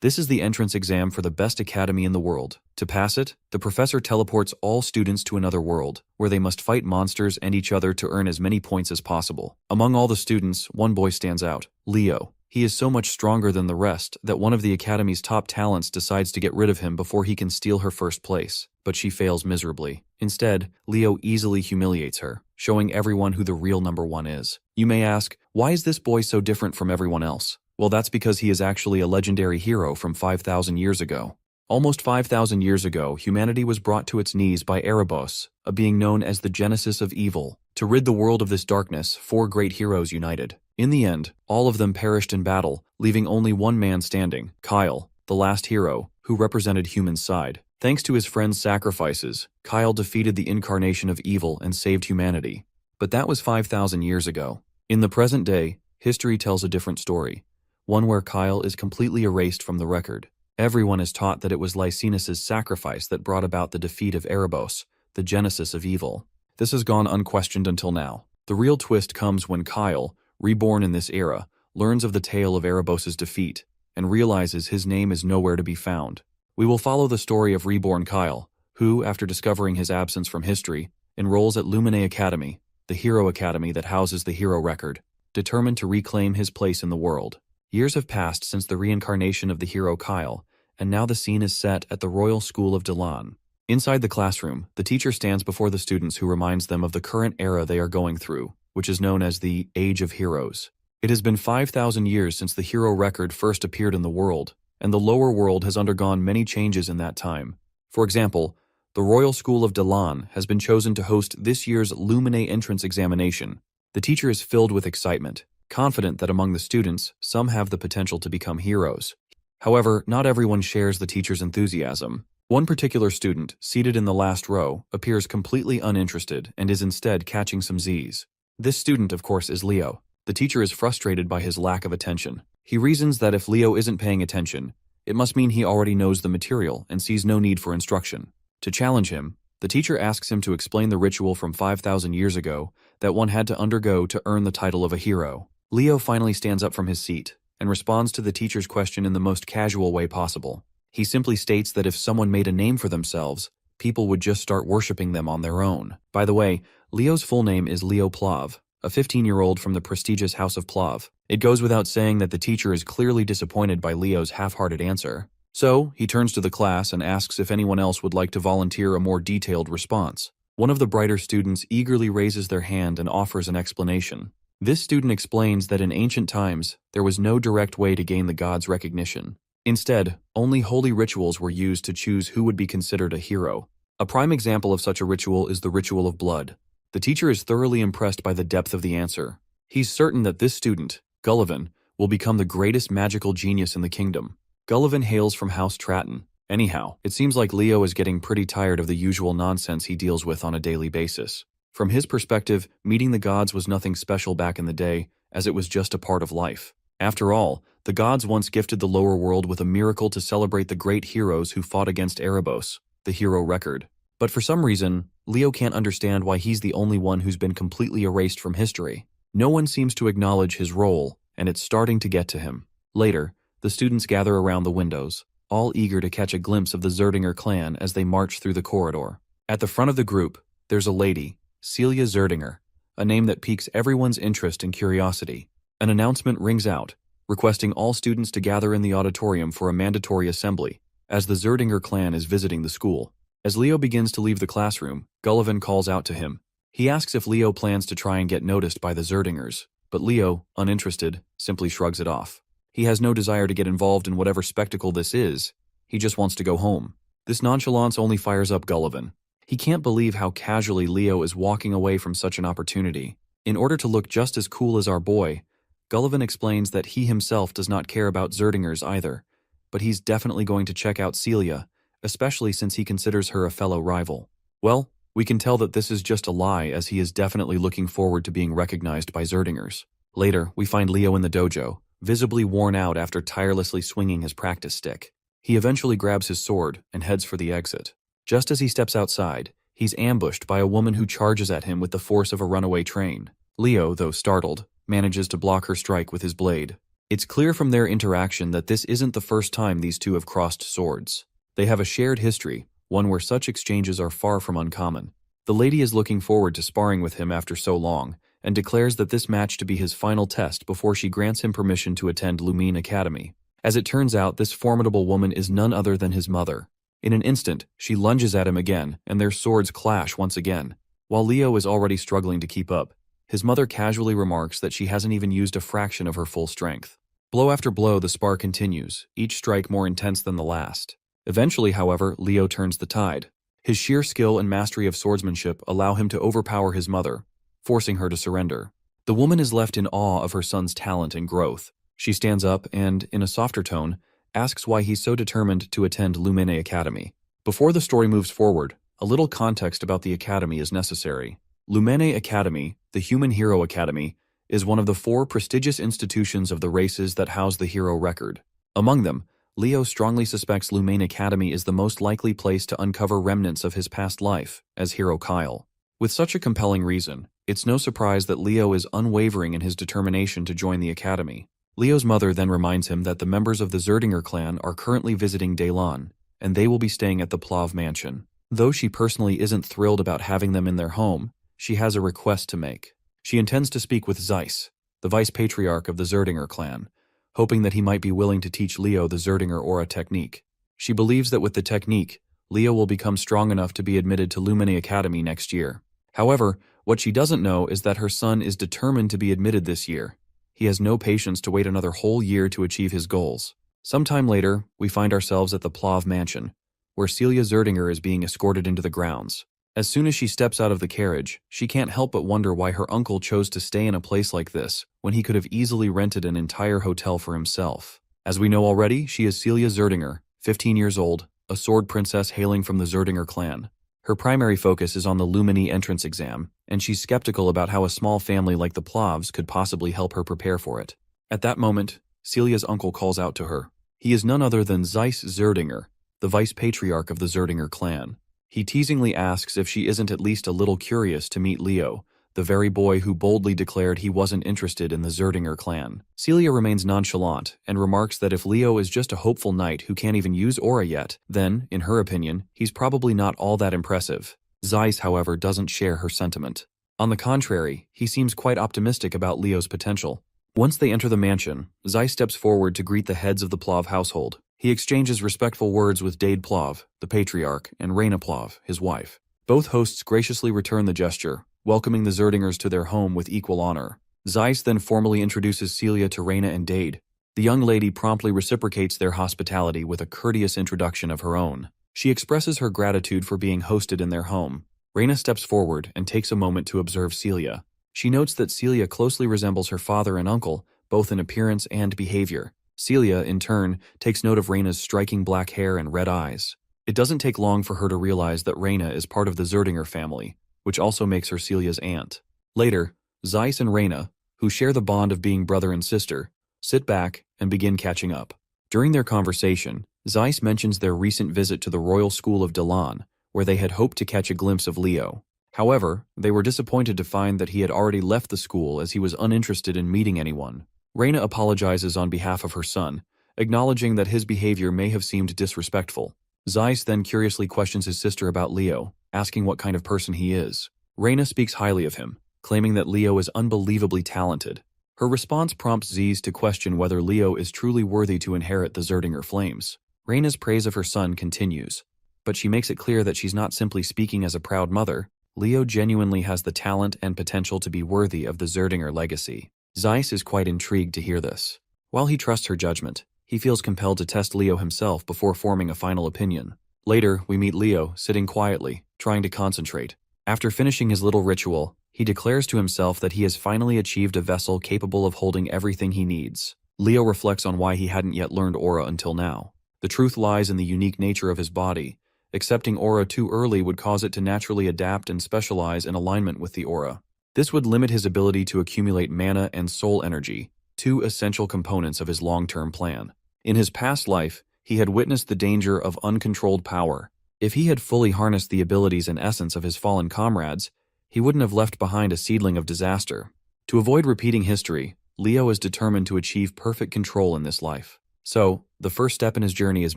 This is the entrance exam for the best academy in the world. To pass it, the professor teleports all students to another world, where they must fight monsters and each other to earn as many points as possible. Among all the students, one boy stands out, Leo. He is so much stronger than the rest that one of the academy's top talents decides to get rid of him before he can steal her first place, but she fails miserably. Instead, Leo easily humiliates her, showing everyone who the real number one is. You may ask, why is this boy so different from everyone else? Well, that's because he is actually a legendary hero from 5,000 years ago. Almost 5,000 years ago, humanity was brought to its knees by Erebos, a being known as the genesis of evil. To rid the world of this darkness, 4 great heroes united. In the end, all of them perished in battle, leaving only one man standing, Kyle, the last hero, who represented human side. Thanks to his friends' sacrifices, Kyle defeated the incarnation of evil and saved humanity. But that was 5,000 years ago. In the present day, history tells a different story. One where Kyle is completely erased from the record. Everyone is taught that it was Lycinus's sacrifice that brought about the defeat of Erebos, the genesis of evil. This has gone unquestioned until now. The real twist comes when Kyle, reborn in this era, learns of the tale of Erebos' defeat, and realizes his name is nowhere to be found. We will follow the story of reborn Kyle, who, after discovering his absence from history, enrolls at Lumine Academy, the hero academy that houses the hero record, determined to reclaim his place in the world. Years have passed since the reincarnation of the hero Kyle, and now the scene is set at the Royal School of Delan. Inside the classroom, the teacher stands before the students who reminds them of the current era they are going through, which is known as the Age of Heroes. It has been 5,000 years since the hero record first appeared in the world, and the lower world has undergone many changes in that time. For example, the Royal School of Delan has been chosen to host this year's Lumine entrance examination. The teacher is filled with excitement, confident that among the students, some have the potential to become heroes. However, not everyone shares the teacher's enthusiasm. One particular student, seated in the last row, appears completely uninterested and is instead catching some Z's. This student, of course, is Leo. The teacher is frustrated by his lack of attention. He reasons that if Leo isn't paying attention, it must mean he already knows the material and sees no need for instruction. To challenge him, the teacher asks him to explain the ritual from 5,000 years ago that one had to undergo to earn the title of a hero. Leo finally stands up from his seat and responds to the teacher's question in the most casual way possible. He simply states that if someone made a name for themselves, people would just start worshipping them on their own. By the way, Leo's full name is Leo Plav, a 15-year-old from the prestigious House of Plav. It goes without saying that the teacher is clearly disappointed by Leo's half-hearted answer. So, he turns to the class and asks if anyone else would like to volunteer a more detailed response. One of the brighter students eagerly raises their hand and offers an explanation. This student explains that in ancient times, there was no direct way to gain the gods' recognition. Instead, only holy rituals were used to choose who would be considered a hero. A prime example of such a ritual is the ritual of blood. The teacher is thoroughly impressed by the depth of the answer. He's certain that this student, Gullivan, will become the greatest magical genius in the kingdom. Gullivan hails from House Tratton. Anyhow, it seems like Leo is getting pretty tired of the usual nonsense he deals with on a daily basis. From his perspective, meeting the gods was nothing special back in the day, as it was just a part of life. After all, the gods once gifted the lower world with a miracle to celebrate the great heroes who fought against Erebos, the hero record. But for some reason, Leo can't understand why he's the only one who's been completely erased from history. No one seems to acknowledge his role, and it's starting to get to him. Later, the students gather around the windows, all eager to catch a glimpse of the Zerdinger clan as they march through the corridor. At the front of the group, there's a lady, Celia Zerdinger, a name that piques everyone's interest and curiosity. An announcement rings out, requesting all students to gather in the auditorium for a mandatory assembly, as the Zerdinger clan is visiting the school. As Leo begins to leave the classroom, Gullivan calls out to him. He asks if Leo plans to try and get noticed by the Zerdingers, but Leo, uninterested, simply shrugs it off. He has no desire to get involved in whatever spectacle this is. He just wants to go home. This nonchalance only fires up Gullivan. He can't believe how casually Leo is walking away from such an opportunity. In order to look just as cool as our boy, Gullivan explains that he himself does not care about Zerdingers either, but he's definitely going to check out Celia, especially since he considers her a fellow rival. Well, we can tell that this is just a lie, as he is definitely looking forward to being recognized by Zerdingers. Later, we find Leo in the dojo, visibly worn out after tirelessly swinging his practice stick. He eventually grabs his sword and heads for the exit. Just as he steps outside, he's ambushed by a woman who charges at him with the force of a runaway train. Leo, though startled, manages to block her strike with his blade. It's clear from their interaction that this isn't the first time these two have crossed swords. They have a shared history, one where such exchanges are far from uncommon. The lady is looking forward to sparring with him after so long, and declares that this match to be his final test before she grants him permission to attend Lumine Academy. As it turns out, this formidable woman is none other than his mother. In an instant, she lunges at him again, and their swords clash once again. While Leo is already struggling to keep up, his mother casually remarks that she hasn't even used a fraction of her full strength. Blow after blow, the spar continues, each strike more intense than the last. Eventually, however, Leo turns the tide. His sheer skill and mastery of swordsmanship allow him to overpower his mother, forcing her to surrender. The woman is left in awe of her son's talent and growth. She stands up and, in a softer tone, asks why he's so determined to attend Lumine Academy. Before the story moves forward, a little context about the academy is necessary. Lumine Academy, the Human Hero Academy, is one of the 4 prestigious institutions of the races that house the hero record. Among them, Leo strongly suspects Lumine Academy is the most likely place to uncover remnants of his past life, as hero Kyle. With such a compelling reason, it's no surprise that Leo is unwavering in his determination to join the academy. Leo's mother then reminds him that the members of the Zerdinger clan are currently visiting Daylon, and they will be staying at the Plav mansion. Though she personally isn't thrilled about having them in their home, she has a request to make. She intends to speak with Zeiss, the vice patriarch of the Zerdinger clan, hoping that he might be willing to teach Leo the Zerdinger aura technique. She believes that with the technique, Leo will become strong enough to be admitted to Lumine Academy next year. However, what she doesn't know is that her son is determined to be admitted this year. He has no patience to wait another whole year to achieve his goals. Sometime later, we find ourselves at the Plav mansion, where Celia Zerdinger is being escorted into the grounds. As soon as she steps out of the carriage, she can't help but wonder why her uncle chose to stay in a place like this when he could have easily rented an entire hotel for himself. As we know already, she is Celia Zerdinger, 15 years old, a sword princess hailing from the Zerdinger clan. Her primary focus is on the Lumine entrance exam, and she's skeptical about how a small family like the Plavs could possibly help her prepare for it. At that moment, Celia's uncle calls out to her. He is none other than Zeiss Zerdinger, the vice patriarch of the Zerdinger clan. He teasingly asks if she isn't at least a little curious to meet Leo, the very boy who boldly declared he wasn't interested in the Zerdinger clan. Celia remains nonchalant and remarks that if Leo is just a hopeful knight who can't even use aura yet, then, in her opinion, he's probably not all that impressive. Zeiss, however, doesn't share her sentiment. On the contrary, he seems quite optimistic about Leo's potential. Once they enter the mansion, Zeiss steps forward to greet the heads of the Plav household. He exchanges respectful words with Dade Plav, the patriarch, and Reyna Plav, his wife. Both hosts graciously return the gesture, welcoming the Zerdingers to their home with equal honor. Zeiss then formally introduces Celia to Reyna and Dade. The young lady promptly reciprocates their hospitality with a courteous introduction of her own. She expresses her gratitude for being hosted in their home. Reyna steps forward and takes a moment to observe Celia. She notes that Celia closely resembles her father and uncle, both in appearance and behavior. Celia, in turn, takes note of Reyna's striking black hair and red eyes. It doesn't take long for her to realize that Reyna is part of the Zerdinger family, which also makes her Celia's aunt. Later, Zeiss and Reyna, who share the bond of being brother and sister, sit back and begin catching up. During their conversation, Zeiss mentions their recent visit to the Royal School of Dalan, where they had hoped to catch a glimpse of Leo. However, they were disappointed to find that he had already left the school as he was uninterested in meeting anyone. Reyna apologizes on behalf of her son, acknowledging that his behavior may have seemed disrespectful. Zeiss then curiously questions his sister about Leo, asking what kind of person he is. Reyna speaks highly of him, claiming that Leo is unbelievably talented. Her response prompts Zeiss to question whether Leo is truly worthy to inherit the Zerdinger flames. Reyna's praise of her son continues, but she makes it clear that she's not simply speaking as a proud mother. Leo genuinely has the talent and potential to be worthy of the Zerdinger legacy. Zeiss is quite intrigued to hear this. While he trusts her judgment, he feels compelled to test Leo himself before forming a final opinion. Later, we meet Leo, sitting quietly, trying to concentrate. After finishing his little ritual, he declares to himself that he has finally achieved a vessel capable of holding everything he needs. Leo reflects on why he hadn't yet learned aura until now. The truth lies in the unique nature of his body. Accepting aura too early would cause it to naturally adapt and specialize in alignment with the aura. This would limit his ability to accumulate mana and soul energy, two essential components of his long-term plan. In his past life, he had witnessed the danger of uncontrolled power. If he had fully harnessed the abilities and essence of his fallen comrades, he wouldn't have left behind a seedling of disaster. To avoid repeating history, Leo is determined to achieve perfect control in this life. So, the first step in his journey is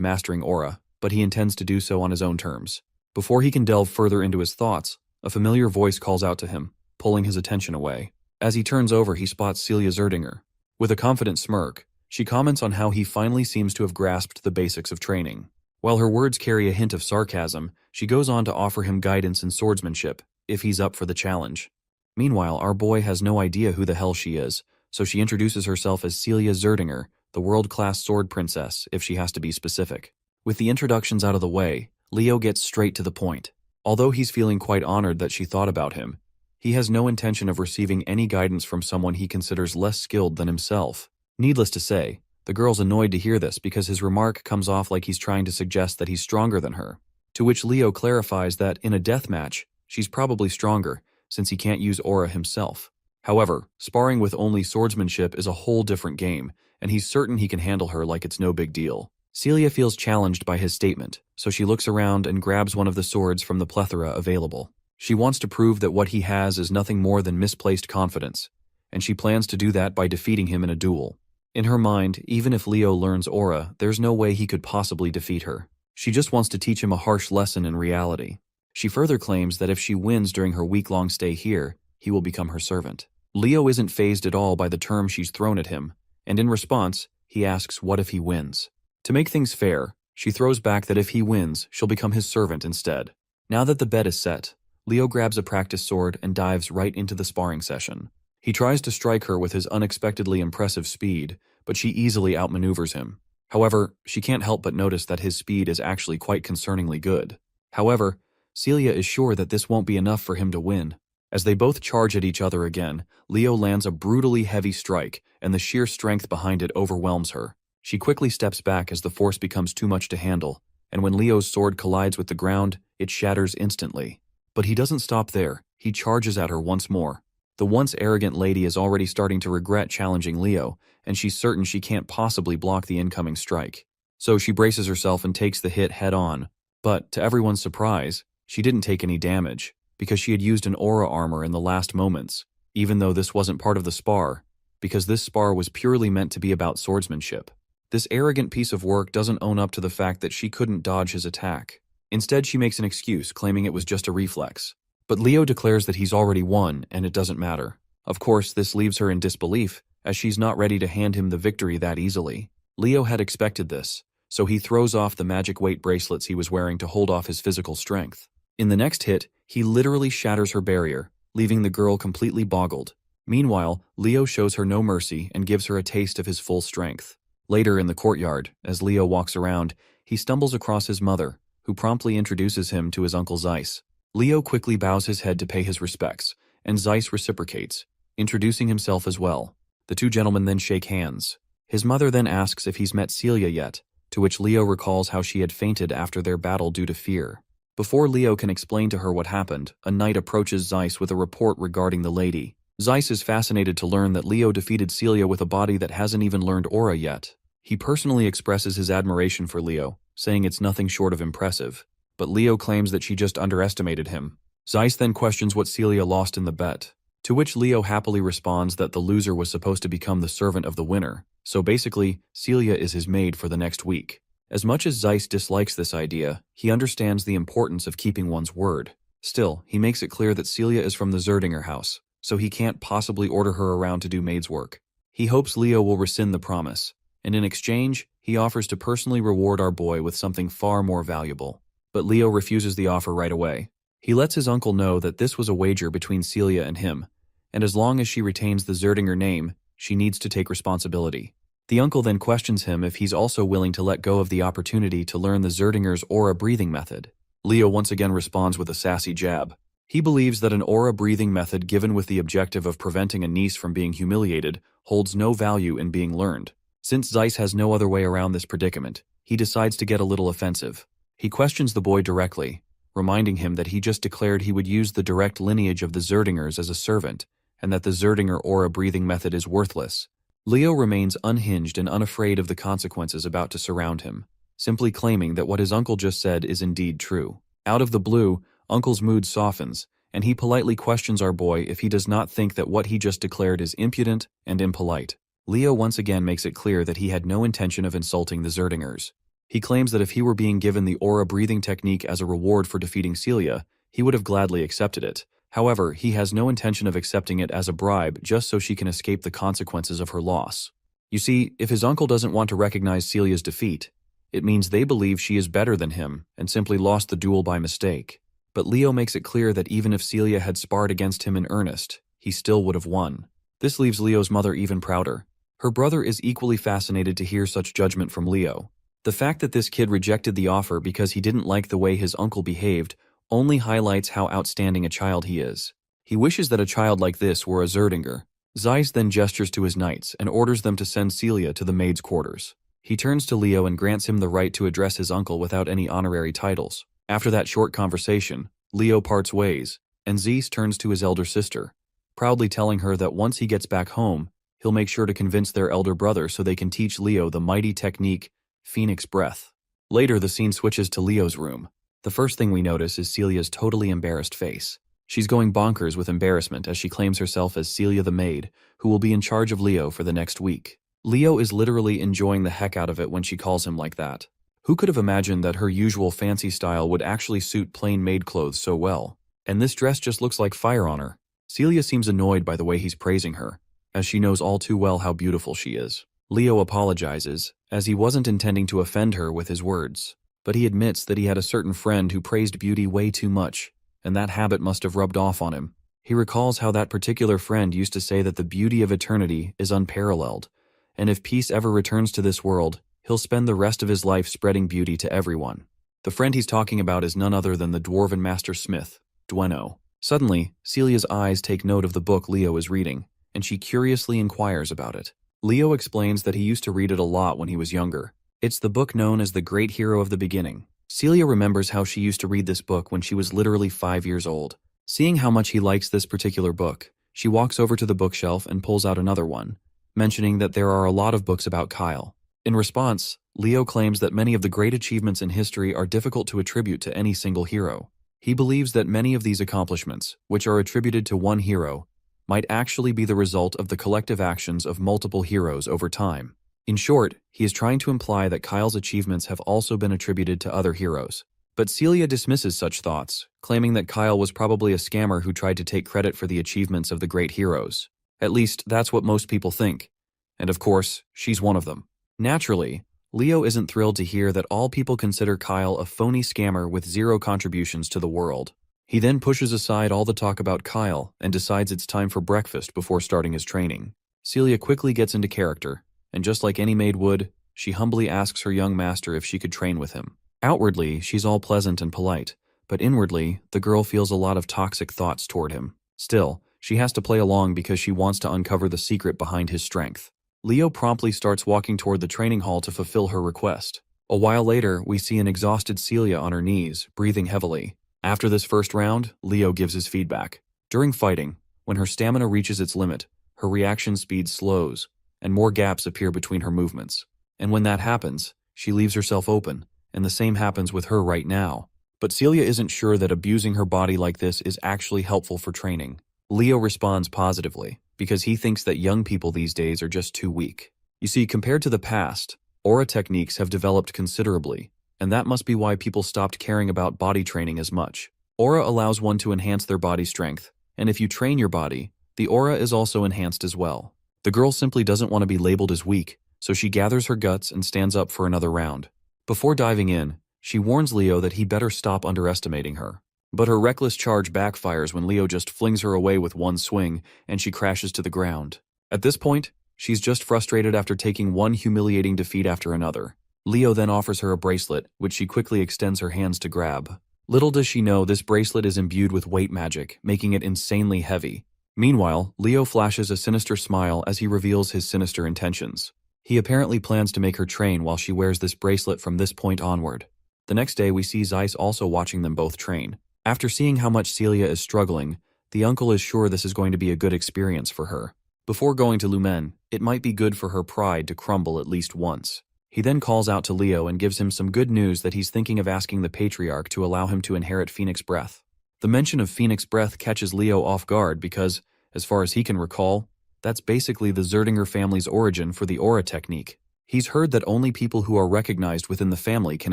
mastering aura, but he intends to do so on his own terms. Before he can delve further into his thoughts, a familiar voice calls out to him, pulling his attention away. As he turns over, he spots Celia Zerdinger. With a confident smirk, she comments on how he finally seems to have grasped the basics of training. While her words carry a hint of sarcasm, she goes on to offer him guidance in swordsmanship, if he's up for the challenge. Meanwhile, our boy has no idea who the hell she is, so she introduces herself as Celia Zerdinger, the world-class sword princess, if she has to be specific. With the introductions out of the way, Leo gets straight to the point. Although he's feeling quite honored that she thought about him, he has no intention of receiving any guidance from someone he considers less skilled than himself. Needless to say, the girl's annoyed to hear this because his remark comes off like he's trying to suggest that he's stronger than her, to which Leo clarifies that in a death match, she's probably stronger, since he can't use aura himself. However, sparring with only swordsmanship is a whole different game, and he's certain he can handle her like it's no big deal. Celia feels challenged by his statement, so she looks around and grabs one of the swords from the plethora available. She wants to prove that what he has is nothing more than misplaced confidence, and she plans to do that by defeating him in a duel. In her mind, even if Leo learns aura, there's no way he could possibly defeat her. She just wants to teach him a harsh lesson in reality. She further claims that if she wins during her week-long stay here, he will become her servant. Leo isn't fazed at all by the term she's thrown at him, and in response, he asks what if he wins. To make things fair, she throws back that if he wins, she'll become his servant instead. Now that the bet is set, Leo grabs a practice sword and dives right into the sparring session. He tries to strike her with his unexpectedly impressive speed, but she easily outmaneuvers him. However, she can't help but notice that his speed is actually quite concerningly good. However, Celia is sure that this won't be enough for him to win. As they both charge at each other again, Leo lands a brutally heavy strike, and the sheer strength behind it overwhelms her. She quickly steps back as the force becomes too much to handle, and when Leo's sword collides with the ground, it shatters instantly. But he doesn't stop there. He charges at her once more. The once arrogant lady is already starting to regret challenging Leo, and she's certain she can't possibly block the incoming strike. So she braces herself and takes the hit head-on. But, to everyone's surprise, she didn't take any damage, because she had used an aura armor in the last moments, even though this wasn't part of the spar, because this spar was purely meant to be about swordsmanship. This arrogant piece of work doesn't own up to the fact that she couldn't dodge his attack. Instead, she makes an excuse, claiming it was just a reflex. But Leo declares that he's already won, and it doesn't matter. Of course, this leaves her in disbelief, as she's not ready to hand him the victory that easily. Leo had expected this, so he throws off the magic weight bracelets he was wearing to hold off his physical strength. In the next hit, he literally shatters her barrier, leaving the girl completely boggled. Meanwhile, Leo shows her no mercy and gives her a taste of his full strength. Later in the courtyard, as Leo walks around, he stumbles across his mother, who promptly introduces him to his uncle Zeiss. Leo quickly bows his head to pay his respects, and Zeiss reciprocates, introducing himself as well. The two gentlemen then shake hands. His mother then asks if he's met Celia yet, to which Leo recalls how she had fainted after their battle due to fear. Before Leo can explain to her what happened, a knight approaches Zeiss with a report regarding the lady. Zeiss is fascinated to learn that Leo defeated Celia with a body that hasn't even learned aura yet. He personally expresses his admiration for Leo, saying it's nothing short of impressive. But Leo claims that she just underestimated him. Zeiss then questions what Celia lost in the bet, to which Leo happily responds that the loser was supposed to become the servant of the winner. So basically, Celia is his maid for the next week. As much as Zeiss dislikes this idea, he understands the importance of keeping one's word. Still, he makes it clear that Celia is from the Zerdinger house, so he can't possibly order her around to do maid's work. He hopes Leo will rescind the promise, and in exchange, he offers to personally reward our boy with something far more valuable. But Leo refuses the offer right away. He lets his uncle know that this was a wager between Celia and him, and as long as she retains the Zerdinger name, she needs to take responsibility. The uncle then questions him if he's also willing to let go of the opportunity to learn the Zerdinger's aura breathing method. Leo once again responds with a sassy jab. He believes that an aura breathing method given with the objective of preventing a niece from being humiliated holds no value in being learned. Since Zeiss has no other way around this predicament, he decides to get a little offensive. He questions the boy directly, reminding him that he just declared he would use the direct lineage of the Zerdingers as a servant, and that the Zerdinger aura breathing method is worthless. Leo remains unhinged and unafraid of the consequences about to surround him, simply claiming that what his uncle just said is indeed true. Out of the blue, Uncle's mood softens, and he politely questions our boy if he does not think that what he just declared is impudent and impolite. Leo once again makes it clear that he had no intention of insulting the Zerdingers. He claims that if he were being given the aura breathing technique as a reward for defeating Celia, he would have gladly accepted it. However, he has no intention of accepting it as a bribe just so she can escape the consequences of her loss. You see, if his uncle doesn't want to recognize Celia's defeat, it means they believe she is better than him and simply lost the duel by mistake. But Leo makes it clear that even if Celia had sparred against him in earnest, he still would have won. This leaves Leo's mother even prouder. Her brother is equally fascinated to hear such judgment from Leo. The fact that this kid rejected the offer because he didn't like the way his uncle behaved only highlights how outstanding a child he is. He wishes that a child like this were a Zerdinger. Zeiss then gestures to his knights and orders them to send Celia to the maid's quarters. He turns to Leo and grants him the right to address his uncle without any honorary titles. After that short conversation, Leo parts ways, and Zeiss turns to his elder sister, proudly telling her that once he gets back home, he'll make sure to convince their elder brother so they can teach Leo the mighty technique, Phoenix Breath. Later, the scene switches to Leo's room. The first thing we notice is Celia's totally embarrassed face. She's going bonkers with embarrassment as she claims herself as Celia the maid, who will be in charge of Leo for the next week. Leo is literally enjoying the heck out of it when she calls him like that. Who could have imagined that her usual fancy style would actually suit plain maid clothes so well? And this dress just looks like fire on her. Celia seems annoyed by the way he's praising her, as she knows all too well how beautiful she is. Leo apologizes, as he wasn't intending to offend her with his words, but he admits that he had a certain friend who praised beauty way too much, and that habit must have rubbed off on him. He recalls how that particular friend used to say that the beauty of eternity is unparalleled, and if peace ever returns to this world, he'll spend the rest of his life spreading beauty to everyone. The friend he's talking about is none other than the Dwarven Master Smith, Dweno. Suddenly, Celia's eyes take note of the book Leo is reading, and she curiously inquires about it. Leo explains that he used to read it a lot when he was younger. It's the book known as The Great Hero of the Beginning. Celia remembers how she used to read this book when she was literally 5 years old. Seeing how much he likes this particular book, she walks over to the bookshelf and pulls out another one, mentioning that there are a lot of books about Kyle. In response, Leo claims that many of the great achievements in history are difficult to attribute to any single hero. He believes that many of these accomplishments, which are attributed to one hero, might actually be the result of the collective actions of multiple heroes over time. In short, he is trying to imply that Kyle's achievements have also been attributed to other heroes. But Celia dismisses such thoughts, claiming that Kyle was probably a scammer who tried to take credit for the achievements of the great heroes. At least, that's what most people think. And of course, she's one of them. Naturally, Leo isn't thrilled to hear that all people consider Kyle a phony scammer with zero contributions to the world. He then pushes aside all the talk about Kyle and decides it's time for breakfast before starting his training. Celia quickly gets into character, and just like any maid would, she humbly asks her young master if she could train with him. Outwardly, she's all pleasant and polite, but inwardly, the girl feels a lot of toxic thoughts toward him. Still, she has to play along because she wants to uncover the secret behind his strength. Leo promptly starts walking toward the training hall to fulfill her request. A while later, we see an exhausted Celia on her knees, breathing heavily. After this first round, Leo gives his feedback. During fighting, when her stamina reaches its limit, her reaction speed slows, and more gaps appear between her movements. And when that happens, she leaves herself open, and the same happens with her right now. But Celia isn't sure that abusing her body like this is actually helpful for training. Leo responds positively, because he thinks that young people these days are just too weak. You see, compared to the past, aura techniques have developed considerably, and that must be why people stopped caring about body training as much. Aura allows one to enhance their body strength, and if you train your body, the aura is also enhanced as well. The girl simply doesn't want to be labeled as weak, so she gathers her guts and stands up for another round. Before diving in, she warns Leo that he better stop underestimating her. But her reckless charge backfires when Leo just flings her away with one swing, and she crashes to the ground. At this point, she's just frustrated after taking one humiliating defeat after another. Leo then offers her a bracelet, which she quickly extends her hands to grab. Little does she know this bracelet is imbued with weight magic, making it insanely heavy. Meanwhile, Leo flashes a sinister smile as he reveals his sinister intentions. He apparently plans to make her train while she wears this bracelet from this point onward. The next day, we see Zeiss also watching them both train. After seeing how much Celia is struggling, the uncle is sure this is going to be a good experience for her. Before going to Lumen, it might be good for her pride to crumble at least once. He then calls out to Leo and gives him some good news that he's thinking of asking the Patriarch to allow him to inherit Phoenix Breath. The mention of Phoenix Breath catches Leo off guard because, as far as he can recall, that's basically the Zerdinger family's origin for the aura technique. He's heard that only people who are recognized within the family can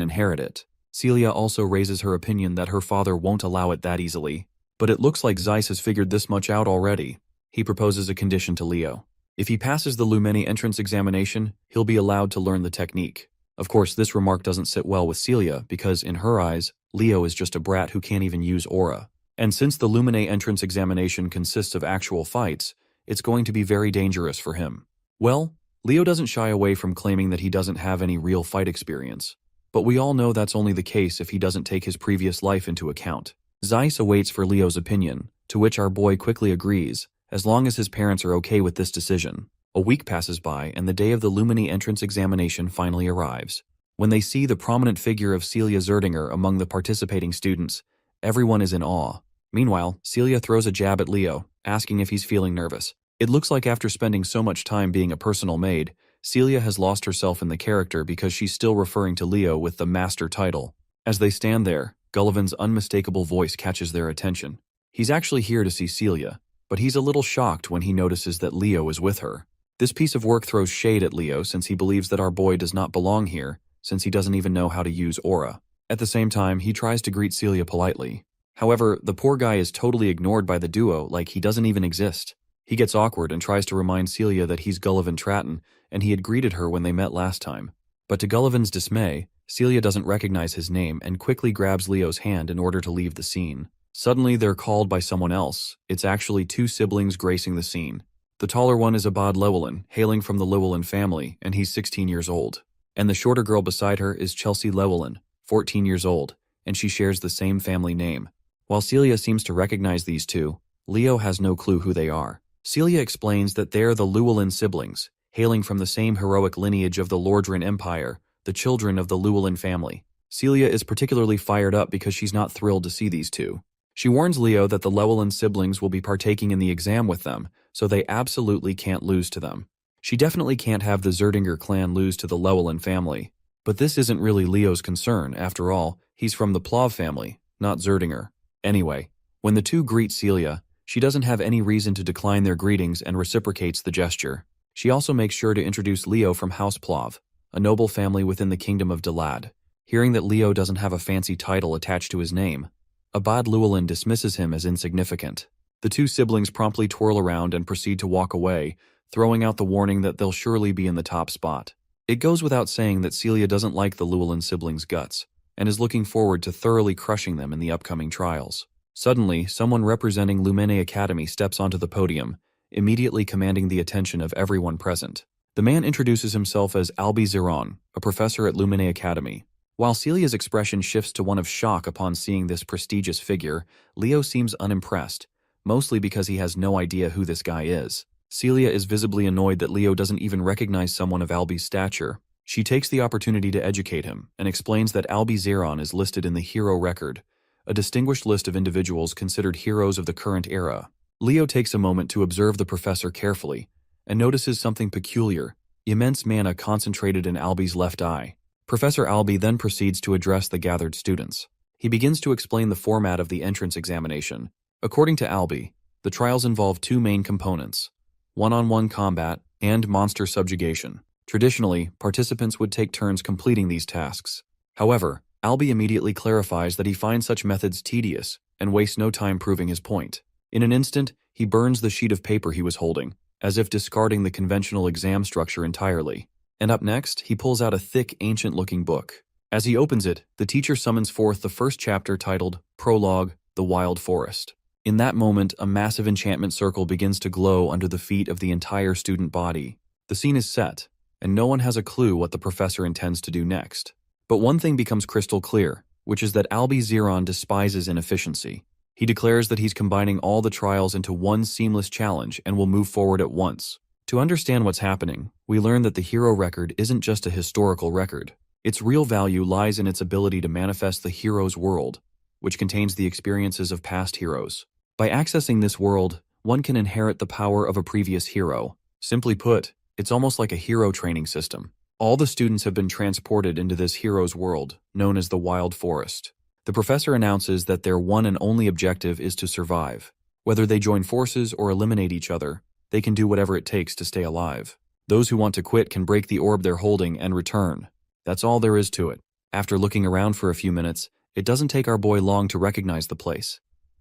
inherit it. Celia also raises her opinion that her father won't allow it that easily. But it looks like Zeiss has figured this much out already. He proposes a condition to Leo. If he passes the Lumene entrance examination, he'll be allowed to learn the technique. Of course, this remark doesn't sit well with Celia because, in her eyes, Leo is just a brat who can't even use aura. And since the Lumene entrance examination consists of actual fights, it's going to be very dangerous for him. Well, Leo doesn't shy away from claiming that he doesn't have any real fight experience. But we all know that's only the case if he doesn't take his previous life into account. Zeiss awaits for Leo's opinion, to which our boy quickly agrees, as long as his parents are okay with this decision. A week passes by and the day of the Lumene entrance examination finally arrives. When they see the prominent figure of Celia Zerdinger among the participating students, everyone is in awe. Meanwhile, Celia throws a jab at Leo, asking if he's feeling nervous. It looks like after spending so much time being a personal maid, Celia has lost herself in the character because she's still referring to Leo with the master title. As they stand there, Gullivan's unmistakable voice catches their attention. He's actually here to see Celia, but he's a little shocked when he notices that Leo is with her. This piece of work throws shade at Leo since he believes that our boy does not belong here, since he doesn't even know how to use aura. At the same time, he tries to greet Celia politely. However, the poor guy is totally ignored by the duo like he doesn't even exist. He gets awkward and tries to remind Celia that he's Gullivan Tratton and he had greeted her when they met last time. But to Gullivan's dismay, Celia doesn't recognize his name and quickly grabs Leo's hand in order to leave the scene. Suddenly, they're called by someone else. It's actually two siblings gracing the scene. The taller one is Abad Llewellyn, hailing from the Llewellyn family, and he's 16 years old. And the shorter girl beside her is Chelsea Llewellyn, 14 years old, and she shares the same family name. While Celia seems to recognize these two, Leo has no clue who they are. Celia explains that they're the Llewellyn siblings, hailing from the same heroic lineage of the Lordran Empire, the children of the Llewellyn family. Celia is particularly fired up because she's not thrilled to see these two. She warns Leo that the Llewellyn siblings will be partaking in the exam with them, so they absolutely can't lose to them. She definitely can't have the Zerdinger clan lose to the Llewellyn family. But this isn't really Leo's concern, after all, he's from the Plov family, not Zerdinger. Anyway, when the two greet Celia, she doesn't have any reason to decline their greetings and reciprocates the gesture. She also makes sure to introduce Leo from House Plov, a noble family within the kingdom of Dalad. Hearing that Leo doesn't have a fancy title attached to his name, Abad Llewellyn dismisses him as insignificant. The two siblings promptly twirl around and proceed to walk away, throwing out the warning that they'll surely be in the top spot. It goes without saying that Celia doesn't like the Llewellyn siblings' guts, and is looking forward to thoroughly crushing them in the upcoming trials. Suddenly, someone representing Lumene Academy steps onto the podium, immediately commanding the attention of everyone present. The man introduces himself as Albi Ziron, a professor at Lumene Academy. While Celia's expression shifts to one of shock upon seeing this prestigious figure, Leo seems unimpressed, mostly because he has no idea who this guy is. Celia is visibly annoyed that Leo doesn't even recognize someone of Albi's stature. She takes the opportunity to educate him and explains that Albi Ziron is listed in the Hero Record, a distinguished list of individuals considered heroes of the current era. Leo takes a moment to observe the professor carefully and notices something peculiar: immense mana concentrated in Albi's left eye. Professor Albi then proceeds to address the gathered students. He begins to explain the format of the entrance examination. According to Albi, the trials involve two main components: one-on-one combat and monster subjugation. Traditionally, participants would take turns completing these tasks. However, Albi immediately clarifies that he finds such methods tedious and wastes no time proving his point. In an instant, he burns the sheet of paper he was holding, as if discarding the conventional exam structure entirely. And up next, he pulls out a thick, ancient-looking book. As he opens it, the teacher summons forth the first chapter titled Prologue, The Wild Forest. In that moment, a massive enchantment circle begins to glow under the feet of the entire student body. The scene is set, and no one has a clue what the professor intends to do next. But one thing becomes crystal clear, which is that Albi Ziron despises inefficiency. He declares that he's combining all the trials into one seamless challenge and will move forward at once. To understand what's happening, we learn that the hero record isn't just a historical record. Its real value lies in its ability to manifest the hero's world, which contains the experiences of past heroes. By accessing this world, one can inherit the power of a previous hero. Simply put, it's almost like a hero training system. All the students have been transported into this hero's world, known as the Wild Forest. The professor announces that their one and only objective is to survive. Whether they join forces or eliminate each other, they can do whatever it takes to stay alive. Those who want to quit can break the orb they're holding and return. That's all there is to it. After looking around for a few minutes, it doesn't take our boy long to recognize the place.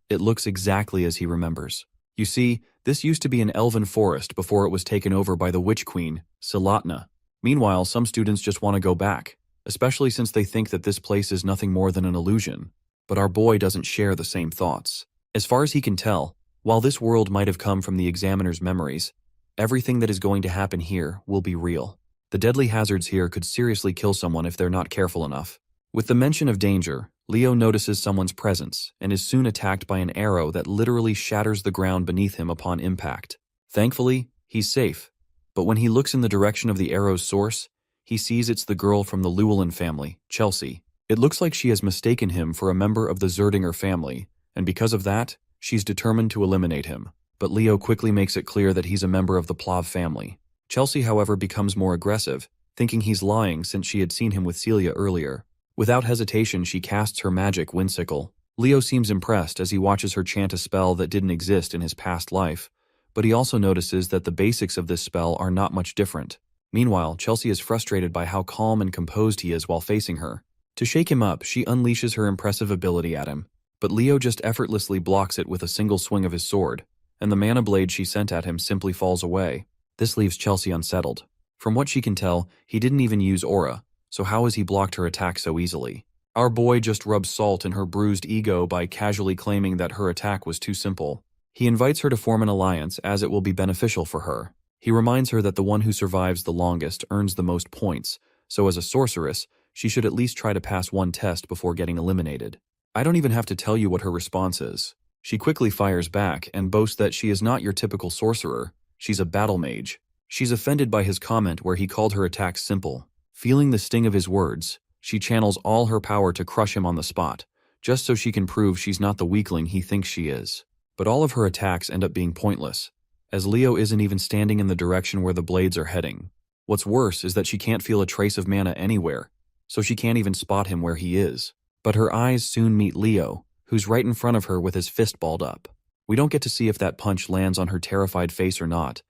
It looks exactly as he remembers. You see, this used to be an elven forest before it was taken over by the witch queen, Silatna. Meanwhile, some students just want to go back, especially since they think that this place is nothing more than an illusion. But our boy doesn't share the same thoughts. As far as he can tell, while this world might have come from the examiner's memories, everything that is going to happen here will be real. The deadly hazards here could seriously kill someone if they're not careful enough. With the mention of danger, Leo notices someone's presence and is soon attacked by an arrow that literally shatters the ground beneath him upon impact. Thankfully, he's safe. But when he looks in the direction of the arrow's source, he sees it's the girl from the Llewellyn family, Chelsea. It looks like she has mistaken him for a member of the Zerdinger family, and because of that, she's determined to eliminate him. But Leo quickly makes it clear that he's a member of the Plav family. Chelsea, however, becomes more aggressive, thinking he's lying since she had seen him with Celia earlier. Without hesitation, she casts her magic Windsickle. Leo seems impressed as he watches her chant a spell that didn't exist in his past life, but he also notices that the basics of this spell are not much different. Meanwhile, Chelsea is frustrated by how calm and composed he is while facing her. To shake him up, she unleashes her impressive ability at him, but Leo just effortlessly blocks it with a single swing of his sword, and the mana blade she sent at him simply falls away. This leaves Chelsea unsettled. From what she can tell, he didn't even use aura, so how has he blocked her attack so easily? Our boy just rubs salt in her bruised ego by casually claiming that her attack was too simple. He invites her to form an alliance as it will be beneficial for her. He reminds her that the one who survives the longest earns the most points, so as a sorceress, she should at least try to pass one test before getting eliminated. I don't even have to tell you what her response is. She quickly fires back and boasts that she is not your typical sorcerer, she's a battle mage. She's offended by his comment where he called her attack simple. Feeling the sting of his words, she channels all her power to crush him on the spot, just so she can prove she's not the weakling he thinks she is. But all of her attacks end up being pointless, as Leo isn't even standing in the direction where the blades are heading. What's worse is that she can't feel a trace of mana anywhere, so she can't even spot him where he is. But her eyes soon meet Leo, who's right in front of her with his fist balled up. We don't get to see if that punch lands on her terrified face or not,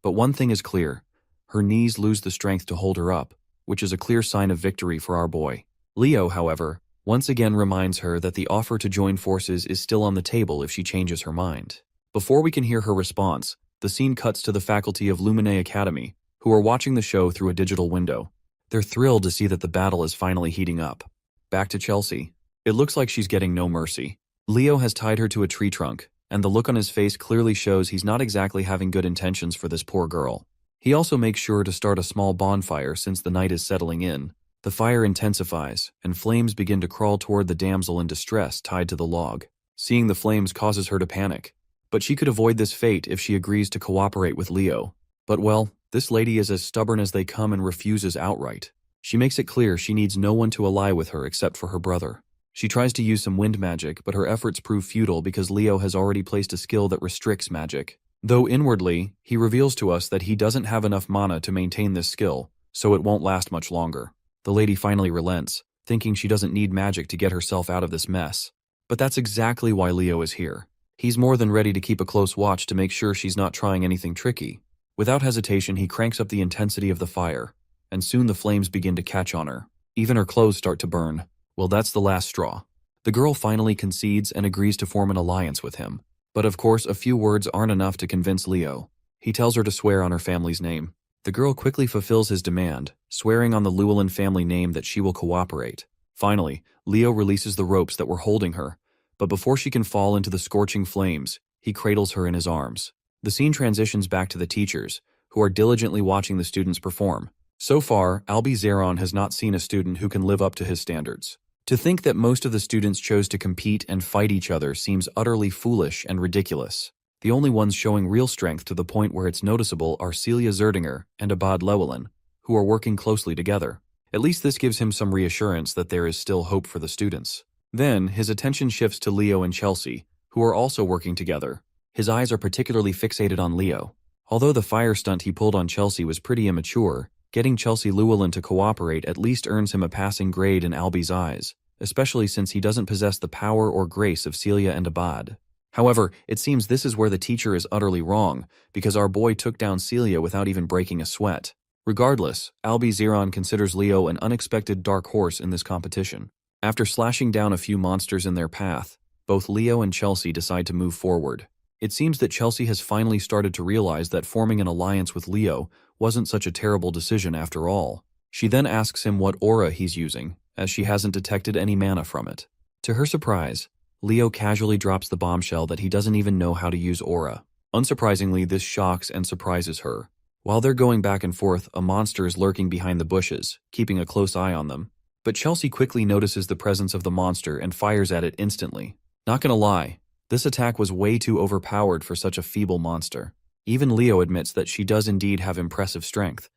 but one thing is clear. Her knees lose the strength to hold her up, which is a clear sign of victory for our boy. Leo, however, once again reminds her that the offer to join forces is still on the table if she changes her mind. Before we can hear her response, the scene cuts to the faculty of Lumine Academy, who are watching the show through a digital window. They're thrilled to see that the battle is finally heating up. Back to Chelsea. It looks like she's getting no mercy. Leo has tied her to a tree trunk, and the look on his face clearly shows he's not exactly having good intentions for this poor girl. He also makes sure to start a small bonfire since the night is settling in. The fire intensifies, and flames begin to crawl toward the damsel in distress tied to the log. Seeing the flames causes her to panic, but she could avoid this fate if she agrees to cooperate with Leo. But well, this lady is as stubborn as they come and refuses outright. She makes it clear she needs no one to ally with her except for her brother. She tries to use some wind magic, but her efforts prove futile because Leo has already placed a skill that restricts magic. Though inwardly, he reveals to us that he doesn't have enough mana to maintain this skill, so it won't last much longer. The lady finally relents, thinking she doesn't need magic to get herself out of this mess. But that's exactly why Leo is here. He's more than ready to keep a close watch to make sure she's not trying anything tricky. Without hesitation, he cranks up the intensity of the fire, and soon the flames begin to catch on her. Even her clothes start to burn. Well, that's the last straw. The girl finally concedes and agrees to form an alliance with him. But of course, a few words aren't enough to convince Leo. He tells her to swear on her family's name. The girl quickly fulfills his demand, swearing on the Llewellyn family name that she will cooperate. Finally, Leo releases the ropes that were holding her, but before she can fall into the scorching flames, he cradles her in his arms. The scene transitions back to the teachers, who are diligently watching the students perform. So far, Albi Zeron has not seen a student who can live up to his standards. To think that most of the students chose to compete and fight each other seems utterly foolish and ridiculous. The only ones showing real strength to the point where it's noticeable are Celia Zerdinger and Abad Llewellyn, who are working closely together. At least this gives him some reassurance that there is still hope for the students. Then, his attention shifts to Leo and Chelsea, who are also working together. His eyes are particularly fixated on Leo. Although the fire stunt he pulled on Chelsea was pretty immature, getting Chelsea Llewellyn to cooperate at least earns him a passing grade in Albi's eyes, especially since he doesn't possess the power or grace of Celia and Abad. However, it seems this is where the teacher is utterly wrong, because our boy took down Celia without even breaking a sweat. Regardless, Albi Zeron considers Leo an unexpected dark horse in this competition. After slashing down a few monsters in their path, both Leo and Chelsea decide to move forward. It seems that Chelsea has finally started to realize that forming an alliance with Leo wasn't such a terrible decision after all. She then asks him what aura he's using, as she hasn't detected any mana from it. To her surprise, Leo casually drops the bombshell that he doesn't even know how to use aura. Unsurprisingly, this shocks and surprises her. While they're going back and forth, a monster is lurking behind the bushes, keeping a close eye on them. But Chelsea quickly notices the presence of the monster and fires at it instantly. Not gonna lie, this attack was way too overpowered for such a feeble monster. Even Leo admits that she does indeed have impressive strength,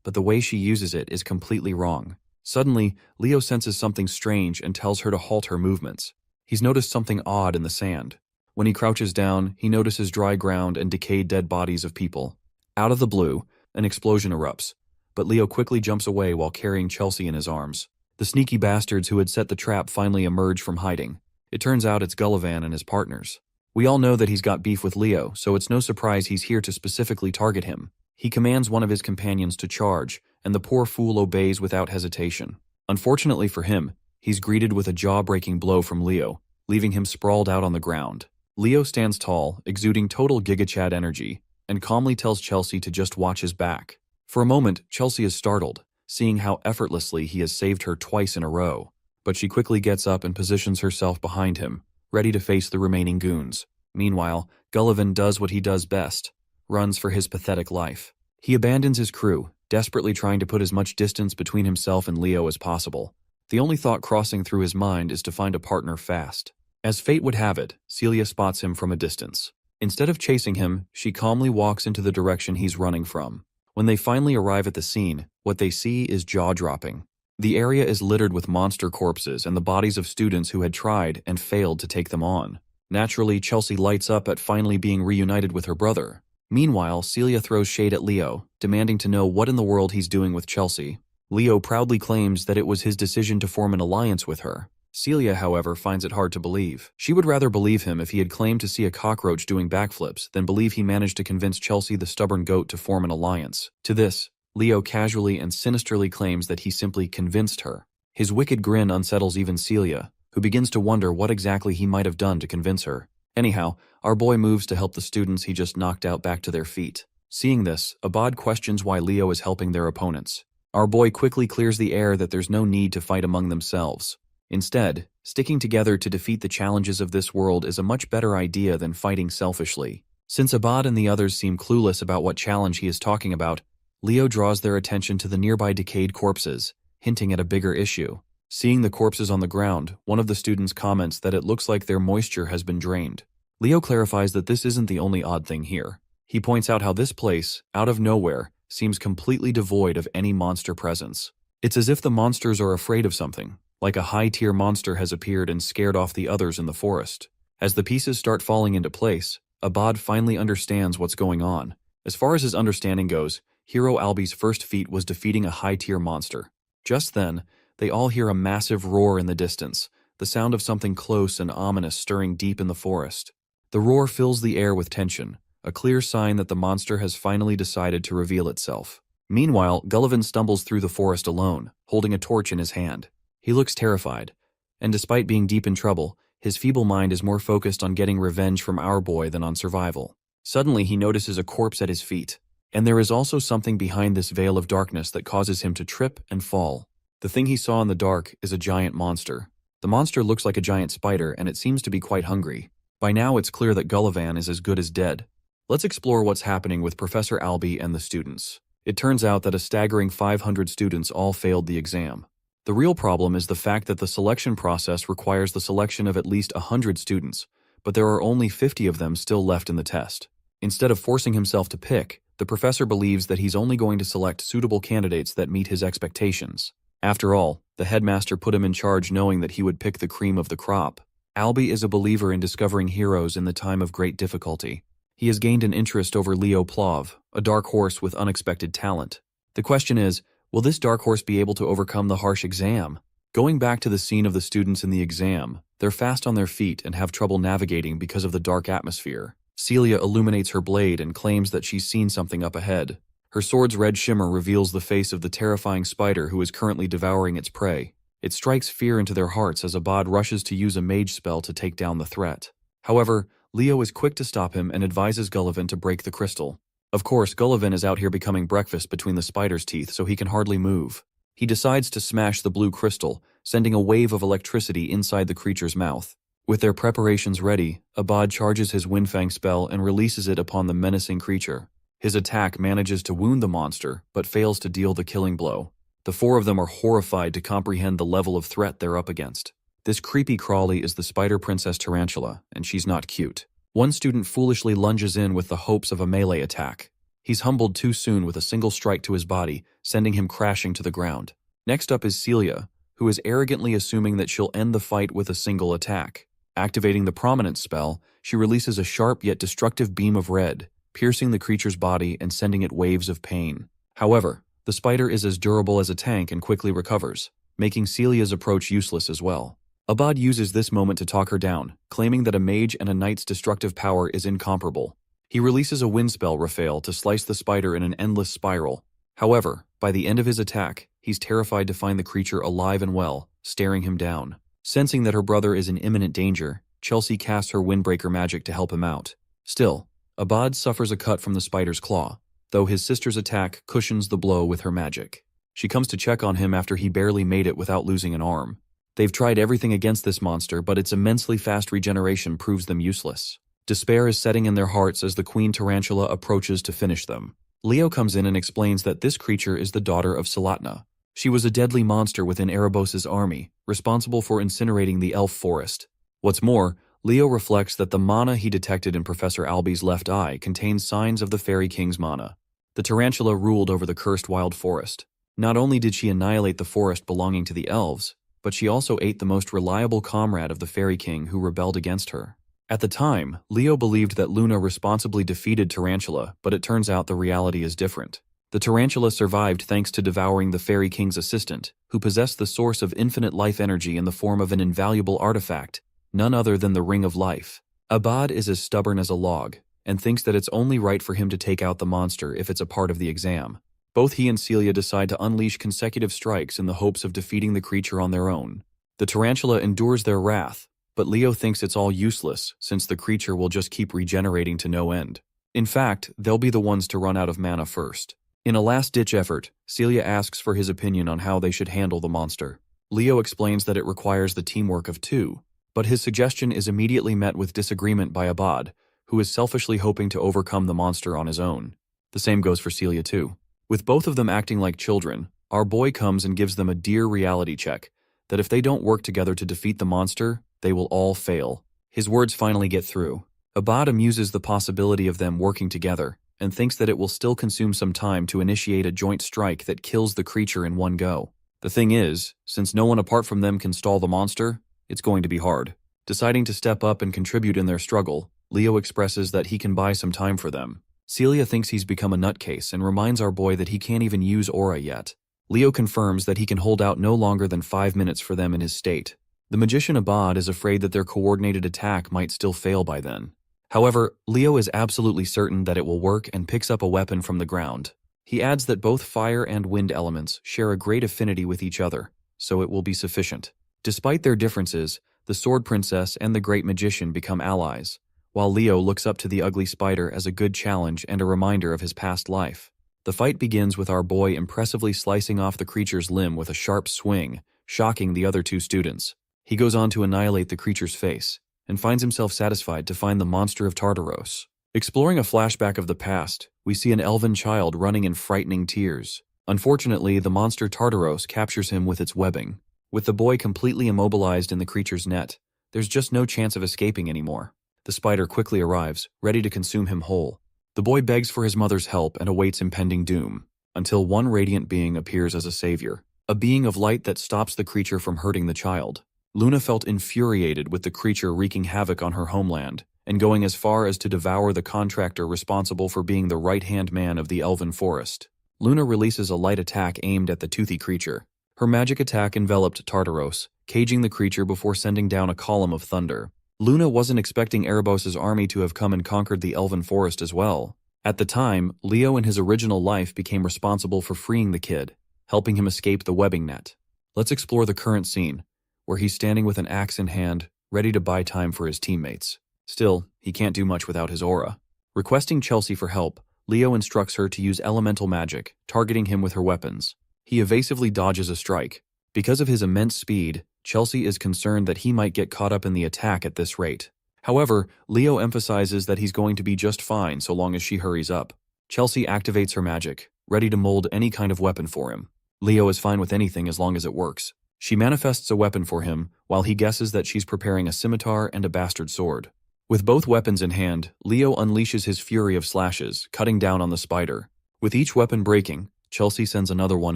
but the way she uses it is completely wrong. Suddenly, Leo senses something strange and tells her to halt her movements. He's noticed something odd in the sand. When he crouches down, he notices dry ground and decayed dead bodies of people. Out of the blue, an explosion erupts, but Leo quickly jumps away while carrying Chelsea in his arms. The sneaky bastards who had set the trap finally emerge from hiding. It turns out it's Gullivan and his partners. We all know that he's got beef with Leo, so it's no surprise he's here to specifically target him. He commands one of his companions to charge, and the poor fool obeys without hesitation. Unfortunately for him, he's greeted with a jaw-breaking blow from Leo, leaving him sprawled out on the ground. Leo stands tall, exuding total GigaChad energy, and calmly tells Chelsea to just watch his back. For a moment, Chelsea is startled, seeing how effortlessly he has saved her twice in a row. But she quickly gets up and positions herself behind him, ready to face the remaining goons. Meanwhile, Gullivan does what he does best, runs for his pathetic life. He abandons his crew, desperately trying to put as much distance between himself and Leo as possible. The only thought crossing through his mind is to find a partner fast. As fate would have it, Celia spots him from a distance. Instead of chasing him, she calmly walks into the direction he's running from. When they finally arrive at the scene, what they see is jaw-dropping. The area is littered with monster corpses and the bodies of students who had tried and failed to take them on. Naturally, Chelsea lights up at finally being reunited with her brother. Meanwhile, Celia throws shade at Leo, demanding to know what in the world he's doing with Chelsea. Leo proudly claims that it was his decision to form an alliance with her. Celia, however, finds it hard to believe. She would rather believe him if he had claimed to see a cockroach doing backflips than believe he managed to convince Chelsea the stubborn goat to form an alliance. To this, Leo casually and sinisterly claims that he simply convinced her. His wicked grin unsettles even Celia, who begins to wonder what exactly he might have done to convince her. Anyhow, our boy moves to help the students he just knocked out back to their feet. Seeing this, Abad questions why Leo is helping their opponents. Our boy quickly clears the air that there's no need to fight among themselves. Instead, sticking together to defeat the challenges of this world is a much better idea than fighting selfishly. Since Abad and the others seem clueless about what challenge he is talking about, Leo draws their attention to the nearby decayed corpses, hinting at a bigger issue. Seeing the corpses on the ground, one of the students comments that it looks like their moisture has been drained. Leo clarifies that this isn't the only odd thing here. He points out how this place, out of nowhere, seems completely devoid of any monster presence. It's as if the monsters are afraid of something, like a high-tier monster has appeared and scared off the others in the forest. As the pieces start falling into place, Abad finally understands what's going on. As far as his understanding goes, Hero Albi's first feat was defeating a high-tier monster. Just then, they all hear a massive roar in the distance, the sound of something close and ominous stirring deep in the forest. The roar fills the air with tension, a clear sign that the monster has finally decided to reveal itself. Meanwhile, Gullivan stumbles through the forest alone, holding a torch in his hand. He looks terrified, and despite being deep in trouble, his feeble mind is more focused on getting revenge from our boy than on survival. Suddenly, he notices a corpse at his feet, and there is also something behind this veil of darkness that causes him to trip and fall. The thing he saw in the dark is a giant monster. The monster looks like a giant spider, and it seems to be quite hungry. By now, it's clear that Gullivan is as good as dead. Let's explore what's happening with Professor Albi and the students. It turns out that a staggering 500 students all failed the exam. The real problem is the fact that the selection process requires the selection of at least 100 students, but there are only 50 of them still left in the test. Instead of forcing himself to pick, the professor believes that he's only going to select suitable candidates that meet his expectations. After all, the headmaster put him in charge knowing that he would pick the cream of the crop. Albi is a believer in discovering heroes in the time of great difficulty. He has gained an interest over Leo Plov, a dark horse with unexpected talent. The question is, will this dark horse be able to overcome the harsh exam? Going back to the scene of the students in the exam, they're fast on their feet and have trouble navigating because of the dark atmosphere. Celia illuminates her blade and claims that she's seen something up ahead. Her sword's red shimmer reveals the face of the terrifying spider who is currently devouring its prey. It strikes fear into their hearts as Abad rushes to use a mage spell to take down the threat. However, Leo is quick to stop him and advises Gullivan to break the crystal. Of course, Gullivan is out here becoming breakfast between the spider's teeth, so he can hardly move. He decides to smash the blue crystal, sending a wave of electricity inside the creature's mouth. With their preparations ready, Abad charges his Windfang spell and releases it upon the menacing creature. His attack manages to wound the monster, but fails to deal the killing blow. The four of them are horrified to comprehend the level of threat they're up against. This creepy crawly is the Spider Princess Tarantula, and she's not cute. One student foolishly lunges in with the hopes of a melee attack. He's humbled too soon with a single strike to his body, sending him crashing to the ground. Next up is Celia, who is arrogantly assuming that she'll end the fight with a single attack. Activating the Prominence spell, she releases a sharp yet destructive beam of red, piercing the creature's body and sending it waves of pain. However, the spider is as durable as a tank and quickly recovers, making Celia's approach useless as well. Abad uses this moment to talk her down, claiming that a mage and a knight's destructive power is incomparable. He releases a wind spell, Raphael, to slice the spider in an endless spiral. However, by the end of his attack, he's terrified to find the creature alive and well, staring him down. Sensing that her brother is in imminent danger, Chelsea casts her Windbreaker magic to help him out. Still, Abad suffers a cut from the spider's claw, though his sister's attack cushions the blow with her magic. She comes to check on him after he barely made it without losing an arm. They've tried everything against this monster, but its immensely fast regeneration proves them useless. Despair is setting in their hearts as the Queen Tarantula approaches to finish them. Leo comes in and explains that this creature is the daughter of Salatna. She was a deadly monster within Erebos' army, responsible for incinerating the elf forest. What's more, Leo reflects that the mana he detected in Professor Alby's left eye contains signs of the Fairy King's mana. The tarantula ruled over the cursed wild forest. Not only did she annihilate the forest belonging to the elves, but she also ate the most reliable comrade of the Fairy King who rebelled against her. At the time, Leo believed that Luna responsibly defeated Tarantula, but it turns out the reality is different. The tarantula survived thanks to devouring the Fairy King's assistant, who possessed the source of infinite life energy in the form of an invaluable artifact, none other than the Ring of Life. Abad is as stubborn as a log, and thinks that it's only right for him to take out the monster if it's a part of the exam. Both he and Celia decide to unleash consecutive strikes in the hopes of defeating the creature on their own. The tarantula endures their wrath, but Leo thinks it's all useless since the creature will just keep regenerating to no end. In fact, they'll be the ones to run out of mana first. In a last-ditch effort, Celia asks for his opinion on how they should handle the monster. Leo explains that it requires the teamwork of two, but his suggestion is immediately met with disagreement by Abad, who is selfishly hoping to overcome the monster on his own. The same goes for Celia too. With both of them acting like children, our boy comes and gives them a dear reality check, that if they don't work together to defeat the monster, they will all fail. His words finally get through. Abad amuses the possibility of them working together, and thinks that it will still consume some time to initiate a joint strike that kills the creature in one go. The thing is, since no one apart from them can stall the monster, it's going to be hard. Deciding to step up and contribute in their struggle, Leo expresses that he can buy some time for them. Celia thinks he's become a nutcase and reminds our boy that he can't even use aura yet. Leo confirms that he can hold out no longer than 5 minutes for them in his state. The magician Abad is afraid that their coordinated attack might still fail by then. However, Leo is absolutely certain that it will work and picks up a weapon from the ground. He adds that both fire and wind elements share a great affinity with each other, so it will be sufficient. Despite their differences, the Sword Princess and the Great Magician become allies, while Leo looks up to the ugly spider as a good challenge and a reminder of his past life. The fight begins with our boy impressively slicing off the creature's limb with a sharp swing, shocking the other two students. He goes on to annihilate the creature's face, and finds himself satisfied to find the monster of Tartaros. Exploring a flashback of the past, we see an elven child running in frightening tears. Unfortunately, the monster Tartaros captures him with its webbing. With the boy completely immobilized in the creature's net, there's just no chance of escaping anymore. The spider quickly arrives, ready to consume him whole. The boy begs for his mother's help and awaits impending doom, until one radiant being appears as a savior, a being of light that stops the creature from hurting the child. Luna felt infuriated with the creature wreaking havoc on her homeland, and going as far as to devour the contractor responsible for being the right-hand man of the elven forest. Luna releases a light attack aimed at the toothy creature. Her magic attack enveloped Tartaros, caging the creature before sending down a column of thunder. Luna wasn't expecting Erebos' army to have come and conquered the elven forest as well. At the time, Leo in his original life became responsible for freeing the kid, helping him escape the webbing net. Let's explore the current scene, where he's standing with an axe in hand, ready to buy time for his teammates. Still, he can't do much without his aura. Requesting Chelsea for help, Leo instructs her to use elemental magic, targeting him with her weapons. He evasively dodges a strike. Because of his immense speed, Chelsea is concerned that he might get caught up in the attack at this rate. However, Leo emphasizes that he's going to be just fine so long as she hurries up. Chelsea activates her magic, ready to mold any kind of weapon for him. Leo is fine with anything as long as it works. She manifests a weapon for him, while he guesses that she's preparing a scimitar and a bastard sword. With both weapons in hand, Leo unleashes his fury of slashes, cutting down on the spider. With each weapon breaking, Chelsea sends another one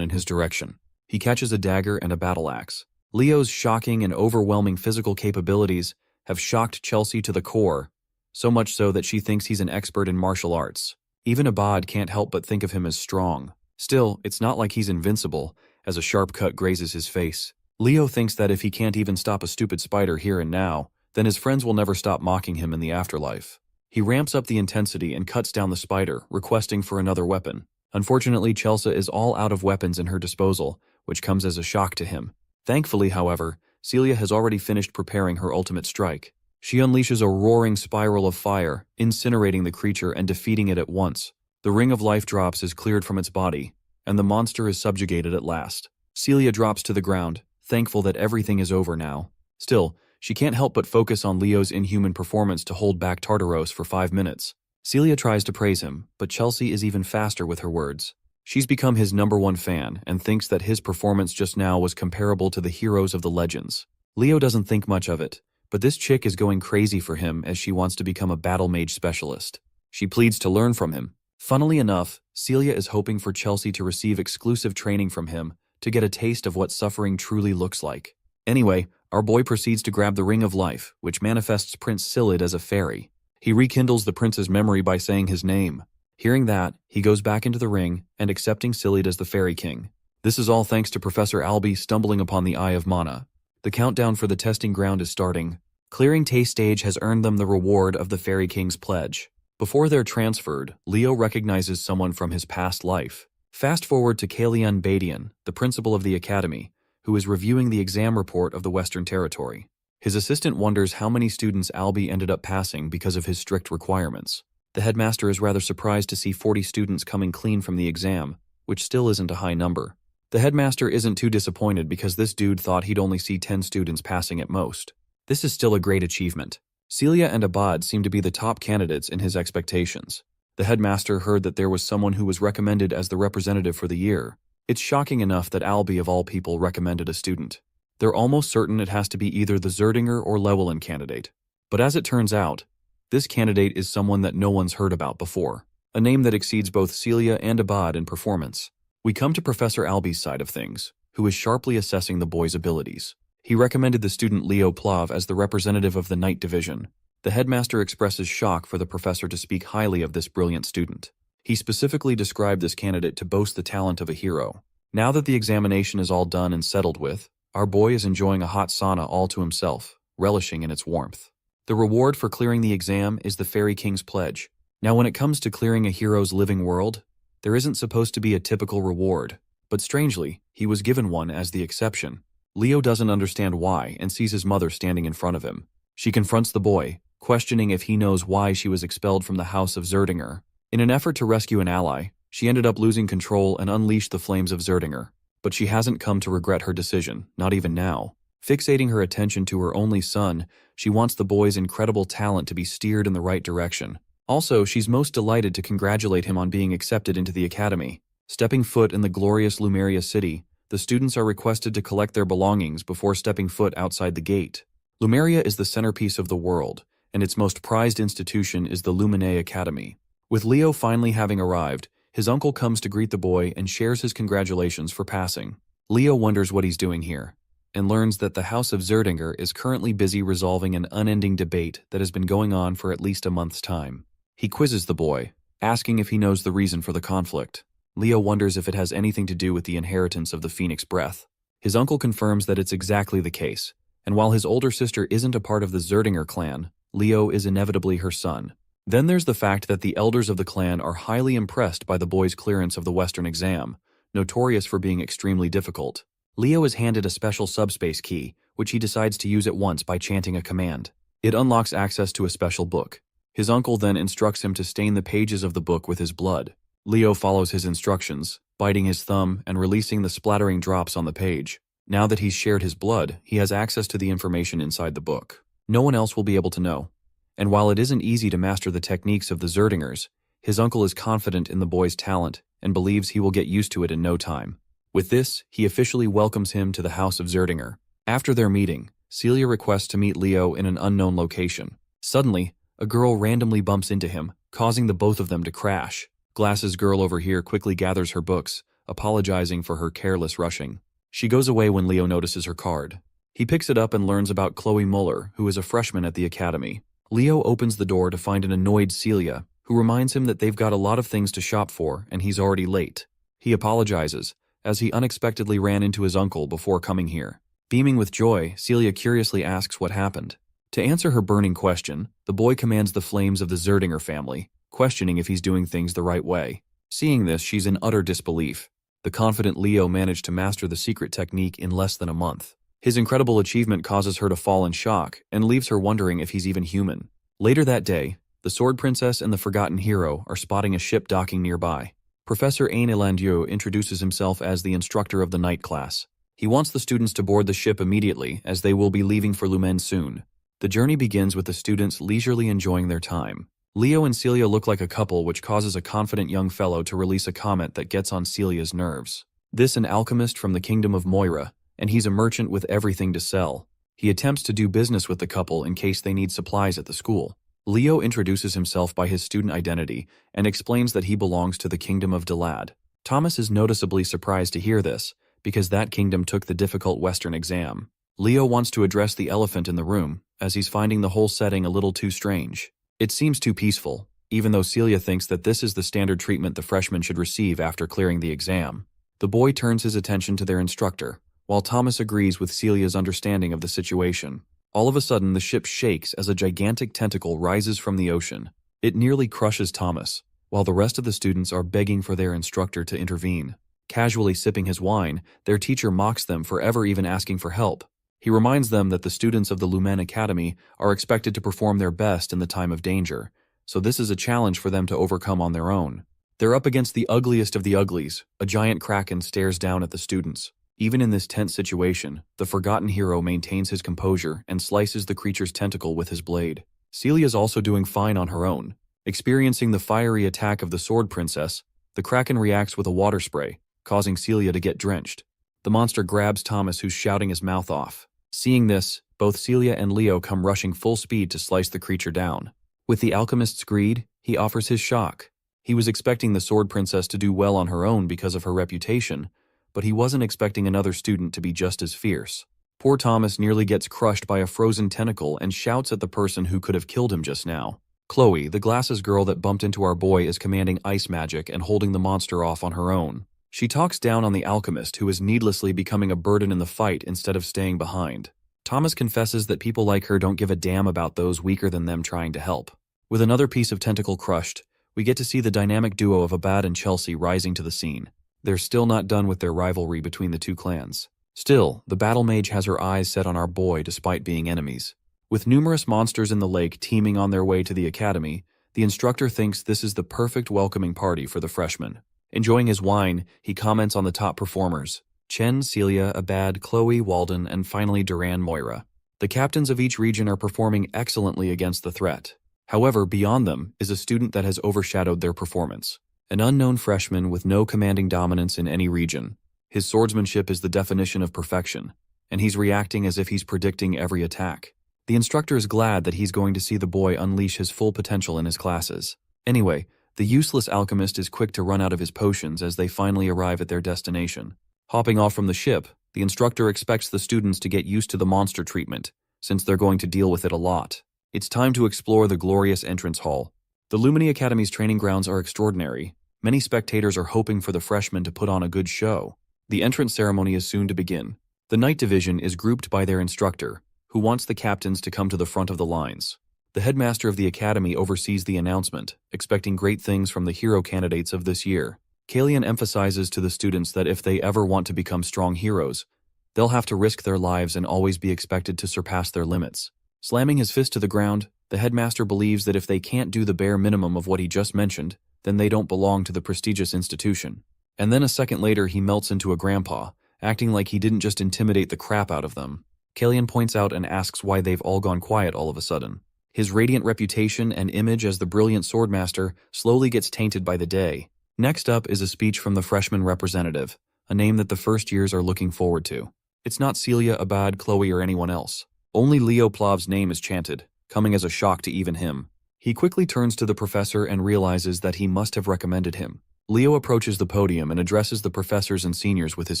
in his direction. He catches a dagger and a battle axe. Leo's shocking and overwhelming physical capabilities have shocked Chelsea to the core, so much so that she thinks he's an expert in martial arts. Even Abad can't help but think of him as strong. Still, it's not like he's invincible, as a sharp cut grazes his face. Leo thinks that if he can't even stop a stupid spider here and now, then his friends will never stop mocking him in the afterlife. He ramps up the intensity and cuts down the spider, requesting for another weapon. Unfortunately, Chelsea is all out of weapons in her disposal, which comes as a shock to him. Thankfully, however, Celia has already finished preparing her ultimate strike. She unleashes a roaring spiral of fire, incinerating the creature and defeating it at once. The ring of life drops is cleared from its body, and the monster is subjugated at last. Celia drops to the ground, thankful that everything is over now. Still, she can't help but focus on Leo's inhuman performance to hold back Tartaros for 5 minutes. Celia tries to praise him, but Chelsea is even faster with her words. She's become his #1 fan and thinks that his performance just now was comparable to the heroes of the legends. Leo doesn't think much of it, but this chick is going crazy for him as she wants to become a battle mage specialist. She pleads to learn from him. Funnily enough, Celia is hoping for Chelsea to receive exclusive training from him to get a taste of what suffering truly looks like. Anyway, our boy proceeds to grab the Ring of Life, which manifests Prince Silid as a fairy. He rekindles the prince's memory by saying his name. Hearing that, he goes back into the ring and accepting Silid as the Fairy King. This is all thanks to Professor Albie stumbling upon the Eye of Mana. The countdown for the testing ground is starting. Clearing Tay stage has earned them the reward of the Fairy King's pledge. Before they're transferred, Leo recognizes someone from his past life. Fast forward to Kalian Badian, the principal of the academy, who is reviewing the exam report of the Western Territory. His assistant wonders how many students Albie ended up passing because of his strict requirements. The headmaster is rather surprised to see 40 students coming clean from the exam, which still isn't a high number. The headmaster isn't too disappointed because this dude thought he'd only see 10 students passing at most. This is still a great achievement. Celia and Abad seem to be the top candidates in his expectations. The headmaster heard that there was someone who was recommended as the representative for the year. It's shocking enough that Albie of all people recommended a student. They're almost certain it has to be either the Zerdinger or Llewellyn candidate. But as it turns out, this candidate is someone that no one's heard about before, a name that exceeds both Celia and Abad in performance. We come to Professor Albie's side of things, who is sharply assessing the boy's abilities. He recommended the student Leo Plav as the representative of the Night Division. The headmaster expresses shock for the professor to speak highly of this brilliant student. He specifically described this candidate to boast the talent of a hero. Now that the examination is all done and settled with, our boy is enjoying a hot sauna all to himself, relishing in its warmth. The reward for clearing the exam is the Fairy King's pledge. Now when it comes to clearing a hero's living world, there isn't supposed to be a typical reward, but strangely, he was given one as the exception. Leo doesn't understand why and sees his mother standing in front of him. She confronts the boy, questioning if he knows why she was expelled from the House of Zerdinger. In an effort to rescue an ally, she ended up losing control and unleashed the flames of Zerdinger. But she hasn't come to regret her decision, not even now. Fixating her attention to her only son, she wants the boy's incredible talent to be steered in the right direction. Also, she's most delighted to congratulate him on being accepted into the academy. Stepping foot in the glorious Lumeria city, the students are requested to collect their belongings before stepping foot outside the gate. Lumeria is the centerpiece of the world, and its most prized institution is the Lumine Academy. With Leo finally having arrived, his uncle comes to greet the boy and shares his congratulations for passing. Leo wonders what he's doing here, and learns that the House of Zerdinger is currently busy resolving an unending debate that has been going on for at least a month's time. He quizzes the boy, asking if he knows the reason for the conflict. Leo wonders if it has anything to do with the inheritance of the Phoenix Breath. His uncle confirms that it's exactly the case, and while his older sister isn't a part of the Zerdinger clan, Leo is inevitably her son. Then there's the fact that the elders of the clan are highly impressed by the boy's clearance of the Western exam, notorious for being extremely difficult. Leo is handed a special subspace key, which he decides to use at once by chanting a command. It unlocks access to a special book. His uncle then instructs him to stain the pages of the book with his blood. Leo follows his instructions, biting his thumb and releasing the splattering drops on the page. Now that he's shared his blood, he has access to the information inside the book. No one else will be able to know. And while it isn't easy to master the techniques of the Zerdingers, his uncle is confident in the boy's talent and believes he will get used to it in no time. With this, he officially welcomes him to the House of Zerdinger. After their meeting, Celia requests to meet Leo in an unknown location. Suddenly, a girl randomly bumps into him, causing the both of them to crash. Glasses girl over here quickly gathers her books, apologizing for her careless rushing. She goes away when Leo notices her card. He picks it up and learns about Chloe Muller, who is a freshman at the academy. Leo opens the door to find an annoyed Celia, who reminds him that they've got a lot of things to shop for and he's already late. He apologizes, as he unexpectedly ran into his uncle before coming here. Beaming with joy, Celia curiously asks what happened. To answer her burning question, the boy commands the flames of the Zerdinger family, questioning if he's doing things the right way. Seeing this, she's in utter disbelief. The confident Leo managed to master the secret technique in less than a month. His incredible achievement causes her to fall in shock and leaves her wondering if he's even human. Later that day, the Sword Princess and the Forgotten Hero are spotting a ship docking nearby. Professor Ain Elandieu introduces himself as the instructor of the night class. He wants the students to board the ship immediately, as they will be leaving for Lumen soon. The journey begins with the students leisurely enjoying their time. Leo and Celia look like a couple, which causes a confident young fellow to release a comment that gets on Celia's nerves. This an alchemist from the kingdom of Moira, and he's a merchant with everything to sell. He attempts to do business with the couple in case they need supplies at the school. Leo introduces himself by his student identity and explains that he belongs to the kingdom of Delad. Thomas is noticeably surprised to hear this, because that kingdom took the difficult Western exam. Leo wants to address the elephant in the room, as he's finding the whole setting a little too strange. It seems too peaceful, even though Celia thinks that this is the standard treatment the freshmen should receive after clearing the exam. The boy turns his attention to their instructor, while Thomas agrees with Celia's understanding of the situation. All of a sudden, the ship shakes as a gigantic tentacle rises from the ocean. It nearly crushes Thomas, while the rest of the students are begging for their instructor to intervene. Casually sipping his wine, their teacher mocks them for ever even asking for help. He reminds them that the students of the Lumen Academy are expected to perform their best in the time of danger, so this is a challenge for them to overcome on their own. They're up against the ugliest of the uglies. A giant kraken stares down at the students. Even in this tense situation, the Forgotten Hero maintains his composure and slices the creature's tentacle with his blade. Celia's also doing fine on her own. Experiencing the fiery attack of the Sword Princess, the kraken reacts with a water spray, causing Celia to get drenched. The monster grabs Thomas, who's shouting his mouth off. Seeing this, both Celia and Leo come rushing full speed to slice the creature down. With the alchemist's greed, he offers his shock. He was expecting the Sword Princess to do well on her own because of her reputation, but he wasn't expecting another student to be just as fierce. Poor Thomas nearly gets crushed by a frozen tentacle and shouts at the person who could have killed him just now. Chloe, the glasses girl that bumped into our boy, is commanding ice magic and holding the monster off on her own. She talks down on the alchemist, who is needlessly becoming a burden in the fight instead of staying behind. Thomas confesses that people like her don't give a damn about those weaker than them trying to help. With another piece of tentacle crushed, we get to see the dynamic duo of Abad and Chelsea rising to the scene. They're still not done with their rivalry between the two clans. Still, the battle mage has her eyes set on our boy despite being enemies. With numerous monsters in the lake teeming on their way to the academy, the instructor thinks this is the perfect welcoming party for the freshmen. Enjoying his wine, he comments on the top performers: Chen, Celia, Abad, Chloe, Walden, and finally Duran, Moira. The captains of each region are performing excellently against the threat. However, beyond them is a student that has overshadowed their performance. An unknown freshman with no commanding dominance in any region. His swordsmanship is the definition of perfection, and he's reacting as if he's predicting every attack. The instructor is glad that he's going to see the boy unleash his full potential in his classes. Anyway, the useless alchemist is quick to run out of his potions as they finally arrive at their destination. Hopping off from the ship, the instructor expects the students to get used to the monster treatment, since they're going to deal with it a lot. It's time to explore the glorious entrance hall. The Lumini Academy's training grounds are extraordinary. Many spectators are hoping for the freshmen to put on a good show. The entrance ceremony is soon to begin. The night division is grouped by their instructor, who wants the captains to come to the front of the lines. The headmaster of the academy oversees the announcement, expecting great things from the hero candidates of this year. Kalian emphasizes to the students that if they ever want to become strong heroes, they'll have to risk their lives and always be expected to surpass their limits. Slamming his fist to the ground, the headmaster believes that if they can't do the bare minimum of what he just mentioned, then they don't belong to the prestigious institution. And then a second later he melts into a grandpa, acting like he didn't just intimidate the crap out of them. Kalian points out and asks why they've all gone quiet all of a sudden. His radiant reputation and image as the brilliant swordmaster slowly gets tainted by the day. Next up is a speech from the freshman representative, a name that the first years are looking forward to. It's not Celia, Abad, Chloe, or anyone else. Only Leo Plav's name is chanted, coming as a shock to even him. He quickly turns to the professor and realizes that he must have recommended him. Leo approaches the podium and addresses the professors and seniors with his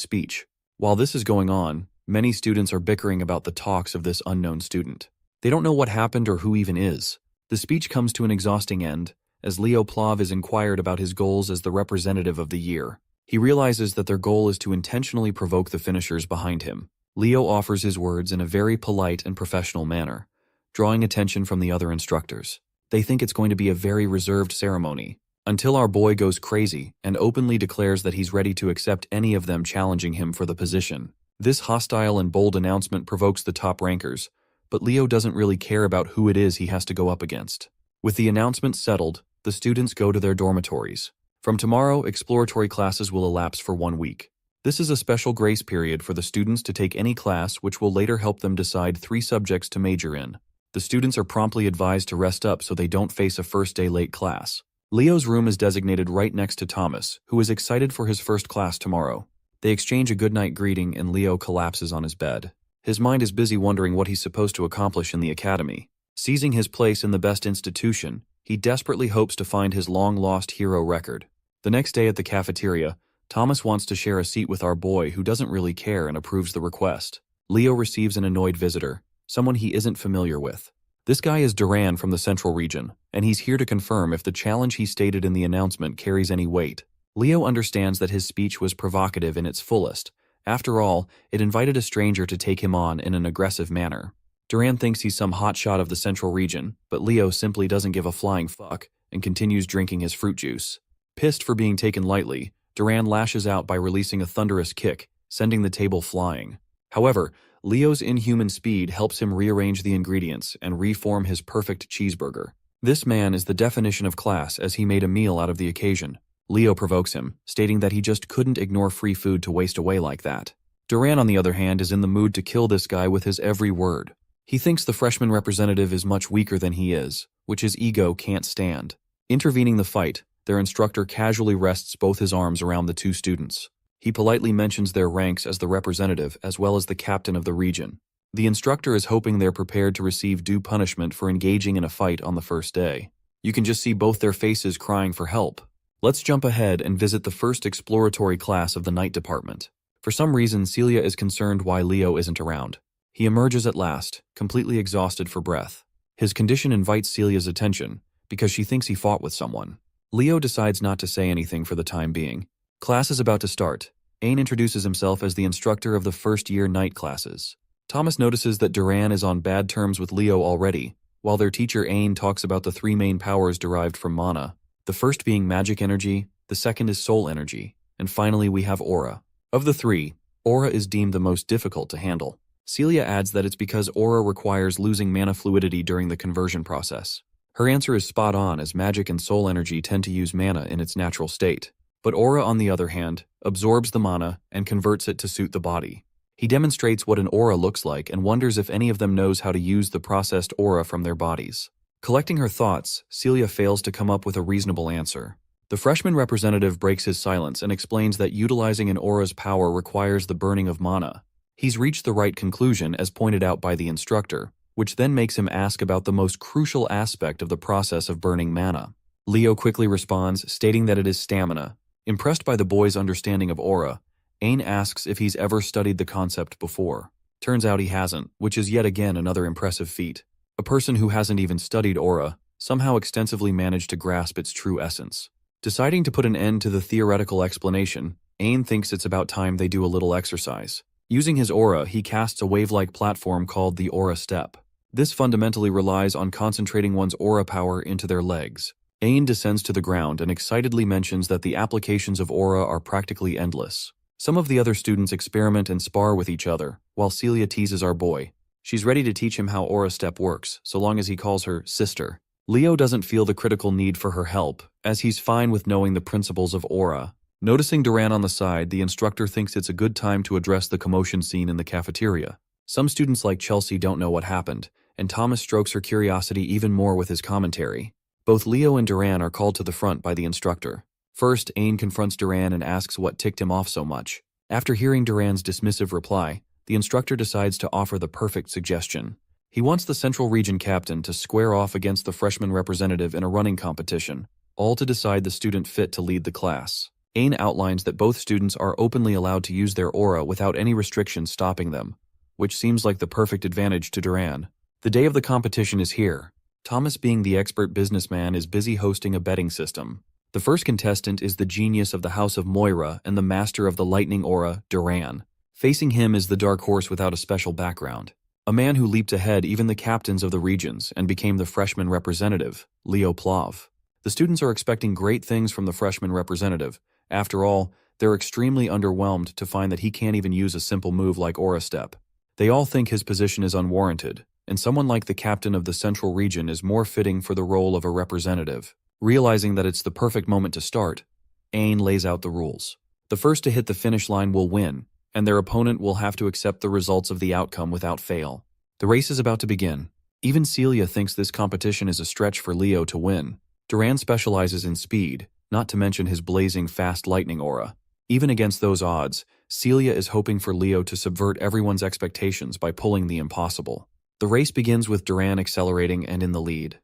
speech. While this is going on, many students are bickering about the talks of this unknown student. They don't know what happened or who even is. The speech comes to an exhausting end, as Leo Plav is inquired about his goals as the representative of the year. He realizes that their goal is to intentionally provoke the finishers behind him. Leo offers his words in a very polite and professional manner, drawing attention from the other instructors. They think it's going to be a very reserved ceremony, until our boy goes crazy and openly declares that he's ready to accept any of them challenging him for the position. This hostile and bold announcement provokes the top rankers, but Leo doesn't really care about who it is he has to go up against. With the announcement settled, the students go to their dormitories. From tomorrow, exploratory classes will elapse for 1 week. This is a special grace period for the students to take any class which will later help them decide 3 subjects to major in. The students are promptly advised to rest up so they don't face a first-day late class. Leo's room is designated right next to Thomas, who is excited for his first class tomorrow. They exchange a goodnight greeting and Leo collapses on his bed. His mind is busy wondering what he's supposed to accomplish in the academy. Seizing his place in the best institution, he desperately hopes to find his long-lost hero record. The next day at the cafeteria, Thomas wants to share a seat with our boy who doesn't really care and approves the request. Leo receives an annoyed visitor, someone he isn't familiar with. This guy is Duran from the Central Region, and he's here to confirm if the challenge he stated in the announcement carries any weight. Leo understands that his speech was provocative in its fullest. After all, it invited a stranger to take him on in an aggressive manner. Duran thinks he's some hotshot of the Central Region, but Leo simply doesn't give a flying fuck and continues drinking his fruit juice. Pissed for being taken lightly, Duran lashes out by releasing a thunderous kick, sending the table flying. However, Leo's inhuman speed helps him rearrange the ingredients and reform his perfect cheeseburger. This man is the definition of class as he made a meal out of the occasion. Leo provokes him, stating that he just couldn't ignore free food to waste away like that. Duran, on the other hand, is in the mood to kill this guy with his every word. He thinks the freshman representative is much weaker than he is, which his ego can't stand. Intervening the fight, their instructor casually rests both his arms around the 2 students. He politely mentions their ranks as the representative as well as the captain of the region. The instructor is hoping they're prepared to receive due punishment for engaging in a fight on the first day. You can just see both their faces crying for help. Let's jump ahead and visit the first exploratory class of the night department. For some reason, Celia is concerned why Leo isn't around. He emerges at last, completely exhausted for breath. His condition invites Celia's attention, because she thinks he fought with someone. Leo decides not to say anything for the time being. Class is about to start. Ain introduces himself as the instructor of the first-year night classes. Thomas notices that Duran is on bad terms with Leo already, while their teacher Ain talks about the 3 main powers derived from mana. The first being magic energy, the second is soul energy, and finally we have aura. Of the 3, aura is deemed the most difficult to handle. Celia adds that it's because aura requires losing mana fluidity during the conversion process. Her answer is spot on, as magic and soul energy tend to use mana in its natural state. But aura, on the other hand, absorbs the mana and converts it to suit the body. He demonstrates what an aura looks like and wonders if any of them knows how to use the processed aura from their bodies. Collecting her thoughts, Celia fails to come up with a reasonable answer. The freshman representative breaks his silence and explains that utilizing an aura's power requires the burning of mana. He's reached the right conclusion as pointed out by the instructor, which then makes him ask about the most crucial aspect of the process of burning mana. Leo quickly responds, stating that it is stamina. Impressed by the boy's understanding of aura, Ain asks if he's ever studied the concept before. Turns out he hasn't, which is yet again another impressive feat. A person who hasn't even studied aura somehow extensively managed to grasp its true essence. Deciding to put an end to the theoretical explanation, Ain thinks it's about time they do a little exercise. Using his aura, he casts a wave-like platform called the aura step. This fundamentally relies on concentrating one's aura power into their legs. Ain descends to the ground and excitedly mentions that the applications of aura are practically endless. Some of the other students experiment and spar with each other, while Celia teases our boy. She's ready to teach him how aura step works, so long as he calls her sister. Leo doesn't feel the critical need for her help, as he's fine with knowing the principles of aura. Noticing Duran on the side, the instructor thinks it's a good time to address the commotion scene in the cafeteria. Some students like Chelsea don't know what happened, and Thomas strokes her curiosity even more with his commentary. Both Leo and Duran are called to the front by the instructor. First, Ain confronts Duran and asks what ticked him off so much. After hearing Duran's dismissive reply, the instructor decides to offer the perfect suggestion. He wants the Central Region captain to square off against the freshman representative in a running competition, all to decide the student fit to lead the class. Ain outlines that both students are openly allowed to use their aura without any restrictions stopping them, which seems like the perfect advantage to Duran. The day of the competition is here. Thomas, being the expert businessman, is busy hosting a betting system. The first contestant is the genius of the House of Moira and the master of the lightning aura, Duran. Facing him is the dark horse without a special background. A man who leaped ahead even the captains of the regions and became the freshman representative, Leo Plav. The students are expecting great things from the freshman representative. After all, they're extremely underwhelmed to find that he can't even use a simple move like Aura Step. They all think his position is unwarranted, and someone like the captain of the Central Region is more fitting for the role of a representative. Realizing that it's the perfect moment to start, Ain lays out the rules. The first to hit the finish line will win, and their opponent will have to accept the results of the outcome without fail. The race is about to begin. Even Celia thinks this competition is a stretch for Leo to win. Duran specializes in speed, not to mention his blazing fast lightning aura. Even against those odds, Celia is hoping for Leo to subvert everyone's expectations by pulling the impossible. The race begins with Duran accelerating and in the lead.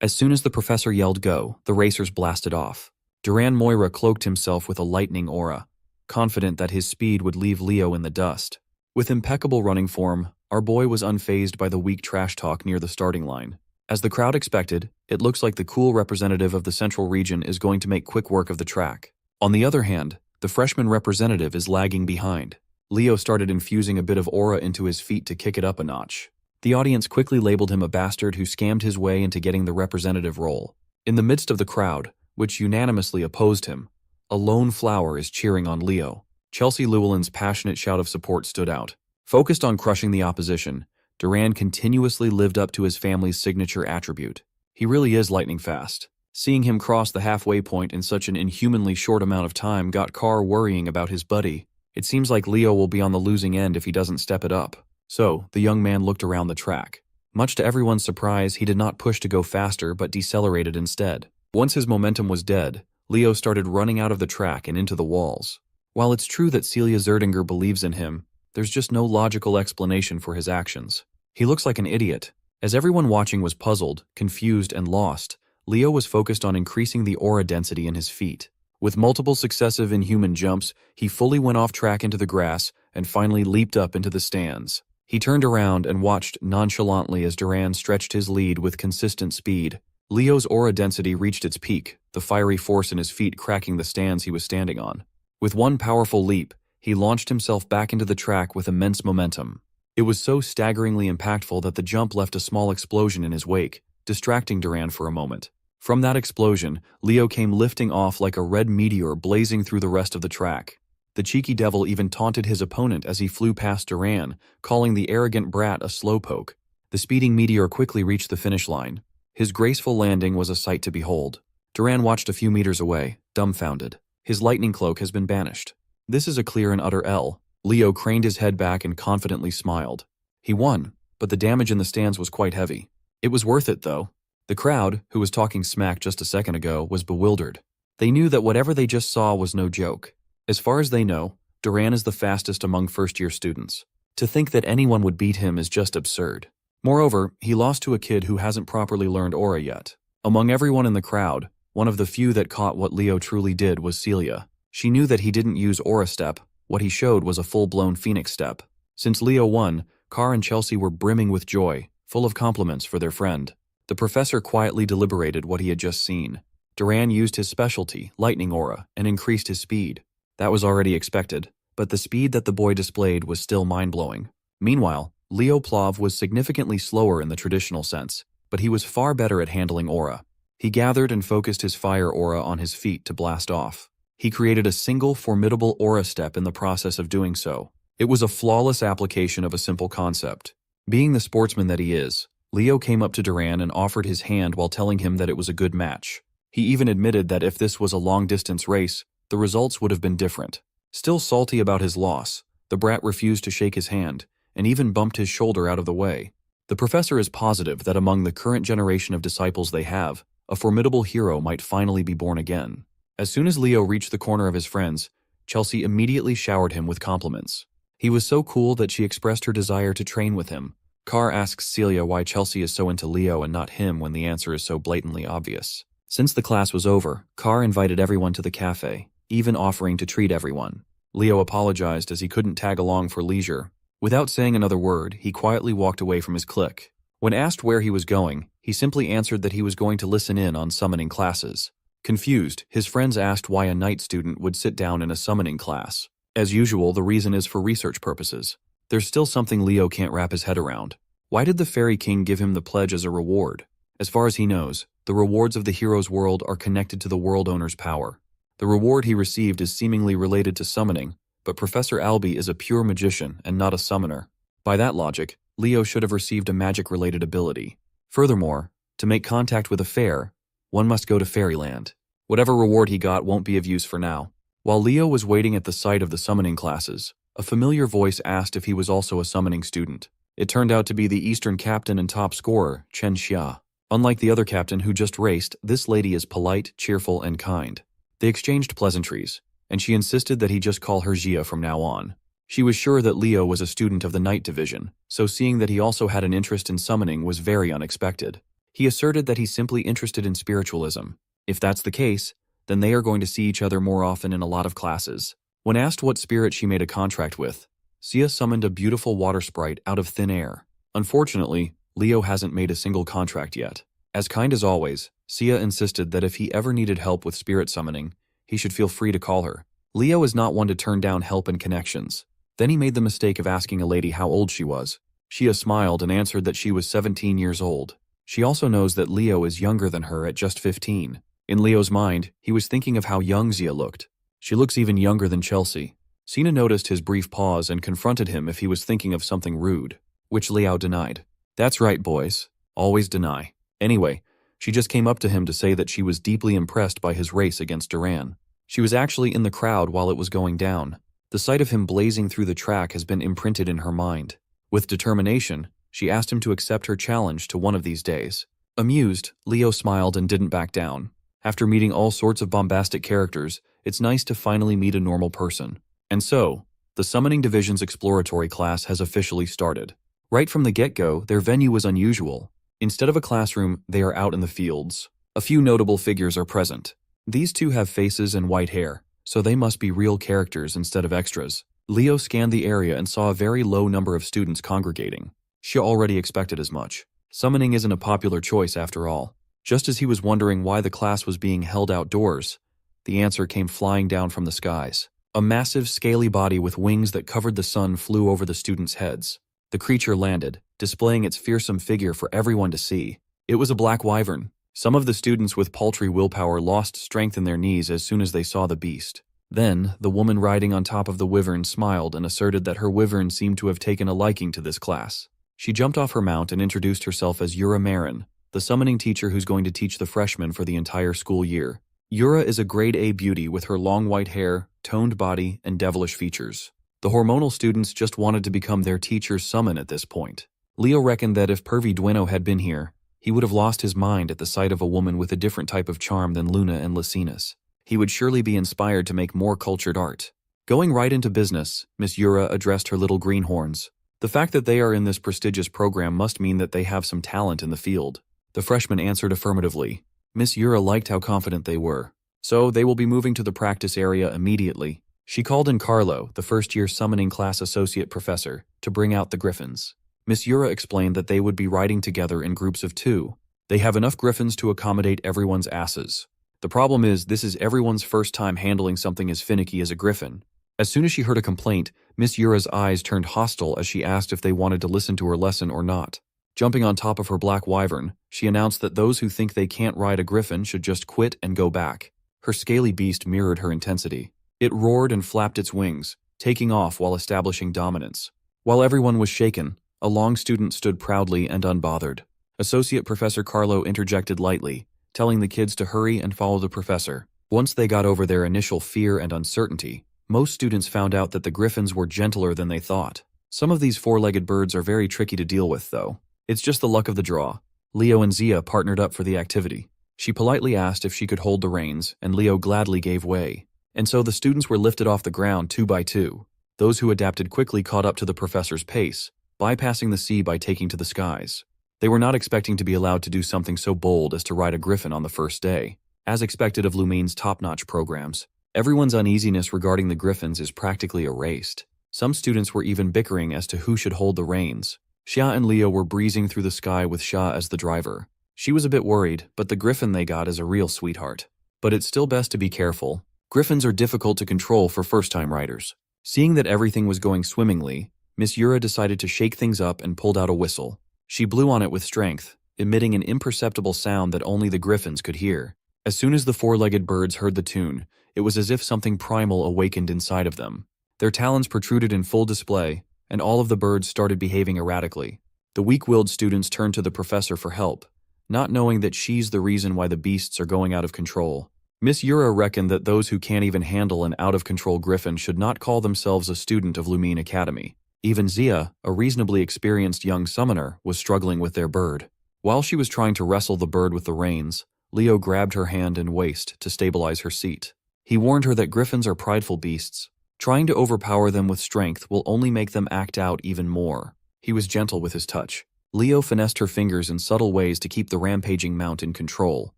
As soon as the professor yelled go, the racers blasted off. Duran Moira cloaked himself with a lightning aura, confident that his speed would leave Leo in the dust. With impeccable running form, our boy was unfazed by the weak trash talk near the starting line. As the crowd expected, it looks like the cool representative of the Central Region is going to make quick work of the track. On the other hand, the freshman representative is lagging behind. Leo started infusing a bit of aura into his feet to kick it up a notch. The audience quickly labeled him a bastard who scammed his way into getting the representative role. In the midst of the crowd, which unanimously opposed him, a lone flower is cheering on Leo. Chelsea Llewellyn's passionate shout of support stood out. Focused on crushing the opposition, Duran continuously lived up to his family's signature attribute. He really is lightning fast. Seeing him cross the halfway point in such an inhumanly short amount of time got Carr worrying about his buddy. It seems like Leo will be on the losing end if he doesn't step it up. So, the young man looked around the track. Much to everyone's surprise, he did not push to go faster but decelerated instead. Once his momentum was dead, Leo started running out of the track and into the walls. While it's true that Celia Zerdinger believes in him, there's just no logical explanation for his actions. He looks like an idiot. As everyone watching was puzzled, confused, and lost, Leo was focused on increasing the aura density in his feet. With multiple successive inhuman jumps, he fully went off track into the grass and finally leaped up into the stands. He turned around and watched nonchalantly as Duran stretched his lead with consistent speed. Leo's aura density reached its peak, the fiery force in his feet cracking the stands he was standing on. With one powerful leap, he launched himself back into the track with immense momentum. It was so staggeringly impactful that the jump left a small explosion in his wake, distracting Duran for a moment. From that explosion, Leo came lifting off like a red meteor blazing through the rest of the track. The cheeky devil even taunted his opponent as he flew past Duran, calling the arrogant brat a slowpoke. The speeding meteor quickly reached the finish line. His graceful landing was a sight to behold. Duran watched a few meters away, dumbfounded. His lightning cloak has been banished. This is a clear and utter L. Leo craned his head back and confidently smiled. He won, but the damage in the stands was quite heavy. It was worth it, though. The crowd, who was talking smack just a second ago, was bewildered. They knew that whatever they just saw was no joke. As far as they know, Duran is the fastest among first-year students. To think that anyone would beat him is just absurd. Moreover, he lost to a kid who hasn't properly learned aura yet. Among everyone in the crowd, one of the few that caught what Leo truly did was Celia. She knew that he didn't use aura step. What he showed was a full-blown phoenix step. Since Leo won, Carr and Chelsea were brimming with joy, full of compliments for their friend. The professor quietly deliberated what he had just seen. Duran used his specialty, lightning aura, and increased his speed. That was already expected, but the speed that the boy displayed was still mind-blowing. Meanwhile, Leo Plov was significantly slower in the traditional sense, but he was far better at handling aura. He gathered and focused his fire aura on his feet to blast off. He created a single formidable aura step in the process of doing so. It was a flawless application of a simple concept. Being the sportsman that he is, Leo came up to Duran and offered his hand while telling him that it was a good match. He even admitted that if this was a long-distance race, the results would have been different. Still salty about his loss, the brat refused to shake his hand, and even bumped his shoulder out of the way. The professor is positive that among the current generation of disciples they have, a formidable hero might finally be born again. As soon as Leo reached the corner of his friends, Chelsea immediately showered him with compliments. He was so cool that she expressed her desire to train with him. Carr asks Celia why Chelsea is so into Leo and not him when the answer is so blatantly obvious. Since the class was over, Carr invited everyone to the cafe, even offering to treat everyone. Leo apologized as he couldn't tag along for leisure. Without saying another word, he quietly walked away from his clique. When asked where he was going, he simply answered that he was going to listen in on summoning classes. Confused, his friends asked why a night student would sit down in a summoning class. As usual, the reason is for research purposes. There's still something Leo can't wrap his head around. Why did the Fairy King give him the pledge as a reward? As far as he knows, the rewards of the hero's world are connected to the world owner's power. The reward he received is seemingly related to summoning, but Professor Albie is a pure magician and not a summoner. By that logic, Leo should have received a magic-related ability. Furthermore, to make contact with a fair, one must go to Fairyland. Whatever reward he got won't be of use for now. While Leo was waiting at the site of the summoning classes, a familiar voice asked if he was also a summoning student. It turned out to be the Eastern captain and top scorer, Chen Xia. Unlike the other captain who just raced, this lady is polite, cheerful, and kind. They exchanged pleasantries, and she insisted that he just call her Xia from now on. She was sure that Leo was a student of the Night Division, so seeing that he also had an interest in summoning was very unexpected. He asserted that he's simply interested in spiritualism. If that's the case, then they are going to see each other more often in a lot of classes. When asked what spirit she made a contract with, Xia summoned a beautiful water sprite out of thin air. Unfortunately, Leo hasn't made a single contract yet. As kind as always, Xia insisted that if he ever needed help with spirit summoning, he should feel free to call her. Leo is not one to turn down help and connections. Then he made the mistake of asking a lady how old she was. Xia smiled and answered that she was 17 years old. She also knows that Leo is younger than her at just 15. In Leo's mind, he was thinking of how young Xia looked. She looks even younger than Chelsea. Sina noticed his brief pause and confronted him if he was thinking of something rude, which Liao denied. That's right, boys. Always deny. Anyway, she just came up to him to say that she was deeply impressed by his race against Duran. She was actually in the crowd while it was going down. The sight of him blazing through the track has been imprinted in her mind. With determination, she asked him to accept her challenge to one of these days. Amused, Leo smiled and didn't back down. After meeting all sorts of bombastic characters, it's nice to finally meet a normal person. And so, the Summoning Division's exploratory class has officially started. Right from the get-go, their venue was unusual. Instead of a classroom, they are out in the fields. A few notable figures are present. These two have faces and white hair, so they must be real characters instead of extras. Leo scanned the area and saw a very low number of students congregating. She already expected as much. Summoning isn't a popular choice after all. Just as he was wondering why the class was being held outdoors, the answer came flying down from the skies. A massive, scaly body with wings that covered the sun flew over the students' heads. The creature landed, displaying its fearsome figure for everyone to see. It was a black wyvern. Some of the students with paltry willpower lost strength in their knees as soon as they saw the beast. Then, the woman riding on top of the wyvern smiled and asserted that her wyvern seemed to have taken a liking to this class. She jumped off her mount and introduced herself as Yura Marin, the summoning teacher who's going to teach the freshmen for the entire school year. Yura is a grade A beauty with her long white hair, toned body, and devilish features. The hormonal students just wanted to become their teacher's summon at this point. Leo reckoned that if Pervy Dueno had been here, he would have lost his mind at the sight of a woman with a different type of charm than Luna and Lycinas. He would surely be inspired to make more cultured art. Going right into business, Miss Yura addressed her little greenhorns. The fact that they are in this prestigious program must mean that they have some talent in the field. The freshmen answered affirmatively. Miss Yura liked how confident they were. So they will be moving to the practice area immediately. She called in Carlo, the first-year summoning class associate professor, to bring out the griffins. Miss Yura explained that they would be riding together in groups of 2. They have enough griffins to accommodate everyone's asses. The problem is this is everyone's first time handling something as finicky as a griffin. As soon as she heard a complaint, Miss Yura's eyes turned hostile as she asked if they wanted to listen to her lesson or not. Jumping on top of her black wyvern, she announced that those who think they can't ride a griffin should just quit and go back. Her scaly beast mirrored her intensity. It roared and flapped its wings, taking off while establishing dominance. While everyone was shaken, a long student stood proudly and unbothered. Associate Professor Carlo interjected lightly, telling the kids to hurry and follow the professor. Once they got over their initial fear and uncertainty, most students found out that the griffins were gentler than they thought. Some of these four-legged birds are very tricky to deal with, though. It's just the luck of the draw. Leo and Zia partnered up for the activity. She politely asked if she could hold the reins, and Leo gladly gave way. And so the students were lifted off the ground 2 by 2. Those who adapted quickly caught up to the professor's pace, bypassing the sea by taking to the skies. They were not expecting to be allowed to do something so bold as to ride a griffin on the first day. As expected of Lumine's top-notch programs, everyone's uneasiness regarding the griffins is practically erased. Some students were even bickering as to who should hold the reins. Xia and Leo were breezing through the sky with Xia as the driver. She was a bit worried, but the griffin they got is a real sweetheart. But it's still best to be careful. Griffins are difficult to control for first-time riders. Seeing that everything was going swimmingly, Miss Yura decided to shake things up and pulled out a whistle. She blew on it with strength, emitting an imperceptible sound that only the griffins could hear. As soon as the four-legged birds heard the tune, it was as if something primal awakened inside of them. Their talons protruded in full display, and all of the birds started behaving erratically. The weak-willed students turned to the professor for help, not knowing that she's the reason why the beasts are going out of control. Miss Yura reckoned that those who can't even handle an out-of-control griffin should not call themselves a student of Lumine Academy. Even Zia, a reasonably experienced young summoner, was struggling with their bird. While she was trying to wrestle the bird with the reins, Leo grabbed her hand and waist to stabilize her seat. He warned her that griffins are prideful beasts. Trying to overpower them with strength will only make them act out even more. He was gentle with his touch. Leo finessed her fingers in subtle ways to keep the rampaging mount in control.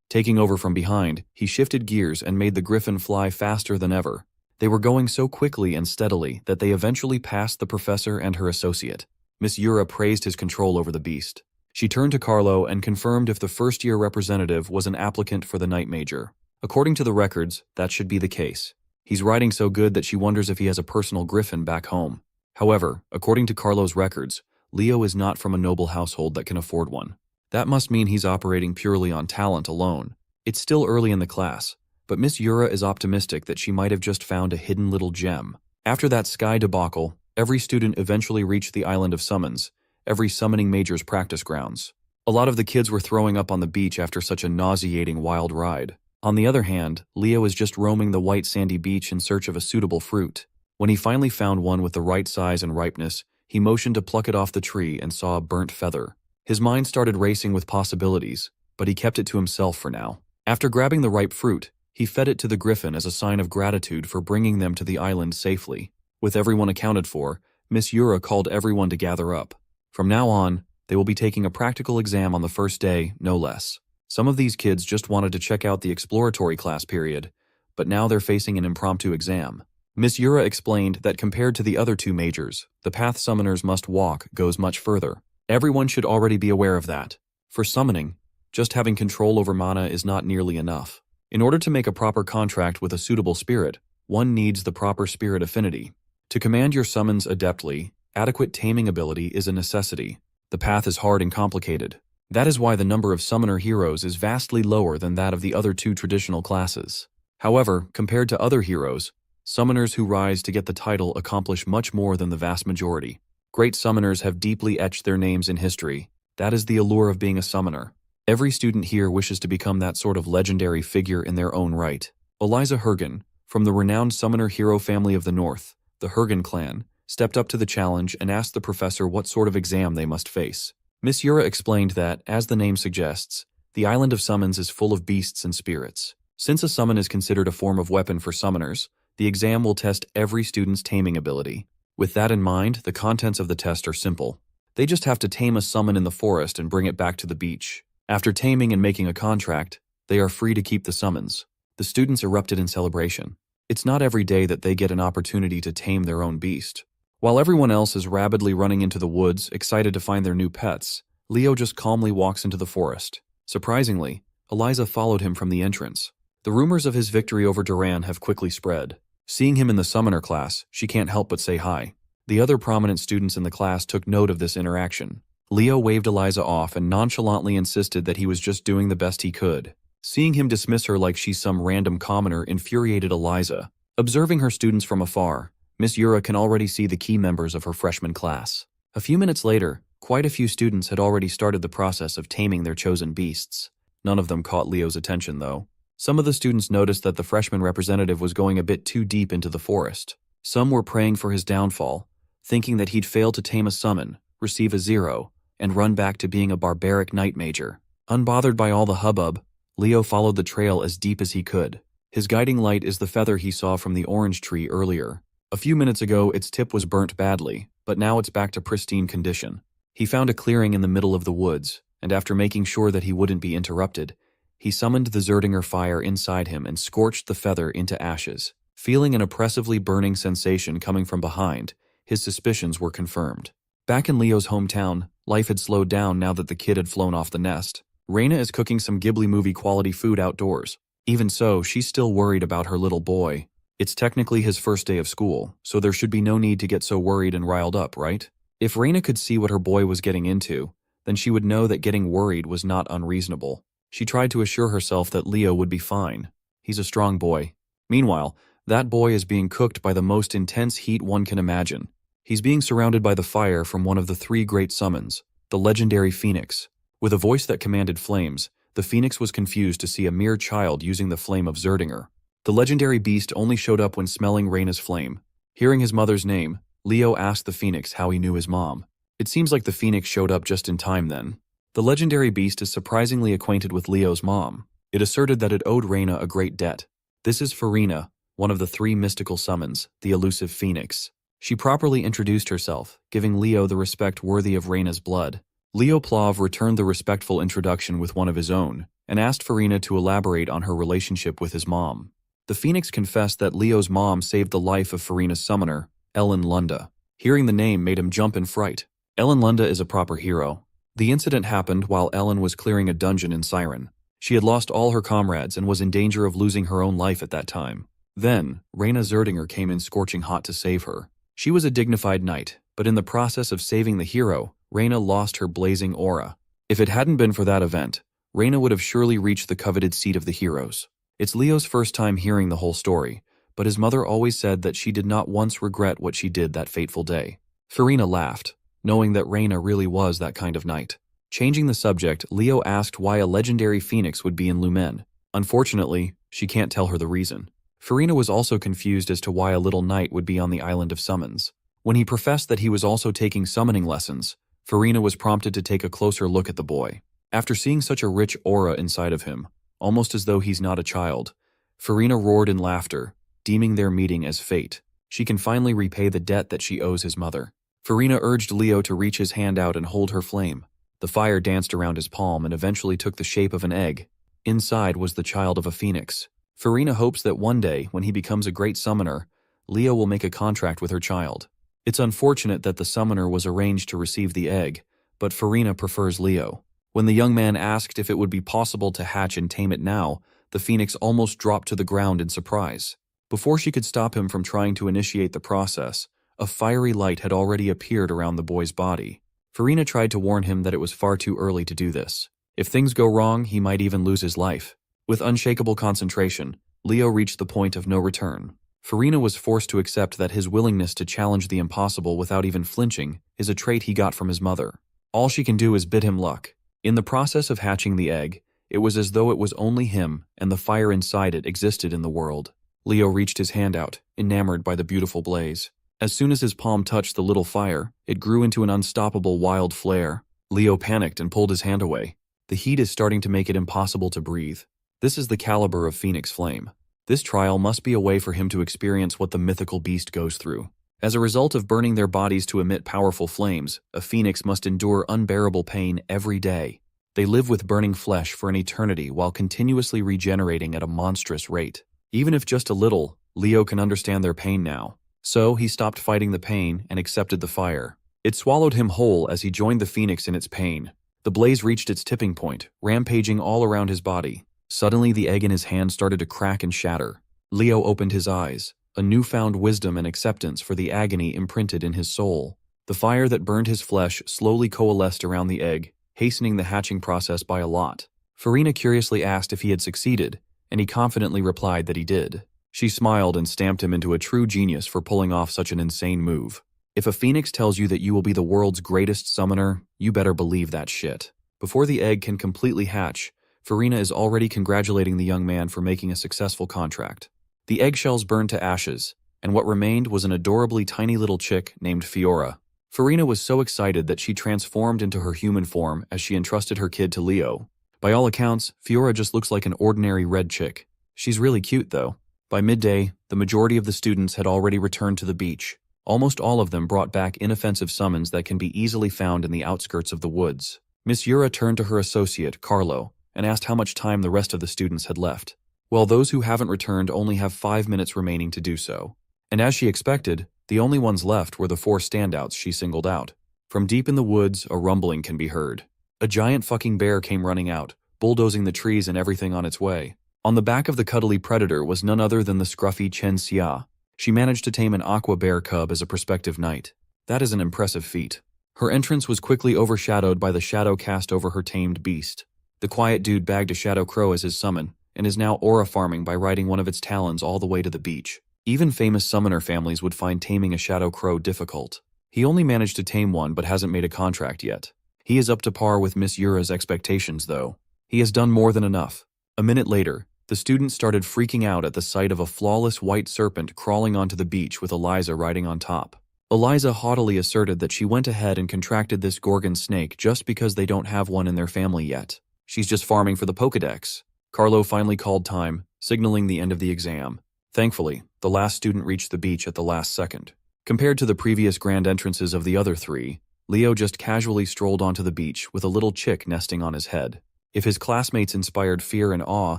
Taking over from behind, he shifted gears and made the griffin fly faster than ever. They were going so quickly and steadily that they eventually passed the professor and her associate. Miss Yura praised his control over the beast. She turned to Carlo and confirmed if the first-year representative was an applicant for the night major. According to the records, that should be the case. He's riding so good that she wonders if he has a personal griffin back home. However, according to Carlo's records, Leo is not from a noble household that can afford one. That must mean he's operating purely on talent alone. It's still early in the class, but Miss Yura is optimistic that she might have just found a hidden little gem. After that sky debacle, every student eventually reached the island of summons, every summoning major's practice grounds. A lot of the kids were throwing up on the beach after such a nauseating wild ride. On the other hand, Leo is just roaming the white sandy beach in search of a suitable fruit. When he finally found one with the right size and ripeness, he motioned to pluck it off the tree and saw a burnt feather. His mind started racing with possibilities, but he kept it to himself for now. After grabbing the ripe fruit, he fed it to the griffin as a sign of gratitude for bringing them to the island safely. With everyone accounted for, Miss Yura called everyone to gather up. From now on, they will be taking a practical exam on the first day, no less. Some of these kids just wanted to check out the exploratory class period, but now they're facing an impromptu exam. Miss Yura explained that compared to the other two majors, the path summoners must walk goes much further. Everyone should already be aware of that. For summoning, just having control over mana is not nearly enough. In order to make a proper contract with a suitable spirit, one needs the proper spirit affinity. To command your summons adeptly, adequate taming ability is a necessity. The path is hard and complicated. That is why the number of summoner heroes is vastly lower than that of the other two traditional classes. However, compared to other heroes, summoners who rise to get the title accomplish much more than the vast majority. Great summoners have deeply etched their names in history. That is the allure of being a summoner. Every student here wishes to become that sort of legendary figure in their own right. Eliza Hergen, from the renowned summoner hero family of the North, the Hergen clan, stepped up to the challenge and asked the professor what sort of exam they must face. Miss Yura explained that, as the name suggests, the island of summons is full of beasts and spirits. Since a summon is considered a form of weapon for summoners, the exam will test every student's taming ability. With that in mind, the contents of the test are simple. They just have to tame a summon in the forest and bring it back to the beach. After taming and making a contract, they are free to keep the summons. The students erupted in celebration. It's not every day that they get an opportunity to tame their own beast. While everyone else is rabidly running into the woods, excited to find their new pets, Leo just calmly walks into the forest. Surprisingly, Eliza followed him from the entrance. The rumors of his victory over Duran have quickly spread. Seeing him in the summoner class, she can't help but say hi. The other prominent students in the class took note of this interaction. Leo waved Eliza off and nonchalantly insisted that he was just doing the best he could. Seeing him dismiss her like she's some random commoner infuriated Eliza. Observing her students from afar, Miss Yura can already see the key members of her freshman class. A few minutes later, quite a few students had already started the process of taming their chosen beasts. None of them caught Leo's attention, though. Some of the students noticed that the freshman representative was going a bit too deep into the forest. Some were praying for his downfall, thinking that he'd fail to tame a summon, receive a 0, and run back to being a barbaric knight major. Unbothered by all the hubbub, Leo followed the trail as deep as he could. His guiding light is the feather he saw from the orange tree earlier. A few minutes ago, its tip was burnt badly, but now it's back to pristine condition. He found a clearing in the middle of the woods, and after making sure that he wouldn't be interrupted, he summoned the Zerdinger fire inside him and scorched the feather into ashes. Feeling an oppressively burning sensation coming from behind, his suspicions were confirmed. Back in Leo's hometown, life had slowed down now that the kid had flown off the nest. Reina is cooking some Ghibli movie quality food outdoors. Even so, she's still worried about her little boy. It's technically his first day of school, so there should be no need to get so worried and riled up, right? If Reina could see what her boy was getting into, then she would know that getting worried was not unreasonable. She tried to assure herself that Leo would be fine. He's a strong boy. Meanwhile, that boy is being cooked by the most intense heat one can imagine. He's being surrounded by the fire from one of the 3 great summons, the legendary Phoenix. With a voice that commanded flames, the Phoenix was confused to see a mere child using the flame of Zerdinger. The legendary beast only showed up when smelling Reina's flame. Hearing his mother's name, Leo asked the Phoenix how he knew his mom. It seems like the Phoenix showed up just in time then. The legendary beast is surprisingly acquainted with Leo's mom. It asserted that it owed Reina a great debt. This is Farina, one of the 3 mystical summons, the elusive Phoenix. She properly introduced herself, giving Leo the respect worthy of Reina's blood. Leo Plov returned the respectful introduction with one of his own, and asked Farina to elaborate on her relationship with his mom. The Phoenix confessed that Leo's mom saved the life of Farina's summoner, Ellen Lunda. Hearing the name made him jump in fright. Ellen Lunda is a proper hero. The incident happened while Ellen was clearing a dungeon in Siren. She had lost all her comrades and was in danger of losing her own life at that time. Then, Reina Zerdinger came in scorching hot to save her. She was a dignified knight, but in the process of saving the hero, Reina lost her blazing aura. If it hadn't been for that event, Reina would have surely reached the coveted seat of the heroes. It's Leo's first time hearing the whole story, but his mother always said that she did not once regret what she did that fateful day. Farina laughed, knowing that Reina really was that kind of knight. Changing the subject, Leo asked why a legendary phoenix would be in Lumen. Unfortunately, she can't tell her the reason. Farina was also confused as to why a little knight would be on the island of summons. When he professed that he was also taking summoning lessons, Farina was prompted to take a closer look at the boy. After seeing such a rich aura inside of him, almost as though he's not a child, Farina roared in laughter, deeming their meeting as fate. She can finally repay the debt that she owes his mother. Farina urged Leo to reach his hand out and hold her flame. The fire danced around his palm and eventually took the shape of an egg. Inside was the child of a phoenix. Farina hopes that one day, when he becomes a great summoner, Leo will make a contract with her child. It's unfortunate that the summoner was arranged to receive the egg, but Farina prefers Leo. When the young man asked if it would be possible to hatch and tame it now, the phoenix almost dropped to the ground in surprise. Before she could stop him from trying to initiate the process, a fiery light had already appeared around the boy's body. Farina tried to warn him that it was far too early to do this. If things go wrong, he might even lose his life. With unshakable concentration, Leo reached the point of no return. Farina was forced to accept that his willingness to challenge the impossible without even flinching is a trait he got from his mother. All she can do is bid him luck. In the process of hatching the egg, it was as though it was only him and the fire inside it existed in the world. Leo reached his hand out, enamored by the beautiful blaze. As soon as his palm touched the little fire, it grew into an unstoppable wild flare. Leo panicked and pulled his hand away. The heat is starting to make it impossible to breathe. This is the caliber of Phoenix Flame. This trial must be a way for him to experience what the mythical beast goes through. As a result of burning their bodies to emit powerful flames, a phoenix must endure unbearable pain every day. They live with burning flesh for an eternity while continuously regenerating at a monstrous rate. Even if just a little, Leo can understand their pain now. So he stopped fighting the pain and accepted the fire. It swallowed him whole as he joined the phoenix in its pain. The blaze reached its tipping point, rampaging all around his body. Suddenly, the egg in his hand started to crack and shatter. Leo opened his eyes. a newfound wisdom and acceptance for the agony imprinted in his soul. The fire that burned his flesh slowly coalesced around the egg, hastening the hatching process by a lot. Farina curiously asked if he had succeeded, and he confidently replied that he did. She smiled and stamped him into a true genius for pulling off such an insane move. If a phoenix tells you that you will be the world's greatest summoner, you better believe that shit. Before the egg can completely hatch, Farina is already congratulating the young man for making a successful contract. The eggshells burned to ashes, and what remained was an adorably tiny little chick named Fiora. Farina was so excited that she transformed into her human form as she entrusted her kid to Leo. By all accounts, Fiora just looks like an ordinary red chick. She's really cute, though. By midday, the majority of the students had already returned to the beach. Almost all of them brought back inoffensive summons that can be easily found in the outskirts of the woods. Miss Yura turned to her associate, Carlo, and asked how much time the rest of the students had left. Well, those who haven't returned only have 5 minutes remaining to do so. And as she expected, the only ones left were the 4 standouts she singled out. From deep in the woods, a rumbling can be heard. A giant fucking bear came running out, bulldozing the trees and everything on its way. On the back of the cuddly predator was none other than the scruffy Chen Xia. She managed to tame an aqua bear cub as a prospective knight. That is an impressive feat. Her entrance was quickly overshadowed by the shadow cast over her tamed beast. The quiet dude bagged a shadow crow as his summon, and is now aura farming by riding one of its talons all the way to the beach. Even famous summoner families would find taming a shadow crow difficult. He only managed to tame one but hasn't made a contract yet. He is up to par with Miss Yura's expectations, though. He has done more than enough. A minute later, the students started freaking out at the sight of a flawless white serpent crawling onto the beach with Eliza riding on top. Eliza haughtily asserted that she went ahead and contracted this Gorgon snake just because they don't have one in their family yet. She's just farming for the Pokedex. Carlo finally called time, signaling the end of the exam. Thankfully, the last student reached the beach at the last second. Compared to the previous grand entrances of the other 3, Leo just casually strolled onto the beach with a little chick nesting on his head. If his classmates inspired fear and awe,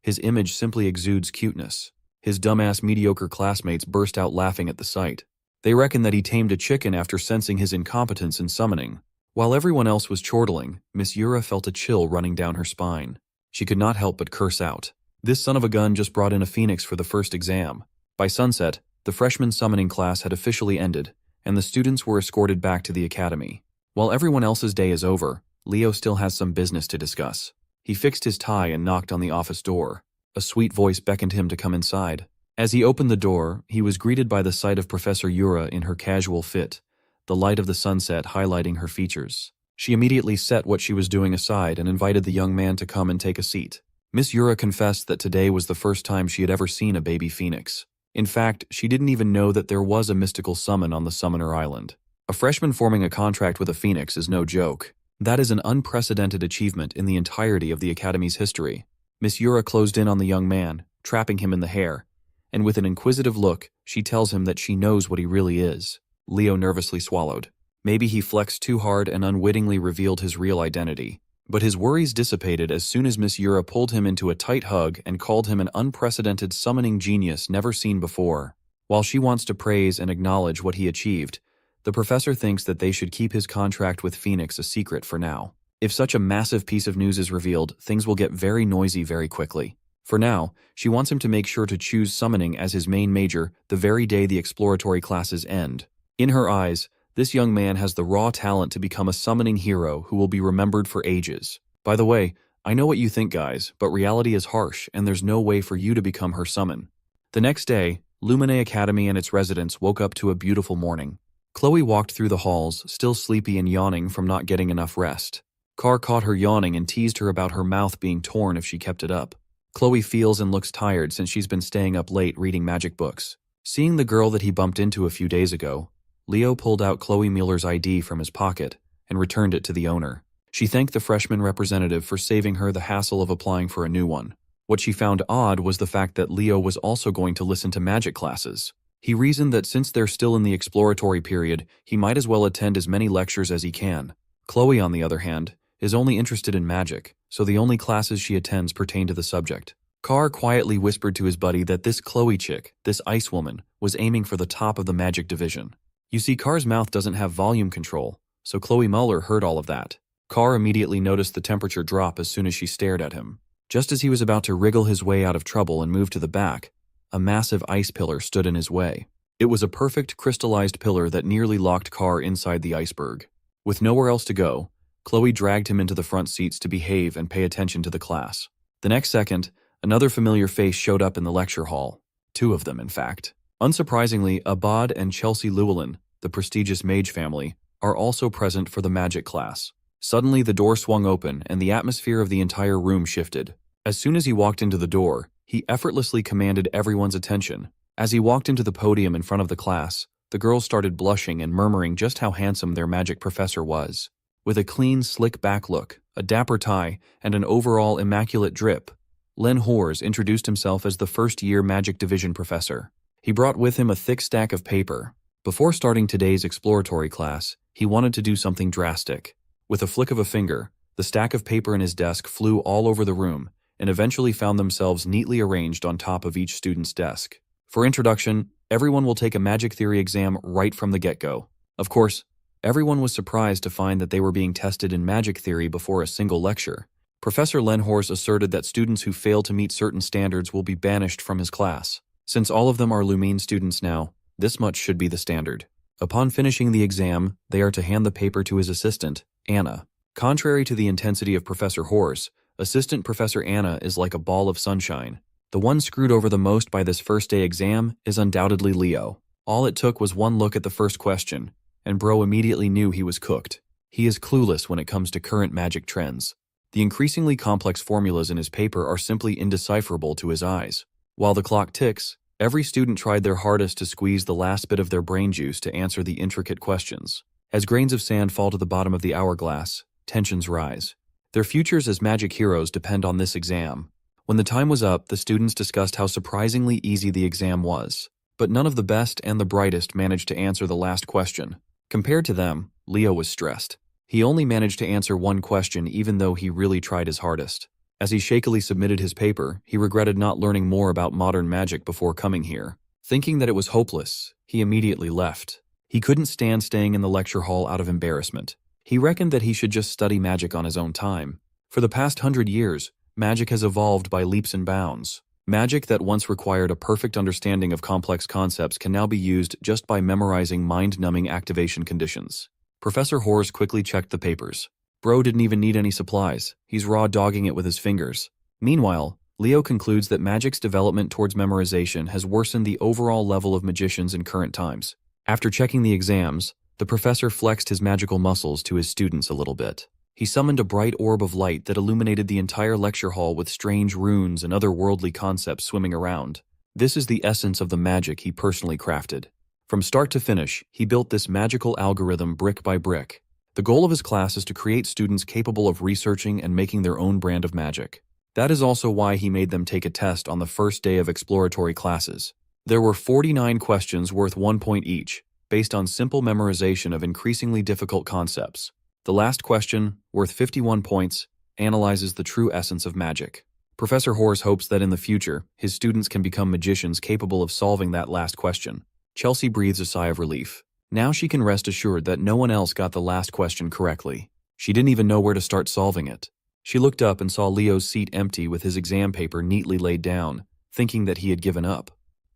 his image simply exudes cuteness. His dumbass mediocre classmates burst out laughing at the sight. They reckon that he tamed a chicken after sensing his incompetence in summoning. While everyone else was chortling, Miss Yura felt a chill running down her spine. She could not help but curse out. This son of a gun just brought in a phoenix for the first exam. By sunset, the freshman summoning class had officially ended, and the students were escorted back to the academy. While everyone else's day is over, Leo still has some business to discuss. He fixed his tie and knocked on the office door. A sweet voice beckoned him to come inside. As he opened the door, he was greeted by the sight of Professor Yura in her casual fit, the light of the sunset highlighting her features. She immediately set what she was doing aside and invited the young man to come and take a seat. Miss Yura confessed that today was the first time she had ever seen a baby phoenix. In fact, she didn't even know that there was a mystical summon on the Summoner Island. A freshman forming a contract with a phoenix is no joke. That is an unprecedented achievement in the entirety of the Academy's history. Miss Yura closed in on the young man, trapping him in the hair, and with an inquisitive look, she tells him that she knows what he really is. Leo nervously swallowed. Maybe he flexed too hard and unwittingly revealed his real identity. But his worries dissipated as soon as Miss Yura pulled him into a tight hug and called him an unprecedented summoning genius never seen before. While she wants to praise and acknowledge what he achieved, the professor thinks that they should keep his contract with Phoenix a secret for now. If such a massive piece of news is revealed, things will get very noisy very quickly. For now, she wants him to make sure to choose summoning as his main major the very day the exploratory classes end. In her eyes, this young man has the raw talent to become a summoning hero who will be remembered for ages. By the way, I know what you think, guys, but reality is harsh and there's no way for you to become her summon. The next day, Lumine Academy and its residents woke up to a beautiful morning. Chloe walked through the halls, still sleepy and yawning from not getting enough rest. Carr caught her yawning and teased her about her mouth being torn if she kept it up. Chloe feels and looks tired since she's been staying up late reading magic books. Seeing the girl that he bumped into a few days ago, Leo pulled out Chloe Mueller's ID from his pocket and returned it to the owner. She thanked the freshman representative for saving her the hassle of applying for a new one. What she found odd was the fact that Leo was also going to listen to magic classes. He reasoned that since they're still in the exploratory period, he might as well attend as many lectures as he can. Chloe, on the other hand, is only interested in magic, so the only classes she attends pertain to the subject. Carr quietly whispered to his buddy that this Chloe chick, this ice woman, was aiming for the top of the magic division. You see, Carr's mouth doesn't have volume control, so Chloe Mueller heard all of that. Carr immediately noticed the temperature drop as soon as she stared at him. Just as he was about to wriggle his way out of trouble and move to the back, a massive ice pillar stood in his way. It was a perfect crystallized pillar that nearly locked Carr inside the iceberg. With nowhere else to go, Chloe dragged him into the front seats to behave and pay attention to the class. The next second, another familiar face showed up in the lecture hall. Two of them, in fact. Unsurprisingly, Abad and Chelsea Llewellyn, the prestigious mage family, are also present for the magic class. Suddenly, the door swung open and the atmosphere of the entire room shifted. As soon as he walked into the door, he effortlessly commanded everyone's attention. As he walked into the podium in front of the class, the girls started blushing and murmuring just how handsome their magic professor was. With a clean, slick-back look, a dapper tie, and an overall immaculate drip, Len Hors introduced himself as the first-year Magic Division professor. He brought with him a thick stack of paper. Before starting today's exploratory class, he wanted to do something drastic. With a flick of a finger, the stack of paper in his desk flew all over the room and eventually found themselves neatly arranged on top of each student's desk. For introduction, everyone will take a magic theory exam right from the get-go. Of course, everyone was surprised to find that they were being tested in magic theory before a single lecture. Professor Lenhorst asserted that students who fail to meet certain standards will be banished from his class. Since all of them are Lumine students now, this much should be the standard. Upon finishing the exam, they are to hand the paper to his assistant, Anna. Contrary to the intensity of Professor Horse, Assistant Professor Anna is like a ball of sunshine. The one screwed over the most by this first-day exam is undoubtedly Leo. All it took was one look at the first question, and bro immediately knew he was cooked. He is clueless when it comes to current magic trends. The increasingly complex formulas in his paper are simply indecipherable to his eyes. While the clock ticks, every student tried their hardest to squeeze the last bit of their brain juice to answer the intricate questions. As grains of sand fall to the bottom of the hourglass, tensions rise. Their futures as magic heroes depend on this exam. When the time was up, the students discussed how surprisingly easy the exam was. But none of the best and the brightest managed to answer the last question. Compared to them, Leo was stressed. He only managed to answer one question even though he really tried his hardest. As he shakily submitted his paper, he regretted not learning more about modern magic before coming here. Thinking that it was hopeless, he immediately left. He couldn't stand staying in the lecture hall out of embarrassment. He reckoned that he should just study magic on his own time. For the past 100 years, magic has evolved by leaps and bounds. Magic that once required a perfect understanding of complex concepts can now be used just by memorizing mind-numbing activation conditions. Professor Hors quickly checked the papers. Bro didn't even need any supplies. He's raw dogging it with his fingers. Meanwhile, Leo concludes that magic's development towards memorization has worsened the overall level of magicians in current times. After checking the exams, the professor flexed his magical muscles to his students a little bit. He summoned a bright orb of light that illuminated the entire lecture hall with strange runes and other worldly concepts swimming around. This is the essence of the magic he personally crafted. From start to finish, he built this magical algorithm brick by brick. The goal of his class is to create students capable of researching and making their own brand of magic. That is also why he made them take a test on the first day of exploratory classes. There were 49 questions worth 1 point each, based on simple memorization of increasingly difficult concepts. The last question, worth 51 points, analyzes the true essence of magic. Professor Hors hopes that in the future, his students can become magicians capable of solving that last question. Chelsea breathes a sigh of relief. Now she can rest assured that no one else got the last question correctly. She didn't even know where to start solving it. She looked up and saw Leo's seat empty with his exam paper neatly laid down, thinking that he had given up.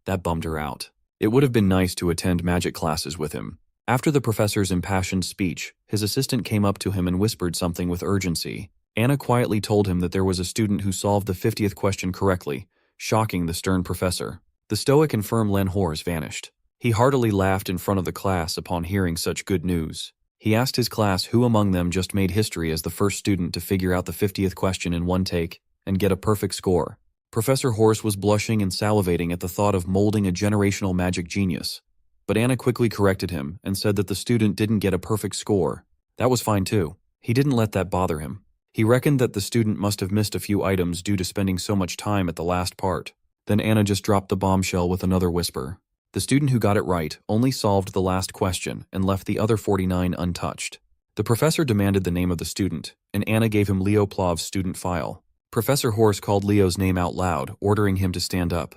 That bummed her out. It would have been nice to attend magic classes with him. After the professor's impassioned speech, his assistant came up to him and whispered something with urgency. Anna quietly told him that there was a student who solved the 50th question correctly, shocking the stern professor. The stoic and firm Len Hors vanished. He heartily laughed in front of the class upon hearing such good news. He asked his class who among them just made history as the first student to figure out the 50th question in one take and get a perfect score. Professor Horse was blushing and salivating at the thought of molding a generational magic genius. But Anna quickly corrected him and said that the student didn't get a perfect score. That was fine too. He didn't let that bother him. He reckoned that the student must have missed a few items due to spending so much time at the last part. Then Anna just dropped the bombshell with another whisper. The student who got it right only solved the last question and left the other 49 untouched. The professor demanded the name of the student, and Anna gave him Leo Plov's student file. Professor Horse called Leo's name out loud, ordering him to stand up.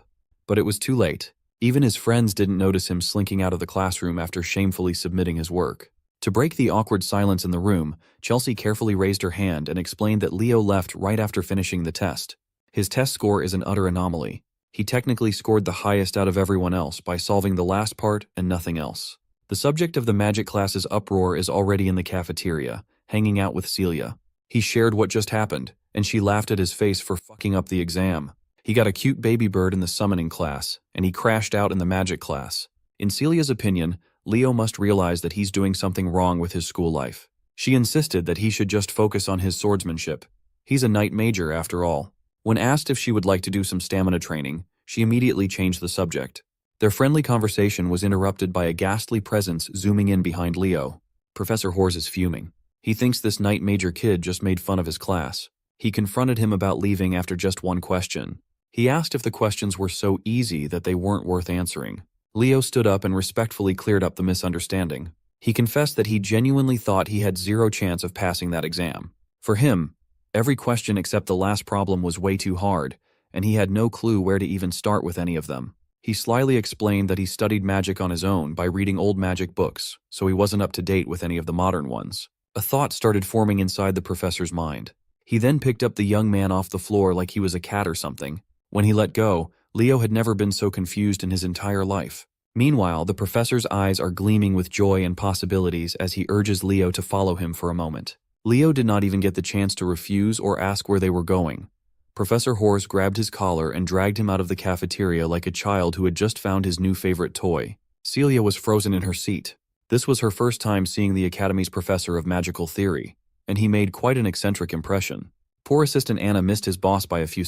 But it was too late. Even his friends didn't notice him slinking out of the classroom after shamefully submitting his work. To break the awkward silence in the room, Chelsea carefully raised her hand and explained that Leo left right after finishing the test. His test score is an utter anomaly. He technically scored the highest out of everyone else by solving the last part and nothing else. The subject of the magic class's uproar is already in the cafeteria, hanging out with Celia. He shared what just happened, and she laughed at his face for fucking up the exam. He got a cute baby bird in the summoning class, and he crashed out in the magic class. In Celia's opinion, Leo must realize that he's doing something wrong with his school life. She insisted that he should just focus on his swordsmanship. He's a knight major, after all. When asked if she would like to do some stamina training, she immediately changed the subject. Their friendly conversation was interrupted by a ghastly presence zooming in behind Leo. Professor Hors is fuming. He thinks this knight major kid just made fun of his class. He confronted him about leaving after just one question. He asked if the questions were so easy that they weren't worth answering. Leo stood up and respectfully cleared up the misunderstanding. He confessed that he genuinely thought he had zero chance of passing that exam. For him, every question except the last problem was way too hard, and he had no clue where to even start with any of them. He slyly explained that he studied magic on his own by reading old magic books, so he wasn't up to date with any of the modern ones. A thought started forming inside the professor's mind. He then picked up the young man off the floor like he was a cat or something. When he let go, Leo had never been so confused in his entire life. Meanwhile, the professor's eyes are gleaming with joy and possibilities as he urges Leo to follow him for a moment. Leo did not even get the chance to refuse or ask where they were going. Professor Hors grabbed his collar and dragged him out of the cafeteria like a child who had just found his new favorite toy. Celia was frozen in her seat. This was her first time seeing the Academy's professor of magical theory, and he made quite an eccentric impression. Poor Assistant Anna missed her boss by a few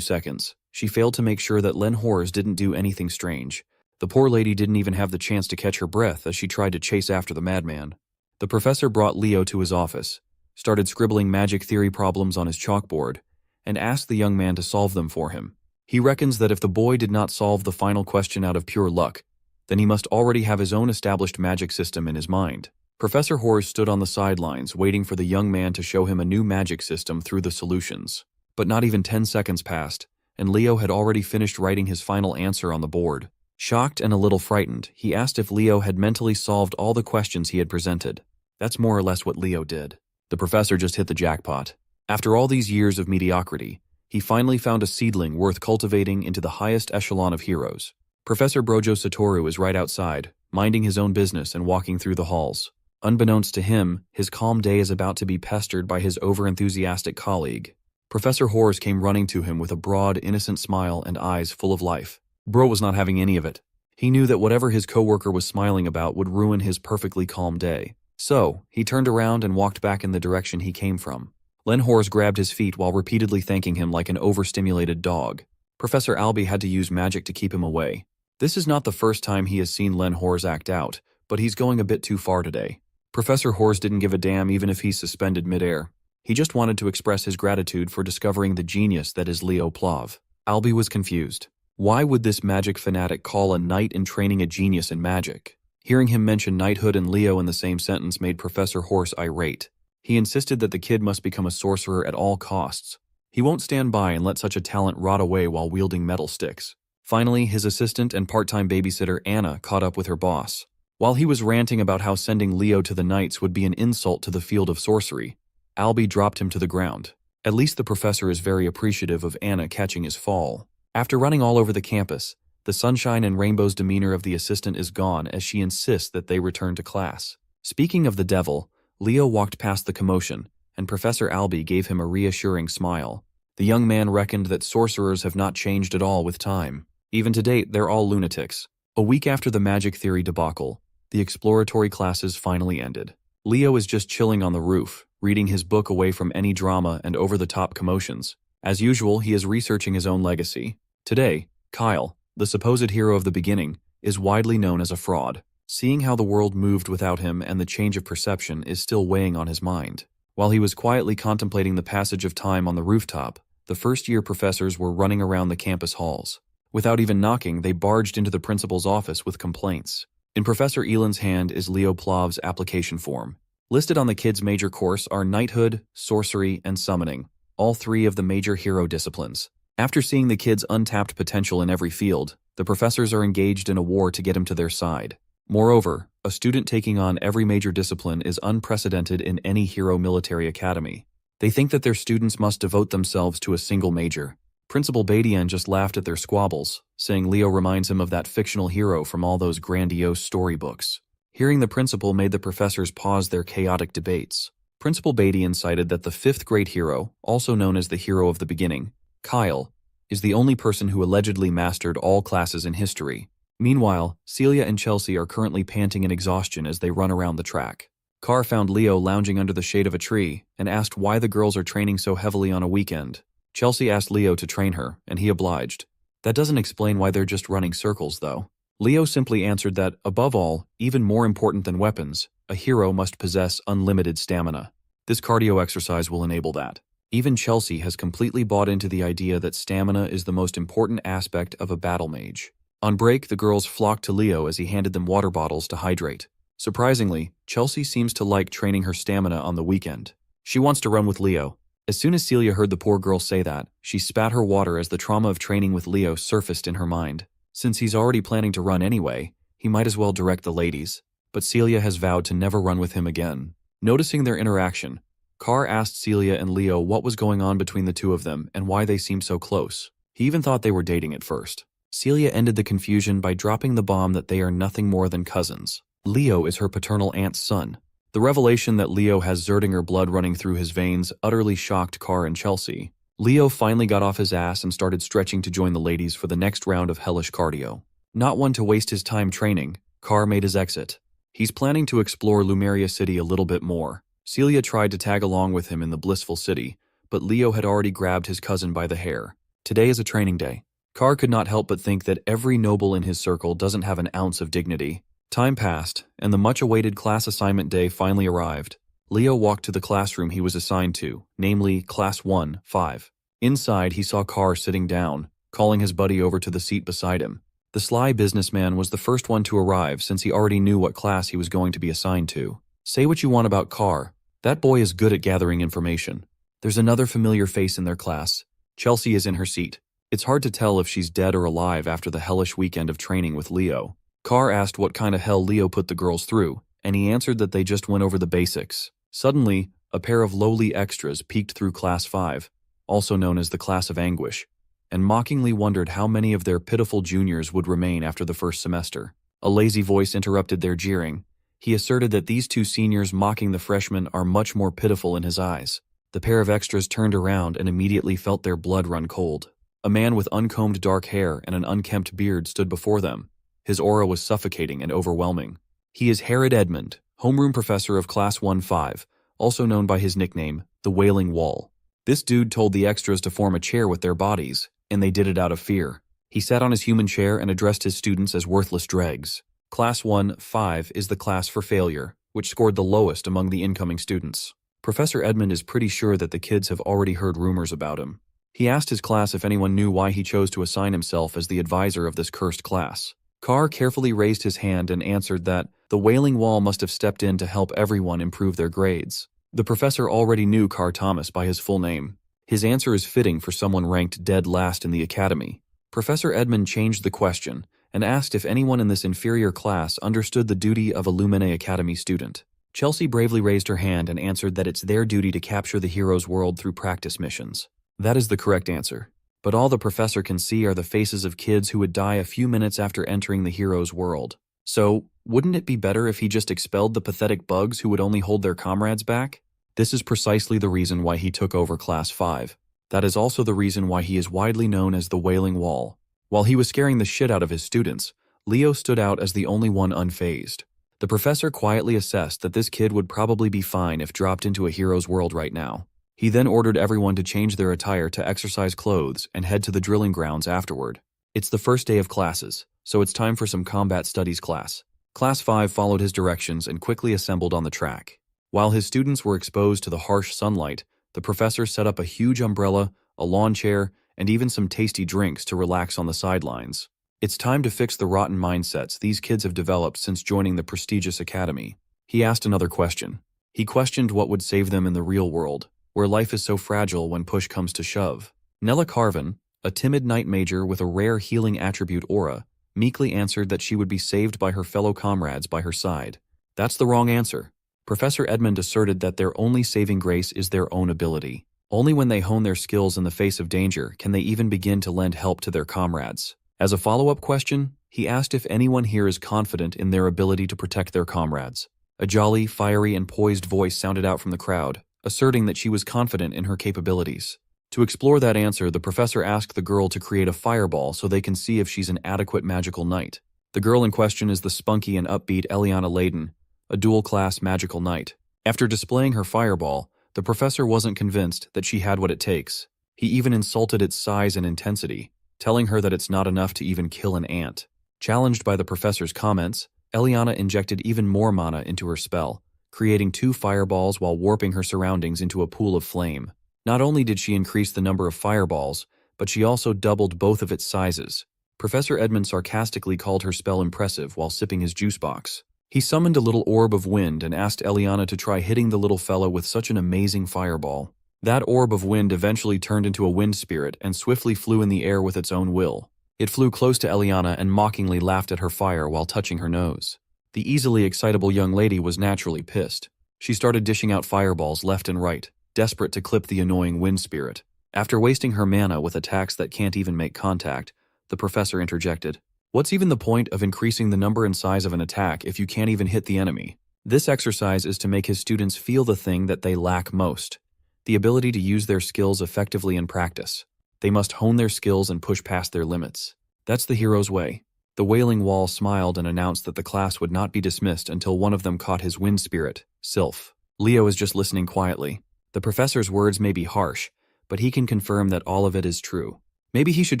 seconds. She failed to make sure that Len Hors didn't do anything strange. The poor lady didn't even have the chance to catch her breath as she tried to chase after the madman. The professor brought Leo to his office, started scribbling magic theory problems on his chalkboard, and asked the young man to solve them for him. He reckons that if the boy did not solve the final question out of pure luck, then he must already have his own established magic system in his mind. Professor Hors stood on the sidelines waiting for the young man to show him a new magic system through the solutions. But not even 10 seconds passed, and Leo had already finished writing his final answer on the board. Shocked and a little frightened, he asked if Leo had mentally solved all the questions he had presented. That's more or less what Leo did. The professor just hit the jackpot. After all these years of mediocrity, he finally found a seedling worth cultivating into the highest echelon of heroes. Professor Brojo Satoru is right outside, minding his own business and walking through the halls. Unbeknownst to him, his calm day is about to be pestered by his overenthusiastic colleague. Professor Hors came running to him with a broad, innocent smile and eyes full of life. Bro was not having any of it. He knew that whatever his coworker was smiling about would ruin his perfectly calm day. So, he turned around and walked back in the direction he came from. Len Hors grabbed his feet while repeatedly thanking him like an overstimulated dog. Professor Albie had to use magic to keep him away. This is not the first time he has seen Len Hors act out, but he's going a bit too far today. Professor Hors didn't give a damn even if he's suspended midair. He just wanted to express his gratitude for discovering the genius that is Leo Plov. Albie was confused. Why would this magic fanatic call a knight in training a genius in magic? Hearing him mention knighthood and Leo in the same sentence made Professor Hors irate. He insisted that the kid must become a sorcerer at all costs. He won't stand by and let such a talent rot away while wielding metal sticks. Finally, his assistant and part-time babysitter Anna caught up with her boss. While he was ranting about how sending Leo to the Knights would be an insult to the field of sorcery, Albie dropped him to the ground. At least the professor is very appreciative of Anna catching his fall. After running all over the campus, the sunshine and rainbows demeanor of the assistant is gone as she insists that they return to class. Speaking of the devil, Leo walked past the commotion, and Professor Albie gave him a reassuring smile. The young man reckoned that sorcerers have not changed at all with time. Even to date, they're all lunatics. A week after the magic theory debacle, the exploratory classes finally ended. Leo is just chilling on the roof, reading his book away from any drama and over-the-top commotions. As usual, he is researching his own legacy. Today, Kyle, the supposed hero of the beginning, is widely known as a fraud. Seeing how the world moved without him and the change of perception is still weighing on his mind. While he was quietly contemplating the passage of time on the rooftop, the first-year professors were running around the campus halls. Without even knocking, they barged into the principal's office with complaints. In Professor Elan's hand is Leo Plov's application form. Listed on the kid's major course are knighthood, sorcery, and summoning, all three of the major hero disciplines. After seeing the kid's untapped potential in every field, the professors are engaged in a war to get him to their side. Moreover, a student taking on every major discipline is unprecedented in any hero military academy. They think that their students must devote themselves to a single major. Principal Badian just laughed at their squabbles, saying Leo reminds him of that fictional hero from all those grandiose storybooks. Hearing the principal made the professors pause their chaotic debates. Principal Badian cited that the fifth-grade hero, also known as the hero of the beginning, Kyle, is the only person who allegedly mastered all classes in history. Meanwhile, Celia and Chelsea are currently panting in exhaustion as they run around the track. Carr found Leo lounging under the shade of a tree and asked why the girls are training so heavily on a weekend. Chelsea asked Leo to train her, and he obliged. That doesn't explain why they're just running circles, though. Leo simply answered that, above all, even more important than weapons, a hero must possess unlimited stamina. This cardio exercise will enable that. Even Chelsea has completely bought into the idea that stamina is the most important aspect of a battle mage. On break, the girls flocked to Leo as he handed them water bottles to hydrate. Surprisingly, Chelsea seems to like training her stamina on the weekend. She wants to run with Leo. As soon as Celia heard the poor girl say that, she spat her water as the trauma of training with Leo surfaced in her mind. Since he's already planning to run anyway, he might as well direct the ladies. But Celia has vowed to never run with him again. Noticing their interaction, Carr asked Celia and Leo what was going on between the two of them and why they seemed so close. He even thought they were dating at first. Celia ended the confusion by dropping the bomb that they are nothing more than cousins. Leo is her paternal aunt's son. The revelation that Leo has Zerdinger blood running through his veins utterly shocked Carr and Chelsea. Leo finally got off his ass and started stretching to join the ladies for the next round of hellish cardio. Not one to waste his time training, Carr made his exit. He's planning to explore Lumeria City a little bit more. Celia tried to tag along with him in the blissful city, but Leo had already grabbed his cousin by the hair. Today is a training day. Carr could not help but think that every noble in his circle doesn't have an ounce of dignity. Time passed, and the much-awaited class assignment day finally arrived. Leo walked to the classroom he was assigned to, namely Class 1-5. Inside, he saw Carr sitting down, calling his buddy over to the seat beside him. The sly businessman was the first one to arrive since he already knew what class he was going to be assigned to. Say what you want about Carr, that boy is good at gathering information. There's another familiar face in their class. Chelsea is in her seat. It's hard to tell if she's dead or alive after the hellish weekend of training with Leo. Carr asked what kind of hell Leo put the girls through, and he answered that they just went over the basics. Suddenly, a pair of lowly extras peeked through Class 5, also known as the Class of Anguish, and mockingly wondered how many of their pitiful juniors would remain after the first semester. A lazy voice interrupted their jeering. He asserted that these two seniors mocking the freshmen are much more pitiful in his eyes. The pair of extras turned around and immediately felt their blood run cold. A man with uncombed dark hair and an unkempt beard stood before them. His aura was suffocating and overwhelming. He is Herod Edmund, homeroom professor of Class 1-5, also known by his nickname, the Wailing Wall. This dude told the extras to form a chair with their bodies, and they did it out of fear. He sat on his human chair and addressed his students as worthless dregs. Class 1-5 is the class for failure, which scored the lowest among the incoming students. Professor Edmund is pretty sure that the kids have already heard rumors about him. He asked his class if anyone knew why he chose to assign himself as the advisor of this cursed class. Carr carefully raised his hand and answered that the Wailing Wall must have stepped in to help everyone improve their grades. The professor already knew Carr Thomas by his full name. His answer is fitting for someone ranked dead last in the academy. Professor Edmund changed the question and asked if anyone in this inferior class understood the duty of a Lumine Academy student. Chelsea bravely raised her hand and answered that it's their duty to capture the hero's world through practice missions. That is the correct answer. But all the professor can see are the faces of kids who would die a few minutes after entering the hero's world. So, wouldn't it be better if he just expelled the pathetic bugs who would only hold their comrades back? This is precisely the reason why he took over Class 5. That is also the reason why he is widely known as the Wailing Wall. While he was scaring the shit out of his students, Leo stood out as the only one unfazed. The professor quietly assessed that this kid would probably be fine if dropped into a hero's world right now. He then ordered everyone to change their attire to exercise clothes and head to the drilling grounds afterward. It's the first day of classes, so it's time for some combat studies class. Class 5 followed his directions and quickly assembled on the track. While his students were exposed to the harsh sunlight, the professor set up a huge umbrella, a lawn chair, and even some tasty drinks to relax on the sidelines. It's time to fix the rotten mindsets these kids have developed since joining the prestigious academy. He asked another question. He questioned what would save them in the real world, where life is so fragile when push comes to shove. Nella Carvin, a timid night major with a rare healing attribute aura, meekly answered that she would be saved by her fellow comrades by her side. That's the wrong answer. Professor Edmund asserted that their only saving grace is their own ability. Only when they hone their skills in the face of danger can they even begin to lend help to their comrades. As a follow-up question, he asked if anyone here is confident in their ability to protect their comrades. A jolly, fiery, and poised voice sounded out from the crowd, asserting that she was confident in her capabilities. To explore that answer, the professor asked the girl to create a fireball so they can see if she's an adequate magical knight. The girl in question is the spunky and upbeat Eliana Layden, a dual-class magical knight. After displaying her fireball, the professor wasn't convinced that she had what it takes. He even insulted its size and intensity, telling her that it's not enough to even kill an ant. Challenged by the professor's comments, Eliana injected even more mana into her spell, creating 2 fireballs while warping her surroundings into a pool of flame. Not only did she increase the number of fireballs, but she also doubled both of its sizes. Professor Edmund sarcastically called her spell impressive while sipping his juice box. He summoned a little orb of wind and asked Eliana to try hitting the little fellow with such an amazing fireball. That orb of wind eventually turned into a wind spirit and swiftly flew in the air with its own will. It flew close to Eliana and mockingly laughed at her fire while touching her nose. The easily excitable young lady was naturally pissed. She started dishing out fireballs left and right, desperate to clip the annoying wind spirit. After wasting her mana with attacks that can't even make contact, the professor interjected, "What's even the point of increasing the number and size of an attack if you can't even hit the enemy?" This exercise is to make his students feel the thing that they lack most, the ability to use their skills effectively in practice. They must hone their skills and push past their limits. That's the hero's way. The Wailing Wall smiled and announced that the class would not be dismissed until one of them caught his wind spirit, Sylph. Leo is just listening quietly. The professor's words may be harsh, but he can confirm that all of it is true. Maybe he should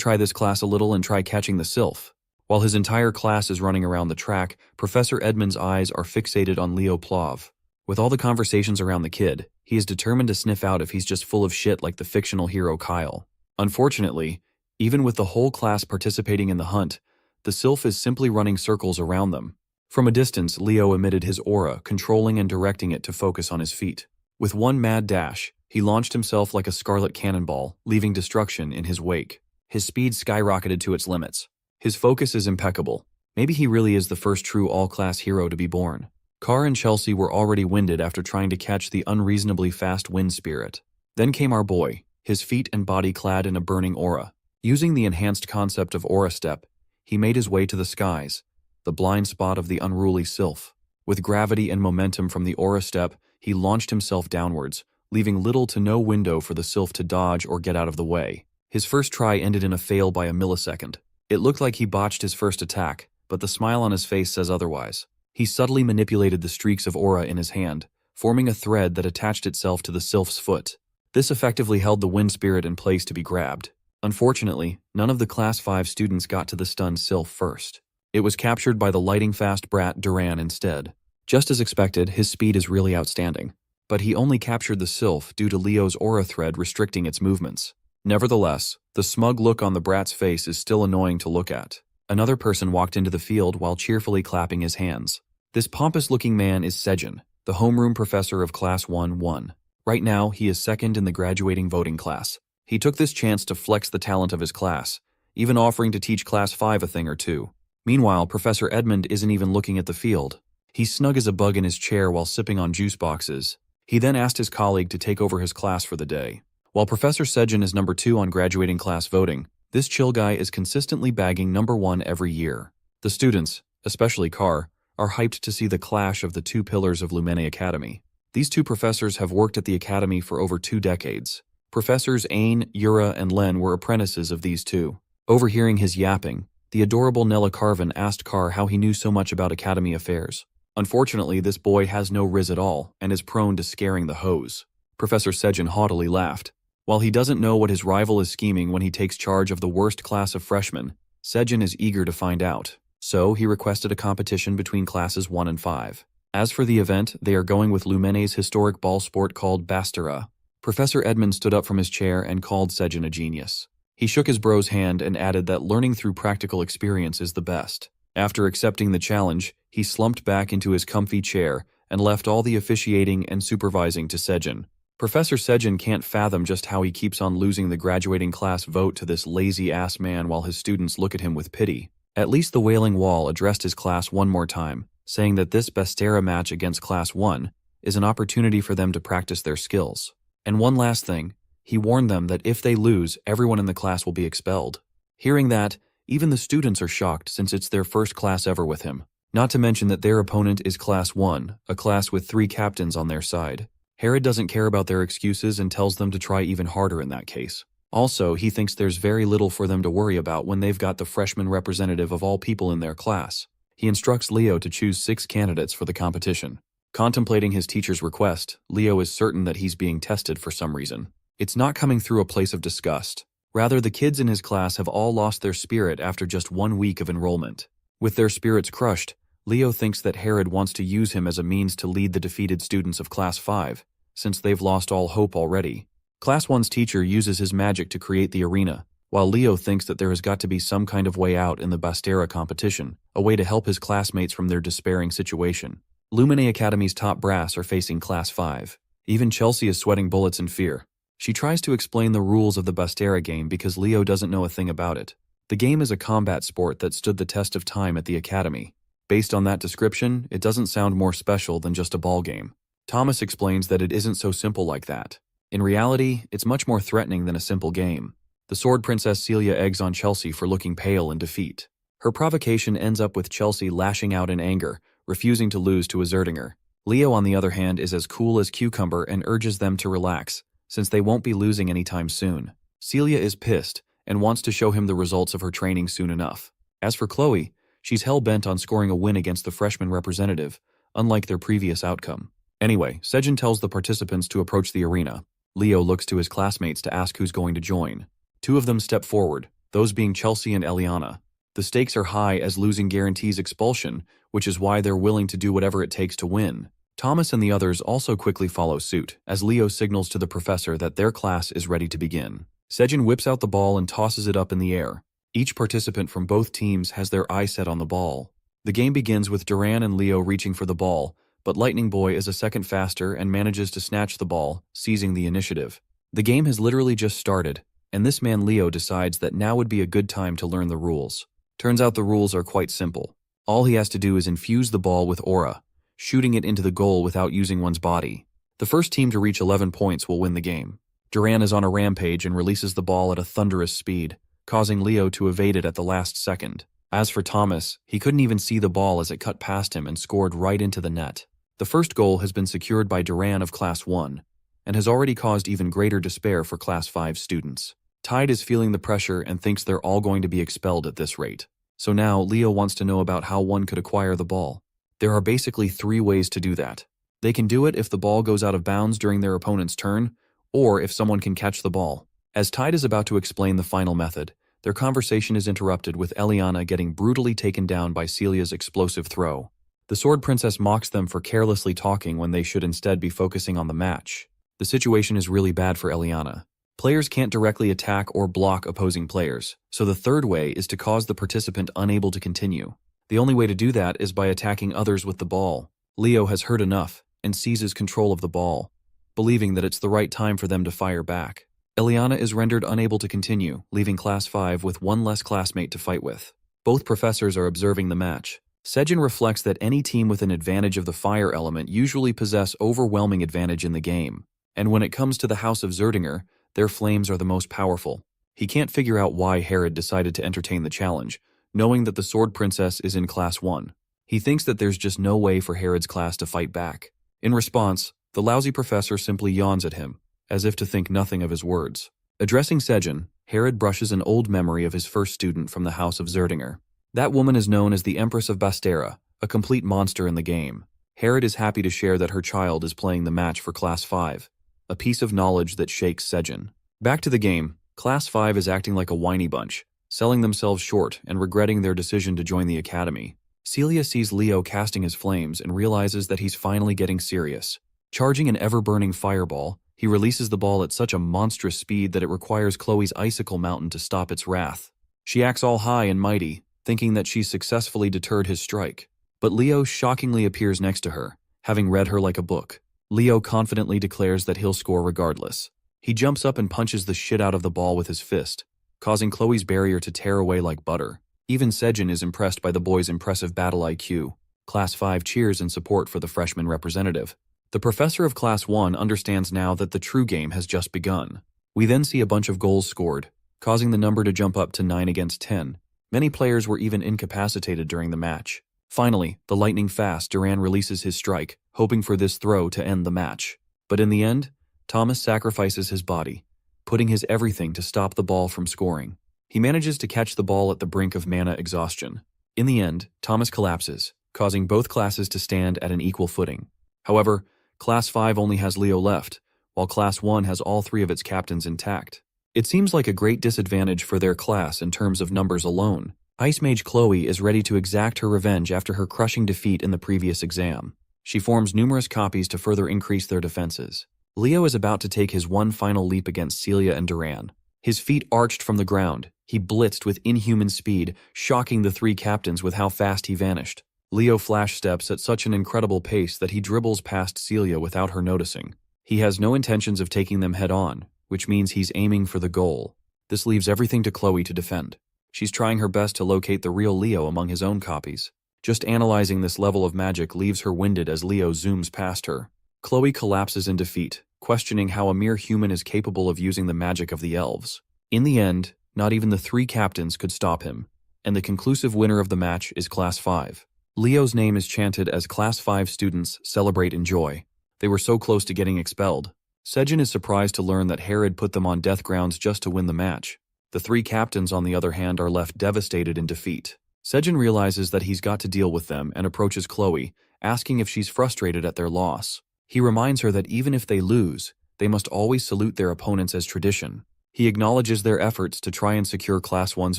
try this class a little and try catching the Sylph. While his entire class is running around the track, Professor Edmund's eyes are fixated on Leo Plov. With all the conversations around the kid, he is determined to sniff out if he's just full of shit like the fictional hero Kyle. Unfortunately, even with the whole class participating in the hunt, the Sylph is simply running circles around them. From a distance, Leo emitted his aura, controlling and directing it to focus on his feet. With one mad dash, he launched himself like a scarlet cannonball, leaving destruction in his wake. His speed skyrocketed to its limits. His focus is impeccable. Maybe he really is the first true all-class hero to be born. Carr and Chelsea were already winded after trying to catch the unreasonably fast wind spirit. Then came our boy, his feet and body clad in a burning aura. Using the enhanced concept of aura step, he made his way to the skies, the blind spot of the unruly Sylph. With gravity and momentum from the aura step, he launched himself downwards, leaving little to no window for the Sylph to dodge or get out of the way. His first try ended in a fail by a millisecond. It looked like he botched his first attack, but the smile on his face says otherwise. He subtly manipulated the streaks of aura in his hand, forming a thread that attached itself to the Sylph's foot. This effectively held the wind spirit in place to be grabbed. Unfortunately, none of the Class 5 students got to the stunned Sylph first. It was captured by the lightning-fast brat Duran instead. Just as expected, his speed is really outstanding. But he only captured the Sylph due to Leo's aura thread restricting its movements. Nevertheless, the smug look on the brat's face is still annoying to look at. Another person walked into the field while cheerfully clapping his hands. This pompous-looking man is Sejin, the homeroom professor of Class 1-1. Right now, he is second in the graduating voting class. He took this chance to flex the talent of his class, even offering to teach Class 5 a thing or two. Meanwhile, Professor Edmund isn't even looking at the field. He's snug as a bug in his chair while sipping on juice boxes. He then asked his colleague to take over his class for the day. While Professor Sejin is number 2 on graduating class voting, this chill guy is consistently bagging number 1 every year. The students, especially Carr, are hyped to see the clash of the 2 pillars of Lumene Academy. These 2 professors have worked at the academy for over 2 decades. Professors Ain, Yura, and Len were apprentices of these 2. Overhearing his yapping, the adorable Nella Carvin asked Carr how he knew so much about academy affairs. Unfortunately, this boy has no riz at all and is prone to scaring the hose. Professor Sejin haughtily laughed. While he doesn't know what his rival is scheming when he takes charge of the worst class of freshmen, Sejin is eager to find out. So he requested a competition between classes 1 and 5. As for the event, they are going with Lumene's historic ball sport called Bastara. Professor Edmund stood up from his chair and called Sejin a genius. He shook his bro's hand and added that learning through practical experience is the best. After accepting the challenge, he slumped back into his comfy chair and left all the officiating and supervising to Sejin. Professor Sejin can't fathom just how he keeps on losing the graduating class vote to this lazy-ass man while his students look at him with pity. At least the Wailing Wall addressed his class one more time, saying that this Bastera match against Class 1 is an opportunity for them to practice their skills. And one last thing, He warned them that if they lose, everyone in the class will be expelled. Hearing that, even the students are shocked since it's their first class ever with him. Not to mention that their opponent is Class 1, a class with 3 captains on their side. Herod doesn't care about their excuses and tells them to try even harder in that case. Also, he thinks there's very little for them to worry about when they've got the freshman representative of all people in their class. He instructs Leo to choose 6 candidates for the competition. Contemplating his teacher's request, Leo is certain that he's being tested for some reason. It's not coming through a place of disgust. Rather, the kids in his class have all lost their spirit after just 1 week of enrollment. With their spirits crushed, Leo thinks that Herod wants to use him as a means to lead the defeated students of Class 5, since they've lost all hope already. Class 1's teacher uses his magic to create the arena, while Leo thinks that there has got to be some kind of way out in the Bastera competition, a way to help his classmates from their despairing situation. Lumine Academy's top brass are facing Class 5. Even Chelsea is sweating bullets in fear. She tries to explain the rules of the Bastera game because Leo doesn't know a thing about it. The game is a combat sport that stood the test of time at the academy. Based on that description, it doesn't sound more special than just a ball game. Thomas explains that it isn't so simple like that. In reality, it's much more threatening than a simple game. The Sword Princess Celia eggs on Chelsea for looking pale in defeat. Her provocation ends up with Chelsea lashing out in anger, refusing to lose to a Zerdinger. Leo, on the other hand, is as cool as cucumber and urges them to relax, since they won't be losing anytime soon. Celia is pissed and wants to show him the results of her training soon enough. As for Chloe, she's hell-bent on scoring a win against the freshman representative, unlike their previous outcome. Anyway, Sejin tells the participants to approach the arena. Leo looks to his classmates to ask who's going to join. 2 of them step forward, those being Chelsea and Eliana. The stakes are high as losing guarantees expulsion, which is why they're willing to do whatever it takes to win. Thomas and the others also quickly follow suit, as Leo signals to the professor that their class is ready to begin. Sejin whips out the ball and tosses it up in the air. Each participant from both teams has their eye set on the ball. The game begins with Duran and Leo reaching for the ball, but Lightning Boy is a second faster and manages to snatch the ball, seizing the initiative. The game has literally just started, and this man Leo decides that now would be a good time to learn the rules. Turns out the rules are quite simple. All he has to do is infuse the ball with aura, shooting it into the goal without using one's body. The first team to reach 11 points will win the game. Duran is on a rampage and releases the ball at a thunderous speed, causing Leo to evade it at the last second. As for Thomas, he couldn't even see the ball as it cut past him and scored right into the net. The first goal has been secured by Duran of Class 1, and has already caused even greater despair for Class 5 students. Tide is feeling the pressure and thinks they're all going to be expelled at this rate. So now, Leo wants to know about how one could acquire the ball. There are basically 3 ways to do that. They can do it if the ball goes out of bounds during their opponent's turn, or if someone can catch the ball. As Tide is about to explain the final method, their conversation is interrupted with Eliana getting brutally taken down by Celia's explosive throw. The Sword Princess mocks them for carelessly talking when they should instead be focusing on the match. The situation is really bad for Eliana. Players can't directly attack or block opposing players, so the third way is to cause the participant unable to continue. The only way to do that is by attacking others with the ball. Leo has heard enough and seizes control of the ball, believing that it's the right time for them to fire back. Eliana is rendered unable to continue, leaving Class 5 with 1 less classmate to fight with. Both professors are observing the match. Sejin reflects that any team with an advantage of the fire element usually possess overwhelming advantage in the game, and when it comes to the House of Zerdinger, their flames are the most powerful. He can't figure out why Herod decided to entertain the challenge, knowing that the Sword Princess is in Class 1. He thinks that there's just no way for Herod's class to fight back. In response, the lousy professor simply yawns at him, as if to think nothing of his words. Addressing Sejin, Herod brushes an old memory of his first student from the House of Zerdinger. That woman is known as the Empress of Bastera, a complete monster in the game. Herod is happy to share that her child is playing the match for Class 5, a piece of knowledge that shakes Sejin. Back to the game, Class 5 is acting like a whiny bunch, selling themselves short and regretting their decision to join the academy. Celia sees Leo casting his flames and realizes that he's finally getting serious. Charging an ever-burning fireball, he releases the ball at such a monstrous speed that it requires Chloe's icicle mountain to stop its wrath. She acts all high and mighty, thinking that she's successfully deterred his strike. But Leo shockingly appears next to her, having read her like a book. Leo confidently declares that he'll score regardless. He jumps up and punches the shit out of the ball with his fist, causing Chloe's barrier to tear away like butter. Even Sejin is impressed by the boy's impressive battle IQ. Class 5 cheers in support for the freshman representative. The professor of Class 1 understands now that the true game has just begun. We then see a bunch of goals scored, causing the number to jump up to 9 against 10. Many players were even incapacitated during the match. Finally, the lightning-fast Duran releases his strike, hoping for this throw to end the match. But in the end, Thomas sacrifices his body, putting his everything to stop the ball from scoring. He manages to catch the ball at the brink of mana exhaustion. In the end, Thomas collapses, causing both classes to stand at an equal footing. However, Class 5 only has Leo left, while Class 1 has all 3 of its captains intact. It seems like a great disadvantage for their class in terms of numbers alone. Ice Mage Chloe is ready to exact her revenge after her crushing defeat in the previous exam. She forms numerous copies to further increase their defenses. Leo is about to take his one final leap against Celia and Duran. His feet arched from the ground. He blitzed with inhuman speed, shocking the 3 captains with how fast he vanished. Leo flash steps at such an incredible pace that he dribbles past Celia without her noticing. He has no intentions of taking them head-on, which means he's aiming for the goal. This leaves everything to Chloe to defend. She's trying her best to locate the real Leo among his own copies. Just analyzing this level of magic leaves her winded as Leo zooms past her. Chloe collapses in defeat, questioning how a mere human is capable of using the magic of the elves. In the end, not even the 3 captains could stop him, and the conclusive winner of the match is Class 5. Leo's name is chanted as Class 5 students celebrate in joy. They were so close to getting expelled. Sejin is surprised to learn that Herod put them on death grounds just to win the match. The 3 captains, on the other hand, are left devastated in defeat. Sejin realizes that he's got to deal with them and approaches Chloe, asking if she's frustrated at their loss. He reminds her that even if they lose, they must always salute their opponents as tradition. He acknowledges their efforts to try and secure Class 1's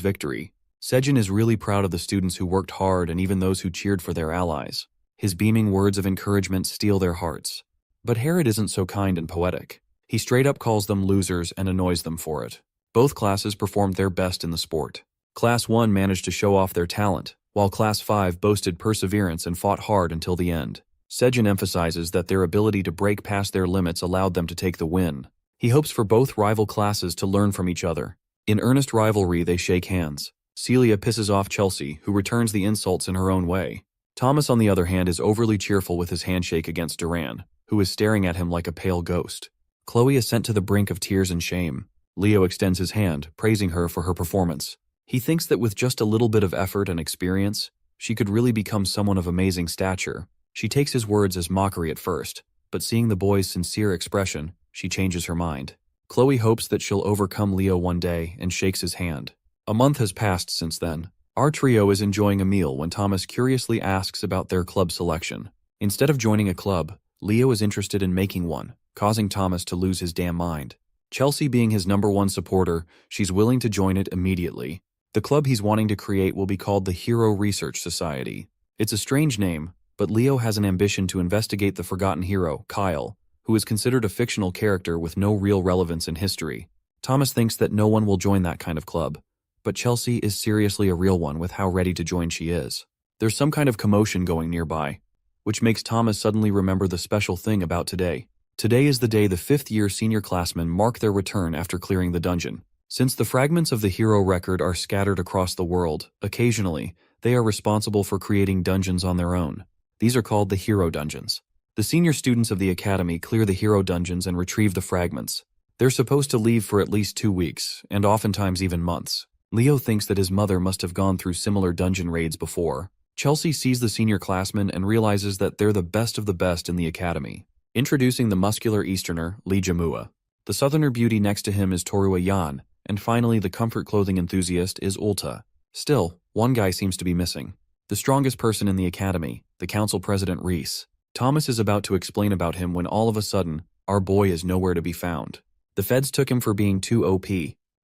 victory. Sejin is really proud of the students who worked hard and even those who cheered for their allies. His beaming words of encouragement steal their hearts. But Herod isn't so kind and poetic. He straight up calls them losers and annoys them for it. Both classes performed their best in the sport. Class 1 managed to show off their talent, while Class 5 boasted perseverance and fought hard until the end. Sejin emphasizes that their ability to break past their limits allowed them to take the win. He hopes for both rival classes to learn from each other. In earnest rivalry, they shake hands. Celia pisses off Chelsea, who returns the insults in her own way. Thomas, on the other hand, is overly cheerful with his handshake against Duran, who is staring at him like a pale ghost. Chloe is sent to the brink of tears and shame. Leo extends his hand, praising her for her performance. He thinks that with just a little bit of effort and experience, she could really become someone of amazing stature. She takes his words as mockery at first, but seeing the boy's sincere expression, she changes her mind. Chloe hopes that she'll overcome Leo one day and shakes his hand. A month has passed since then. Our trio is enjoying a meal when Thomas curiously asks about their club selection. Instead of joining a club, Leo is interested in making one, causing Thomas to lose his damn mind. Chelsea being his #1 supporter, she's willing to join it immediately. The club he's wanting to create will be called the Hero Research Society. It's a strange name, but Leo has an ambition to investigate the forgotten hero, Kyle, who is considered a fictional character with no real relevance in history. Thomas thinks that no one will join that kind of club, but Chelsea is seriously a real one with how ready to join she is. There's some kind of commotion going nearby, which makes Thomas suddenly remember the special thing about today. Today is the day the 5th-year senior classmen mark their return after clearing the dungeon. Since the fragments of the hero record are scattered across the world, occasionally, they are responsible for creating dungeons on their own. These are called the hero dungeons. The senior students of the academy clear the hero dungeons and retrieve the fragments. They're supposed to leave for at least 2 weeks, and oftentimes even months. Leo thinks that his mother must have gone through similar dungeon raids before. Chelsea sees the senior classmen and realizes that they're the best of the best in the academy. Introducing the muscular Easterner, Lee Jamua. The southerner beauty next to him is Torua Yan, and finally the comfort clothing enthusiast is Ulta. Still, one guy seems to be missing. The strongest person in the academy, the council president Reese. Thomas is about to explain about him when all of a sudden, our boy is nowhere to be found. The feds took him for being too OP.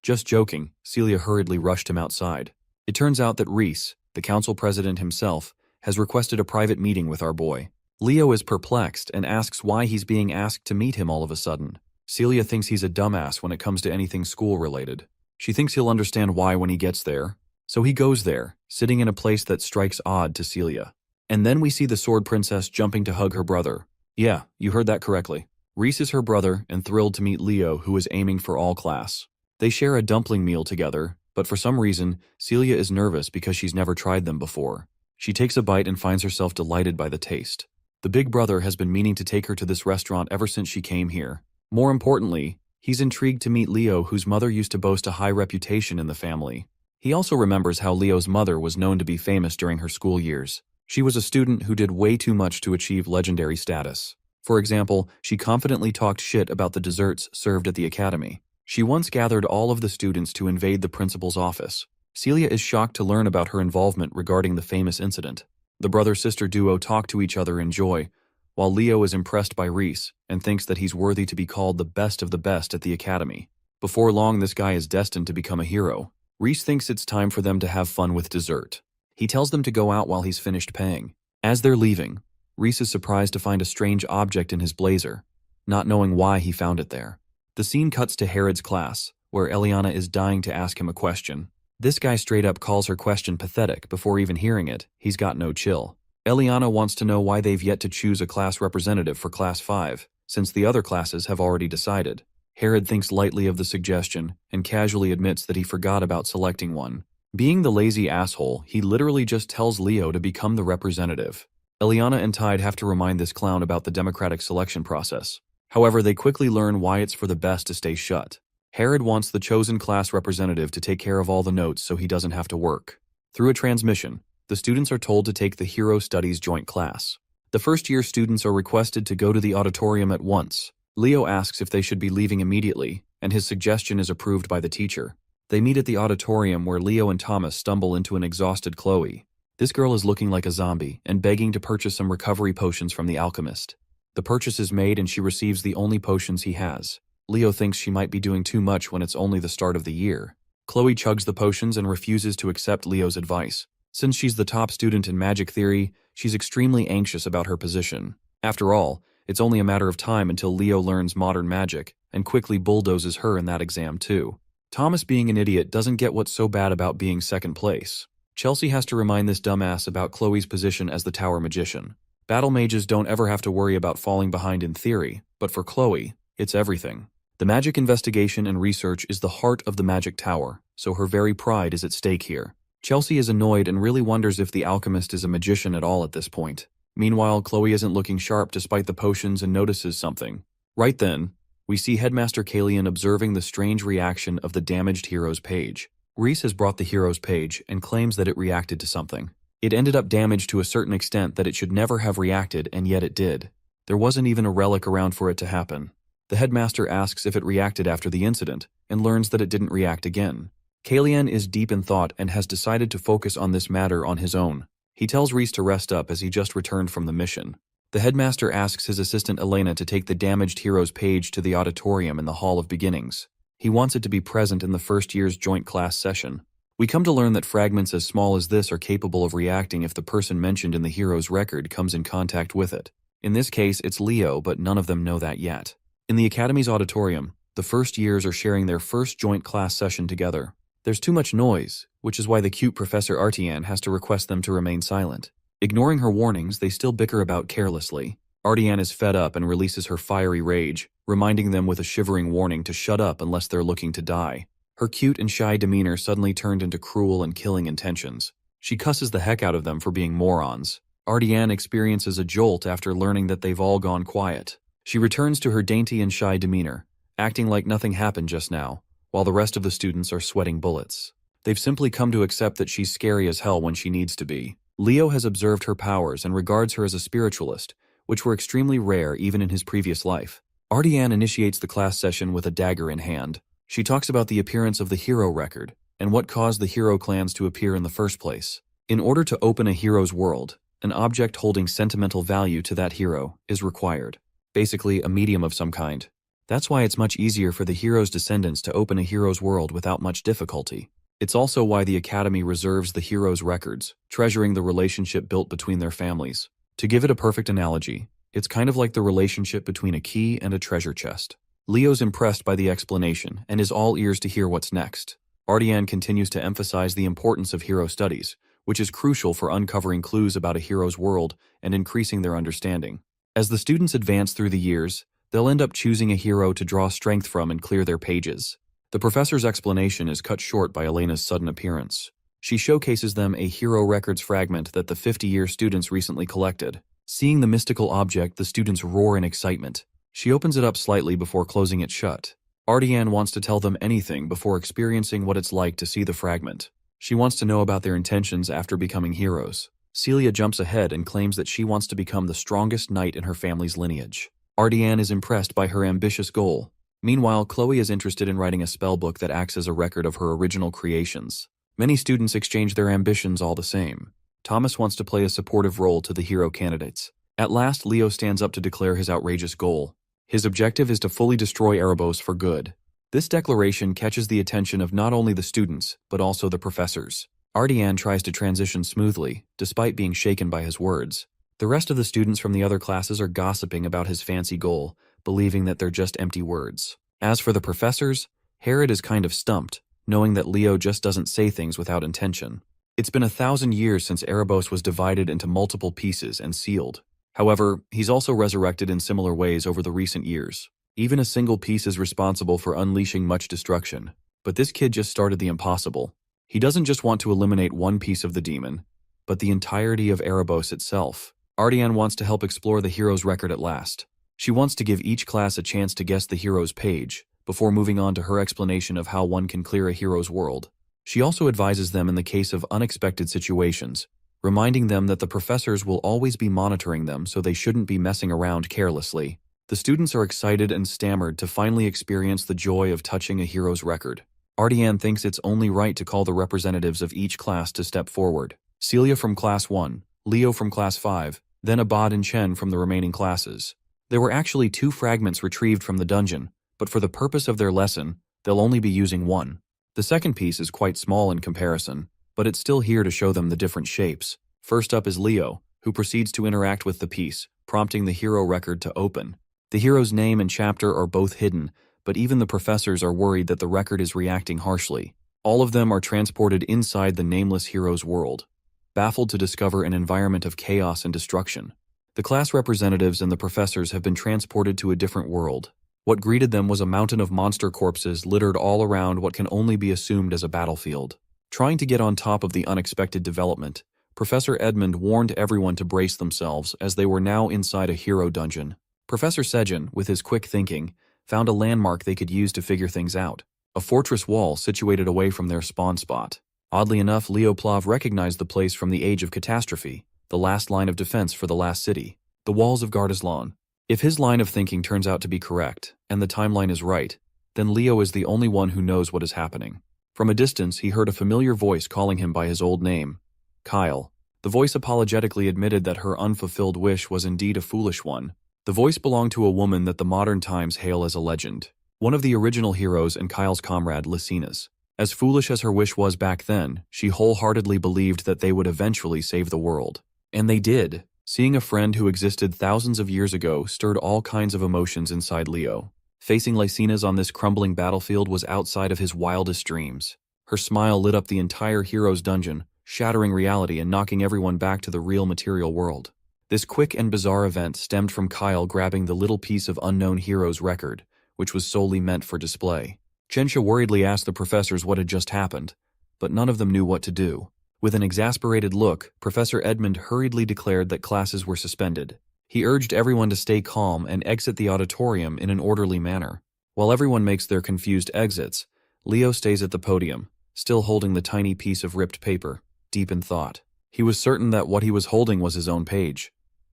Just joking, Celia hurriedly rushed him outside. It turns out that Reese, the council president himself, has requested a private meeting with our boy. Leo is perplexed and asks why he's being asked to meet him all of a sudden. Celia thinks he's a dumbass when it comes to anything school-related. She thinks he'll understand why when he gets there. So he goes there, sitting in a place that strikes odd to Celia. And then we see the Sword Princess jumping to hug her brother. Yeah, you heard that correctly. Reese is her brother and thrilled to meet Leo, who is aiming for all class. They share a dumpling meal together, but for some reason, Celia is nervous because she's never tried them before. She takes a bite and finds herself delighted by the taste. The big brother has been meaning to take her to this restaurant ever since she came here. More importantly, He's intrigued to meet Leo, whose mother used to boast a high reputation in the family. He also remembers how Leo's mother was known to be famous during her school years. She was a student who did way too much to achieve legendary status. For example, she confidently talked shit about the desserts served at the academy. She once gathered all of the students to invade the principal's office. Celia is shocked to learn about her involvement regarding the famous incident. The brother-sister duo talk to each other in joy, while Leo is impressed by Reese and thinks that he's worthy to be called the best of the best at the academy. Before long, this guy is destined to become a hero. Reese thinks it's time for them to have fun with dessert. He tells them to go out while he's finished paying. As they're leaving, Reese is surprised to find a strange object in his blazer, not knowing why he found it there. The scene cuts to Herod's class, where Eliana is dying to ask him a question. This guy straight up calls her question pathetic before even hearing it. He's got no chill. Eliana wants to know why they've yet to choose a class representative for Class 5, since the other classes have already decided. Herod thinks lightly of the suggestion and casually admits that he forgot about selecting one. Being the lazy asshole, he literally just tells Leo to become the representative. Eliana and Tide have to remind this clown about the democratic selection process. However, they quickly learn why it's for the best to stay shut. Herod wants the chosen class representative to take care of all the notes so he doesn't have to work. Through a transmission, the students are told to take the Hero Studies joint class. The first-year students are requested to go to the auditorium at once. Leo asks if they should be leaving immediately, and his suggestion is approved by the teacher. They meet at the auditorium where Leo and Thomas stumble into an exhausted Chloe. This girl is looking like a zombie and begging to purchase some recovery potions from the alchemist. The purchase is made and she receives the only potions he has. Leo thinks she might be doing too much when it's only the start of the year. Chloe chugs the potions and refuses to accept Leo's advice. Since she's the top student in magic theory, she's extremely anxious about her position. After all, it's only a matter of time until Leo learns modern magic and quickly bulldozes her in that exam too. Thomas, being an idiot, doesn't get what's so bad about being second place. Chelsea has to remind this dumbass about Chloe's position as the tower magician. Battle mages don't ever have to worry about falling behind in theory, but for Chloe, it's everything. The magic investigation and research is the heart of the magic tower, so her very pride is at stake here. Chelsea is annoyed and really wonders if the alchemist is a magician at all at this point. Meanwhile, Chloe isn't looking sharp despite the potions and notices something. Right then, we see Headmaster Kalian observing the strange reaction of the damaged hero's page. Reese has brought the hero's page and claims that it reacted to something. It ended up damaged to a certain extent that it should never have reacted, and yet it did. There wasn't even a relic around for it to happen. The headmaster asks if it reacted after the incident, and learns that it didn't react again. Kalian is deep in thought and has decided to focus on this matter on his own. He tells Reese to rest up as he just returned from the mission. The headmaster asks his assistant Elena to take the damaged hero's page to the auditorium in the Hall of Beginnings. He wants it to be present in the first year's joint class session. We come to learn that fragments as small as this are capable of reacting if the person mentioned in the hero's record comes in contact with it. In this case, it's Leo, but none of them know that yet. In the Academy's auditorium, the first years are sharing their first joint class session together. There's too much noise, which is why the cute Professor Artian has to request them to remain silent. Ignoring her warnings, they still bicker about carelessly. Artian is fed up and releases her fiery rage, reminding them with a shivering warning to shut up unless they're looking to die. Her cute and shy demeanor suddenly turned into cruel and killing intentions. She cusses the heck out of them for being morons. Artian experiences a jolt after learning that they've all gone quiet. She returns to her dainty and shy demeanor, acting like nothing happened just now, while the rest of the students are sweating bullets. They've simply come to accept that she's scary as hell when she needs to be. Leo has observed her powers and regards her as a spiritualist, which were extremely rare even in his previous life. Artian initiates the class session with a dagger in hand. She talks about the appearance of the hero record and what caused the hero clans to appear in the first place. In order to open a hero's world, an object holding sentimental value to that hero is required. Basically, a medium of some kind. That's why it's much easier for the hero's descendants to open a hero's world without much difficulty. It's also why the Academy reserves the hero's records, treasuring the relationship built between their families. To give it a perfect analogy, it's kind of like the relationship between a key and a treasure chest. Leo's impressed by the explanation and is all ears to hear what's next. Artian continues to emphasize the importance of hero studies, which is crucial for uncovering clues about a hero's world and increasing their understanding. As the students advance through the years, they'll end up choosing a hero to draw strength from and clear their pages. The professor's explanation is cut short by Elena's sudden appearance. She showcases them a hero records fragment that the 50-year students recently collected. Seeing the mystical object, the students roar in excitement. She opens it up slightly before closing it shut. Ardian wants to tell them anything before experiencing what it's like to see the fragment. She wants to know about their intentions after becoming heroes. Celia jumps ahead and claims that she wants to become the strongest knight in her family's lineage. Ardian is impressed by her ambitious goal. Meanwhile, Chloe is interested in writing a spellbook that acts as a record of her original creations. Many students exchange their ambitions all the same. Thomas wants to play a supportive role to the hero candidates. At last, Leo stands up to declare his outrageous goal. His objective is to fully destroy Erebos for good. This declaration catches the attention of not only the students, but also the professors. Ardian tries to transition smoothly, despite being shaken by his words. The rest of the students from the other classes are gossiping about his fancy goal, believing that they're just empty words. As for the professors, Herod is kind of stumped, knowing that Leo just doesn't say things without intention. It's been 1,000 years since Erebos was divided into multiple pieces and sealed. However, he's also resurrected in similar ways over the recent years. Even a single piece is responsible for unleashing much destruction. But this kid just started the impossible. He doesn't just want to eliminate one piece of the demon, but the entirety of Erebos itself. Ardian wants to help explore the hero's record at last. She wants to give each class a chance to guess the hero's page, before moving on to her explanation of how one can clear a hero's world. She also advises them in the case of unexpected situations, reminding them that the professors will always be monitoring them, so they shouldn't be messing around carelessly. The students are excited and stammered to finally experience the joy of touching a hero's record. Ardian thinks it's only right to call the representatives of each class to step forward. Celia from Class 1, Leo from Class 5, then Abad and Chen from the remaining classes. There were actually 2 fragments retrieved from the dungeon, but for the purpose of their lesson, they'll only be using one. The second piece is quite small in comparison, but it's still here to show them the different shapes. First up is Leo, who proceeds to interact with the piece, prompting the hero record to open. The hero's name and chapter are both hidden, but even the professors are worried that the record is reacting harshly. All of them are transported inside the nameless hero's world, baffled to discover an environment of chaos and destruction. The class representatives and the professors have been transported to a different world. What greeted them was a mountain of monster corpses littered all around what can only be assumed as a battlefield. Trying to get on top of the unexpected development, Professor Edmund warned everyone to brace themselves as they were now inside a hero dungeon. Professor Sejin, with his quick thinking, found a landmark they could use to figure things out. A fortress wall situated away from their spawn spot. Oddly enough, Leo Plav recognized the place from the Age of Catastrophe, the last line of defense for the last city, the walls of Gardaslan. If his line of thinking turns out to be correct, and the timeline is right, then Leo is the only one who knows what is happening. From a distance, he heard a familiar voice calling him by his old name, Kyle. The voice apologetically admitted that her unfulfilled wish was indeed a foolish one. The voice belonged to a woman that the modern times hail as a legend, one of the original heroes and Kyle's comrade, Lycina's. As foolish as her wish was back then, she wholeheartedly believed that they would eventually save the world. And they did. Seeing a friend who existed thousands of years ago stirred all kinds of emotions inside Leo. Facing Lycina's on this crumbling battlefield was outside of his wildest dreams. Her smile lit up the entire hero's dungeon, shattering reality and knocking everyone back to the real material world. This quick and bizarre event stemmed from Kyle grabbing the little piece of unknown hero's record, which was solely meant for display. Chensha worriedly asked the professors what had just happened, but none of them knew what to do. With an exasperated look, Professor Edmund hurriedly declared that classes were suspended. He urged everyone to stay calm and exit the auditorium in an orderly manner. While everyone makes their confused exits, Leo stays at the podium, still holding the tiny piece of ripped paper, deep in thought. He was certain that what he was holding was his own page.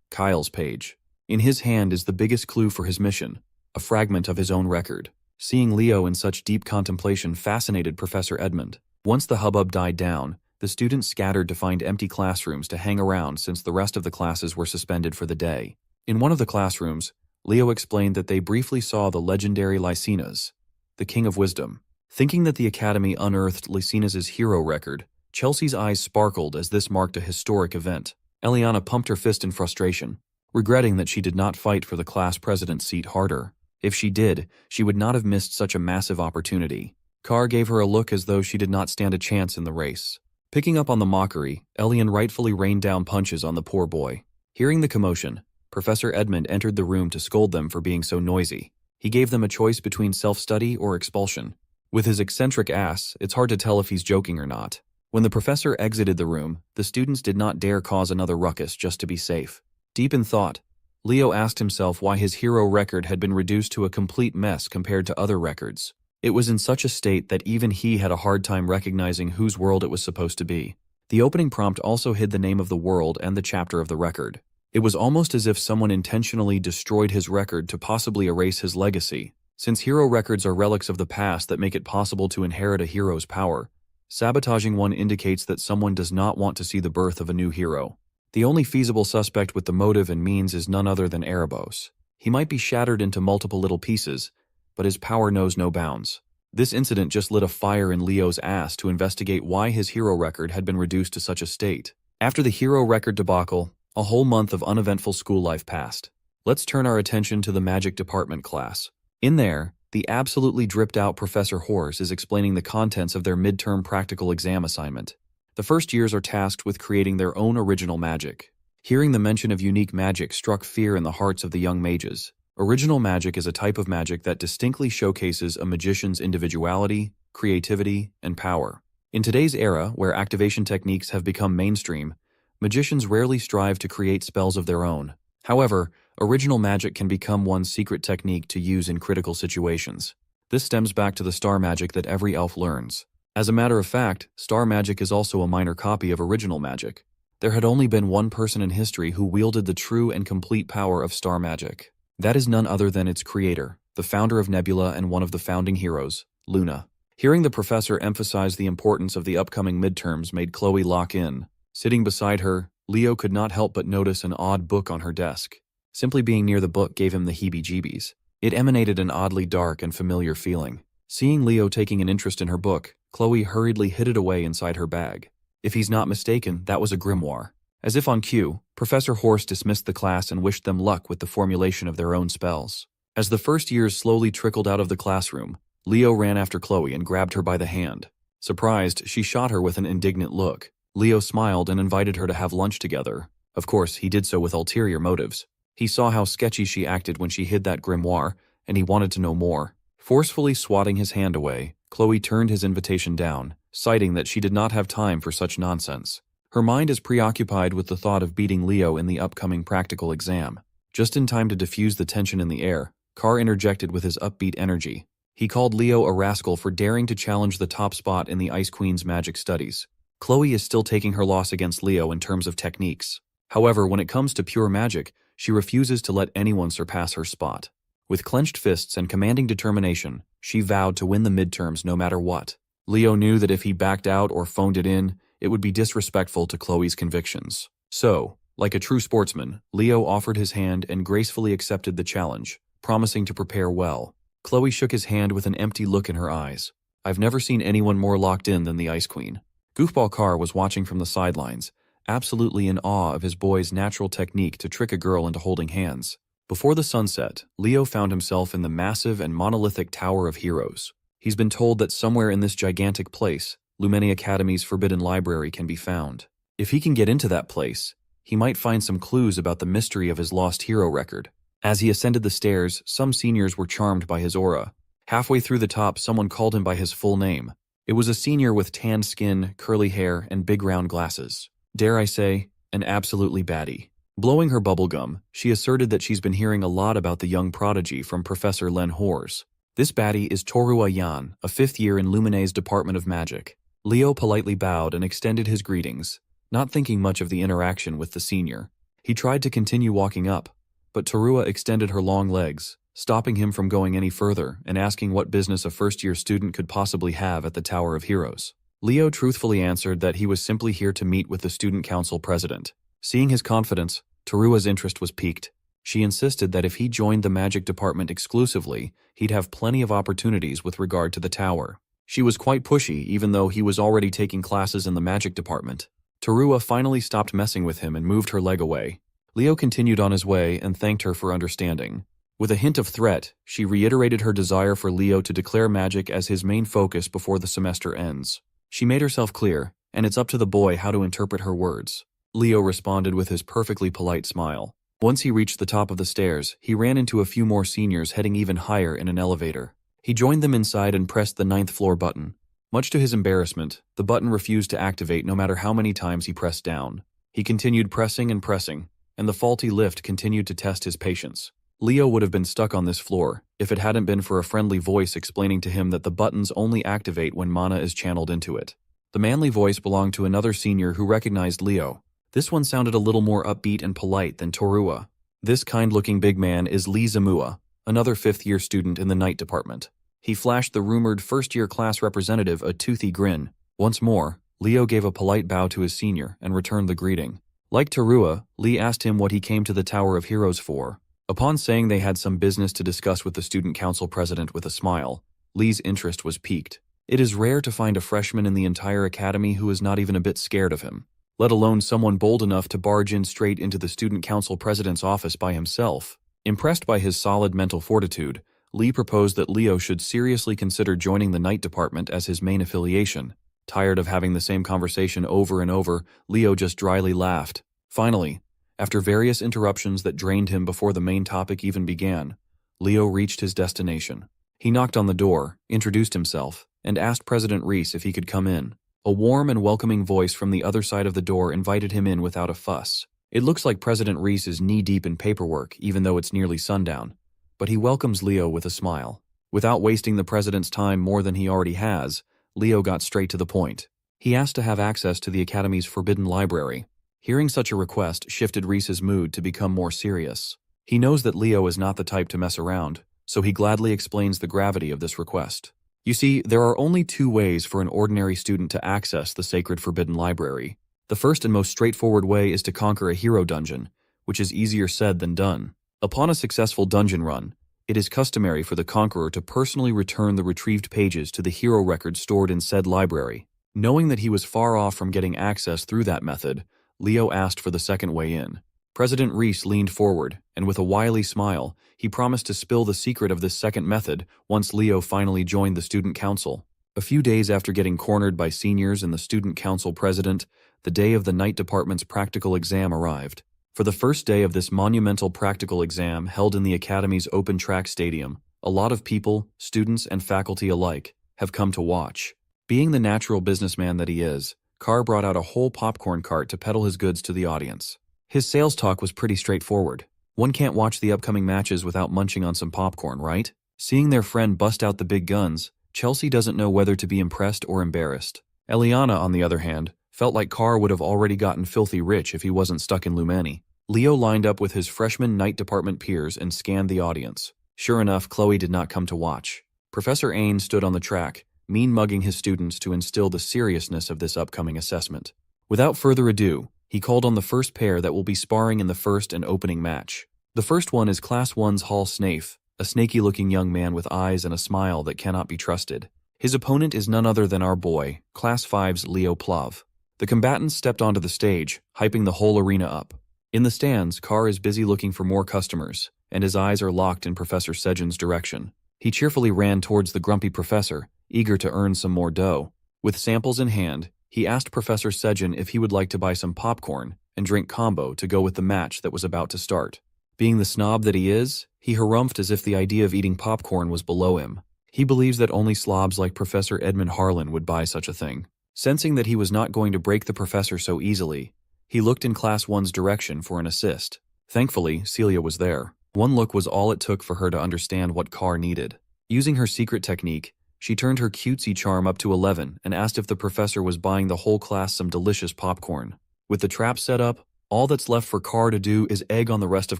Kyle's page. In his hand is the biggest clue for his mission, a fragment of his own record. Seeing Leo in such deep contemplation fascinated Professor Edmund. Once the hubbub died down, the students scattered to find empty classrooms to hang around since the rest of the classes were suspended for the day. In one of the classrooms, Leo explained that they briefly saw the legendary Lycina's, the King of Wisdom. Thinking that the Academy unearthed Lycina's hero record, Chelsea's eyes sparkled as this marked a historic event. Eliana pumped her fist in frustration, regretting that she did not fight for the class president's seat harder. If she did, she would not have missed such a massive opportunity. Carr gave her a look as though she did not stand a chance in the race. Picking up on the mockery, Elian rightfully rained down punches on the poor boy. Hearing the commotion, Professor Edmund entered the room to scold them for being so noisy. He gave them a choice between self-study or expulsion. With his eccentric ass, it's hard to tell if he's joking or not. When the professor exited the room, the students did not dare cause another ruckus just to be safe. Deep in thought, Leo asked himself why his hero record had been reduced to a complete mess compared to other records. It was in such a state that even he had a hard time recognizing whose world it was supposed to be. The opening prompt also hid the name of the world and the chapter of the record. It was almost as if someone intentionally destroyed his record to possibly erase his legacy. Since hero records are relics of the past that make it possible to inherit a hero's power, sabotaging one indicates that someone does not want to see the birth of a new hero. The only feasible suspect with the motive and means is none other than Erebos. He might be shattered into multiple little pieces, but his power knows no bounds. This incident just lit a fire in Leo's ass to investigate why his hero record had been reduced to such a state. After the hero record debacle, a whole month of uneventful school life passed. Let's turn our attention to the magic department class. In there, the absolutely dripped-out Professor Horse is explaining the contents of their midterm practical exam assignment. The first years are tasked with creating their own original magic. Hearing the mention of unique magic struck fear in the hearts of the young mages. Original magic is a type of magic that distinctly showcases a magician's individuality, creativity, and power. In today's era, where activation techniques have become mainstream, magicians rarely strive to create spells of their own. However, original magic can become one's secret technique to use in critical situations. This stems back to the star magic that every elf learns. As a matter of fact, star magic is also a minor copy of original magic. There had only been one person in history who wielded the true and complete power of star magic. That is none other than its creator, the founder of Nebula and one of the founding heroes, Luna. Hearing the professor emphasize the importance of the upcoming midterms made Chloe lock in. Sitting beside her, Leo could not help but notice an odd book on her desk. Simply being near the book gave him the heebie-jeebies. It emanated an oddly dark and familiar feeling. Seeing Leo taking an interest in her book, Chloe hurriedly hid it away inside her bag. If he's not mistaken, that was a grimoire. As if on cue, Professor Horse dismissed the class and wished them luck with the formulation of their own spells. As the first years slowly trickled out of the classroom, Leo ran after Chloe and grabbed her by the hand. Surprised, she shot her with an indignant look. Leo smiled and invited her to have lunch together. Of course, he did so with ulterior motives. He saw how sketchy she acted when she hid that grimoire, and he wanted to know more. Forcefully swatting his hand away, Chloe turned his invitation down, citing that she did not have time for such nonsense. Her mind is preoccupied with the thought of beating Leo in the upcoming practical exam. Just in time to diffuse the tension in the air, Carr interjected with his upbeat energy. He called Leo a rascal for daring to challenge the top spot in the Ice Queen's magic studies. Chloe is still taking her loss against Leo in terms of techniques. However, when it comes to pure magic, she refuses to let anyone surpass her spot. With clenched fists and commanding determination, she vowed to win the midterms no matter what. Leo knew that if he backed out or phoned it in, it would be disrespectful to Chloe's convictions. So, like a true sportsman, Leo offered his hand and gracefully accepted the challenge, promising to prepare well. Chloe shook his hand with an empty look in her eyes. I've never seen anyone more locked in than the Ice Queen. Goofball Carr was watching from the sidelines, absolutely in awe of his boy's natural technique to trick a girl into holding hands. Before the sunset, Leo found himself in the massive and monolithic Tower of Heroes. He's been told that somewhere in this gigantic place, Lumeni Academy's forbidden library can be found. If he can get into that place, he might find some clues about the mystery of his lost hero record. As he ascended the stairs, some seniors were charmed by his aura. Halfway through the top, someone called him by his full name. It was a senior with tanned skin, curly hair, and big round glasses. Dare I say, an absolutely baddie. Blowing her bubblegum, she asserted that she's been hearing a lot about the young prodigy from Professor Len Hors. This baddie is Torua Yan, a 5th year in Lumine's Department of Magic. Leo politely bowed and extended his greetings, not thinking much of the interaction with the senior. He tried to continue walking up, but Torua extended her long legs, stopping him from going any further and asking what business a first-year student could possibly have at the Tower of Heroes. Leo truthfully answered that he was simply here to meet with the student council president. Seeing his confidence, Torua's interest was piqued. She insisted that if he joined the magic department exclusively, he'd have plenty of opportunities with regard to the tower. She was quite pushy, even though he was already taking classes in the magic department. Torua finally stopped messing with him and moved her leg away. Leo continued on his way and thanked her for understanding. With a hint of threat, she reiterated her desire for Leo to declare magic as his main focus before the semester ends. She made herself clear, and it's up to the boy how to interpret her words. Leo responded with his perfectly polite smile. Once he reached the top of the stairs, he ran into a few more seniors heading even higher in an elevator. He joined them inside and pressed the 9th floor button. Much to his embarrassment, the button refused to activate no matter how many times he pressed down. He continued pressing and pressing, and the faulty lift continued to test his patience. Leo would have been stuck on this floor if it hadn't been for a friendly voice explaining to him that the buttons only activate when mana is channeled into it. The manly voice belonged to another senior who recognized Leo. This one sounded a little more upbeat and polite than Torua. This kind-looking big man is Lee Zamua, another fifth-year student in the night department. He flashed the rumored first-year class representative a toothy grin. Once more, Leo gave a polite bow to his senior and returned the greeting. Like Torua, Lee asked him what he came to the Tower of Heroes for. Upon saying they had some business to discuss with the student council president with a smile, Lee's interest was piqued. It is rare to find a freshman in the entire academy who is not even a bit scared of him, let alone someone bold enough to barge in straight into the student council president's office by himself. Impressed by his solid mental fortitude, Lee proposed that Leo should seriously consider joining the night department as his main affiliation. Tired of having the same conversation over and over, Leo just dryly laughed. Finally, after various interruptions that drained him before the main topic even began, Leo reached his destination. He knocked on the door, introduced himself, and asked President Reese if he could come in. A warm and welcoming voice from the other side of the door invited him in without a fuss. It looks like President Reese is knee-deep in paperwork, even though it's nearly sundown, but he welcomes Leo with a smile. Without wasting the president's time more than he already has, Leo got straight to the point. He asked to have access to the Academy's forbidden library. Hearing such a request shifted Reese's mood to become more serious. He knows that Leo is not the type to mess around, so he gladly explains the gravity of this request. You see, there are only two ways for an ordinary student to access the sacred forbidden library. The first and most straightforward way is to conquer a hero dungeon, which is easier said than done. Upon a successful dungeon run, it is customary for the conqueror to personally return the retrieved pages to the hero record stored in said library. Knowing that he was far off from getting access through that method, Leo asked for the second way in. President Reese leaned forward, and with a wily smile, he promised to spill the secret of this second method once Leo finally joined the student council. A few days after getting cornered by seniors and the student council president, the day of the night department's practical exam arrived. For the first day of this monumental practical exam held in the Academy's open track stadium, a lot of people, students and faculty alike, have come to watch. Being the natural businessman that he is, Carr brought out a whole popcorn cart to peddle his goods to the audience. His sales talk was pretty straightforward. One can't watch the upcoming matches without munching on some popcorn, right? Seeing their friend bust out the big guns, Chelsea doesn't know whether to be impressed or embarrassed. Eliana, on the other hand, felt like Carr would have already gotten filthy rich if he wasn't stuck in Lumani. Leo lined up with his freshman night department peers and scanned the audience. Sure enough, Chloe did not come to watch. Professor Ain stood on the track, mean-mugging his students to instill the seriousness of this upcoming assessment. Without further ado, he called on the first pair that will be sparring in the first and opening match. The first one is Class 1's Hall Snafe, a snaky-looking young man with eyes and a smile that cannot be trusted. His opponent is none other than our boy, Class 5's Leo Plav. The combatants stepped onto the stage, hyping the whole arena up. In the stands, Carr is busy looking for more customers, and his eyes are locked in Professor Sejin's direction. He cheerfully ran towards the grumpy professor, eager to earn some more dough. With samples in hand, he asked Professor Sejin if he would like to buy some popcorn and drink combo to go with the match that was about to start. Being the snob that he is, he harumphed as if the idea of eating popcorn was below him. He believes that only slobs like Professor Edmund Harlan would buy such a thing. Sensing that he was not going to break the professor so easily, he looked in Class 1's direction for an assist. Thankfully, Celia was there. One look was all it took for her to understand what Carr needed. Using her secret technique, she turned her cutesy charm up to 11 and asked if the professor was buying the whole class some delicious popcorn. With the trap set up, all that's left for Carr to do is egg on the rest of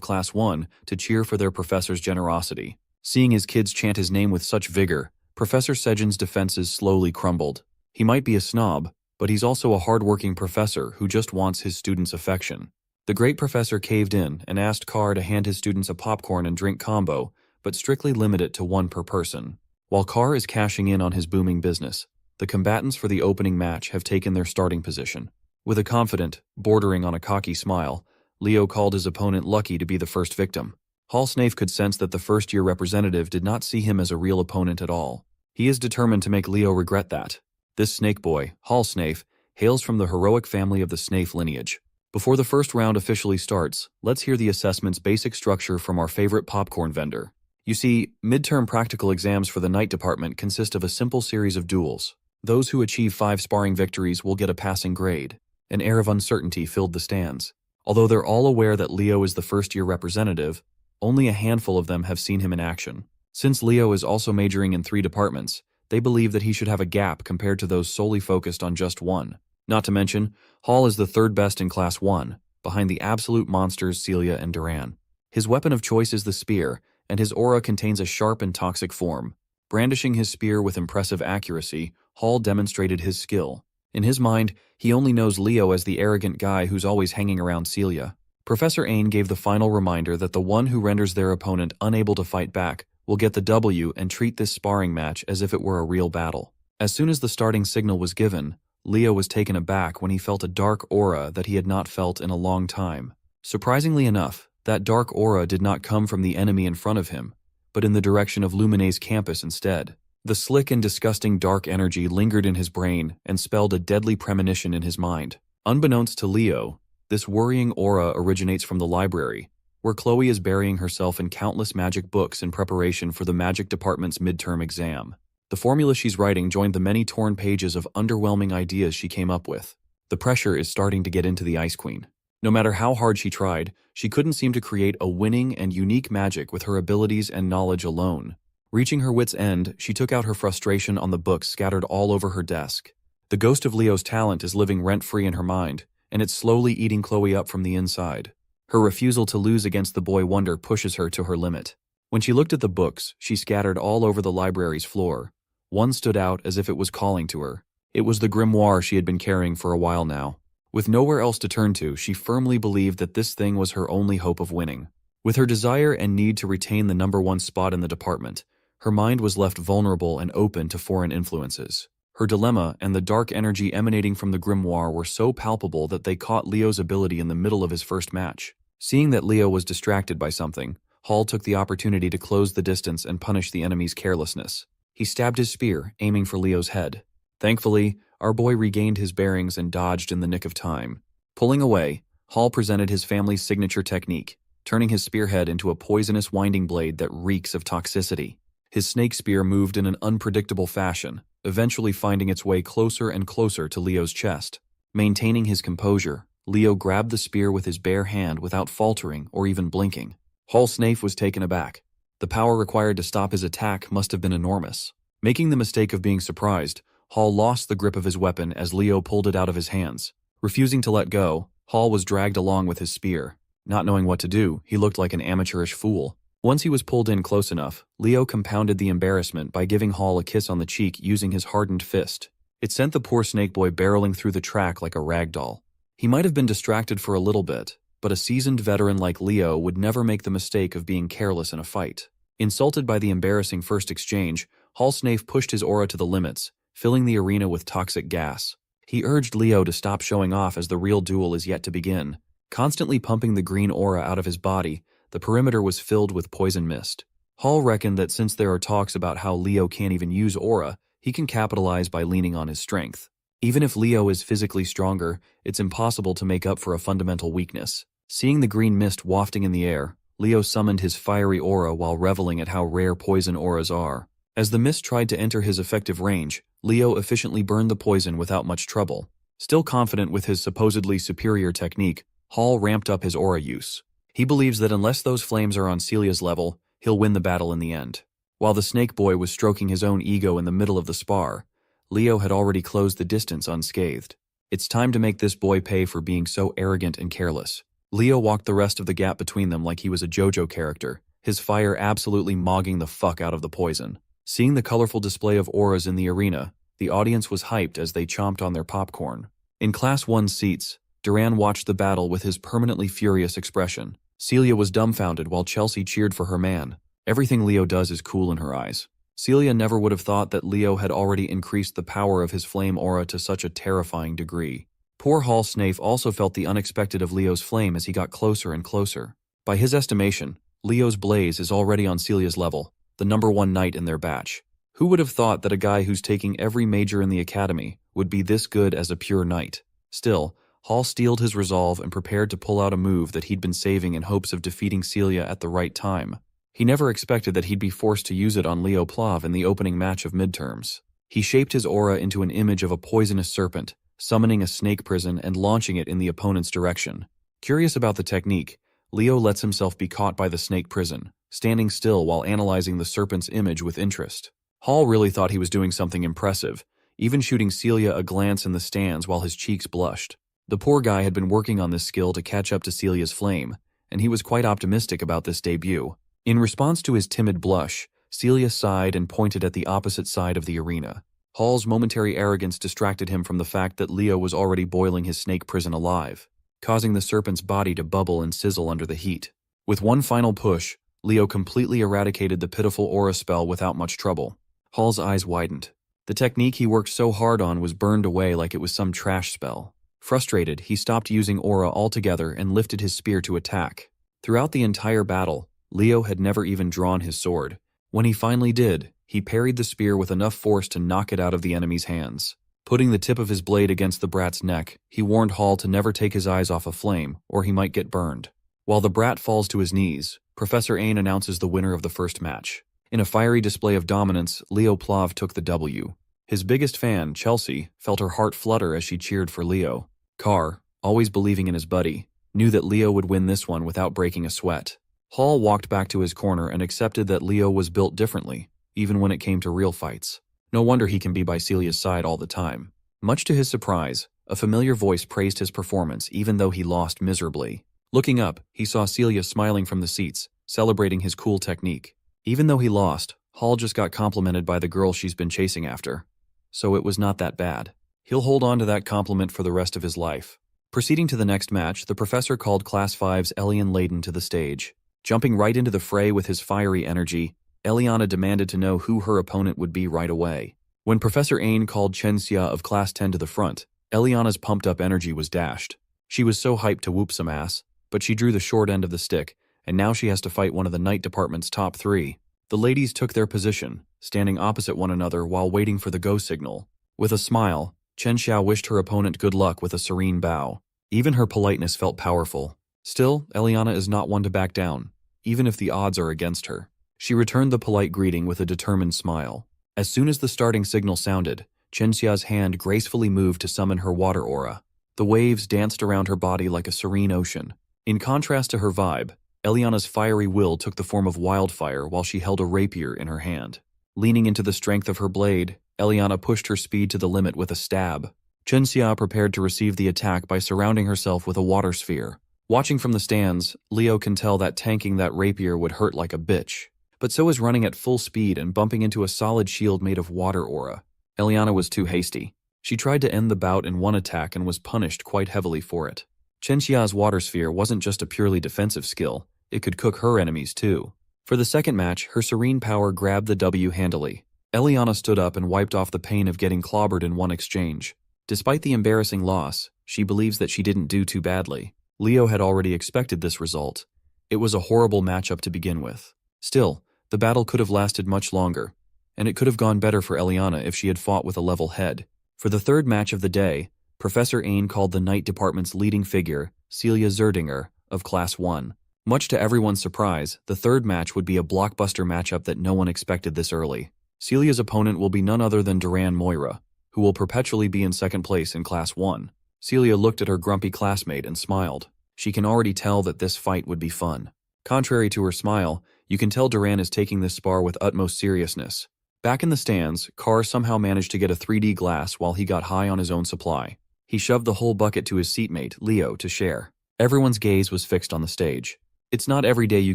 Class 1 to cheer for their professor's generosity. Seeing his kids chant his name with such vigor, Professor Sejin's defenses slowly crumbled. He might be a snob, but he's also a hard-working professor who just wants his students' affection. The great professor caved in and asked Carr to hand his students a popcorn and drink combo, but strictly limit it to one per person. While Carr is cashing in on his booming business, the combatants for the opening match have taken their starting position. With a confident, bordering on a cocky smile, Leo called his opponent lucky to be the first victim. Hall Snafe could sense that the first-year representative did not see him as a real opponent at all. He is determined to make Leo regret that. This snake boy, Hall Snafe, hails from the heroic family of the Snafe lineage. Before the first round officially starts, let's hear the assessment's basic structure from our favorite popcorn vendor. You see, midterm practical exams for the night department consist of a simple series of duels. Those who achieve 5 sparring victories will get a passing grade. An air of uncertainty filled the stands. Although they're all aware that Leo is the first-year representative, only a handful of them have seen him in action. Since Leo is also majoring in 3 departments, they believe that he should have a gap compared to those solely focused on just one. Not to mention, Hall is the 3rd best in Class 1, behind the absolute monsters Celia and Duran. His weapon of choice is the spear, and his aura contains a sharp and toxic form. Brandishing his spear with impressive accuracy, Hall demonstrated his skill. In his mind, he only knows Leo as the arrogant guy who's always hanging around Celia. Professor Ain gave the final reminder that the one who renders their opponent unable to fight back will get the W and treat this sparring match as if it were a real battle. As soon as the starting signal was given, Leo was taken aback when he felt a dark aura that he had not felt in a long time. Surprisingly enough, that dark aura did not come from the enemy in front of him, but in the direction of Lumine's campus instead. The slick and disgusting dark energy lingered in his brain and spelled a deadly premonition in his mind. Unbeknownst to Leo, this worrying aura originates from the library, where Chloe is burying herself in countless magic books in preparation for the magic department's midterm exam. The formula she's writing joined the many torn pages of underwhelming ideas she came up with. The pressure is starting to get into the Ice Queen. No matter how hard she tried, she couldn't seem to create a winning and unique magic with her abilities and knowledge alone. Reaching her wit's end, she took out her frustration on the books scattered all over her desk. The ghost of Leo's talent is living rent-free in her mind, and it's slowly eating Chloe up from the inside. Her refusal to lose against the boy wonder pushes her to her limit. When she looked at the books, she scattered all over the library's floor. One stood out as if it was calling to her. It was the grimoire she had been carrying for a while now. With nowhere else to turn to, she firmly believed that this thing was her only hope of winning. With her desire and need to retain the #1 spot in the department, her mind was left vulnerable and open to foreign influences. Her dilemma and the dark energy emanating from the grimoire were so palpable that they caught Leo's ability in the middle of his first match. Seeing that Leo was distracted by something, Hall took the opportunity to close the distance and punish the enemy's carelessness. He stabbed his spear, aiming for Leo's head. Thankfully, our boy regained his bearings and dodged in the nick of time. Pulling away, Hall presented his family's signature technique, turning his spearhead into a poisonous winding blade that reeks of toxicity. His snake spear moved in an unpredictable fashion, eventually finding its way closer and closer to Leo's chest. Maintaining his composure, Leo grabbed the spear with his bare hand without faltering or even blinking. Hall Snafe was taken aback. The power required to stop his attack must have been enormous. Making the mistake of being surprised, Hall lost the grip of his weapon as Leo pulled it out of his hands. Refusing to let go, Hall was dragged along with his spear. Not knowing what to do, he looked like an amateurish fool. Once he was pulled in close enough, Leo compounded the embarrassment by giving Hall a kiss on the cheek using his hardened fist. It sent the poor snake boy barreling through the track like a rag doll. He might have been distracted for a little bit, but a seasoned veteran like Leo would never make the mistake of being careless in a fight. Insulted by the embarrassing first exchange, Hall Snafe pushed his aura to the limits, filling the arena with toxic gas. He urged Leo to stop showing off as the real duel is yet to begin. Constantly pumping the green aura out of his body, the perimeter was filled with poison mist. Hall reckoned that since there are talks about how Leo can't even use aura, he can capitalize by leaning on his strength. Even if Leo is physically stronger, it's impossible to make up for a fundamental weakness. Seeing the green mist wafting in the air, Leo summoned his fiery aura while reveling at how rare poison auras are. As the mist tried to enter his effective range, Leo efficiently burned the poison without much trouble. Still confident with his supposedly superior technique, Hall ramped up his aura use. He believes that unless those flames are on Celia's level, he'll win the battle in the end. While the snake boy was stroking his own ego in the middle of the spar, Leo had already closed the distance unscathed. It's time to make this boy pay for being so arrogant and careless. Leo walked the rest of the gap between them like he was a JoJo character, his fire absolutely mogging the fuck out of the poison. Seeing the colorful display of auras in the arena, the audience was hyped as they chomped on their popcorn. In Class 1 seats, Duran watched the battle with his permanently furious expression. Celia was dumbfounded while Chelsea cheered for her man. Everything Leo does is cool in her eyes. Celia never would have thought that Leo had already increased the power of his flame aura to such a terrifying degree. Poor Hall Snafe also felt the unexpected of Leo's flame as he got closer and closer. By his estimation, Leo's blaze is already on Celia's level, the #1 knight in their batch. Who would have thought that a guy who's taking every major in the academy would be this good as a pure knight? Still, Hall steeled his resolve and prepared to pull out a move that he'd been saving in hopes of defeating Celia at the right time. He never expected that he'd be forced to use it on Leo Plav in the opening match of midterms. He shaped his aura into an image of a poisonous serpent, summoning a snake prison and launching it in the opponent's direction. Curious about the technique, Leo lets himself be caught by the snake prison, standing still while analyzing the serpent's image with interest. Hall really thought he was doing something impressive, even shooting Celia a glance in the stands while his cheeks blushed. The poor guy had been working on this skill to catch up to Celia's flame, and he was quite optimistic about this debut. In response to his timid blush, Celia sighed and pointed at the opposite side of the arena. Hall's momentary arrogance distracted him from the fact that Leo was already boiling his snake prison alive, causing the serpent's body to bubble and sizzle under the heat. With one final push, Leo completely eradicated the pitiful aura spell without much trouble. Hall's eyes widened. The technique he worked so hard on was burned away like it was some trash spell. Frustrated, he stopped using aura altogether and lifted his spear to attack. Throughout the entire battle, Leo had never even drawn his sword. When he finally did, he parried the spear with enough force to knock it out of the enemy's hands. Putting the tip of his blade against the brat's neck, he warned Hall to never take his eyes off a flame, or he might get burned. While the brat falls to his knees, Professor Ain announces the winner of the first match. In a fiery display of dominance, Leo Plav took the W. His biggest fan, Chelsea, felt her heart flutter as she cheered for Leo. Carr, always believing in his buddy, knew that Leo would win this one without breaking a sweat. Hall walked back to his corner and accepted that Leo was built differently, even when it came to real fights. No wonder he can be by Celia's side all the time. Much to his surprise, a familiar voice praised his performance even though he lost miserably. Looking up, he saw Celia smiling from the seats, celebrating his cool technique. Even though he lost, Hall just got complimented by the girl she's been chasing after. So it was not that bad. He'll hold on to that compliment for the rest of his life. Proceeding to the next match, the professor called Class 5's Elian Layden to the stage. Jumping right into the fray with his fiery energy, Eliana demanded to know who her opponent would be right away. When Professor Ain called Chen Xia of Class 10 to the front, Eliana's pumped-up energy was dashed. She was so hyped to whoop some ass, but she drew the short end of the stick, and now she has to fight one of the night department's top 3. The ladies took their position, standing opposite one another while waiting for the go signal. With a smile, Chen Xia wished her opponent good luck with a serene bow. Even her politeness felt powerful. Still, Eliana is not one to back down, even if the odds are against her. She returned the polite greeting with a determined smile. As soon as the starting signal sounded, Chen Xia's hand gracefully moved to summon her water aura. The waves danced around her body like a serene ocean. In contrast to her vibe, Eliana's fiery will took the form of wildfire while she held a rapier in her hand. Leaning into the strength of her blade, Eliana pushed her speed to the limit with a stab. Chen Xia prepared to receive the attack by surrounding herself with a water sphere. Watching from the stands, Leo can tell that tanking that rapier would hurt like a bitch. But so is running at full speed and bumping into a solid shield made of water aura. Eliana was too hasty. She tried to end the bout in one attack and was punished quite heavily for it. Chen Xia's water sphere wasn't just a purely defensive skill, it could cook her enemies too. For the second match, her serene power grabbed the W handily. Eliana stood up and wiped off the pain of getting clobbered in one exchange. Despite the embarrassing loss, she believes that she didn't do too badly. Leo had already expected this result. It was a horrible matchup to begin with. Still, the battle could have lasted much longer, and it could have gone better for Eliana if she had fought with a level head. For the third match of the day, Professor Ain called the Night Department's leading figure, Celia Zerdinger, of Class 1. Much to everyone's surprise, the third match would be a blockbuster matchup that no one expected this early. Celia's opponent will be none other than Duran Moira, who will perpetually be in second place in Class 1. Celia looked at her grumpy classmate and smiled. She can already tell that this fight would be fun. Contrary to her smile, you can tell Duran is taking this spar with utmost seriousness. Back in the stands, Carr somehow managed to get a 3D glass while he got high on his own supply. He shoved the whole bucket to his seatmate, Leo, to share. Everyone's gaze was fixed on the stage. It's not every day you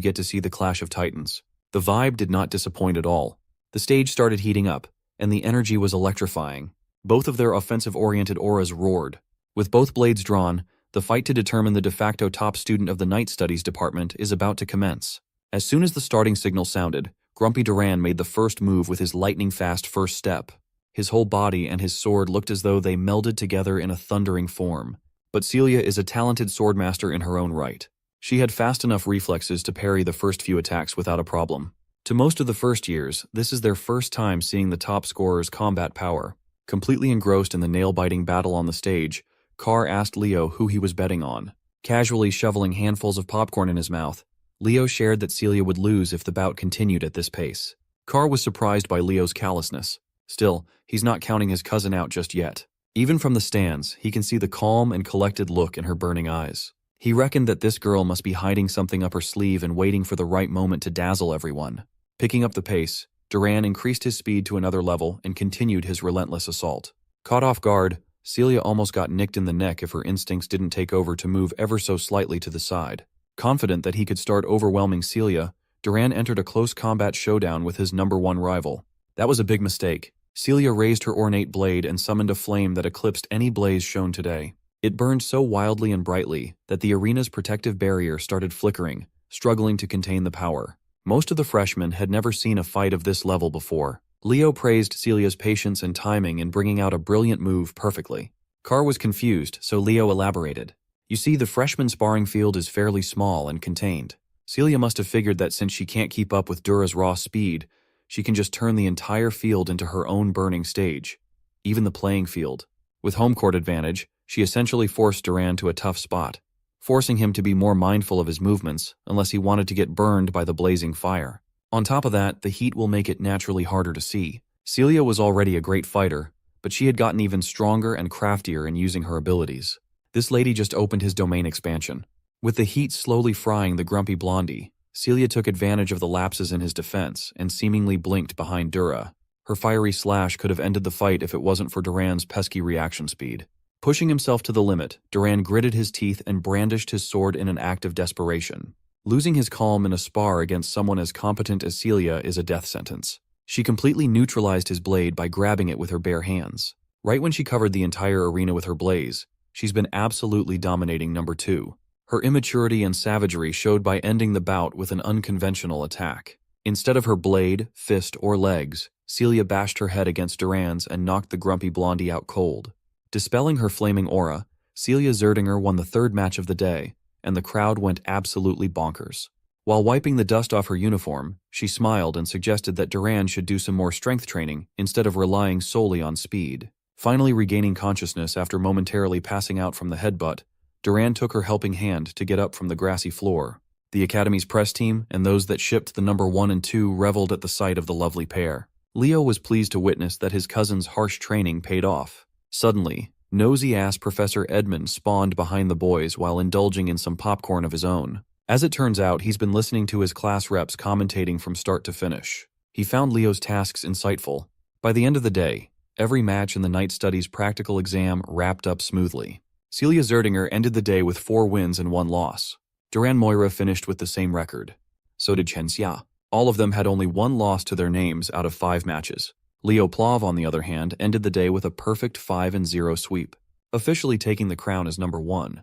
get to see the clash of titans. The vibe did not disappoint at all. The stage started heating up, and the energy was electrifying. Both of their offensive-oriented auras roared. With both blades drawn, the fight to determine the de facto top student of the Night Studies department is about to commence. As soon as the starting signal sounded, Grumpy Duran made the first move with his lightning-fast first step. His whole body and his sword looked as though they melded together in a thundering form. But Celia is a talented swordmaster in her own right. She had fast enough reflexes to parry the first few attacks without a problem. To most of the first years, this is their first time seeing the top scorer's combat power. Completely engrossed in the nail-biting battle on the stage, Carr asked Leo who he was betting on. Casually shoveling handfuls of popcorn in his mouth, Leo shared that Celia would lose if the bout continued at this pace. Carr was surprised by Leo's callousness. Still, he's not counting his cousin out just yet. Even from the stands, he can see the calm and collected look in her burning eyes. He reckoned that this girl must be hiding something up her sleeve and waiting for the right moment to dazzle everyone. Picking up the pace, Duran increased his speed to another level and continued his relentless assault. Caught off guard, Celia almost got nicked in the neck if her instincts didn't take over to move ever so slightly to the side. Confident that he could start overwhelming Celia, Duran entered a close combat showdown with his #1 rival. That was a big mistake. Celia raised her ornate blade and summoned a flame that eclipsed any blaze shown today. It burned so wildly and brightly that the arena's protective barrier started flickering, struggling to contain the power. Most of the freshmen had never seen a fight of this level before. Leo praised Celia's patience and timing in bringing out a brilliant move perfectly. Carr was confused, so Leo elaborated. You see, the freshman sparring field is fairly small and contained. Celia must have figured that since she can't keep up with Dura's raw speed, she can just turn the entire field into her own burning stage. Even the playing field. With home court advantage, she essentially forced Duran to a tough spot, forcing him to be more mindful of his movements unless he wanted to get burned by the blazing fire. On top of that, the heat will make it naturally harder to see. Celia was already a great fighter, but she had gotten even stronger and craftier in using her abilities. This lady just opened his domain expansion. With the heat slowly frying the grumpy blondie, Celia took advantage of the lapses in his defense and seemingly blinked behind Dura. Her fiery slash could have ended the fight if it wasn't for Duran's pesky reaction speed. Pushing himself to the limit, Duran gritted his teeth and brandished his sword in an act of desperation. Losing his calm in a spar against someone as competent as Celia is a death sentence. She completely neutralized his blade by grabbing it with her bare hands. Right when she covered the entire arena with her blaze, she's been absolutely dominating #2. Her immaturity and savagery showed by ending the bout with an unconventional attack. Instead of her blade, fist, or legs, Celia bashed her head against Duran's and knocked the grumpy blondie out cold. Dispelling her flaming aura, Celia Zerdinger won the third match of the day, and the crowd went absolutely bonkers. While wiping the dust off her uniform, she smiled and suggested that Duran should do some more strength training instead of relying solely on speed. Finally regaining consciousness after momentarily passing out from the headbutt, Duran took her helping hand to get up from the grassy floor. The Academy's press team and those that shipped the #1 and 2 reveled at the sight of the lovely pair. Leo was pleased to witness that his cousin's harsh training paid off. Suddenly, nosy-ass Professor Edmund spawned behind the boys while indulging in some popcorn of his own. As it turns out, he's been listening to his class reps commentating from start to finish. He found Leo's tasks insightful. By the end of the day, every match in the night studies practical exam wrapped up smoothly. Celia Zerdinger ended the day with 4 wins and 1 loss. Duran Moira finished with the same record. So did Chen Xia. All of them had only 1 loss to their names out of 5 matches. Leo Plov, on the other hand, ended the day with a perfect 5-0 sweep, officially taking the crown as #1.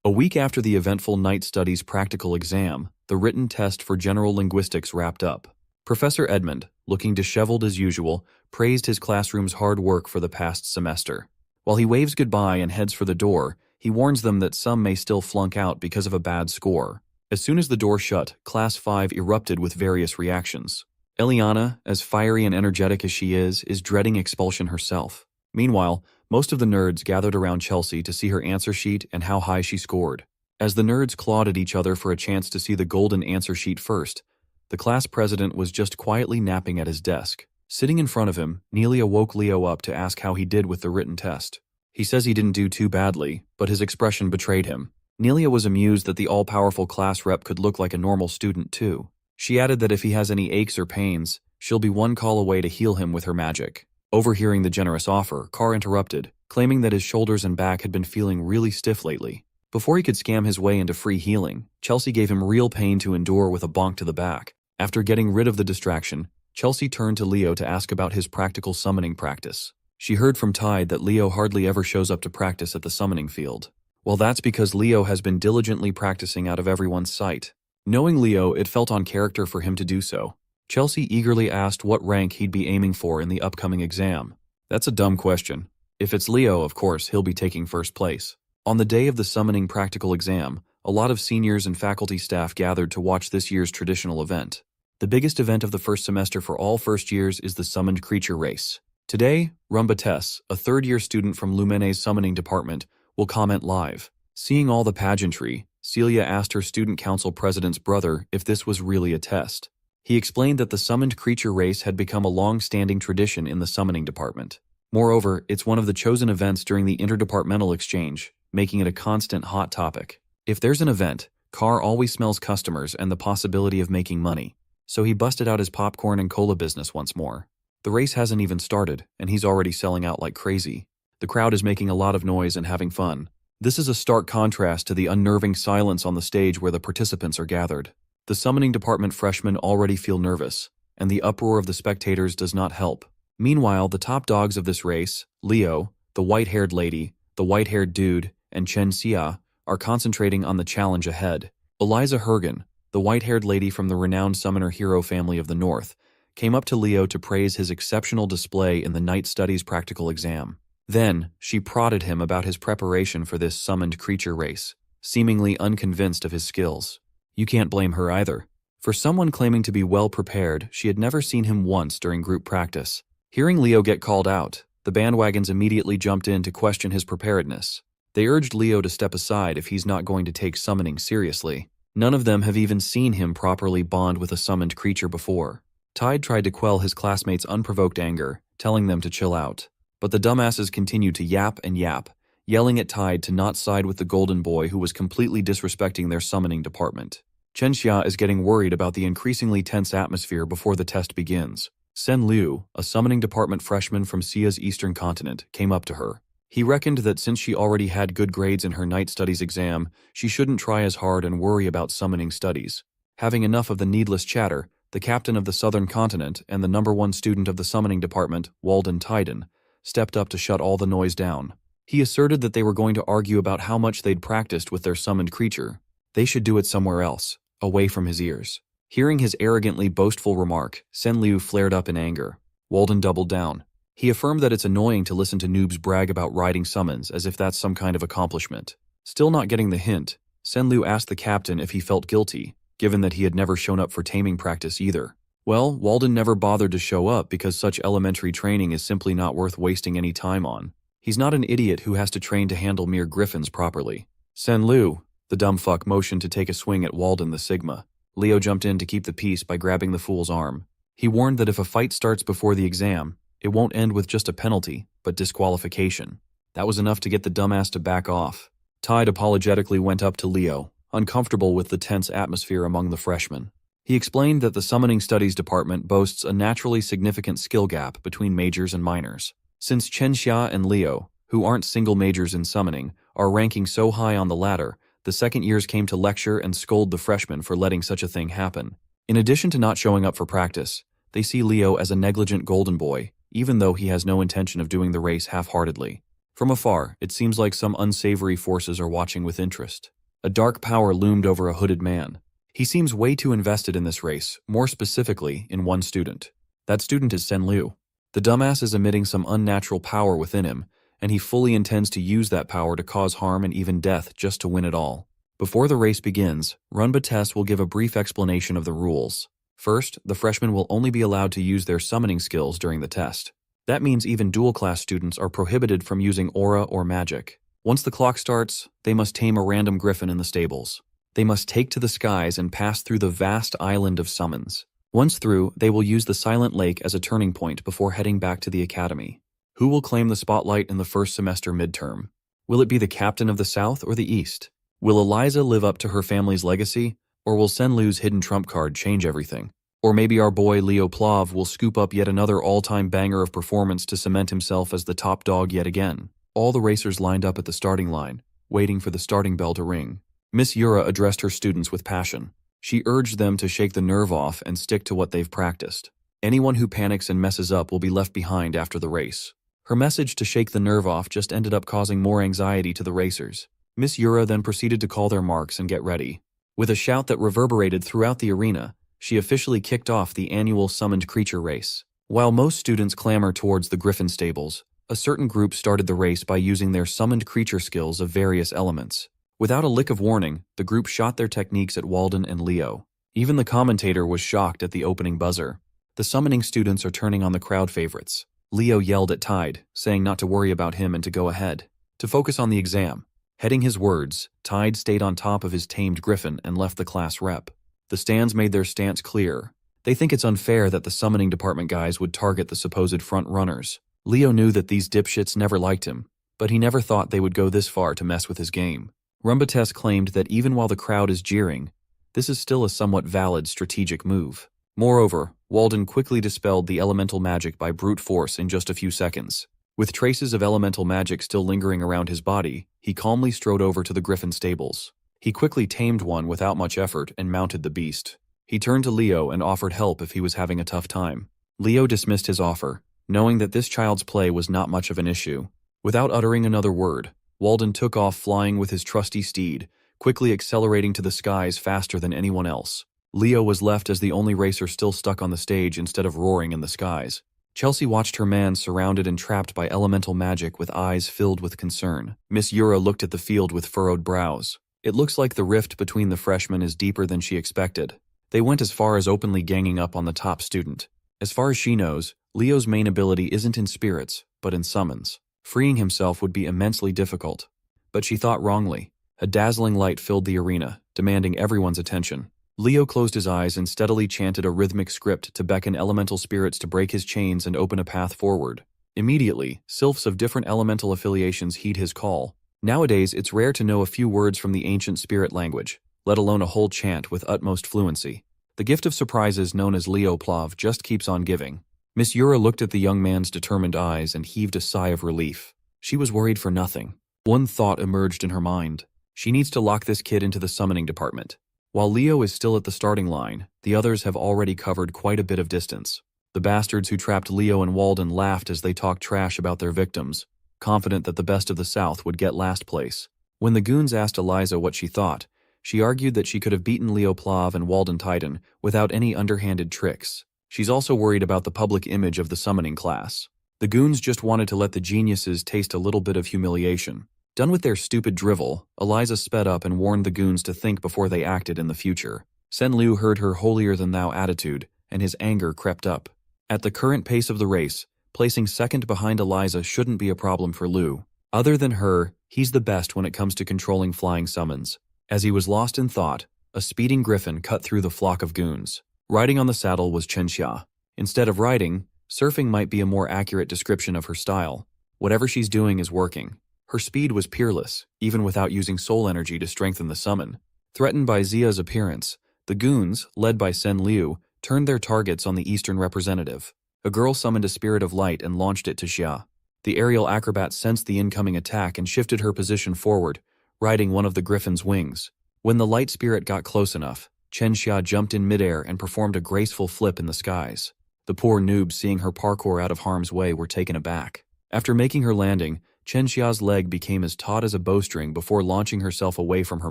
A week after the eventful night studies practical exam, the written test for general linguistics wrapped up. Professor Edmund, looking disheveled as usual, praised his classroom's hard work for the past semester. While he waves goodbye and heads for the door, he warns them that some may still flunk out because of a bad score. As soon as the door shut, Class 5 erupted with various reactions. Eliana, as fiery and energetic as she is dreading expulsion herself. Meanwhile, most of the nerds gathered around Chelsea to see her answer sheet and how high she scored. As the nerds clawed at each other for a chance to see the golden answer sheet first, the class president was just quietly napping at his desk. Sitting in front of him, Nelia woke Leo up to ask how he did with the written test. He says he didn't do too badly, but his expression betrayed him. Nelia was amused that the all-powerful class rep could look like a normal student too. She added that if he has any aches or pains, she'll be 1 call away to heal him with her magic. Overhearing the generous offer, Carr interrupted, claiming that his shoulders and back had been feeling really stiff lately. Before he could scam his way into free healing, Chelsea gave him real pain to endure with a bonk to the back. After getting rid of the distraction, Chelsea turned to Leo to ask about his practical summoning practice. She heard from Tide that Leo hardly ever shows up to practice at the summoning field. Well, that's because Leo has been diligently practicing out of everyone's sight. Knowing Leo, it felt on character for him to do so. Chelsea eagerly asked what rank he'd be aiming for in the upcoming exam. That's a dumb question. If it's Leo, of course, he'll be taking first place. On the day of the summoning practical exam, a lot of seniors and faculty staff gathered to watch this year's traditional event. The biggest event of the first semester for all first years is the summoned creature race. Today, Rumba Tess, a third-year student from Lumene's summoning department, will comment live. Seeing all the pageantry, Celia asked her student council president's brother if this was really a test. He explained that the summoned creature race had become a long-standing tradition in the summoning department. Moreover, it's one of the chosen events during the interdepartmental exchange, making it a constant hot topic. If there's an event, Carr always smells customers and the possibility of making money. So he busted out his popcorn and cola business once more. The race hasn't even started, and he's already selling out like crazy. The crowd is making a lot of noise and having fun. This is a stark contrast to the unnerving silence on the stage where the participants are gathered. The summoning department freshmen already feel nervous, and the uproar of the spectators does not help. Meanwhile, the top dogs of this race, Leo, the white-haired lady, the white-haired dude, and Chen Xia, are concentrating on the challenge ahead. Eliza Hergen, the white-haired lady from the renowned summoner hero family of the North, came up to Leo to praise his exceptional display in the Night Studies practical exam. Then, she prodded him about his preparation for this summoned creature race, seemingly unconvinced of his skills. You can't blame her either. For someone claiming to be well prepared, she had never seen him once during group practice. Hearing Leo get called out, the bandwagons immediately jumped in to question his preparedness. They urged Leo to step aside if he's not going to take summoning seriously. None of them have even seen him properly bond with a summoned creature before. Tide tried to quell his classmates' unprovoked anger, telling them to chill out. But the dumbasses continued to yap and yap, yelling at Tide to not side with the golden boy who was completely disrespecting their summoning department. Chen Xia is getting worried about the increasingly tense atmosphere before the test begins. Sen Liu, a summoning department freshman from Sia's eastern continent, came up to her. He reckoned that since she already had good grades in her night studies exam, she shouldn't try as hard and worry about summoning studies. Having enough of the needless chatter, the captain of the southern continent and the #1 student of the summoning department, Walden Tyden, stepped up to shut all the noise down. He asserted that they were going to argue about how much they'd practiced with their summoned creature. They should do it somewhere else, away from his ears. Hearing his arrogantly boastful remark, Sen Liu flared up in anger. Walden doubled down. He affirmed that it's annoying to listen to noobs brag about riding summons as if that's some kind of accomplishment. Still not getting the hint, Sen Liu asked the captain if he felt guilty, given that he had never shown up for taming practice either. Well, Walden never bothered to show up because such elementary training is simply not worth wasting any time on. He's not an idiot who has to train to handle mere griffins properly. Sen Liu, the dumb fuck motioned to take a swing at Walden the Sigma. Leo jumped in to keep the peace by grabbing the fool's arm. He warned that if a fight starts before the exam, it won't end with just a penalty, but disqualification. That was enough to get the dumbass to back off. Tide apologetically went up to Leo, uncomfortable with the tense atmosphere among the freshmen. He explained that the Summoning Studies Department boasts a naturally significant skill gap between majors and minors. Since Chen Xia and Leo, who aren't single majors in summoning, are ranking so high on the ladder, the second years came to lecture and scold the freshmen for letting such a thing happen. In addition to not showing up for practice, they see Leo as a negligent golden boy, even though he has no intention of doing the race half-heartedly. From afar, it seems like some unsavory forces are watching with interest. A dark power loomed over a hooded man. He seems way too invested in this race, more specifically in one student. That student is Sen Liu. The dumbass is emitting some unnatural power within him, and he fully intends to use that power to cause harm and even death just to win it all. Before the race begins, Runba will give a brief explanation of the rules. First, the freshmen will only be allowed to use their summoning skills during the test. That means even dual-class students are prohibited from using aura or magic. Once the clock starts, they must tame a random griffin in the stables. They must take to the skies and pass through the vast island of summons. Once through, they will use the Silent Lake as a turning point before heading back to the academy. Who will claim the spotlight in the first semester midterm? Will it be the captain of the South or the East? Will Eliza live up to her family's legacy, or will Sen Liu's hidden trump card change everything? Or maybe our boy Leo Plav will scoop up yet another all-time banger of performance to cement himself as the top dog yet again. All the racers lined up at the starting line, waiting for the starting bell to ring. Miss Yura addressed her students with passion. She urged them to shake the nerve off and stick to what they've practiced. Anyone who panics and messes up will be left behind after the race. Her message to shake the nerve off just ended up causing more anxiety to the racers. Miss Yura then proceeded to call their marks and get ready. With a shout that reverberated throughout the arena, she officially kicked off the annual summoned creature race. While most students clamor towards the griffin stables, a certain group started the race by using their summoned creature skills of various elements. Without a lick of warning, the group shot their techniques at Walden and Leo. Even the commentator was shocked at the opening buzzer. The summoning students are turning on the crowd favorites. Leo yelled at Tide, saying not to worry about him and to go ahead, to focus on the exam. Heading his words, Tide stayed on top of his tamed griffin and left the class rep. The stands made their stance clear. They think it's unfair that the summoning department guys would target the supposed front runners. Leo knew that these dipshits never liked him, but he never thought they would go this far to mess with his game. Rumbates claimed that even while the crowd is jeering, this is still a somewhat valid strategic move. Moreover, Walden quickly dispelled the elemental magic by brute force in just a few seconds. With traces of elemental magic still lingering around his body, he calmly strode over to the griffin stables. He quickly tamed one without much effort and mounted the beast. He turned to Leo and offered help if he was having a tough time. Leo dismissed his offer, knowing that this child's play was not much of an issue. Without uttering another word, Walden took off flying with his trusty steed, quickly accelerating to the skies faster than anyone else. Leo was left as the only racer still stuck on the stage instead of roaring in the skies. Chelsea watched her man surrounded and trapped by elemental magic with eyes filled with concern. Miss Yura looked at the field with furrowed brows. It looks like the rift between the freshmen is deeper than she expected. They went as far as openly ganging up on the top student. As far as she knows, Leo's main ability isn't in spirits, but in summons. Freeing himself would be immensely difficult. But she thought wrongly. A dazzling light filled the arena, demanding everyone's attention. Leo closed his eyes and steadily chanted a rhythmic script to beckon elemental spirits to break his chains and open a path forward. Immediately, sylphs of different elemental affiliations heed his call. Nowadays, it's rare to know a few words from the ancient spirit language, let alone a whole chant with utmost fluency. The gift of surprises known as Leo Plav just keeps on giving. Miss Yura looked at the young man's determined eyes and heaved a sigh of relief. She was worried for nothing. One thought emerged in her mind. She needs to lock this kid into the summoning department. While Leo is still at the starting line, the others have already covered quite a bit of distance. The bastards who trapped Leo and Walden laughed as they talked trash about their victims, confident that the best of the South would get last place. When the goons asked Eliza what she thought, she argued that she could have beaten Leo Plav and Walden Titan without any underhanded tricks. She's also worried about the public image of the summoning class. The goons just wanted to let the geniuses taste a little bit of humiliation. Done with their stupid drivel, Eliza sped up and warned the goons to think before they acted in the future. Sen Liu heard her holier-than-thou attitude, and his anger crept up. At the current pace of the race, placing second behind Eliza shouldn't be a problem for Liu. Other than her, he's the best when it comes to controlling flying summons. As he was lost in thought, a speeding griffin cut through the flock of goons. Riding on the saddle was Chen Xia. Instead of riding, surfing might be a more accurate description of her style. Whatever she's doing is working. Her speed was peerless, even without using soul energy to strengthen the summon. Threatened by Zia's appearance, the goons, led by Sen Liu, turned their targets on the eastern representative. A girl summoned a spirit of light and launched it to Xia. The aerial acrobat sensed the incoming attack and shifted her position forward, riding one of the griffin's wings. When the light spirit got close enough, Chen Xia jumped in midair and performed a graceful flip in the skies. The poor noobs seeing her parkour out of harm's way were taken aback. After making her landing, Chen Xia's leg became as taut as a bowstring before launching herself away from her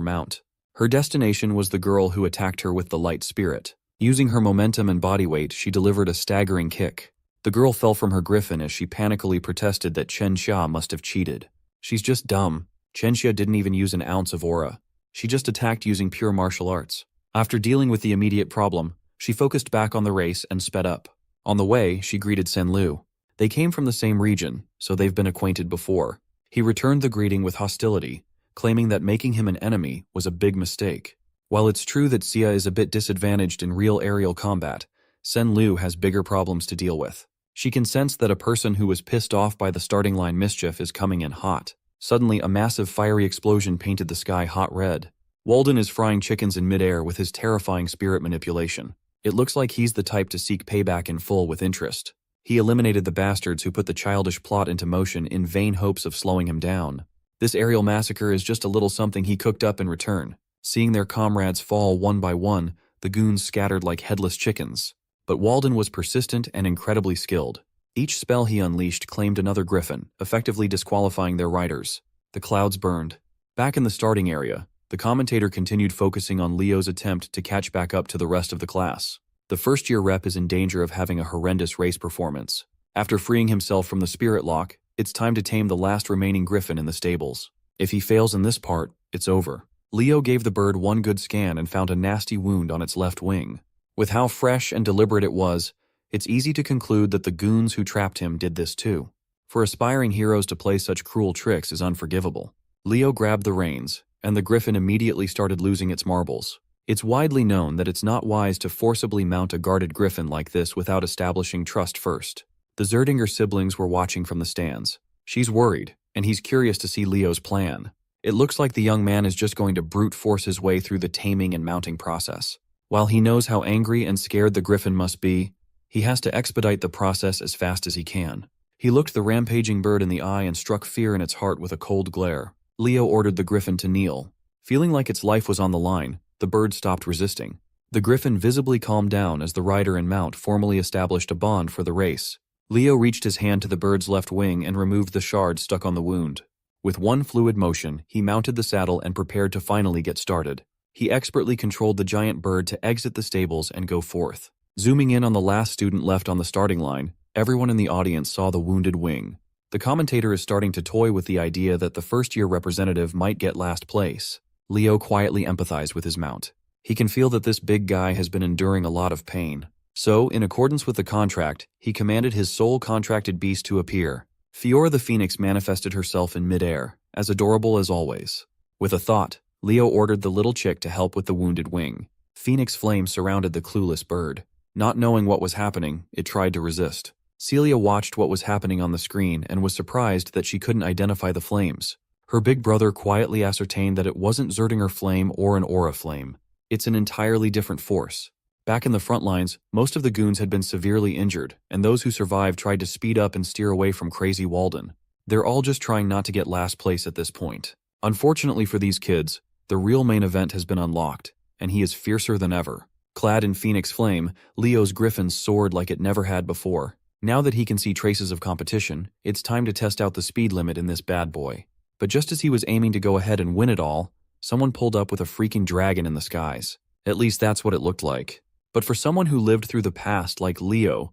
mount. Her destination was the girl who attacked her with the light spirit. Using her momentum and body weight, she delivered a staggering kick. The girl fell from her griffin as she panically protested that Chen Xia must have cheated. She's just dumb. Chen Xia didn't even use an ounce of aura. She just attacked using pure martial arts. After dealing with the immediate problem, she focused back on the race and sped up. On the way, she greeted Sen Liu. They came from the same region, so they've been acquainted before. He returned the greeting with hostility, claiming that making him an enemy was a big mistake. While it's true that Xia is a bit disadvantaged in real aerial combat, Sen Liu has bigger problems to deal with. She can sense that a person who was pissed off by the starting line mischief is coming in hot. Suddenly, a massive fiery explosion painted the sky hot red. Walden is frying chickens in midair with his terrifying spirit manipulation. It looks like he's the type to seek payback in full with interest. He eliminated the bastards who put the childish plot into motion in vain hopes of slowing him down. This aerial massacre is just a little something he cooked up in return. Seeing their comrades fall one by one, the goons scattered like headless chickens. But Walden was persistent and incredibly skilled. Each spell he unleashed claimed another griffin, effectively disqualifying their riders. The clouds burned. Back in the starting area, the commentator continued focusing on Leo's attempt to catch back up to the rest of the class. The first-year rep is in danger of having a horrendous race performance. After freeing himself from the spirit lock, it's time to tame the last remaining griffin in the stables. If he fails in this part, it's over. Leo gave the bird one good scan and found a nasty wound on its left wing. With how fresh and deliberate it was, it's easy to conclude that the goons who trapped him did this too. For aspiring heroes to play such cruel tricks is unforgivable. Leo grabbed the reins, and the griffin immediately started losing its marbles. It's widely known that it's not wise to forcibly mount a guarded griffin like this without establishing trust first. The Zerdinger siblings were watching from the stands. She's worried, and he's curious to see Leo's plan. It looks like the young man is just going to brute force his way through the taming and mounting process. While he knows how angry and scared the griffin must be, he has to expedite the process as fast as he can. He looked the rampaging bird in the eye and struck fear in its heart with a cold glare. Leo ordered the griffin to kneel. Feeling like its life was on the line, the bird stopped resisting. The griffin visibly calmed down as the rider and mount formally established a bond for the race. Leo reached his hand to the bird's left wing and removed the shard stuck on the wound. With one fluid motion, he mounted the saddle and prepared to finally get started. He expertly controlled the giant bird to exit the stables and go forth. Zooming in on the last student left on the starting line, everyone in the audience saw the wounded wing. The commentator is starting to toy with the idea that the first-year representative might get last place. Leo quietly empathized with his mount. He can feel that this big guy has been enduring a lot of pain. So, in accordance with the contract, he commanded his sole contracted beast to appear. Fiora the Phoenix manifested herself in midair, as adorable as always. With a thought, Leo ordered the little chick to help with the wounded wing. Phoenix flame surrounded the clueless bird. Not knowing what was happening, it tried to resist. Celia watched what was happening on the screen and was surprised that she couldn't identify the flames. Her big brother quietly ascertained that it wasn't Zerdinger flame or an aura flame. It's an entirely different force. Back in the front lines, most of the goons had been severely injured, and those who survived tried to speed up and steer away from crazy Walden. They're all just trying not to get last place at this point. Unfortunately for these kids, the real main event has been unlocked, and he is fiercer than ever. Clad in Phoenix Flame, Leo's griffin soared like it never had before. Now that he can see traces of competition, it's time to test out the speed limit in this bad boy. But just as he was aiming to go ahead and win it all, someone pulled up with a freaking dragon in the skies. At least that's what it looked like. But for someone who lived through the past like Leo,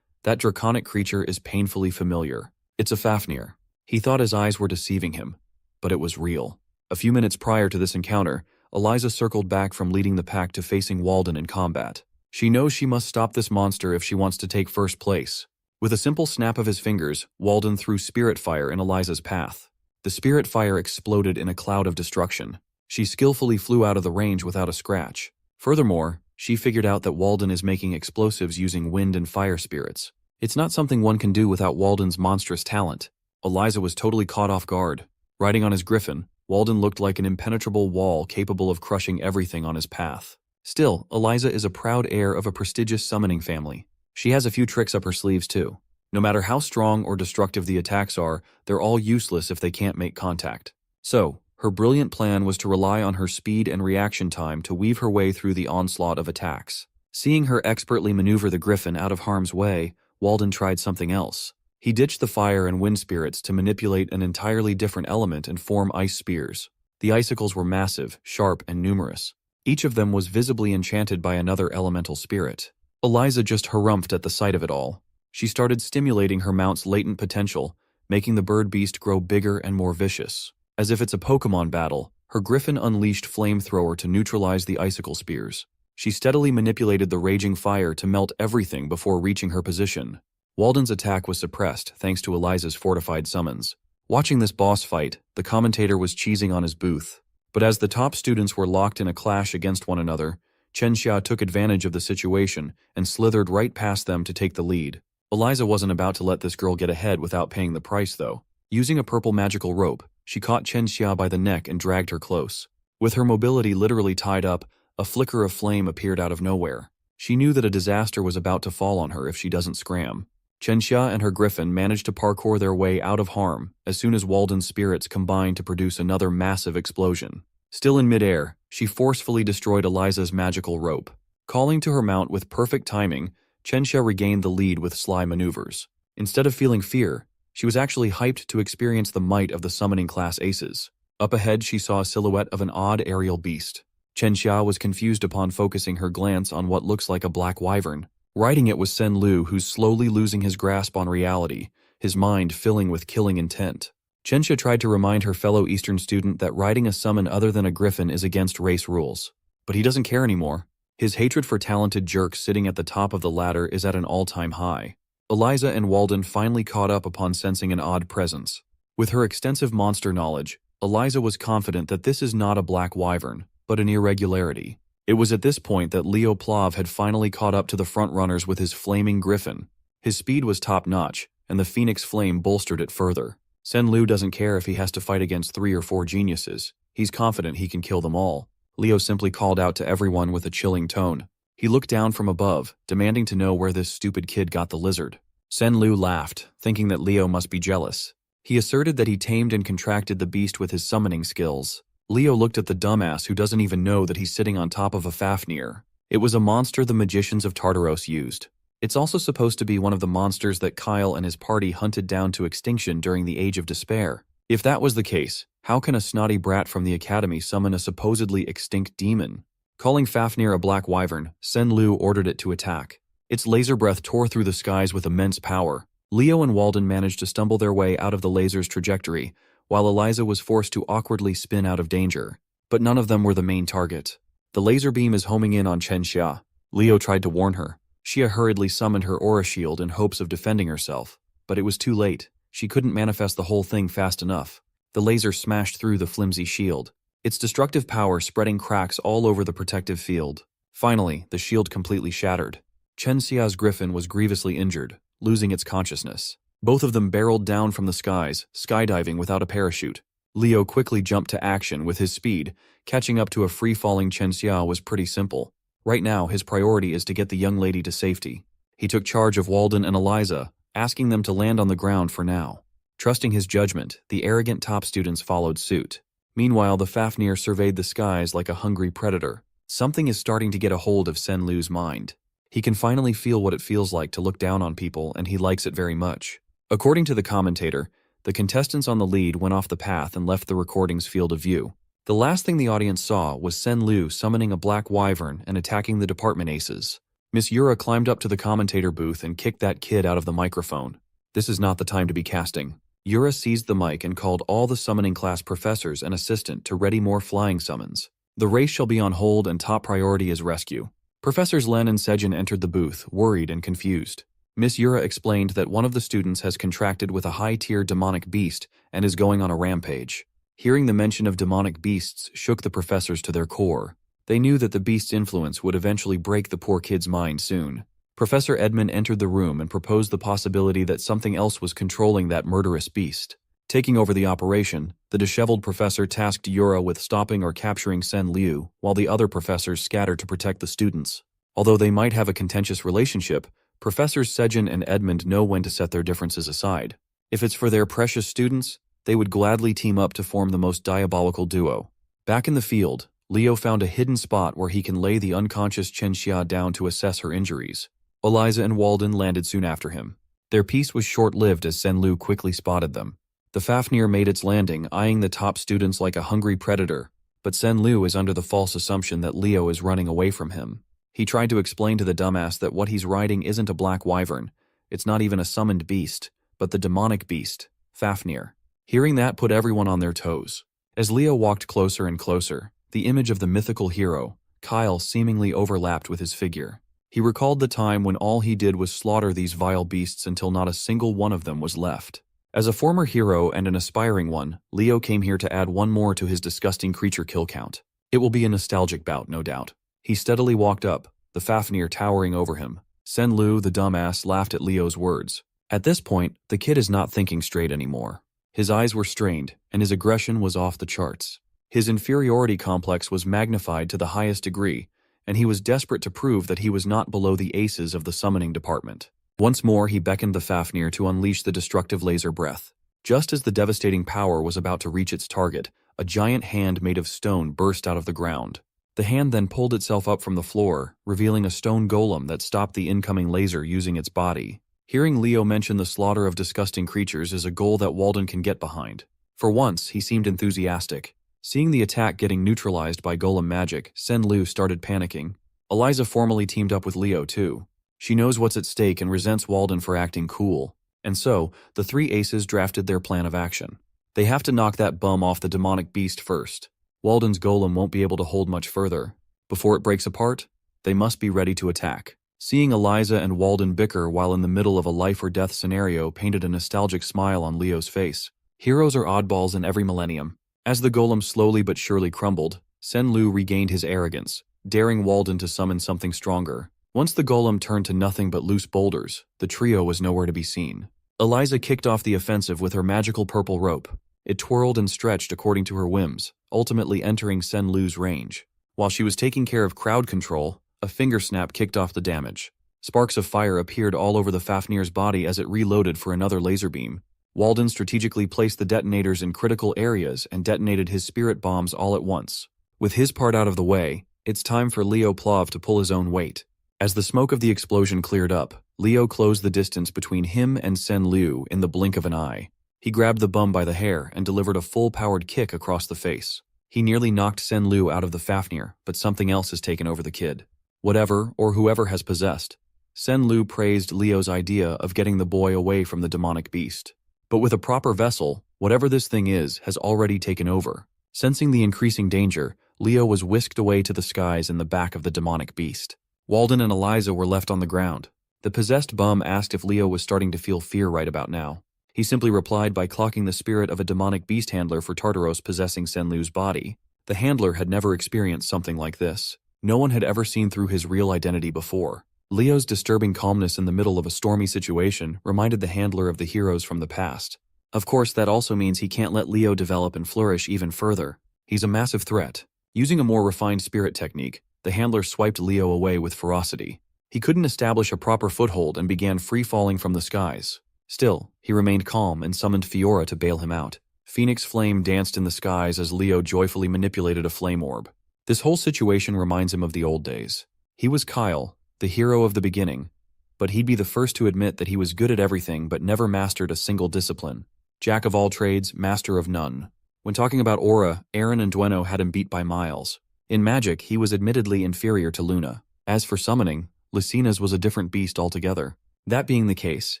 that draconic creature is painfully familiar. It's a Fafnir. He thought his eyes were deceiving him, but it was real. A few minutes prior to this encounter, Eliza circled back from leading the pack to facing Walden in combat. She knows she must stop this monster if she wants to take first place. With a simple snap of his fingers, Walden threw spirit fire in Eliza's path. The spirit fire exploded in a cloud of destruction. She skillfully flew out of the range without a scratch. Furthermore, she figured out that Walden is making explosives using wind and fire spirits. It's not something one can do without Walden's monstrous talent. Eliza was totally caught off guard. Riding on his griffin, Walden looked like an impenetrable wall capable of crushing everything on his path. Still, Eliza is a proud heir of a prestigious summoning family. She has a few tricks up her sleeves too. No matter how strong or destructive the attacks are, they're all useless if they can't make contact. So, her brilliant plan was to rely on her speed and reaction time to weave her way through the onslaught of attacks. Seeing her expertly maneuver the griffin out of harm's way, Walden tried something else. He ditched the fire and wind spirits to manipulate an entirely different element and form ice spears. The icicles were massive, sharp, and numerous. Each of them was visibly enchanted by another elemental spirit. Eliza just harumphed at the sight of it all. She started stimulating her mount's latent potential, making the bird beast grow bigger and more vicious. As if it's a Pokemon battle, her griffin unleashed flamethrower to neutralize the icicle spears. She steadily manipulated the raging fire to melt everything before reaching her position. Walden's attack was suppressed thanks to Eliza's fortified summons. Watching this boss fight, the commentator was cheesing on his booth. But as the top students were locked in a clash against one another, Chenxia took advantage of the situation and slithered right past them to take the lead. Eliza wasn't about to let this girl get ahead without paying the price though. Using a purple magical rope, she caught Chenxia by the neck and dragged her close. With her mobility literally tied up, a flicker of flame appeared out of nowhere. She knew that a disaster was about to fall on her if she doesn't scram. Chenxia and her griffin managed to parkour their way out of harm as soon as Walden's spirits combined to produce another massive explosion. Still in midair, she forcefully destroyed Eliza's magical rope. Calling to her mount with perfect timing, Chenxia regained the lead with sly maneuvers. Instead of feeling fear, she was actually hyped to experience the might of the summoning class aces. Up ahead, she saw a silhouette of an odd aerial beast. Chenxia was confused upon focusing her glance on what looks like a black wyvern. Riding it was Sen Lu, who's slowly losing his grasp on reality, his mind filling with killing intent. Chenxia tried to remind her fellow Eastern student that riding a summon other than a griffin is against race rules. But he doesn't care anymore. His hatred for talented jerks sitting at the top of the ladder is at an all-time high. Eliza and Walden finally caught up upon sensing an odd presence. With her extensive monster knowledge, Eliza was confident that this is not a black wyvern, but an irregularity. It was at this point that Leo Plav had finally caught up to the front-runners with his flaming griffin. His speed was top-notch, and the Phoenix Flame bolstered it further. Sen-Lu doesn't care if he has to fight against 3 or 4 geniuses. He's confident he can kill them all. Leo simply called out to everyone with a chilling tone. He looked down from above, demanding to know where this stupid kid got the lizard. Sen-Lu laughed, thinking that Leo must be jealous. He asserted that he tamed and contracted the beast with his summoning skills. Leo looked at the dumbass who doesn't even know that he's sitting on top of a Fafnir. It was a monster the magicians of Tartaros used. It's also supposed to be one of the monsters that Kyle and his party hunted down to extinction during the Age of Despair. If that was the case, how can a snotty brat from the academy summon a supposedly extinct demon? Calling Fafnir a black wyvern, Sen-Lu ordered it to attack. Its laser breath tore through the skies with immense power. Leo and Walden managed to stumble their way out of the laser's trajectory, while Eliza was forced to awkwardly spin out of danger. But none of them were the main target. The laser beam is homing in on Chen Xia. Leo tried to warn her. Xia hurriedly summoned her aura shield in hopes of defending herself. But it was too late. She couldn't manifest the whole thing fast enough. The laser smashed through the flimsy shield, its destructive power spreading cracks all over the protective field. Finally, the shield completely shattered. Chen Xia's griffin was grievously injured, losing its consciousness. Both of them barreled down from the skies, skydiving without a parachute. Leo quickly jumped to action with his speed. Catching up to a free-falling Chen Xia was pretty simple. Right now, his priority is to get the young lady to safety. He took charge of Walden and Eliza, asking them to land on the ground for now. Trusting his judgment, the arrogant top students followed suit. Meanwhile, the Fafnir surveyed the skies like a hungry predator. Something is starting to get a hold of Sen-Lu's mind. He can finally feel what it feels like to look down on people, and he likes it very much. According to the commentator, the contestants on the lead went off the path and left the recording's field of view. The last thing the audience saw was Sen-Lu summoning a black wyvern and attacking the department aces. Miss Yura climbed up to the commentator booth and kicked that kid out of the microphone. This is not the time to be casting. Yura seized the mic and called all the summoning class professors and assistant to ready more flying summons. The race shall be on hold and top priority is rescue. Professors Len and Sejin entered the booth, worried and confused. Miss Yura explained that one of the students has contracted with a high-tier demonic beast and is going on a rampage. Hearing the mention of demonic beasts shook the professors to their core. They knew that the beast's influence would eventually break the poor kid's mind soon. Professor Edmund entered the room and proposed the possibility that something else was controlling that murderous beast. Taking over the operation, the disheveled professor tasked Yura with stopping or capturing Sen-Lu, while the other professors scattered to protect the students. Although they might have a contentious relationship, Professors Sejin and Edmund know when to set their differences aside. If it's for their precious students, they would gladly team up to form the most diabolical duo. Back in the field, Leo found a hidden spot where he can lay the unconscious Chen Xia down to assess her injuries. Eliza and Walden landed soon after him. Their peace was short-lived as Sen-Lu quickly spotted them. The Fafnir made its landing, eyeing the top students like a hungry predator, but Sen-Lu is under the false assumption that Leo is running away from him. He tried to explain to the dumbass that what he's riding isn't a black wyvern, it's not even a summoned beast, but the demonic beast, Fafnir. Hearing that put everyone on their toes. As Leo walked closer and closer, the image of the mythical hero, Kyle, seemingly overlapped with his figure. He recalled the time when all he did was slaughter these vile beasts until not a single one of them was left. As a former hero and an aspiring one, Leo came here to add one more to his disgusting creature kill count. It will be a nostalgic bout, no doubt. He steadily walked up, the Fafnir towering over him. Sen-Lu, the dumbass, laughed at Leo's words. At this point, the kid is not thinking straight anymore. His eyes were strained, and his aggression was off the charts. His inferiority complex was magnified to the highest degree, and he was desperate to prove that he was not below the aces of the summoning department. Once more, he beckoned the Fafnir to unleash the destructive laser breath. Just as the devastating power was about to reach its target, a giant hand made of stone burst out of the ground. The hand then pulled itself up from the floor, revealing a stone golem that stopped the incoming laser using its body. Hearing Leo mention the slaughter of disgusting creatures is a goal that Walden can get behind. For once, he seemed enthusiastic. Seeing the attack getting neutralized by golem magic, Sen-Lu started panicking. Eliza formally teamed up with Leo too. She knows what's at stake and resents Walden for acting cool. And so, the three aces drafted their plan of action. They have to knock that bum off the demonic beast first. Walden's golem won't be able to hold much further. Before it breaks apart, they must be ready to attack. Seeing Eliza and Walden bicker while in the middle of a life-or-death scenario painted a nostalgic smile on Leo's face. Heroes are oddballs in every millennium. As the golem slowly but surely crumbled, Sen-Lu regained his arrogance, daring Walden to summon something stronger. Once the golem turned to nothing but loose boulders, the trio was nowhere to be seen. Eliza kicked off the offensive with her magical purple rope. It twirled and stretched according to her whims, ultimately entering Senlu's range. While she was taking care of crowd control, a finger snap kicked off the damage. Sparks of fire appeared all over the Fafnir's body as it reloaded for another laser beam. Walden strategically placed the detonators in critical areas and detonated his spirit bombs all at once. With his part out of the way, it's time for Leo Plov to pull his own weight. As the smoke of the explosion cleared up, Leo closed the distance between him and Senlu in the blink of an eye. He grabbed the bum by the hair and delivered a full-powered kick across the face. He nearly knocked Senlu out of the Fafnir, but something else has taken over the kid. Whatever or whoever has possessed. Senlu praised Leo's idea of getting the boy away from the demonic beast. But with a proper vessel, whatever this thing is has already taken over. Sensing the increasing danger, Leo was whisked away to the skies in the back of the demonic beast. Walden and Eliza were left on the ground. The possessed bum asked if Leo was starting to feel fear right about now. He simply replied by clocking the spirit of a demonic beast handler for Tartaros possessing Senlu's body. The handler had never experienced something like this. No one had ever seen through his real identity before. Leo's disturbing calmness in the middle of a stormy situation reminded the handler of the heroes from the past. Of course, that also means he can't let Leo develop and flourish even further. He's a massive threat. Using a more refined spirit technique, the handler swiped Leo away with ferocity. He couldn't establish a proper foothold and began free-falling from the skies. Still, he remained calm and summoned Fiora to bail him out. Phoenix Flame danced in the skies as Leo joyfully manipulated a flame orb. This whole situation reminds him of the old days. He was Kyle, the hero of the beginning, but he'd be the first to admit that he was good at everything but never mastered a single discipline. Jack of all trades, master of none. When talking about aura, Aaron and Dueno had him beat by miles. In magic, he was admittedly inferior to Luna. As for summoning, Lucina's was a different beast altogether. That being the case,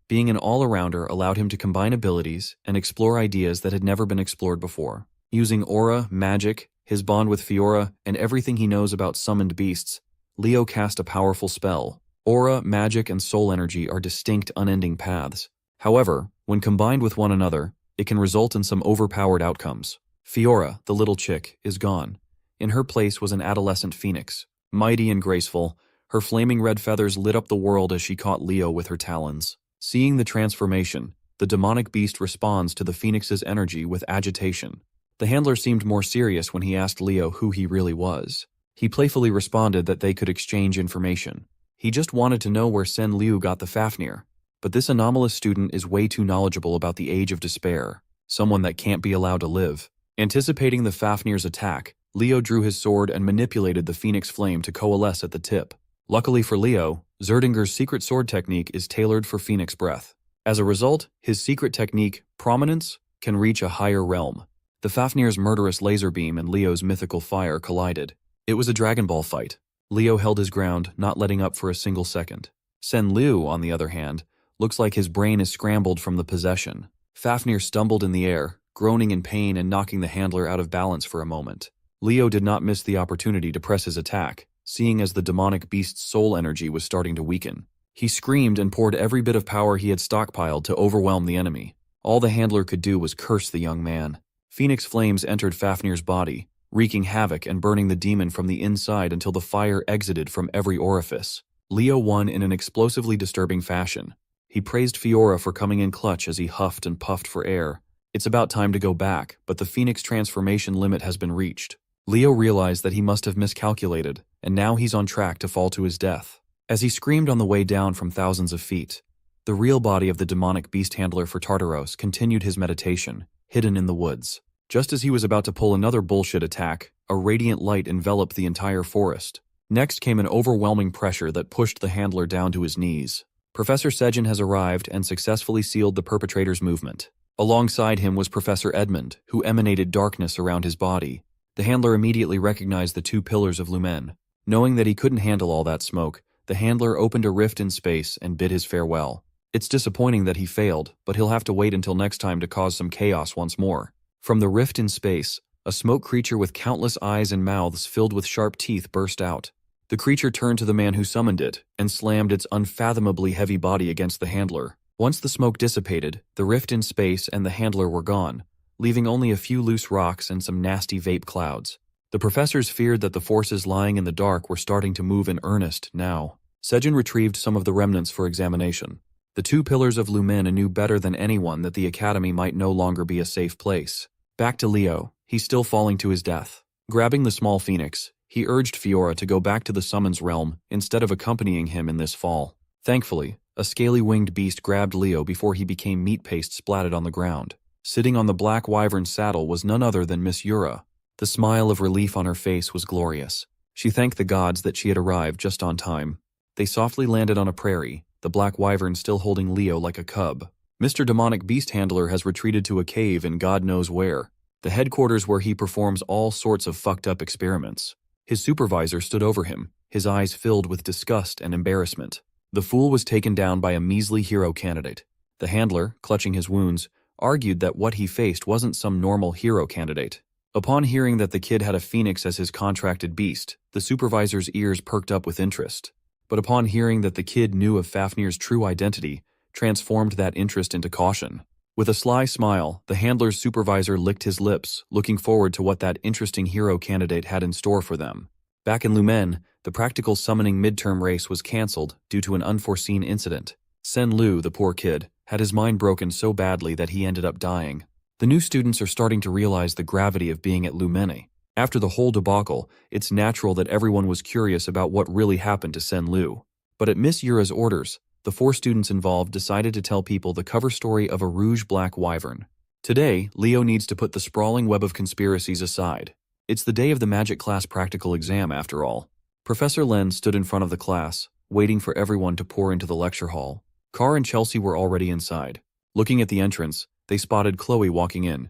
being an all-arounder allowed him to combine abilities and explore ideas that had never been explored before. Using aura, magic, his bond with Fiora, and everything he knows about summoned beasts, Leo cast a powerful spell. Aura, magic, and soul energy are distinct, unending paths. However, when combined with one another, it can result in some overpowered outcomes. Fiora, the little chick, is gone. In her place was an adolescent phoenix. Mighty and graceful, her flaming red feathers lit up the world as she caught Leo with her talons. Seeing the transformation, the demonic beast responds to the phoenix's energy with agitation. The handler seemed more serious when he asked Leo who he really was. He playfully responded that they could exchange information. He just wanted to know where Senlu got the Fafnir. But this anomalous student is way too knowledgeable about the age of despair, someone that can't be allowed to live. Anticipating the Fafnir's attack, Leo drew his sword and manipulated the Phoenix Flame to coalesce at the tip. Luckily for Leo, Zerdinger's secret sword technique is tailored for Phoenix breath. As a result, his secret technique, Prominence, can reach a higher realm. The Fafnir's murderous laser beam and Leo's mythical fire collided. It was a Dragon Ball fight. Leo held his ground, not letting up for a single second. Senlu, on the other hand, looks like his brain is scrambled from the possession. Fafnir stumbled in the air, groaning in pain and knocking the handler out of balance for a moment. Leo did not miss the opportunity to press his attack, seeing as the demonic beast's soul energy was starting to weaken. He screamed and poured every bit of power he had stockpiled to overwhelm the enemy. All the handler could do was curse the young man. Phoenix flames entered Fafnir's body, wreaking havoc and burning the demon from the inside until the fire exited from every orifice. Leo won in an explosively disturbing fashion. He praised Fiora for coming in clutch as he huffed and puffed for air. It's about time to go back, but the Phoenix transformation limit has been reached. Leo realized that he must have miscalculated, and now he's on track to fall to his death. As he screamed on the way down from thousands of feet, the real body of the demonic beast handler for Tartaros continued his meditation, hidden in the woods. Just as he was about to pull another bullshit attack, a radiant light enveloped the entire forest. Next came an overwhelming pressure that pushed the handler down to his knees. Professor Sejin has arrived and successfully sealed the perpetrator's movement. Alongside him was Professor Edmund, who emanated darkness around his body. The handler immediately recognized the two pillars of Lumen. Knowing that he couldn't handle all that smoke, the handler opened a rift in space and bid his farewell. It's disappointing that he failed, but he'll have to wait until next time to cause some chaos once more. From the rift in space, a smoke creature with countless eyes and mouths filled with sharp teeth burst out. The creature turned to the man who summoned it and slammed its unfathomably heavy body against the handler. Once the smoke dissipated, the rift in space and the handler were gone, leaving only a few loose rocks and some nasty vape clouds. The professors feared that the forces lying in the dark were starting to move in earnest now. Sejin retrieved some of the remnants for examination. The two pillars of Lumina knew better than anyone that the academy might no longer be a safe place. Back to Leo, he's still falling to his death. Grabbing the small phoenix, he urged Fiora to go back to the summons realm instead of accompanying him in this fall. Thankfully, a scaly-winged beast grabbed Leo before he became meat paste splatted on the ground. Sitting on the black wyvern's saddle was none other than Miss Yura. The smile of relief on her face was glorious. She thanked the gods that she had arrived just on time. They softly landed on a prairie, the black wyvern still holding Leo like a cub. Mr. Demonic Beast Handler has retreated to a cave in God knows where, the headquarters where he performs all sorts of fucked up experiments. His supervisor stood over him, his eyes filled with disgust and embarrassment. The fool was taken down by a measly hero candidate. The handler, clutching his wounds, argued that what he faced wasn't some normal hero candidate. Upon hearing that the kid had a phoenix as his contracted beast, the supervisor's ears perked up with interest. But upon hearing that the kid knew of Fafnir's true identity, transformed that interest into caution. With a sly smile, the handler's supervisor licked his lips, looking forward to what that interesting hero candidate had in store for them. Back in Lumen, the practical summoning midterm race was cancelled due to an unforeseen incident. Sen Lu, the poor kid, had his mind broken so badly that he ended up dying. The new students are starting to realize the gravity of being at Lumene. After the whole debacle, it's natural that everyone was curious about what really happened to Sen Lu. But at Miss Yura's orders, the 4 students involved decided to tell people the cover story of a rouge-black wyvern. Today, Leo needs to put the sprawling web of conspiracies aside. It's the day of the magic class practical exam, after all. Professor Len stood in front of the class, waiting for everyone to pour into the lecture hall. Carr and Chelsea were already inside. Looking at the entrance, they spotted Chloe walking in.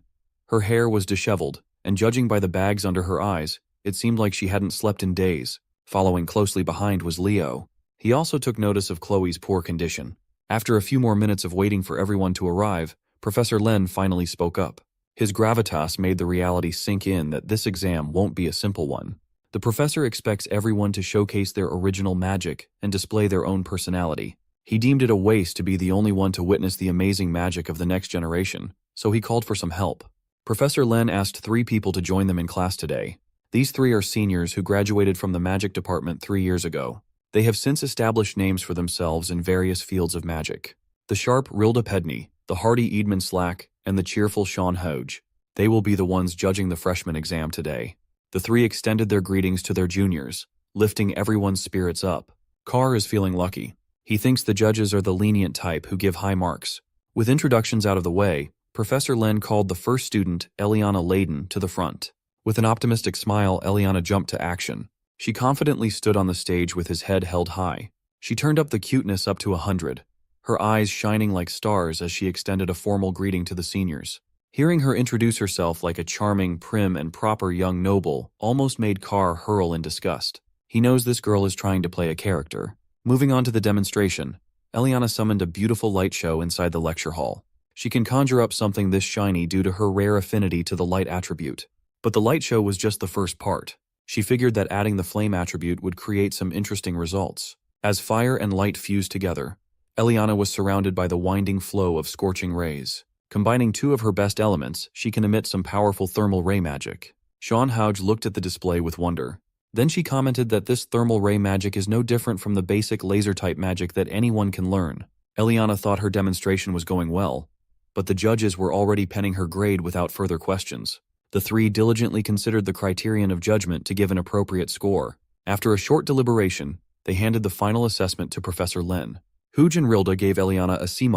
Her hair was disheveled, and judging by the bags under her eyes, it seemed like she hadn't slept in days. Following closely behind was Leo. He also took notice of Chloe's poor condition. After a few more minutes of waiting for everyone to arrive, Professor Len finally spoke up. His gravitas made the reality sink in that this exam won't be a simple one. The professor expects everyone to showcase their original magic and display their own personality. He deemed it a waste to be the only one to witness the amazing magic of the next generation, so he called for some help. Professor Len asked 3 people to join them in class today. These 3 are seniors who graduated from the magic department 3 years ago. They have since established names for themselves in various fields of magic. The sharp Rilda Pedney, the hardy Edmund Slack, and the cheerful Sean Hodge. They will be the ones judging the freshman exam today. The 3 extended their greetings to their juniors, lifting everyone's spirits up. Carr is feeling lucky. He thinks the judges are the lenient type who give high marks. With introductions out of the way, Professor Len called the first student, Eliana Layden, to the front. With an optimistic smile, Eliana jumped to action. She confidently stood on the stage with his head held high. She turned up the cuteness up to 100, her eyes shining like stars as she extended a formal greeting to the seniors. Hearing her introduce herself like a charming, prim, and proper young noble almost made Carr hurl in disgust. He knows this girl is trying to play a character. Moving on to the demonstration, Eliana summoned a beautiful light show inside the lecture hall. She can conjure up something this shiny due to her rare affinity to the light attribute. But the light show was just the first part. She figured that adding the flame attribute would create some interesting results. As fire and light fused together, Eliana was surrounded by the winding flow of scorching rays. Combining 2 of her best elements, she can emit some powerful thermal ray magic. Sean Hodge looked at the display with wonder. Then she commented that this thermal ray magic is no different from the basic laser-type magic that anyone can learn. Eliana thought her demonstration was going well, but the judges were already penning her grade without further questions. The 3 diligently considered the criterion of judgment to give an appropriate score. After a short deliberation, they handed the final assessment to Professor Len. Hodge and Rilda gave Eliana a C-,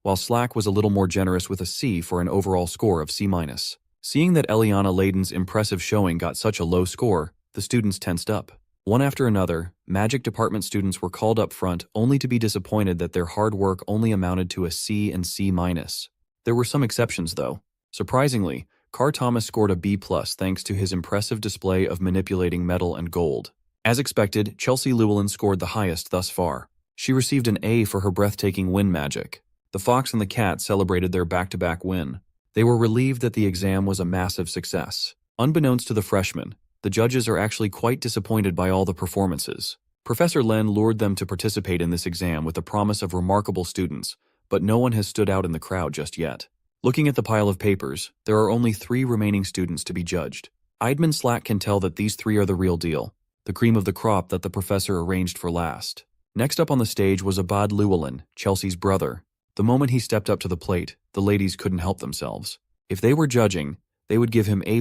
while Slack was a little more generous with a C for an overall score of C-. Seeing that Eliana Layden's impressive showing got such a low score, the students tensed up. One after another, magic department students were called up front only to be disappointed that their hard work only amounted to a C and C-. There were some exceptions, though. Surprisingly, Carr Thomas scored a B+ thanks to his impressive display of manipulating metal and gold. As expected, Chelsea Llewellyn scored the highest thus far. She received an A for her breathtaking wind magic. The fox and the cat celebrated their back-to-back win. They were relieved that the exam was a massive success. Unbeknownst to the freshmen, the judges are actually quite disappointed by all the performances. Professor Len lured them to participate in this exam with the promise of remarkable students, but no one has stood out in the crowd just yet. Looking at the pile of papers, there are only 3 remaining students to be judged. Edmund Slack can tell that these 3 are the real deal, the cream of the crop that the professor arranged for last. Next up on the stage was Abad Llewellyn, Chelsea's brother. The moment he stepped up to the plate, the ladies couldn't help themselves. If they were judging, they would give him A+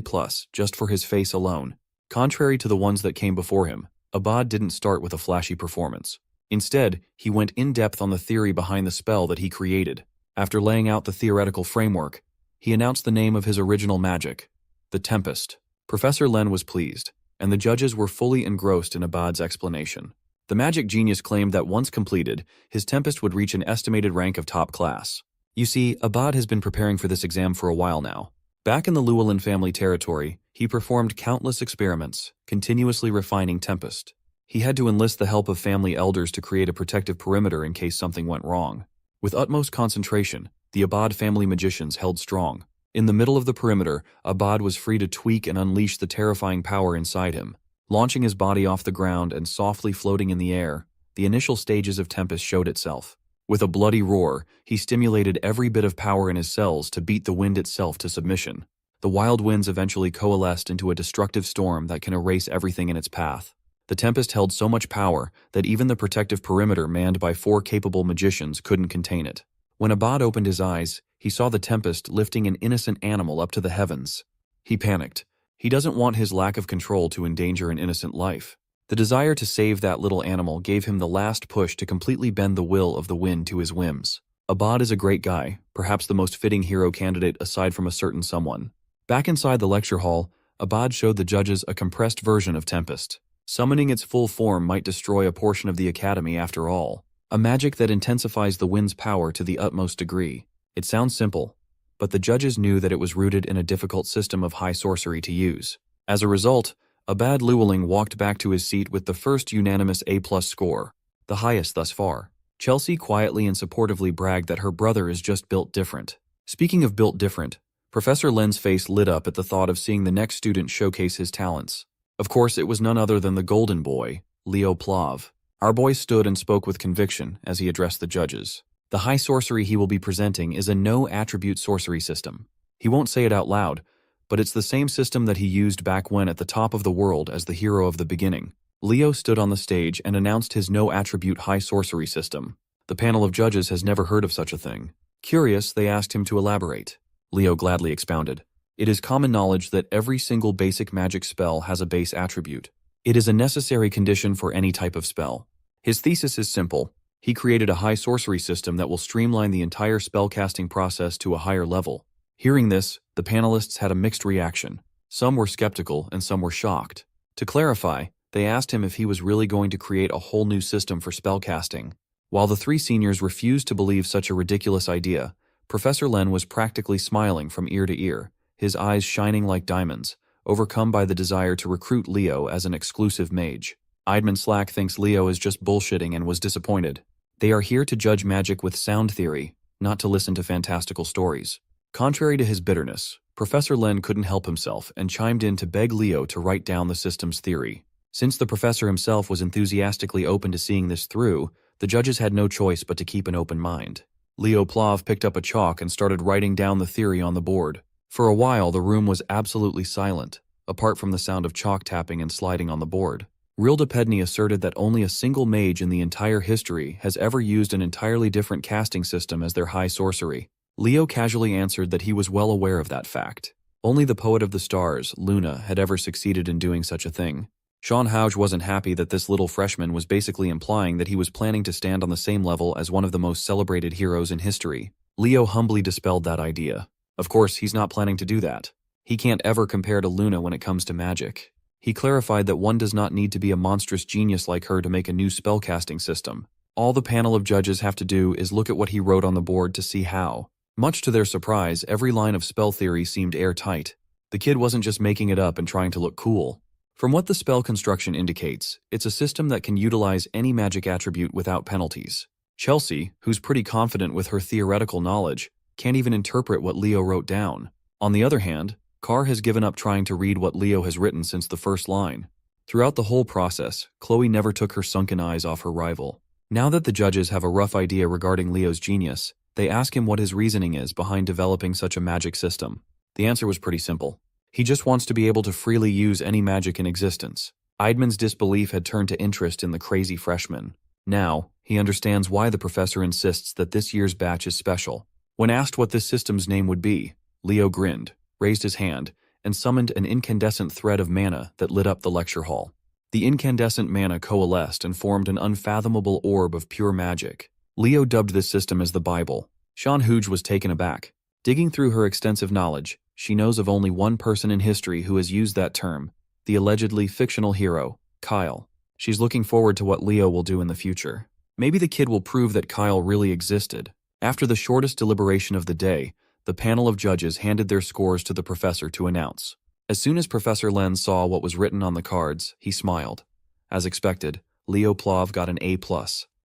just for his face alone. Contrary to the ones that came before him, Abad didn't start with a flashy performance. Instead, he went in-depth on the theory behind the spell that he created. After laying out the theoretical framework, he announced the name of his original magic, the Tempest. Professor Len was pleased, and the judges were fully engrossed in Abad's explanation. The magic genius claimed that once completed, his Tempest would reach an estimated rank of top class. You see, Abad has been preparing for this exam for a while now. Back in the Llewellyn family territory, he performed countless experiments, continuously refining Tempest. He had to enlist the help of family elders to create a protective perimeter in case something went wrong. With utmost concentration, the Abad family magicians held strong. In the middle of the perimeter, Abad was free to tweak and unleash the terrifying power inside him. Launching his body off the ground and softly floating in the air, the initial stages of Tempest showed itself. With a bloody roar, he stimulated every bit of power in his cells to beat the wind itself to submission. The wild winds eventually coalesced into a destructive storm that can erase everything in its path. The Tempest held so much power that even the protective perimeter manned by 4 capable magicians couldn't contain it. When Abad opened his eyes, he saw the Tempest lifting an innocent animal up to the heavens. He panicked. He doesn't want his lack of control to endanger an innocent life. The desire to save that little animal gave him the last push to completely bend the will of the wind to his whims. Abad is a great guy, perhaps the most fitting hero candidate aside from a certain someone. Back inside the lecture hall, Abad showed the judges a compressed version of Tempest. Summoning its full form might destroy a portion of the academy after all. A magic that intensifies the wind's power to the utmost degree. It sounds simple, but the judges knew that it was rooted in a difficult system of high sorcery to use. As a result, Abad Llewellyn walked back to his seat with the first unanimous A+ score, the highest thus far. Chelsea quietly and supportively bragged that her brother is just built different. Speaking of built different, Professor Len's face lit up at the thought of seeing the next student showcase his talents. Of course, it was none other than the golden boy, Leo Plav. Our boy stood and spoke with conviction as he addressed the judges. The high sorcery he will be presenting is a no-attribute sorcery system. He won't say it out loud, but it's the same system that he used back when at the top of the world as the hero of the beginning. Leo stood on the stage and announced his no-attribute high sorcery system. The panel of judges has never heard of such a thing. Curious, they asked him to elaborate. Leo gladly expounded. It is common knowledge that every single basic magic spell has a base attribute. It is a necessary condition for any type of spell. His thesis is simple. He created a high sorcery system that will streamline the entire spellcasting process to a higher level. Hearing this, the panelists had a mixed reaction. Some were skeptical and some were shocked. To clarify, they asked him if he was really going to create a whole new system for spellcasting. While the 3 seniors refused to believe such a ridiculous idea, Professor Len was practically smiling from ear to ear, his eyes shining like diamonds, overcome by the desire to recruit Leo as an exclusive mage. Idman Slack thinks Leo is just bullshitting and was disappointed. They are here to judge magic with sound theory, not to listen to fantastical stories. Contrary to his bitterness, Professor Len couldn't help himself and chimed in to beg Leo to write down the system's theory. Since the professor himself was enthusiastically open to seeing this through, the judges had no choice but to keep an open mind. Leo Plav picked up a chalk and started writing down the theory on the board. For a while, the room was absolutely silent, apart from the sound of chalk tapping and sliding on the board. Rilda Pedney asserted that only a single mage in the entire history has ever used an entirely different casting system as their high sorcery. Leo casually answered that he was well aware of that fact. Only the poet of the stars, Luna, had ever succeeded in doing such a thing. Sean Houge wasn't happy that this little freshman was basically implying that he was planning to stand on the same level as one of the most celebrated heroes in history. Leo humbly dispelled that idea. Of course, he's not planning to do that. He can't ever compare to Luna when it comes to magic. He clarified that one does not need to be a monstrous genius like her to make a new spellcasting system. All the panel of judges have to do is look at what he wrote on the board to see how. Much to their surprise, every line of spell theory seemed airtight. The kid wasn't just making it up and trying to look cool. From what the spell construction indicates, it's a system that can utilize any magic attribute without penalties. Chelsea, who's pretty confident with her theoretical knowledge, can't even interpret what Leo wrote down. On the other hand, Carr has given up trying to read what Leo has written since the first line. Throughout the whole process, Chloe never took her sunken eyes off her rival. Now that the judges have a rough idea regarding Leo's genius, they ask him what his reasoning is behind developing such a magic system. The answer was pretty simple. He just wants to be able to freely use any magic in existence. Idman's disbelief had turned to interest in the crazy freshman. Now, he understands why the professor insists that this year's batch is special. When asked what this system's name would be, Leo grinned, raised his hand, and summoned an incandescent thread of mana that lit up the lecture hall. The incandescent mana coalesced and formed an unfathomable orb of pure magic. Leo dubbed this system as the Bible. Shan Huj was taken aback. Digging through her extensive knowledge, she knows of only one person in history who has used that term, the allegedly fictional hero, Kyle. She's looking forward to what Leo will do in the future. Maybe the kid will prove that Kyle really existed. After the shortest deliberation of the day, the panel of judges handed their scores to the professor to announce. As soon as Professor Len saw what was written on the cards, he smiled. As expected, Leo Plov got an A+.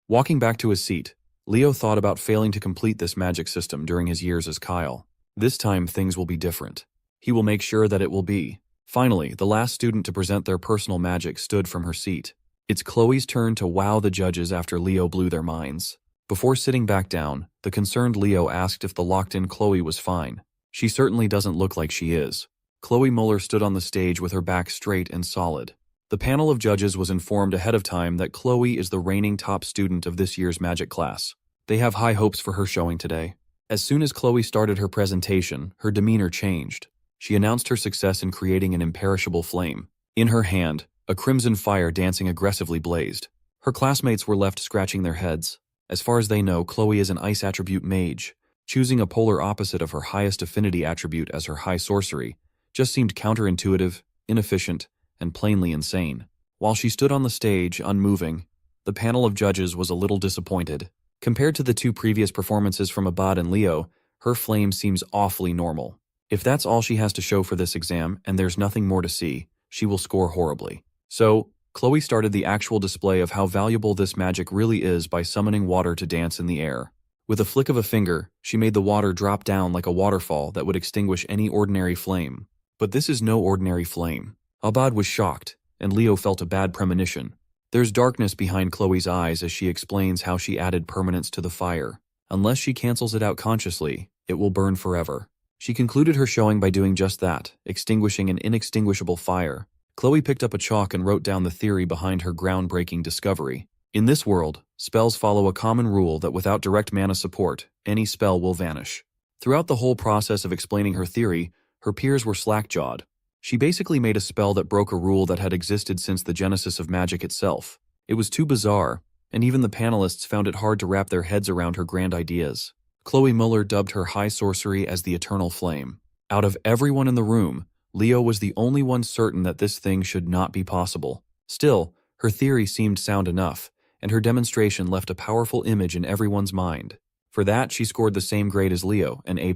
Walking back to his seat, Leo thought about failing to complete this magic system during his years as Kyle. This time things will be different. He will make sure that it will be. Finally, the last student to present their personal magic stood from her seat. It's Chloe's turn to wow the judges after Leo blew their minds. Before sitting back down, the concerned Leo asked if the locked-in Chloe was fine. She certainly doesn't look like she is. Chloe Muller stood on the stage with her back straight and solid. The panel of judges was informed ahead of time that Chloe is the reigning top student of this year's magic class. They have high hopes for her showing today. As soon as Chloe started her presentation, her demeanor changed. She announced her success in creating an imperishable flame. In her hand, a crimson fire dancing aggressively blazed. Her classmates were left scratching their heads. As far as they know, Chloe is an ice attribute mage. Choosing a polar opposite of her highest affinity attribute as her high sorcery just seemed counterintuitive, inefficient, and plainly insane. While she stood on the stage, unmoving, the panel of judges was a little disappointed. Compared to the two previous performances from Abad and Leo, her flame seems awfully normal. If that's all she has to show for this exam and there's nothing more to see, she will score horribly. So, Chloe started the actual display of how valuable this magic really is by summoning water to dance in the air. With a flick of a finger, she made the water drop down like a waterfall that would extinguish any ordinary flame. But this is no ordinary flame. Abad was shocked, and Leo felt a bad premonition. There's darkness behind Chloe's eyes as she explains how she added permanence to the fire. Unless she cancels it out consciously, it will burn forever. She concluded her showing by doing just that, extinguishing an inextinguishable fire. Chloe picked up a chalk and wrote down the theory behind her groundbreaking discovery. In this world, spells follow a common rule that without direct mana support, any spell will vanish. Throughout the whole process of explaining her theory, her peers were slack-jawed. She basically made a spell that broke a rule that had existed since the genesis of magic itself. It was too bizarre, and even the panelists found it hard to wrap their heads around her grand ideas. Chloe Muller dubbed her high sorcery as the Eternal Flame. Out of everyone in the room, Leo was the only one certain that this thing should not be possible. Still, her theory seemed sound enough, and her demonstration left a powerful image in everyone's mind. For that, she scored the same grade as Leo, an A+.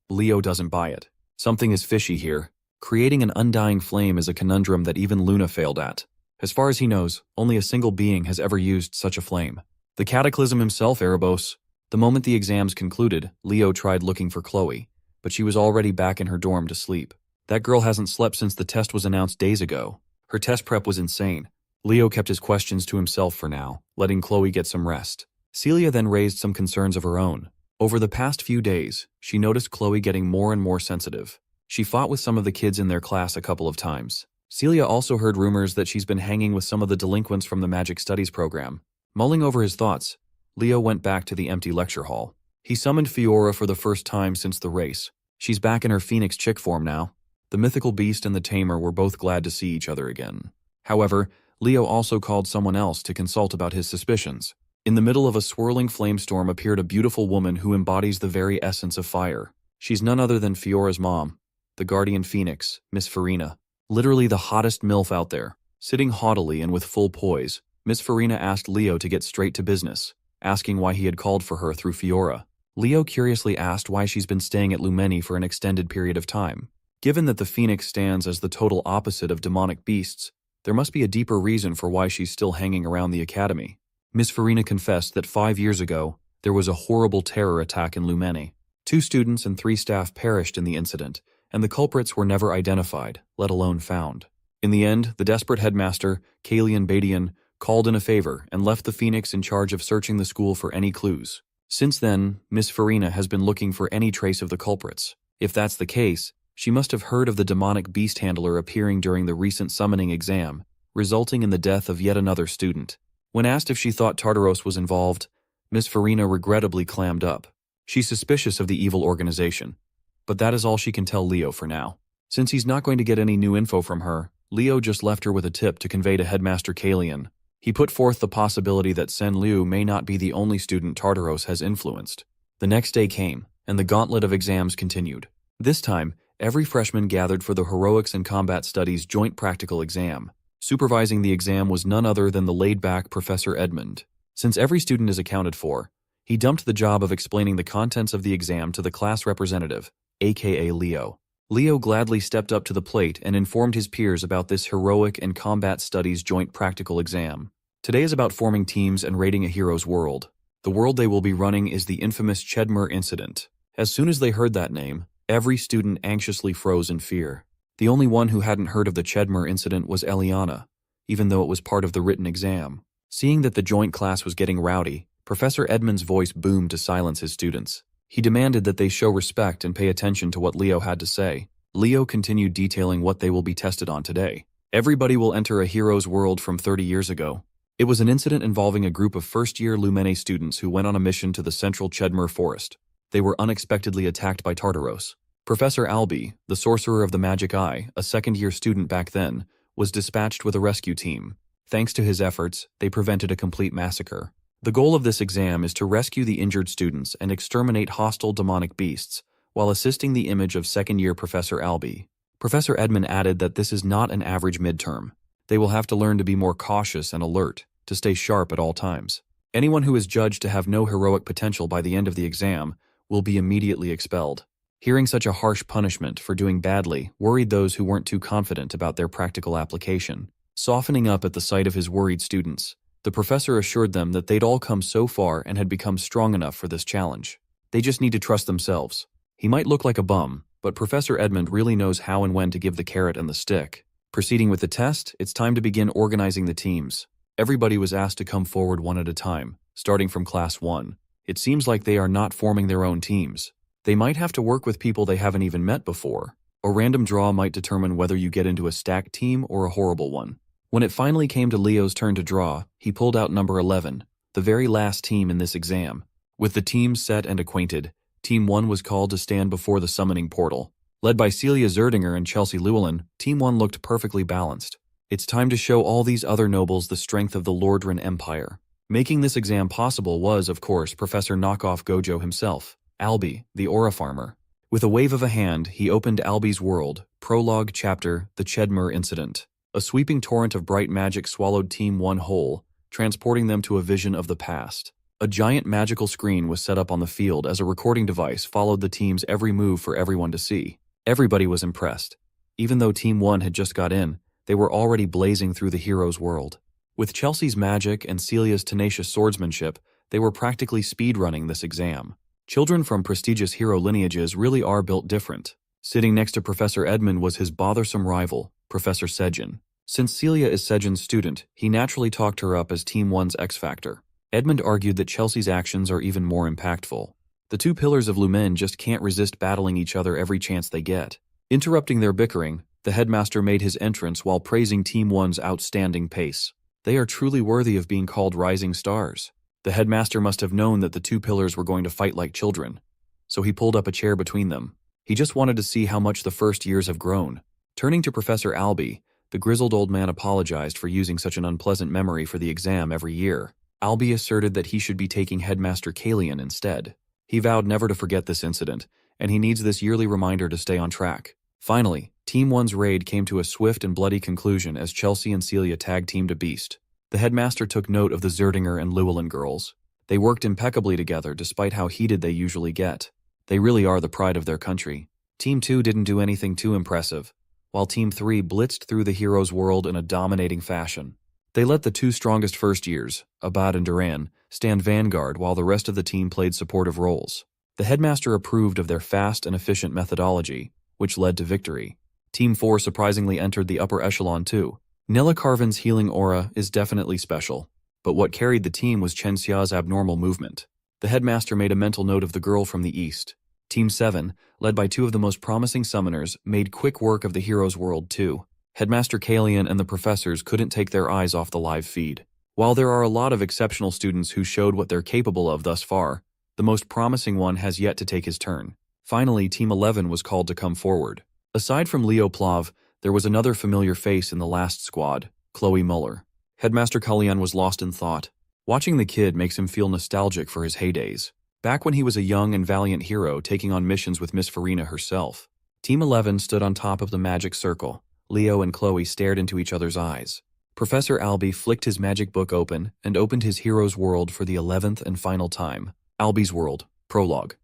Leo doesn't buy it. Something is fishy here. Creating an undying flame is a conundrum that even Luna failed at. As far as he knows, only a single being has ever used such a flame. The Cataclysm himself, Erebos. The moment the exams concluded, Leo tried looking for Chloe, but she was already back in her dorm to sleep. That girl hasn't slept since the test was announced days ago. Her test prep was insane. Leo kept his questions to himself for now, letting Chloe get some rest. Celia then raised some concerns of her own. Over the past few days, she noticed Chloe getting more and more sensitive. She fought with some of the kids in their class a couple of times. Celia also heard rumors that she's been hanging with some of the delinquents from the Magic Studies program. Mulling over his thoughts, Leo went back to the empty lecture hall. He summoned Fiora for the first time since the race. She's back in her Phoenix chick form now. The mythical beast and the tamer were both glad to see each other again. However, Leo also called someone else to consult about his suspicions. In the middle of a swirling flamestorm appeared a beautiful woman who embodies the very essence of fire. She's none other than Fiora's mom, the guardian phoenix, Miss Farina. Literally the hottest MILF out there. Sitting haughtily and with full poise, Miss Farina asked Leo to get straight to business, asking why he had called for her through Fiora. Leo curiously asked why she's been staying at Lumeni for an extended period of time. Given that the phoenix stands as the total opposite of demonic beasts, there must be a deeper reason for why she's still hanging around the academy. Miss Farina confessed that 5 years ago, there was a horrible terror attack in Lumeni. 2 students and 3 staff perished in the incident, and the culprits were never identified, let alone found. In the end, the desperate headmaster, Kalian Badian, called in a favor and left the Phoenix in charge of searching the school for any clues. Since then, Miss Farina has been looking for any trace of the culprits. If that's the case, she must have heard of the demonic beast handler appearing during the recent summoning exam, resulting in the death of yet another student. When asked if she thought Tartaros was involved, Miss Farina regrettably clammed up. She's suspicious of the evil organization. But that is all she can tell Leo for now. Since he's not going to get any new info from her, Leo just left her with a tip to convey to Headmaster Kalian. He put forth the possibility that Sen Liu may not be the only student Tartaros has influenced. The next day came, and the gauntlet of exams continued. This time, every freshman gathered for the Heroics and Combat Studies joint practical exam. Supervising the exam was none other than the laid-back Professor Edmund. Since every student is accounted for, he dumped the job of explaining the contents of the exam to the class representative, aka Leo. Leo gladly stepped up to the plate and informed his peers about this Heroic and Combat Studies joint practical exam. Today is about forming teams and raiding a hero's world. The world they will be running is the infamous Chedmer incident. As soon as they heard that name, every student anxiously froze in fear. The only one who hadn't heard of the Chedmer incident was Eliana, even though it was part of the written exam. Seeing that the joint class was getting rowdy, Professor Edmund's voice boomed to silence his students. He demanded that they show respect and pay attention to what Leo had to say. Leo continued detailing what they will be tested on today. Everybody will enter a hero's world from 30 years ago. It was an incident involving a group of first-year Lumene students who went on a mission to the central Chedmer forest. They were unexpectedly attacked by Tartaros. Professor Albi, the sorcerer of the magic eye, a second-year student back then, was dispatched with a rescue team. Thanks to his efforts, they prevented a complete massacre. The goal of this exam is to rescue the injured students and exterminate hostile demonic beasts, while assisting the image of second-year Professor Albi. Professor Edmund added that this is not an average midterm. They will have to learn to be more cautious and alert, to stay sharp at all times. Anyone who is judged to have no heroic potential by the end of the exam will be immediately expelled. Hearing such a harsh punishment for doing badly worried those who weren't too confident about their practical application. Softening up at the sight of his worried students, the professor assured them that they'd all come so far and had become strong enough for this challenge. They just need to trust themselves. He might look like a bum, but Professor Edmund really knows how and when to give the carrot and the stick. Proceeding with the test, it's time to begin organizing the teams. Everybody was asked to come forward one at a time, starting from Class 1. It seems like they are not forming their own teams. They might have to work with people they haven't even met before. A random draw might determine whether you get into a stacked team or a horrible one. When it finally came to Leo's turn to draw, he pulled out number 11, the very last team in this exam. With the teams set and acquainted, Team 1 was called to stand before the summoning portal. Led by Celia Zerdinger and Chelsea Llewellyn, Team 1 looked perfectly balanced. It's time to show all these other nobles the strength of the Lordran Empire. Making this exam possible was, of course, Professor Knockoff Gojo himself, Albi, the Aura Farmer. With a wave of a hand, he opened Albi's world, prologue chapter, the Chedmer Incident. A sweeping torrent of bright magic swallowed Team 1 whole, transporting them to a vision of the past. A giant magical screen was set up on the field as a recording device followed the team's every move for everyone to see. Everybody was impressed. Even though Team 1 had just got in, they were already blazing through the hero's world. With Chelsea's magic and Celia's tenacious swordsmanship, they were practically speedrunning this exam. Children from prestigious hero lineages really are built different. Sitting next to Professor Edmund was his bothersome rival, Professor Sejin. Since Celia is Sejin's student, he naturally talked her up as Team 1's X-Factor. Edmund argued that Chelsea's actions are even more impactful. The two pillars of Lumen just can't resist battling each other every chance they get. Interrupting their bickering, the headmaster made his entrance while praising Team 1's outstanding pace. They are truly worthy of being called rising stars. The headmaster must have known that the two pillars were going to fight like children, so he pulled up a chair between them. He just wanted to see how much the first years have grown. Turning to Professor Albi, the grizzled old man apologized for using such an unpleasant memory for the exam every year. Albi asserted that he should be taking Headmaster Kalian instead. He vowed never to forget this incident, and he needs this yearly reminder to stay on track. Finally, Team 1's raid came to a swift and bloody conclusion as Chelsea and Celia tag-teamed a beast. The headmaster took note of the Zerdinger and Llewellyn girls. They worked impeccably together despite how heated they usually get. They really are the pride of their country. Team 2 didn't do anything too impressive, while Team 3 blitzed through the hero's world in a dominating fashion. They let the two strongest first years, Abad and Duran, stand vanguard while the rest of the team played supportive roles. The headmaster approved of their fast and efficient methodology, which led to victory. Team 4 surprisingly entered the upper echelon too. Nella Carvin's healing aura is definitely special, but what carried the team was Chen Xia's abnormal movement. The headmaster made a mental note of the girl from the east. Team 7, led by two of the most promising summoners, made quick work of the hero's world too. Headmaster Kalian and the professors couldn't take their eyes off the live feed. While there are a lot of exceptional students who showed what they're capable of thus far, the most promising one has yet to take his turn. Finally, Team 11 was called to come forward. Aside from Leo Plav, there was another familiar face in the last squad, Chloe Muller. Headmaster Kalyan was lost in thought. Watching the kid makes him feel nostalgic for his heydays, back when he was a young and valiant hero taking on missions with Miss Farina herself. Team 11 stood on top of the magic circle. Leo and Chloe stared into each other's eyes. Professor Albie flicked his magic book open and opened his hero's world for the 11th and final time. Albie's World, Prologue.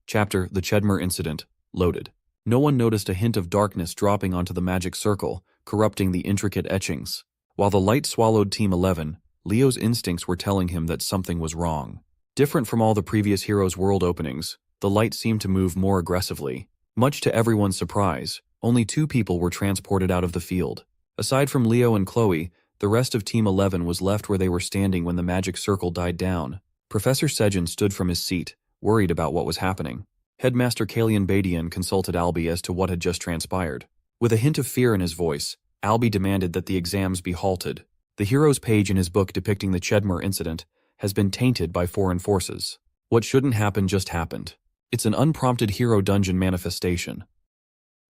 Chapter, The Chedmer Incident, loaded. No one noticed a hint of darkness dropping onto the magic circle, corrupting the intricate etchings. While the light swallowed Team 11, Leo's instincts were telling him that something was wrong. Different from all the previous hero's world openings, the light seemed to move more aggressively. Much to everyone's surprise, only 2 people were transported out of the field. Aside from Leo and Chloe, the rest of Team 11 was left where they were standing when the magic circle died down. Professor Sejin stood from his seat, worried about what was happening. Headmaster Kalian Badian consulted Albie as to what had just transpired. With a hint of fear in his voice, Albie demanded that the exams be halted. The hero's page in his book depicting the Chedmer incident has been tainted by foreign forces. What shouldn't happen just happened. It's an unprompted hero dungeon manifestation.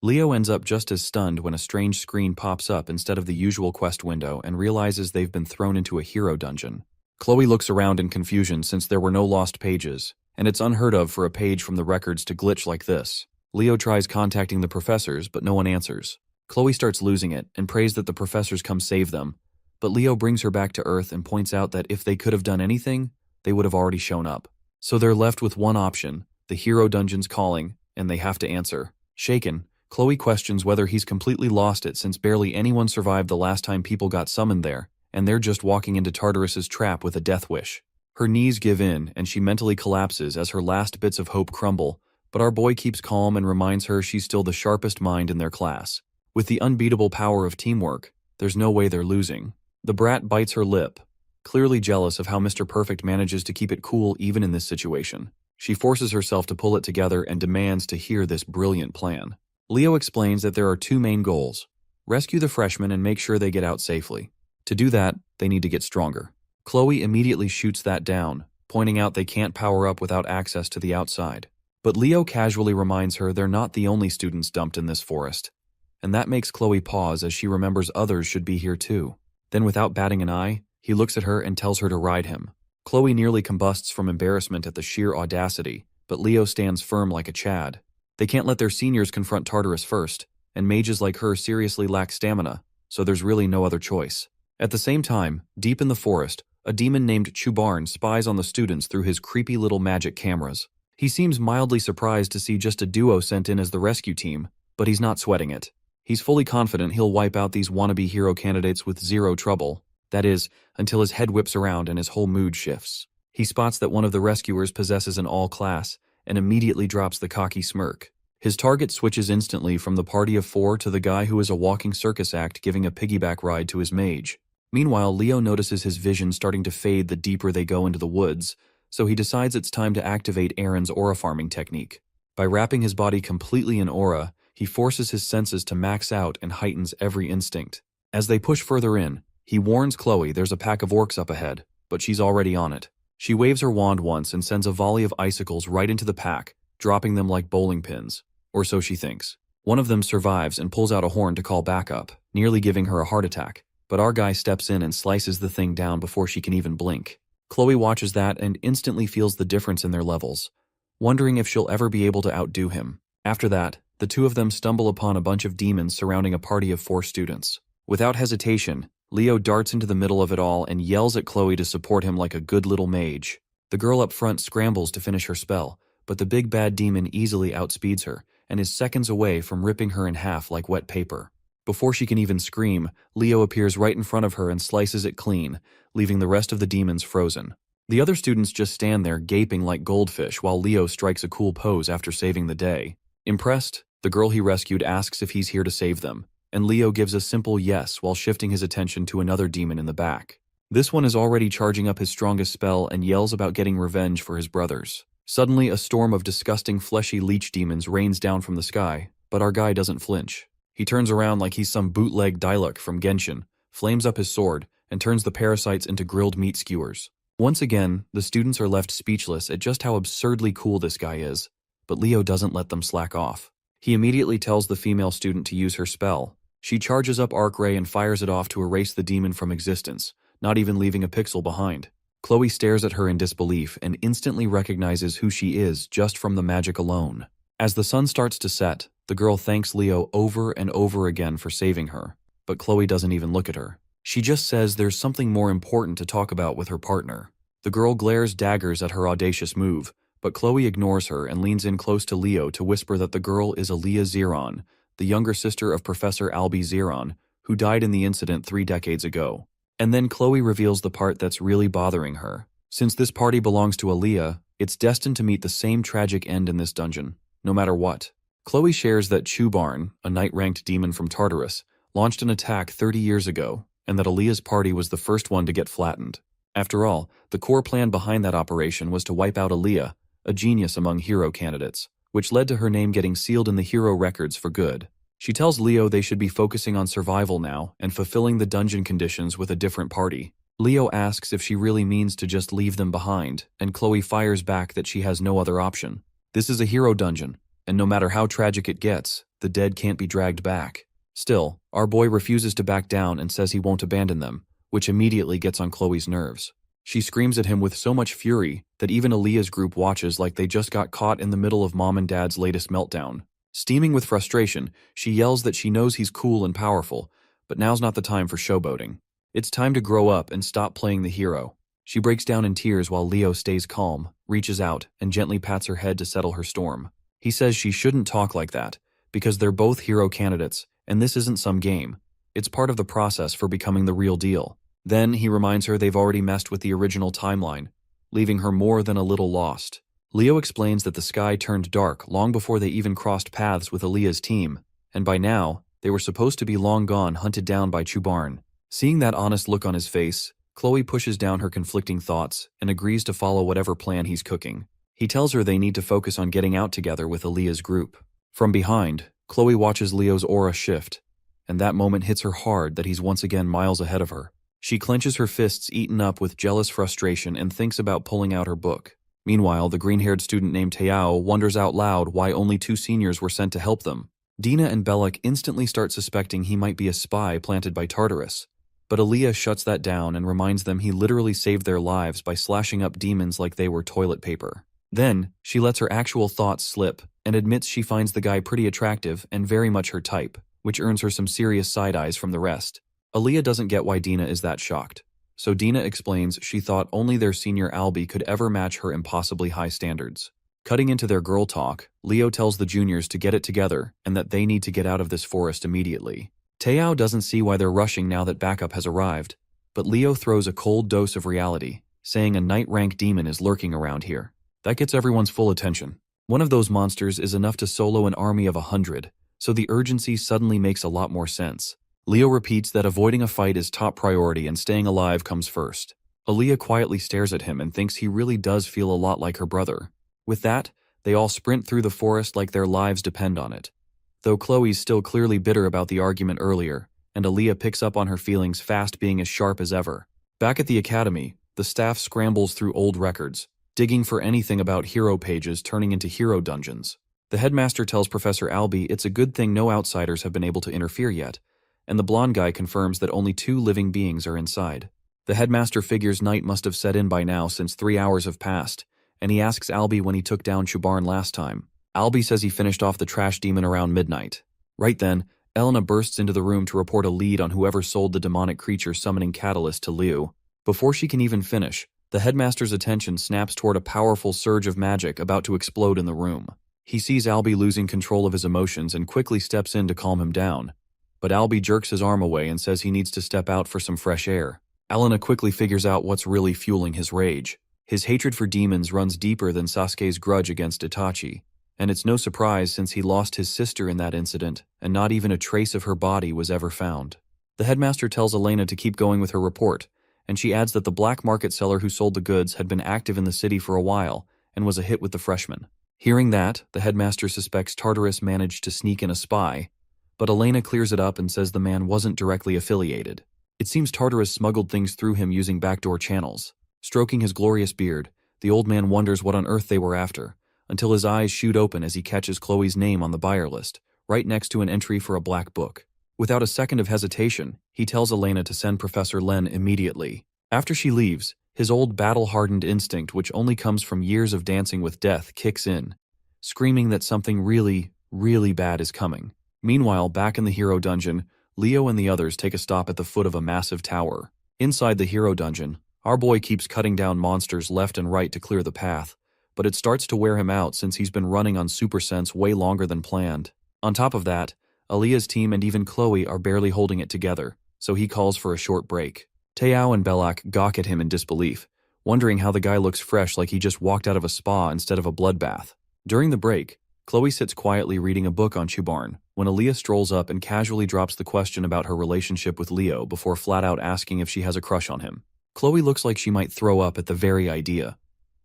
Leo ends up just as stunned when a strange screen pops up instead of the usual quest window and realizes they've been thrown into a hero dungeon. Chloe looks around in confusion since there were no lost pages, and it's unheard of for a page from the records to glitch like this. Leo tries contacting the professors, but no one answers. Chloe starts losing it and prays that the professors come save them, but Leo brings her back to Earth and points out that if they could have done anything, they would have already shown up. So they're left with one option, the hero dungeon's calling, and they have to answer. Shaken, Chloe questions whether he's completely lost it since barely anyone survived the last time people got summoned there, and they're just walking into Tartarus's trap with a death wish. Her knees give in, and she mentally collapses as her last bits of hope crumble, but our boy keeps calm and reminds her she's still the sharpest mind in their class. With the unbeatable power of teamwork, there's no way they're losing. The brat bites her lip, clearly jealous of how Mr. Perfect manages to keep it cool even in this situation. She forces herself to pull it together and demands to hear this brilliant plan. Leo explains that there are 2 main goals: rescue the freshmen and make sure they get out safely. To do that, they need to get stronger. Chloe immediately shoots that down, pointing out they can't power up without access to the outside. But Leo casually reminds her they're not the only students dumped in this forest, and that makes Chloe pause as she remembers others should be here too. Then without batting an eye, he looks at her and tells her to ride him. Chloe nearly combusts from embarrassment at the sheer audacity, but Leo stands firm like a Chad. They can't let their seniors confront Tartarus first, and mages like her seriously lack stamina, so there's really no other choice. At the same time, deep in the forest, a demon named Chubarn spies on the students through his creepy little magic cameras. He seems mildly surprised to see just a duo sent in as the rescue team, but he's not sweating it. He's fully confident he'll wipe out these wannabe hero candidates with 0 trouble. That is, until his head whips around and his whole mood shifts. He spots that one of the rescuers possesses an all-class, and immediately drops the cocky smirk. His target switches instantly from the party of 4 to the guy who is a walking circus act giving a piggyback ride to his mage. Meanwhile, Leo notices his vision starting to fade the deeper they go into the woods, so he decides it's time to activate Aaron's aura farming technique. By wrapping his body completely in aura, he forces his senses to max out and heightens every instinct. As they push further in, he warns Chloe there's a pack of orcs up ahead, but she's already on it. She waves her wand once and sends a volley of icicles right into the pack, dropping them like bowling pins. Or so she thinks. One of them survives and pulls out a horn to call backup, nearly giving her a heart attack, but our guy steps in and slices the thing down before she can even blink. Chloe watches that and instantly feels the difference in their levels, wondering if she'll ever be able to outdo him. After that, the 2 of them stumble upon a bunch of demons surrounding a party of 4 students. Without hesitation, Leo darts into the middle of it all and yells at Chloe to support him like a good little mage. The girl up front scrambles to finish her spell, but the big bad demon easily outspeeds her and is seconds away from ripping her in half like wet paper. Before she can even scream, Leo appears right in front of her and slices it clean, leaving the rest of the demons frozen. The other students just stand there gaping like goldfish while Leo strikes a cool pose after saving the day. Impressed, the girl he rescued asks if he's here to save them, and Leo gives a simple yes while shifting his attention to another demon in the back. This one is already charging up his strongest spell and yells about getting revenge for his brothers. Suddenly, a storm of disgusting fleshy leech demons rains down from the sky, but our guy doesn't flinch. He turns around like he's some bootleg Diluc from Genshin, flames up his sword, and turns the parasites into grilled meat skewers. Once again, the students are left speechless at just how absurdly cool this guy is, but Leo doesn't let them slack off. He immediately tells the female student to use her spell. She charges up Arc Ray and fires it off to erase the demon from existence, not even leaving a pixel behind. Chloe stares at her in disbelief and instantly recognizes who she is just from the magic alone. As the sun starts to set, the girl thanks Leo over and over again for saving her, but Chloe doesn't even look at her. She just says there's something more important to talk about with her partner. The girl glares daggers at her audacious move, but Chloe ignores her and leans in close to Leo to whisper that the girl is Aaliyah Zeron, the younger sister of Professor Albie Zeron, who died in the incident 3 decades ago. And then Chloe reveals the part that's really bothering her. Since this party belongs to Aaliyah, it's destined to meet the same tragic end in this dungeon, no matter what. Chloe shares that Chubarn, a knight-ranked demon from Tartarus, launched an attack 30 years ago, and that Aaliyah's party was the first one to get flattened. After all, the core plan behind that operation was to wipe out Aaliyah, a genius among hero candidates, which led to her name getting sealed in the hero records for good. She tells Leo they should be focusing on survival now and fulfilling the dungeon conditions with a different party. Leo asks if she really means to just leave them behind, and Chloe fires back that she has no other option. This is a hero dungeon, and no matter how tragic it gets, the dead can't be dragged back. Still, our boy refuses to back down and says he won't abandon them, which immediately gets on Chloe's nerves. She screams at him with so much fury that even Aaliyah's group watches like they just got caught in the middle of Mom and Dad's latest meltdown. Steaming with frustration, she yells that she knows he's cool and powerful, but now's not the time for showboating. It's time to grow up and stop playing the hero. She breaks down in tears while Leo stays calm, reaches out, and gently pats her head to settle her storm. He says she shouldn't talk like that, because they're both hero candidates, and this isn't some game. It's part of the process for becoming the real deal. Then he reminds her they've already messed with the original timeline, leaving her more than a little lost. Leo explains that the sky turned dark long before they even crossed paths with Aaliyah's team, and by now, they were supposed to be long gone, hunted down by Chubarn. Seeing that honest look on his face, Chloe pushes down her conflicting thoughts and agrees to follow whatever plan he's cooking. He tells her they need to focus on getting out together with Aaliyah's group. From behind, Chloe watches Leo's aura shift, and that moment hits her hard that he's once again miles ahead of her. She clenches her fists, eaten up with jealous frustration, and thinks about pulling out her book. Meanwhile, the green-haired student named Teao wonders out loud why only 2 seniors were sent to help them. Dina and Belloc instantly start suspecting he might be a spy planted by Tartarus, but Aaliyah shuts that down and reminds them he literally saved their lives by slashing up demons like they were toilet paper. Then, she lets her actual thoughts slip and admits she finds the guy pretty attractive and very much her type, which earns her some serious side-eyes from the rest. Aaliyah doesn't get why Dina is that shocked, so Dina explains she thought only their senior Albie could ever match her impossibly high standards. Cutting into their girl talk, Leo tells the juniors to get it together and that they need to get out of this forest immediately. Teao doesn't see why they're rushing now that backup has arrived, but Leo throws a cold dose of reality, saying a knight-rank demon is lurking around here. That gets everyone's full attention. One of those monsters is enough to solo an army of 100, so the urgency suddenly makes a lot more sense. Leo repeats that avoiding a fight is top priority and staying alive comes first. Aaliyah quietly stares at him and thinks he really does feel a lot like her brother. With that, they all sprint through the forest like their lives depend on it. Though Chloe's still clearly bitter about the argument earlier, and Aaliyah picks up on her feelings fast, being as sharp as ever. Back at the academy, the staff scrambles through old records, digging for anything about hero pages turning into hero dungeons. The headmaster tells Professor Albie it's a good thing no outsiders have been able to interfere yet, and the blonde guy confirms that only 2 living beings are inside. The headmaster figures night must have set in by now since 3 hours have passed, and he asks Albie when he took down Chubarn last time. Albie says he finished off the trash demon around midnight. Right then, Elena bursts into the room to report a lead on whoever sold the demonic creature summoning catalyst to Liu. Before she can even finish, the headmaster's attention snaps toward a powerful surge of magic about to explode in the room. He sees Albie losing control of his emotions and quickly steps in to calm him down. But Albie jerks his arm away and says he needs to step out for some fresh air. Elena quickly figures out what's really fueling his rage. His hatred for demons runs deeper than Sasuke's grudge against Itachi, and it's no surprise since he lost his sister in that incident, and not even a trace of her body was ever found. The headmaster tells Elena to keep going with her report, and she adds that the black market seller who sold the goods had been active in the city for a while and was a hit with the freshmen. Hearing that, the headmaster suspects Tartarus managed to sneak in a spy, but Elena clears it up and says the man wasn't directly affiliated. It seems Tartarus smuggled things through him using backdoor channels. Stroking his glorious beard, the old man wonders what on earth they were after, until his eyes shoot open as he catches Chloe's name on the buyer list, right next to an entry for a black book. Without a second of hesitation, he tells Elena to send Professor Len immediately. After she leaves, his old battle-hardened instinct, which only comes from years of dancing with death, kicks in, screaming that something really, really bad is coming. Meanwhile, back in the hero dungeon, Leo and the others take a stop at the foot of a massive tower. Inside the hero dungeon, our boy keeps cutting down monsters left and right to clear the path, but it starts to wear him out since he's been running on Super Sense way longer than planned. On top of that, Aaliyah's team and even Chloe are barely holding it together, so he calls for a short break. Teao and Belak gawk at him in disbelief, wondering how the guy looks fresh like he just walked out of a spa instead of a bloodbath. During the break, Chloe sits quietly reading a book on Chubarn when Aaliyah strolls up and casually drops the question about her relationship with Leo before flat out asking if she has a crush on him. Chloe looks like she might throw up at the very idea,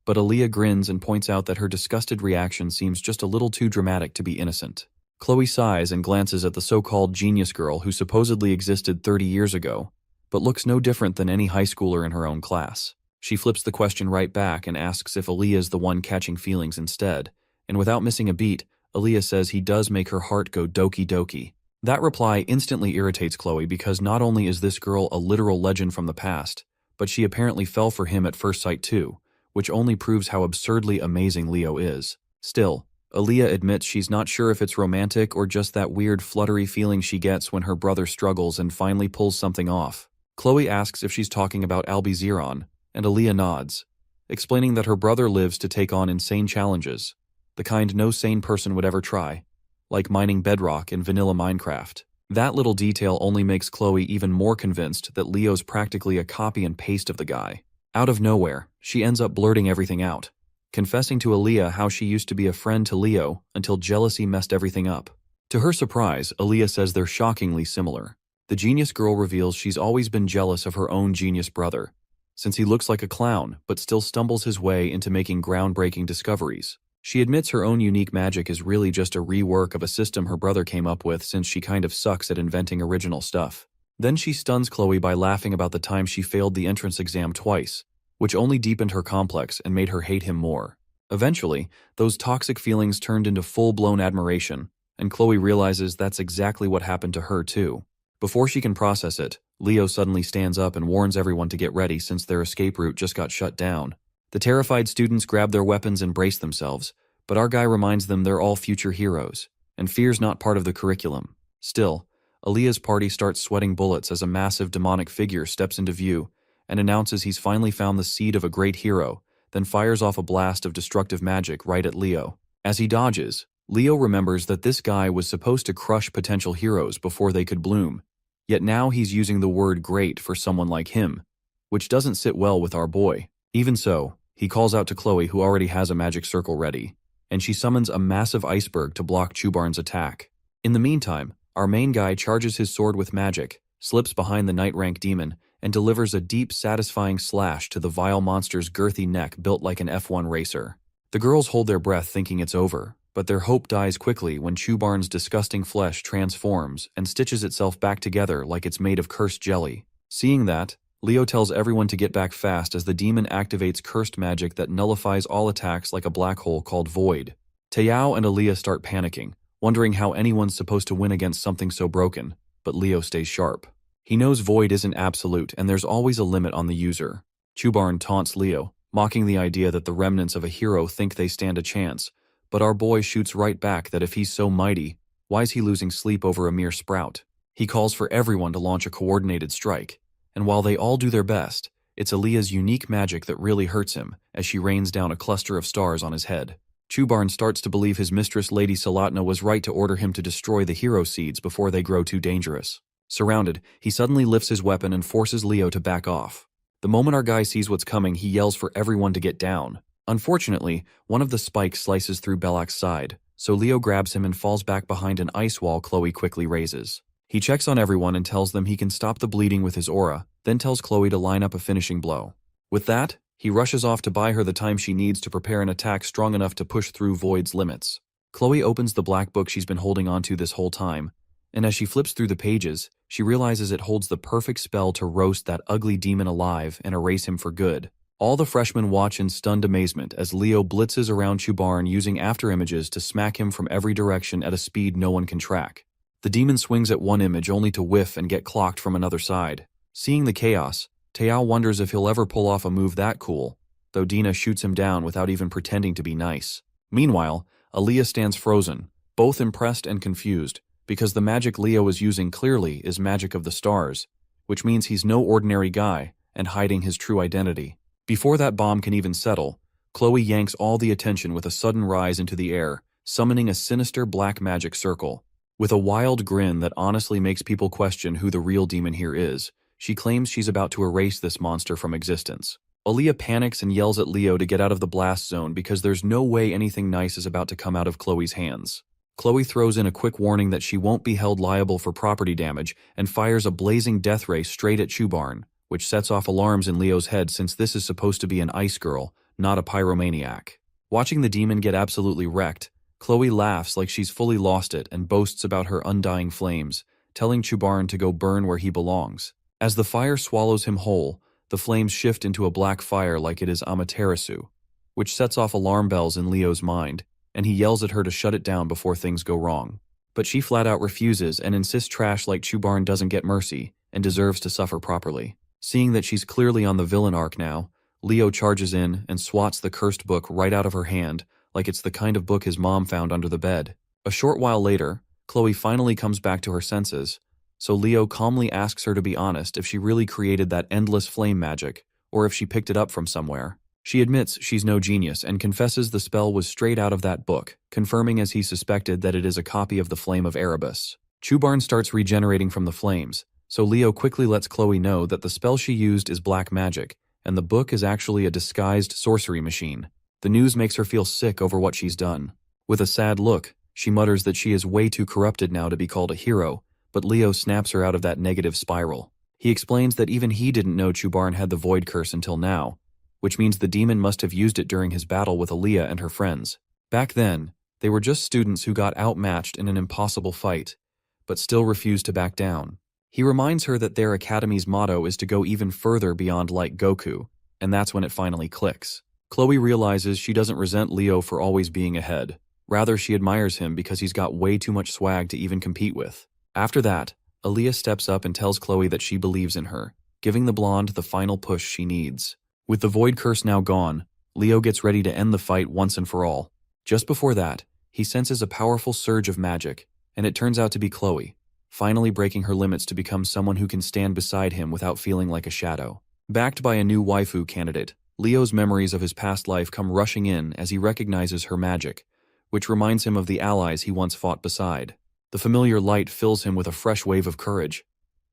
but Aaliyah grins and points out that her disgusted reaction seems just a little too dramatic to be innocent. Chloe sighs and glances at the so-called genius girl who supposedly existed 30 years ago, but looks no different than any high schooler in her own class. She flips the question right back and asks if Aaliyah is the one catching feelings instead, and without missing a beat, Aaliyah says he does make her heart go doki doki. That reply instantly irritates Chloe because not only is this girl a literal legend from the past, but she apparently fell for him at first sight too, which only proves how absurdly amazing Leo is. Still, Aaliyah admits she's not sure if it's romantic or just that weird fluttery feeling she gets when her brother struggles and finally pulls something off. Chloe asks if she's talking about Albizeron, and Aaliyah nods, explaining that her brother lives to take on insane challenges, the kind no sane person would ever try, like mining bedrock in vanilla Minecraft. That little detail only makes Chloe even more convinced that Leo's practically a copy and paste of the guy. Out of nowhere, she ends up blurting everything out, confessing to Aaliyah how she used to be a friend to Leo until jealousy messed everything up. To her surprise, Aaliyah says they're shockingly similar. The genius girl reveals she's always been jealous of her own genius brother, since he looks like a clown but still stumbles his way into making groundbreaking discoveries. She admits her own unique magic is really just a rework of a system her brother came up with since she kind of sucks at inventing original stuff. Then she stuns Chloe by laughing about the time she failed the entrance exam twice, which only deepened her complex and made her hate him more. Eventually, those toxic feelings turned into full-blown admiration, and Chloe realizes that's exactly what happened to her too. Before she can process it, Leo suddenly stands up and warns everyone to get ready since their escape route just got shut down. The terrified students grab their weapons and brace themselves, but our guy reminds them they're all future heroes, and fear's not part of the curriculum. Still, Aaliyah's party starts sweating bullets as a massive demonic figure steps into view and announces he's finally found the seed of a great hero, then fires off a blast of destructive magic right at Leo. As he dodges, Leo remembers that this guy was supposed to crush potential heroes before they could bloom, yet now he's using the word great for someone like him, which doesn't sit well with our boy. Even so, he calls out to Chloe, who already has a magic circle ready, and she summons a massive iceberg to block Chubarn's attack. In the meantime, our main guy charges his sword with magic, slips behind the Night Rank demon, and delivers a deep, satisfying slash to the vile monster's girthy neck built like an F1 racer. The girls hold their breath thinking it's over, but their hope dies quickly when Chubarn's disgusting flesh transforms and stitches itself back together like it's made of cursed jelly. Seeing that, Leo tells everyone to get back fast as the demon activates cursed magic that nullifies all attacks like a black hole called Void. Teao and Aaliyah start panicking, wondering how anyone's supposed to win against something so broken, but Leo stays sharp. He knows Void isn't absolute and there's always a limit on the user. Chubarn taunts Leo, mocking the idea that the remnants of a hero think they stand a chance, but our boy shoots right back that if he's so mighty, why's he losing sleep over a mere sprout? He calls for everyone to launch a coordinated strike, and while they all do their best, it's Aaliyah's unique magic that really hurts him as she rains down a cluster of stars on his head. Chubarn starts to believe his mistress Lady Salatna was right to order him to destroy the hero seeds before they grow too dangerous. Surrounded, he suddenly lifts his weapon and forces Leo to back off. The moment our guy sees what's coming, he yells for everyone to get down. Unfortunately, one of the spikes slices through Belak's side, so Leo grabs him and falls back behind an ice wall Chloe quickly raises. He checks on everyone and tells them he can stop the bleeding with his aura, then tells Chloe to line up a finishing blow. With that, he rushes off to buy her the time she needs to prepare an attack strong enough to push through Void's limits. Chloe opens the black book she's been holding onto this whole time, and as she flips through the pages, she realizes it holds the perfect spell to roast that ugly demon alive and erase him for good. All the freshmen watch in stunned amazement as Leo blitzes around Chubarn using afterimages to smack him from every direction at a speed no one can track. The demon swings at one image only to whiff and get clocked from another side. Seeing the chaos, Teao wonders if he'll ever pull off a move that cool, though Dina shoots him down without even pretending to be nice. Meanwhile, Aaliyah stands frozen, both impressed and confused, because the magic Leo is using clearly is magic of the stars, which means he's no ordinary guy and hiding his true identity. Before that bomb can even settle, Chloe yanks all the attention with a sudden rise into the air, summoning a sinister black magic circle. With a wild grin that honestly makes people question who the real demon here is, she claims she's about to erase this monster from existence. Aaliyah panics and yells at Leo to get out of the blast zone because there's no way anything nice is about to come out of Chloe's hands. Chloe throws in a quick warning that she won't be held liable for property damage and fires a blazing death ray straight at Chubarn, which sets off alarms in Leo's head since this is supposed to be an ice girl, not a pyromaniac. Watching the demon get absolutely wrecked, Chloe laughs like she's fully lost it and boasts about her undying flames, telling Chubarn to go burn where he belongs. As the fire swallows him whole, the flames shift into a black fire like it is Amaterasu, which sets off alarm bells in Leo's mind, and he yells at her to shut it down before things go wrong. But she flat out refuses and insists trash like Chubarn doesn't get mercy and deserves to suffer properly. Seeing that she's clearly on the villain arc now, Leo charges in and swats the cursed book right out of her hand like it's the kind of book his mom found under the bed. A short while later, Chloe finally comes back to her senses, so Leo calmly asks her to be honest if she really created that endless flame magic, or if she picked it up from somewhere. She admits she's no genius and confesses the spell was straight out of that book, confirming as he suspected that it is a copy of the Flame of Erebus. Chubarn starts regenerating from the flames, so Leo quickly lets Chloe know that the spell she used is black magic, and the book is actually a disguised sorcery machine. The news makes her feel sick over what she's done. With a sad look, she mutters that she is way too corrupted now to be called a hero, but Leo snaps her out of that negative spiral. He explains that even he didn't know Chubarn had the Void Curse until now, which means the demon must have used it during his battle with Aaliyah and her friends. Back then, they were just students who got outmatched in an impossible fight, but still refused to back down. He reminds her that their academy's motto is to go even further beyond like Goku, and that's when it finally clicks. Chloe realizes she doesn't resent Leo for always being ahead. Rather, she admires him because he's got way too much swag to even compete with. After that, Aaliyah steps up and tells Chloe that she believes in her, giving the blonde the final push she needs. With the Void Curse now gone, Leo gets ready to end the fight once and for all. Just before that, he senses a powerful surge of magic, and it turns out to be Chloe, finally breaking her limits to become someone who can stand beside him without feeling like a shadow. Backed by a new waifu candidate, Leo's memories of his past life come rushing in as he recognizes her magic, which reminds him of the allies he once fought beside. The familiar light fills him with a fresh wave of courage.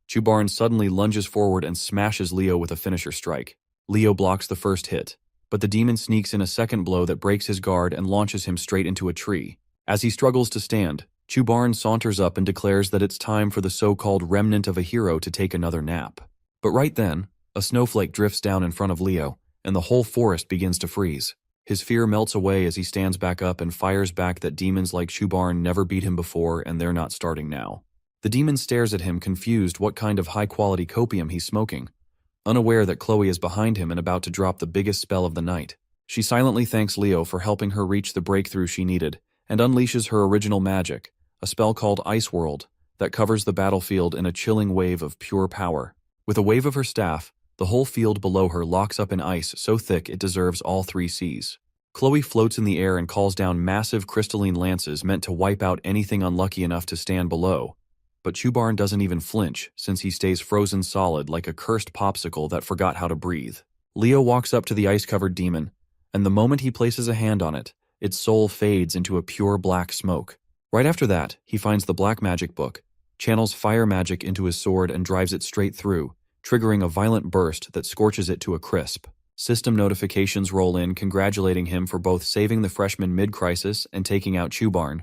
Chubarn suddenly lunges forward and smashes Leo with a finisher strike. Leo blocks the first hit, but the demon sneaks in a second blow that breaks his guard and launches him straight into a tree. As he struggles to stand, Chubarn saunters up and declares that it's time for the so-called remnant of a hero to take another nap. But right then, a snowflake drifts down in front of Leo, and the whole forest begins to freeze. His fear melts away as he stands back up and fires back that demons like Chubarn never beat him before and they're not starting now. The demon stares at him confused what kind of high-quality copium he's smoking, unaware that Chloe is behind him and about to drop the biggest spell of the night. She silently thanks Leo for helping her reach the breakthrough she needed and unleashes her original magic, a spell called Ice World, that covers the battlefield in a chilling wave of pure power. With a wave of her staff, the whole field below her locks up in ice so thick it deserves all three seas. Chloe floats in the air and calls down massive crystalline lances meant to wipe out anything unlucky enough to stand below. But Chubarn doesn't even flinch, since he stays frozen solid like a cursed popsicle that forgot how to breathe. Leo walks up to the ice-covered demon, and the moment he places a hand on it, its soul fades into a pure black smoke. Right after that, he finds the black magic book, channels fire magic into his sword and drives it straight through, triggering a violent burst that scorches it to a crisp. System notifications roll in congratulating him for both saving the freshman mid-crisis and taking out Chubarn.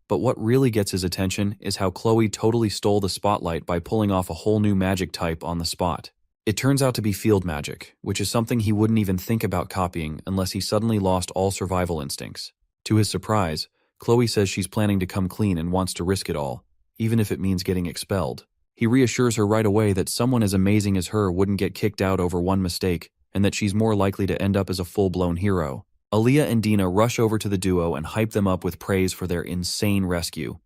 But what really gets his attention is how Chloe totally stole the spotlight by pulling off a whole new magic type on the spot. It turns out to be field magic, which is something he wouldn't even think about copying unless he suddenly lost all survival instincts. To his surprise, Chloe says she's planning to come clean and wants to risk it all, even if it means getting expelled. He reassures her right away that someone as amazing as her wouldn't get kicked out over one mistake, and that she's more likely to end up as a full-blown hero. Aaliyah and Dina rush over to the duo and hype them up with praise for their insane rescue,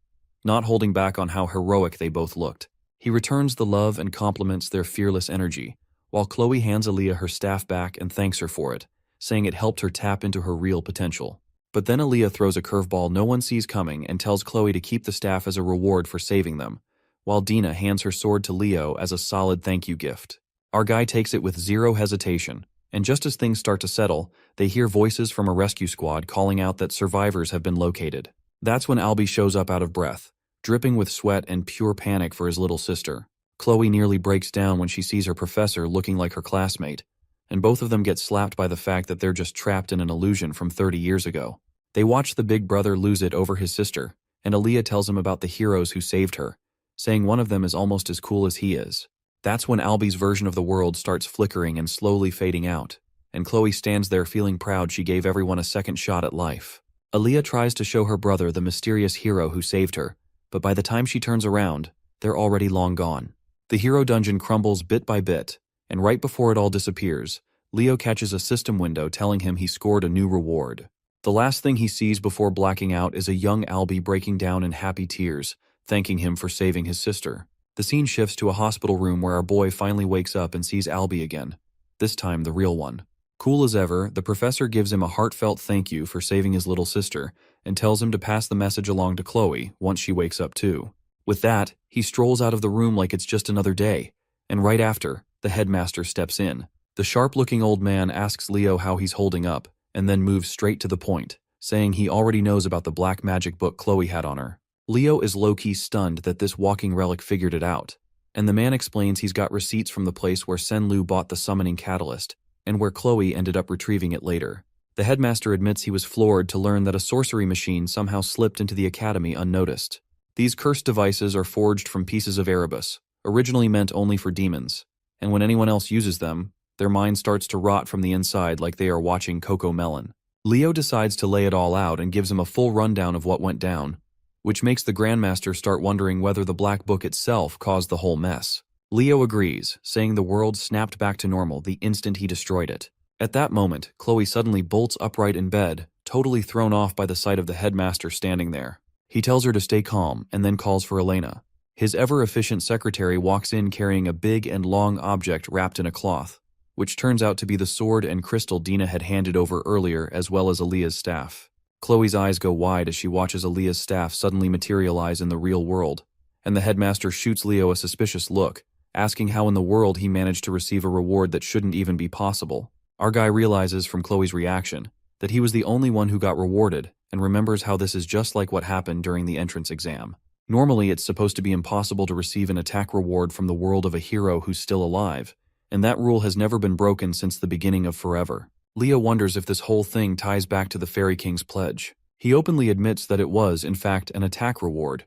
not holding back on how heroic they both looked. He returns the love and compliments their fearless energy, while Chloe hands Aaliyah her staff back and thanks her for it, saying it helped her tap into her real potential. But then Aaliyah throws a curveball no one sees coming and tells Chloe to keep the staff as a reward for saving them, while Dina hands her sword to Leo as a solid thank you gift. Our guy takes it with zero hesitation, and just as things start to settle, they hear voices from a rescue squad calling out that survivors have been located. That's when Albie shows up out of breath, dripping with sweat and pure panic for his little sister. Chloe nearly breaks down when she sees her professor looking like her classmate, and both of them get slapped by the fact that they're just trapped in an illusion from 30 years ago. They watch the big brother lose it over his sister, and Aaliyah tells him about the heroes who saved her, saying one of them is almost as cool as he is. That's when Albie's version of the world starts flickering and slowly fading out, and Chloe stands there feeling proud she gave everyone a second shot at life. Aaliyah tries to show her brother the mysterious hero who saved her, but by the time she turns around, they're already long gone. The hero dungeon crumbles bit by bit, and right before it all disappears, Leo catches a system window telling him he scored a new reward. The last thing he sees before blacking out is a young Albie breaking down in happy tears, thanking him for saving his sister. The scene shifts to a hospital room where our boy finally wakes up and sees Albie again, this time the real one. Cool as ever, the professor gives him a heartfelt thank you for saving his little sister and tells him to pass the message along to Chloe once she wakes up too. With that, he strolls out of the room like it's just another day, and right after, the headmaster steps in. The sharp-looking old man asks Leo how he's holding up, and then moves straight to the point, saying he already knows about the black magic book Chloe had on her. Leo is low-key stunned that this walking relic figured it out, and the man explains he's got receipts from the place where Senlu bought the summoning catalyst, and where Chloe ended up retrieving it later. The headmaster admits he was floored to learn that a sorcery machine somehow slipped into the academy unnoticed. These cursed devices are forged from pieces of Erebus, originally meant only for demons, and when anyone else uses them, their mind starts to rot from the inside like they are watching Coco Melon. Leo decides to lay it all out and gives him a full rundown of what went down, which makes the Grandmaster start wondering whether the Black Book itself caused the whole mess. Leo agrees, saying the world snapped back to normal the instant he destroyed it. At that moment, Chloe suddenly bolts upright in bed, totally thrown off by the sight of the headmaster standing there. He tells her to stay calm and then calls for Elena. His ever-efficient secretary walks in carrying a big and long object wrapped in a cloth, which turns out to be the sword and crystal Dina had handed over earlier as well as Aaliyah's staff. Chloe's eyes go wide as she watches Aaliyah's staff suddenly materialize in the real world, and the headmaster shoots Leo a suspicious look, asking how in the world he managed to receive a reward that shouldn't even be possible. Our guy realizes from Chloe's reaction that he was the only one who got rewarded and remembers how this is just like what happened during the entrance exam. Normally, it's supposed to be impossible to receive an attack reward from the world of a hero who's still alive, and that rule has never been broken since the beginning of forever. Leo wonders if this whole thing ties back to the Fairy King's pledge. He openly admits that it was, in fact, an attack reward,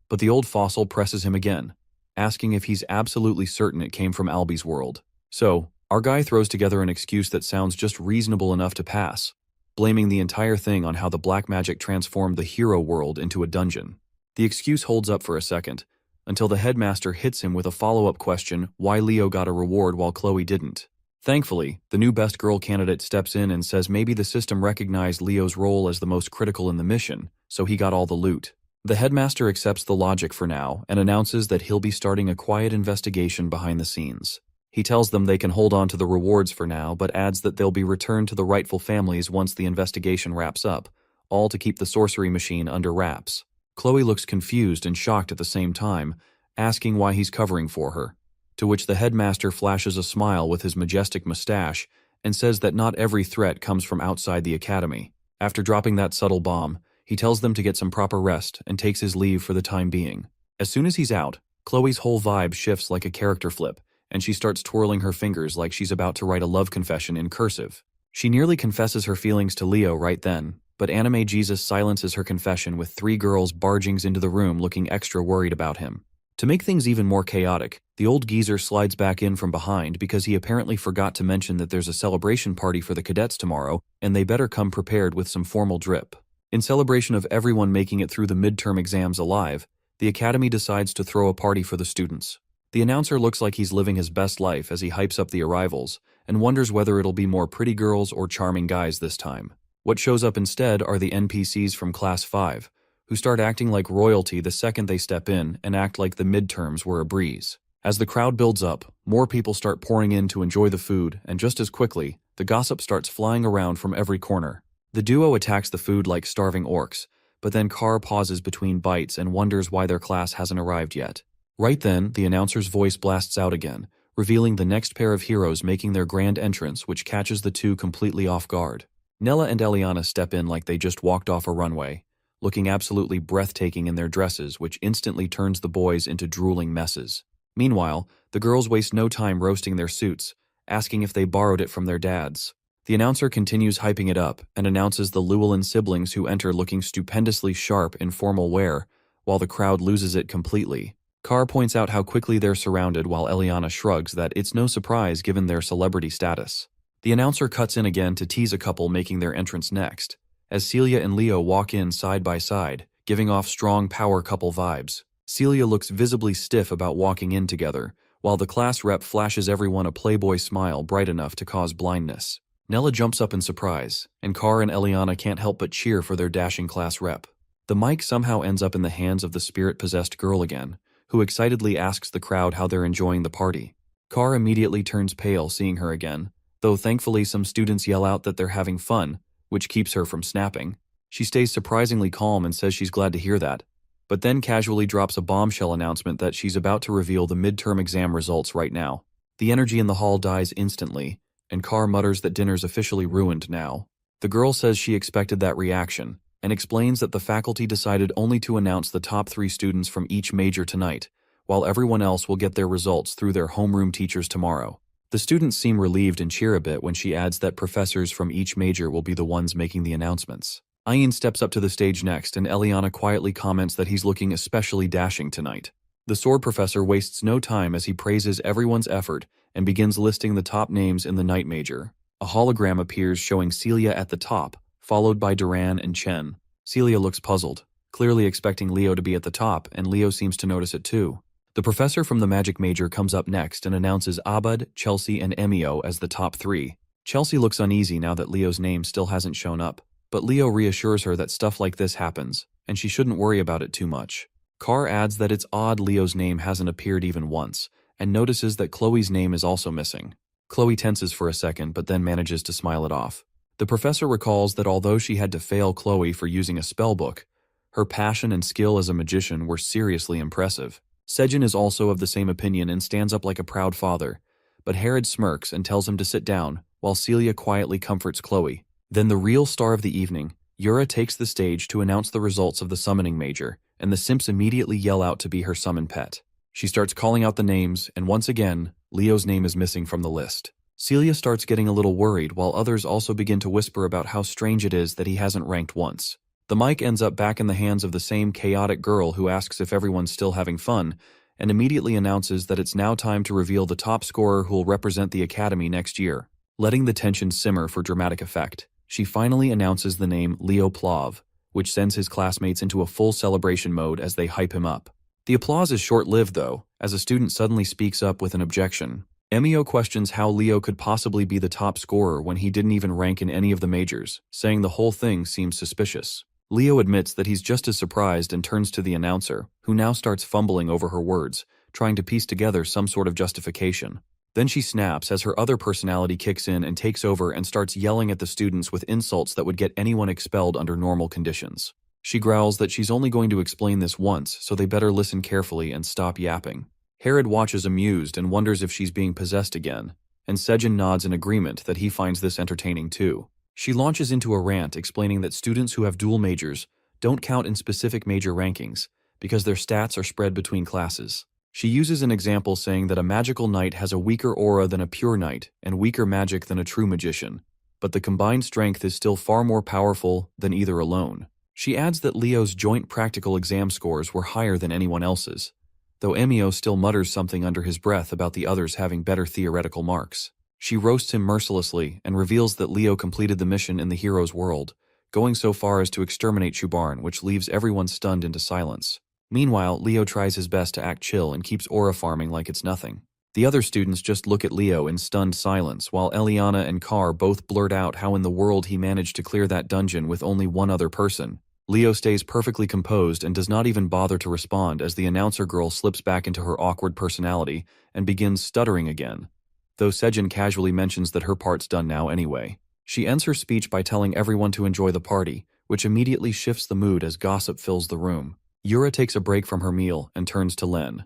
but the old fossil presses him again, asking if he's absolutely certain it came from Albie's world. So, our guy throws together an excuse that sounds just reasonable enough to pass, blaming the entire thing on how the black magic transformed the hero world into a dungeon. The excuse holds up for a second, until the headmaster hits him with a follow-up question why Leo got a reward while Chloe didn't. Thankfully, the new best girl candidate steps in and says maybe the system recognized Leo's role as the most critical in the mission, so he got all the loot. The headmaster accepts the logic for now and announces that he'll be starting a quiet investigation behind the scenes. He tells them they can hold on to the rewards for now, but adds that they'll be returned to the rightful families once the investigation wraps up, all to keep the sorcery machine under wraps. Chloe looks confused and shocked at the same time, asking why he's covering for her, to which the headmaster flashes a smile with his majestic mustache and says that not every threat comes from outside the academy. After dropping that subtle bomb, he tells them to get some proper rest and takes his leave for the time being. As soon as he's out, Chloe's whole vibe shifts like a character flip, and she starts twirling her fingers like she's about to write a love confession in cursive. She nearly confesses her feelings to Leo right then, but Anime Jesus silences her confession with 3 girls barging into the room looking extra worried about him. To make things even more chaotic, the old geezer slides back in from behind because he apparently forgot to mention that there's a celebration party for the cadets tomorrow and they better come prepared with some formal drip. In celebration of everyone making it through the midterm exams alive, the academy decides to throw a party for the students. The announcer looks like he's living his best life as he hypes up the arrivals, and wonders whether it'll be more pretty girls or charming guys this time. What shows up instead are the NPCs from Class 5, who start acting like royalty the second they step in and act like the midterms were a breeze. As the crowd builds up, more people start pouring in to enjoy the food, and just as quickly, the gossip starts flying around from every corner. The duo attacks the food like starving orcs, but then Carr pauses between bites and wonders why their class hasn't arrived yet. Right then, the announcer's voice blasts out again, revealing the next pair of heroes making their grand entrance, which catches the two completely off guard. Nella and Eliana step in like they just walked off a runway, looking absolutely breathtaking in their dresses, which instantly turns the boys into drooling messes. Meanwhile, the girls waste no time roasting their suits, asking if they borrowed it from their dads. The announcer continues hyping it up and announces the Llewellyn siblings who enter looking stupendously sharp in formal wear, while the crowd loses it completely. Carr points out how quickly they're surrounded while Eliana shrugs that it's no surprise given their celebrity status. The announcer cuts in again to tease a couple making their entrance next, as Celia and Leo walk in side by side, giving off strong power couple vibes. Celia looks visibly stiff about walking in together, while the class rep flashes everyone a playboy smile bright enough to cause blindness. Nella jumps up in surprise, and Carr and Eliana can't help but cheer for their dashing class rep. The mic somehow ends up in the hands of the spirit-possessed girl again, who excitedly asks the crowd how they're enjoying the party. Carr immediately turns pale seeing her again, though thankfully some students yell out that they're having fun, which keeps her from snapping. She stays surprisingly calm and says she's glad to hear that, but then casually drops a bombshell announcement that she's about to reveal the midterm exam results right now. The energy in the hall dies instantly, and Carr mutters that dinner's officially ruined now. The girl says she expected that reaction, and explains that the faculty decided only to announce the top 3 students from each major tonight, while everyone else will get their results through their homeroom teachers tomorrow. The students seem relieved and cheer a bit when she adds that professors from each major will be the ones making the announcements. Ayin steps up to the stage next, and Eliana quietly comments that he's looking especially dashing tonight. The sword professor wastes no time as he praises everyone's effort and begins listing the top names in the night major. A hologram appears showing Celia at the top, followed by Duran and Chen. Celia looks puzzled, clearly expecting Leo to be at the top, and Leo seems to notice it too. The professor from the magic major comes up next and announces Abud, Chelsea, and Emio as the top 3. Chelsea looks uneasy now that Leo's name still hasn't shown up, but Leo reassures her that stuff like this happens, and she shouldn't worry about it too much. Carr adds that it's odd Leo's name hasn't appeared even once, and notices that Chloe's name is also missing. Chloe tenses for a second but then manages to smile it off. The professor recalls that although she had to fail Chloe for using a spellbook, her passion and skill as a magician were seriously impressive. Sejin is also of the same opinion and stands up like a proud father, but Herod smirks and tells him to sit down, while Celia quietly comforts Chloe. Then the real star of the evening, Yura, takes the stage to announce the results of the summoning major, and the simps immediately yell out to be her summon pet. She starts calling out the names, and once again, Leo's name is missing from the list. Celia starts getting a little worried, while others also begin to whisper about how strange it is that he hasn't ranked once. The mic ends up back in the hands of the same chaotic girl who asks if everyone's still having fun, and immediately announces that it's now time to reveal the top scorer who will represent the academy next year. Letting the tension simmer for dramatic effect, she finally announces the name Leo Plav, which sends his classmates into a full celebration mode as they hype him up. The applause is short-lived though, as a student suddenly speaks up with an objection. Emio questions how Leo could possibly be the top scorer when he didn't even rank in any of the majors, saying the whole thing seems suspicious. Leo admits that he's just as surprised and turns to the announcer, who now starts fumbling over her words, trying to piece together some sort of justification. Then she snaps as her other personality kicks in and takes over and starts yelling at the students with insults that would get anyone expelled under normal conditions. She growls that she's only going to explain this once, so they better listen carefully and stop yapping. Herod watches amused and wonders if she's being possessed again, and Sejin nods in agreement that he finds this entertaining too. She launches into a rant explaining that students who have dual majors don't count in specific major rankings because their stats are spread between classes. She uses an example saying that a magical knight has a weaker aura than a pure knight and weaker magic than a true magician, but the combined strength is still far more powerful than either alone. She adds that Leo's joint practical exam scores were higher than anyone else's, though Emio still mutters something under his breath about the others having better theoretical marks. She roasts him mercilessly and reveals that Leo completed the mission in the hero's world, going so far as to exterminate Shubarn, which leaves everyone stunned into silence. Meanwhile, Leo tries his best to act chill and keeps aura farming like it's nothing. The other students just look at Leo in stunned silence, while Eliana and Carr both blurt out how in the world he managed to clear that dungeon with only one other person. Leo stays perfectly composed and does not even bother to respond as the announcer girl slips back into her awkward personality and begins stuttering again, though Sejin casually mentions that her part's done now anyway. She ends her speech by telling everyone to enjoy the party, which immediately shifts the mood as gossip fills the room. Yura takes a break from her meal and turns to Len,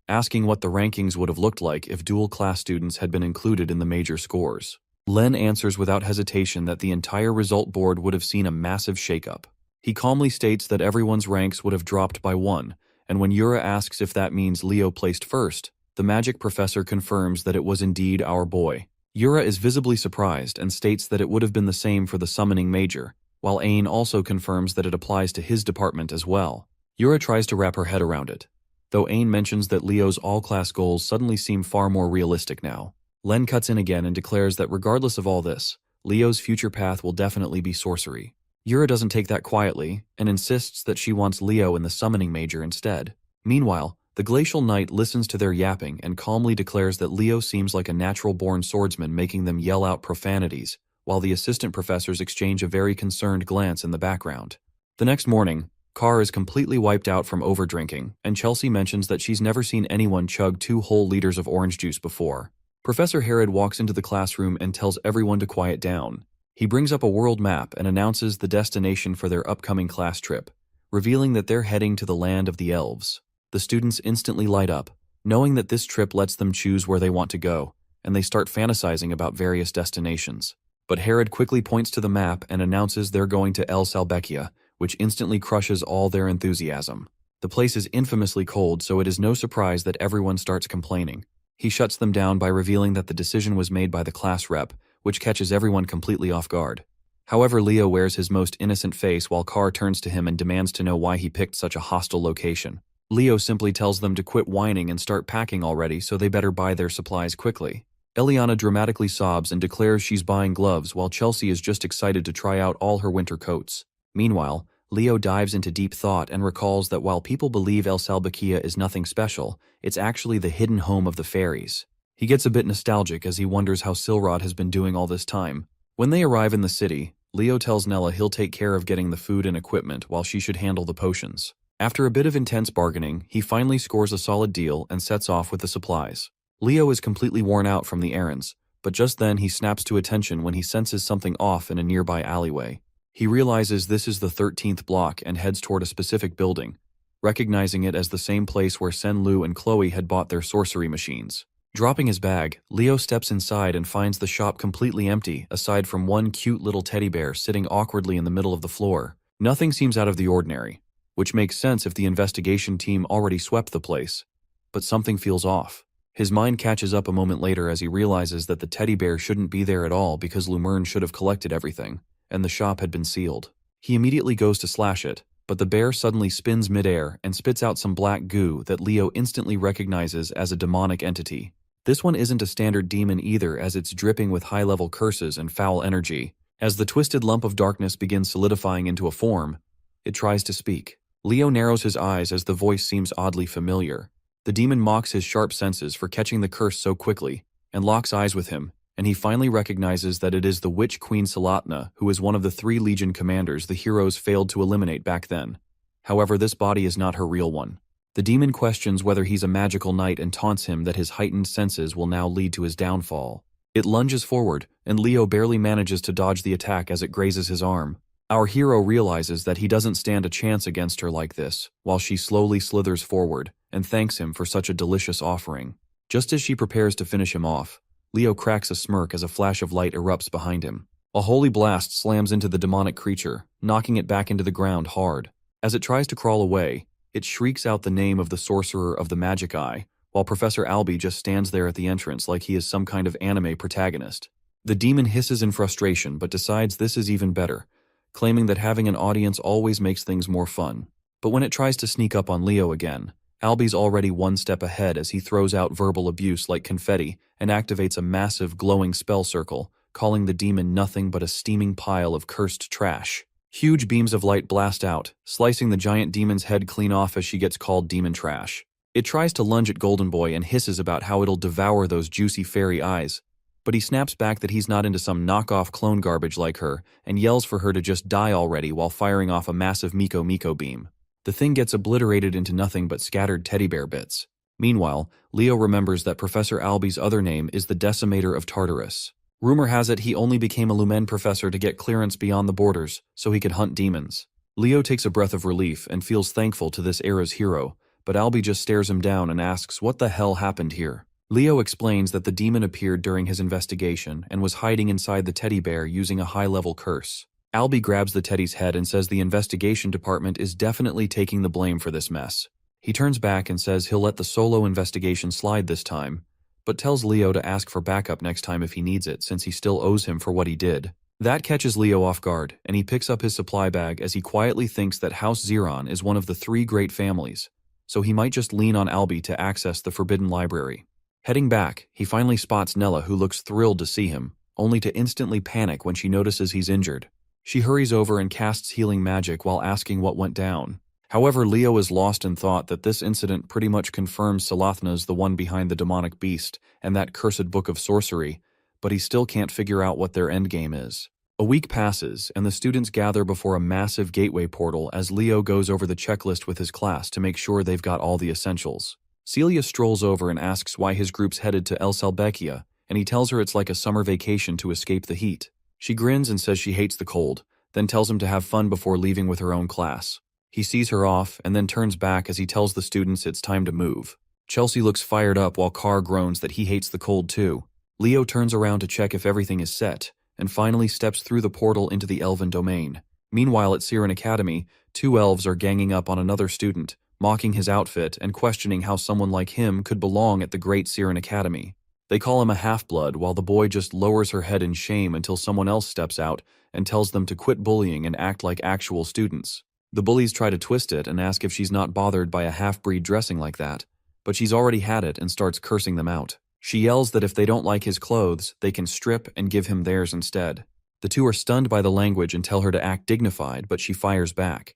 asking what the rankings would have looked like if dual-class students had been included in the major scores. Len answers without hesitation that the entire result board would have seen a massive shakeup. He calmly states that everyone's ranks would have dropped by 1, and when Yura asks if that means Leo placed first, the magic professor confirms that it was indeed our boy. Yura is visibly surprised and states that it would have been the same for the summoning major, while Ain also confirms that it applies to his department as well. Yura tries to wrap her head around it, though Ain mentions that Leo's all-class goals suddenly seem far more realistic now. Len cuts in again and declares that regardless of all this, Leo's future path will definitely be sorcery. Yura doesn't take that quietly and insists that she wants Leo in the summoning major instead. Meanwhile, the Glacial Knight listens to their yapping and calmly declares that Leo seems like a natural-born swordsman, making them yell out profanities, while the assistant professors exchange a very concerned glance in the background. The next morning, Carr is completely wiped out from overdrinking, and Chelsea mentions that she's never seen anyone chug 2 whole liters of orange juice before. Professor Herod walks into the classroom and tells everyone to quiet down. He brings up a world map and announces the destination for their upcoming class trip, revealing that they're heading to the land of the elves. The students instantly light up, knowing that this trip lets them choose where they want to go, and they start fantasizing about various destinations. But Herod quickly points to the map and announces they're going to El Salbecchia, which instantly crushes all their enthusiasm. The place is infamously cold, so it is no surprise that everyone starts complaining. He shuts them down by revealing that the decision was made by the class rep, which catches everyone completely off guard. However, Leo wears his most innocent face while Carr turns to him and demands to know why he picked such a hostile location. Leo simply tells them to quit whining and start packing already, so they better buy their supplies quickly. Eliana dramatically sobs and declares she's buying gloves, while Chelsea is just excited to try out all her winter coats. Meanwhile, Leo dives into deep thought and recalls that while people believe El Salbecchia is nothing special, it's actually the hidden home of the fairies. He gets a bit nostalgic as he wonders how Silrod has been doing all this time. When they arrive in the city, Leo tells Nella he'll take care of getting the food and equipment while she should handle the potions. After a bit of intense bargaining, he finally scores a solid deal and sets off with the supplies. Leo is completely worn out from the errands, but just then he snaps to attention when he senses something off in a nearby alleyway. He realizes this is the 13th block and heads toward a specific building, recognizing it as the same place where Sen Lu and Chloe had bought their sorcery machines. Dropping his bag, Leo steps inside and finds the shop completely empty, aside from one cute little teddy bear sitting awkwardly in the middle of the floor. Nothing seems out of the ordinary, which makes sense if the investigation team already swept the place. But something feels off. His mind catches up a moment later as he realizes that the teddy bear shouldn't be there at all because Lumerne should have collected everything, and the shop had been sealed. He immediately goes to slash it, but the bear suddenly spins midair and spits out some black goo that Leo instantly recognizes as a demonic entity. This one isn't a standard demon either, as it's dripping with high-level curses and foul energy. As the twisted lump of darkness begins solidifying into a form, it tries to speak. Leo narrows his eyes as the voice seems oddly familiar. The demon mocks his sharp senses for catching the curse so quickly, and locks eyes with him, and he finally recognizes that it is the witch Queen Salatna, who is one of the 3 Legion commanders the heroes failed to eliminate back then. However, this body is not her real one. The demon questions whether he's a magical knight and taunts him that his heightened senses will now lead to his downfall. It lunges forward, and Leo barely manages to dodge the attack as it grazes his arm. Our hero realizes that he doesn't stand a chance against her like this, while she slowly slithers forward and thanks him for such a delicious offering. Just as she prepares to finish him off, Leo cracks a smirk as a flash of light erupts behind him. A holy blast slams into the demonic creature, knocking it back into the ground hard. As it tries to crawl away, it shrieks out the name of the sorcerer of the magic eye, while Professor Albie just stands there at the entrance like he is some kind of anime protagonist. The demon hisses in frustration but decides this is even better, claiming that having an audience always makes things more fun. But when it tries to sneak up on Leo again, Albie's already one step ahead as he throws out verbal abuse like confetti and activates a massive glowing spell circle, calling the demon nothing but a steaming pile of cursed trash. Huge beams of light blast out, slicing the giant demon's head clean off as she gets called demon trash. It tries to lunge at Golden Boy and hisses about how it'll devour those juicy fairy eyes, but he snaps back that he's not into some knockoff clone garbage like her and yells for her to just die already while firing off a massive Miko Miko beam. The thing gets obliterated into nothing but scattered teddy bear bits. Meanwhile, Leo remembers that Professor Alby's other name is the Decimator of Tartarus. Rumor has it he only became a Lumen professor to get clearance beyond the borders so he could hunt demons. Leo takes a breath of relief and feels thankful to this era's hero, but Alby just stares him down and asks what the hell happened here. Leo explains that the demon appeared during his investigation and was hiding inside the teddy bear using a high-level curse. Alby grabs the teddy's head and says the investigation department is definitely taking the blame for this mess. He turns back and says he'll let the solo investigation slide this time, but tells Leo to ask for backup next time if he needs it since he still owes him for what he did. That catches Leo off guard, and he picks up his supply bag as he quietly thinks that House Zeron is one of the 3 great families, so he might just lean on Alby to access the Forbidden Library. Heading back, he finally spots Nella, who looks thrilled to see him, only to instantly panic when she notices he's injured. She hurries over and casts healing magic while asking what went down. However, Leo is lost in thought that this incident pretty much confirms Salathna's the one behind the demonic beast and that cursed book of sorcery, but he still can't figure out what their endgame is. A week passes, and the students gather before a massive gateway portal as Leo goes over the checklist with his class to make sure they've got all the essentials. Celia strolls over and asks why his group's headed to El Salbekia, and he tells her it's like a summer vacation to escape the heat. She grins and says she hates the cold, then tells him to have fun before leaving with her own class. He sees her off and then turns back as he tells the students it's time to move. Chelsea looks fired up while Carr groans that he hates the cold too. Leo turns around to check if everything is set, and finally steps through the portal into the Elven domain. Meanwhile at Siren Academy, 2 elves are ganging up on another student, mocking his outfit and questioning how someone like him could belong at the Great Siren Academy. They call him a half-blood while the boy just lowers her head in shame until someone else steps out and tells them to quit bullying and act like actual students. The bullies try to twist it and ask if she's not bothered by a half-breed dressing like that, but she's already had it and starts cursing them out. She yells that if they don't like his clothes, they can strip and give him theirs instead. The 2 are stunned by the language and tell her to act dignified, but she fires back,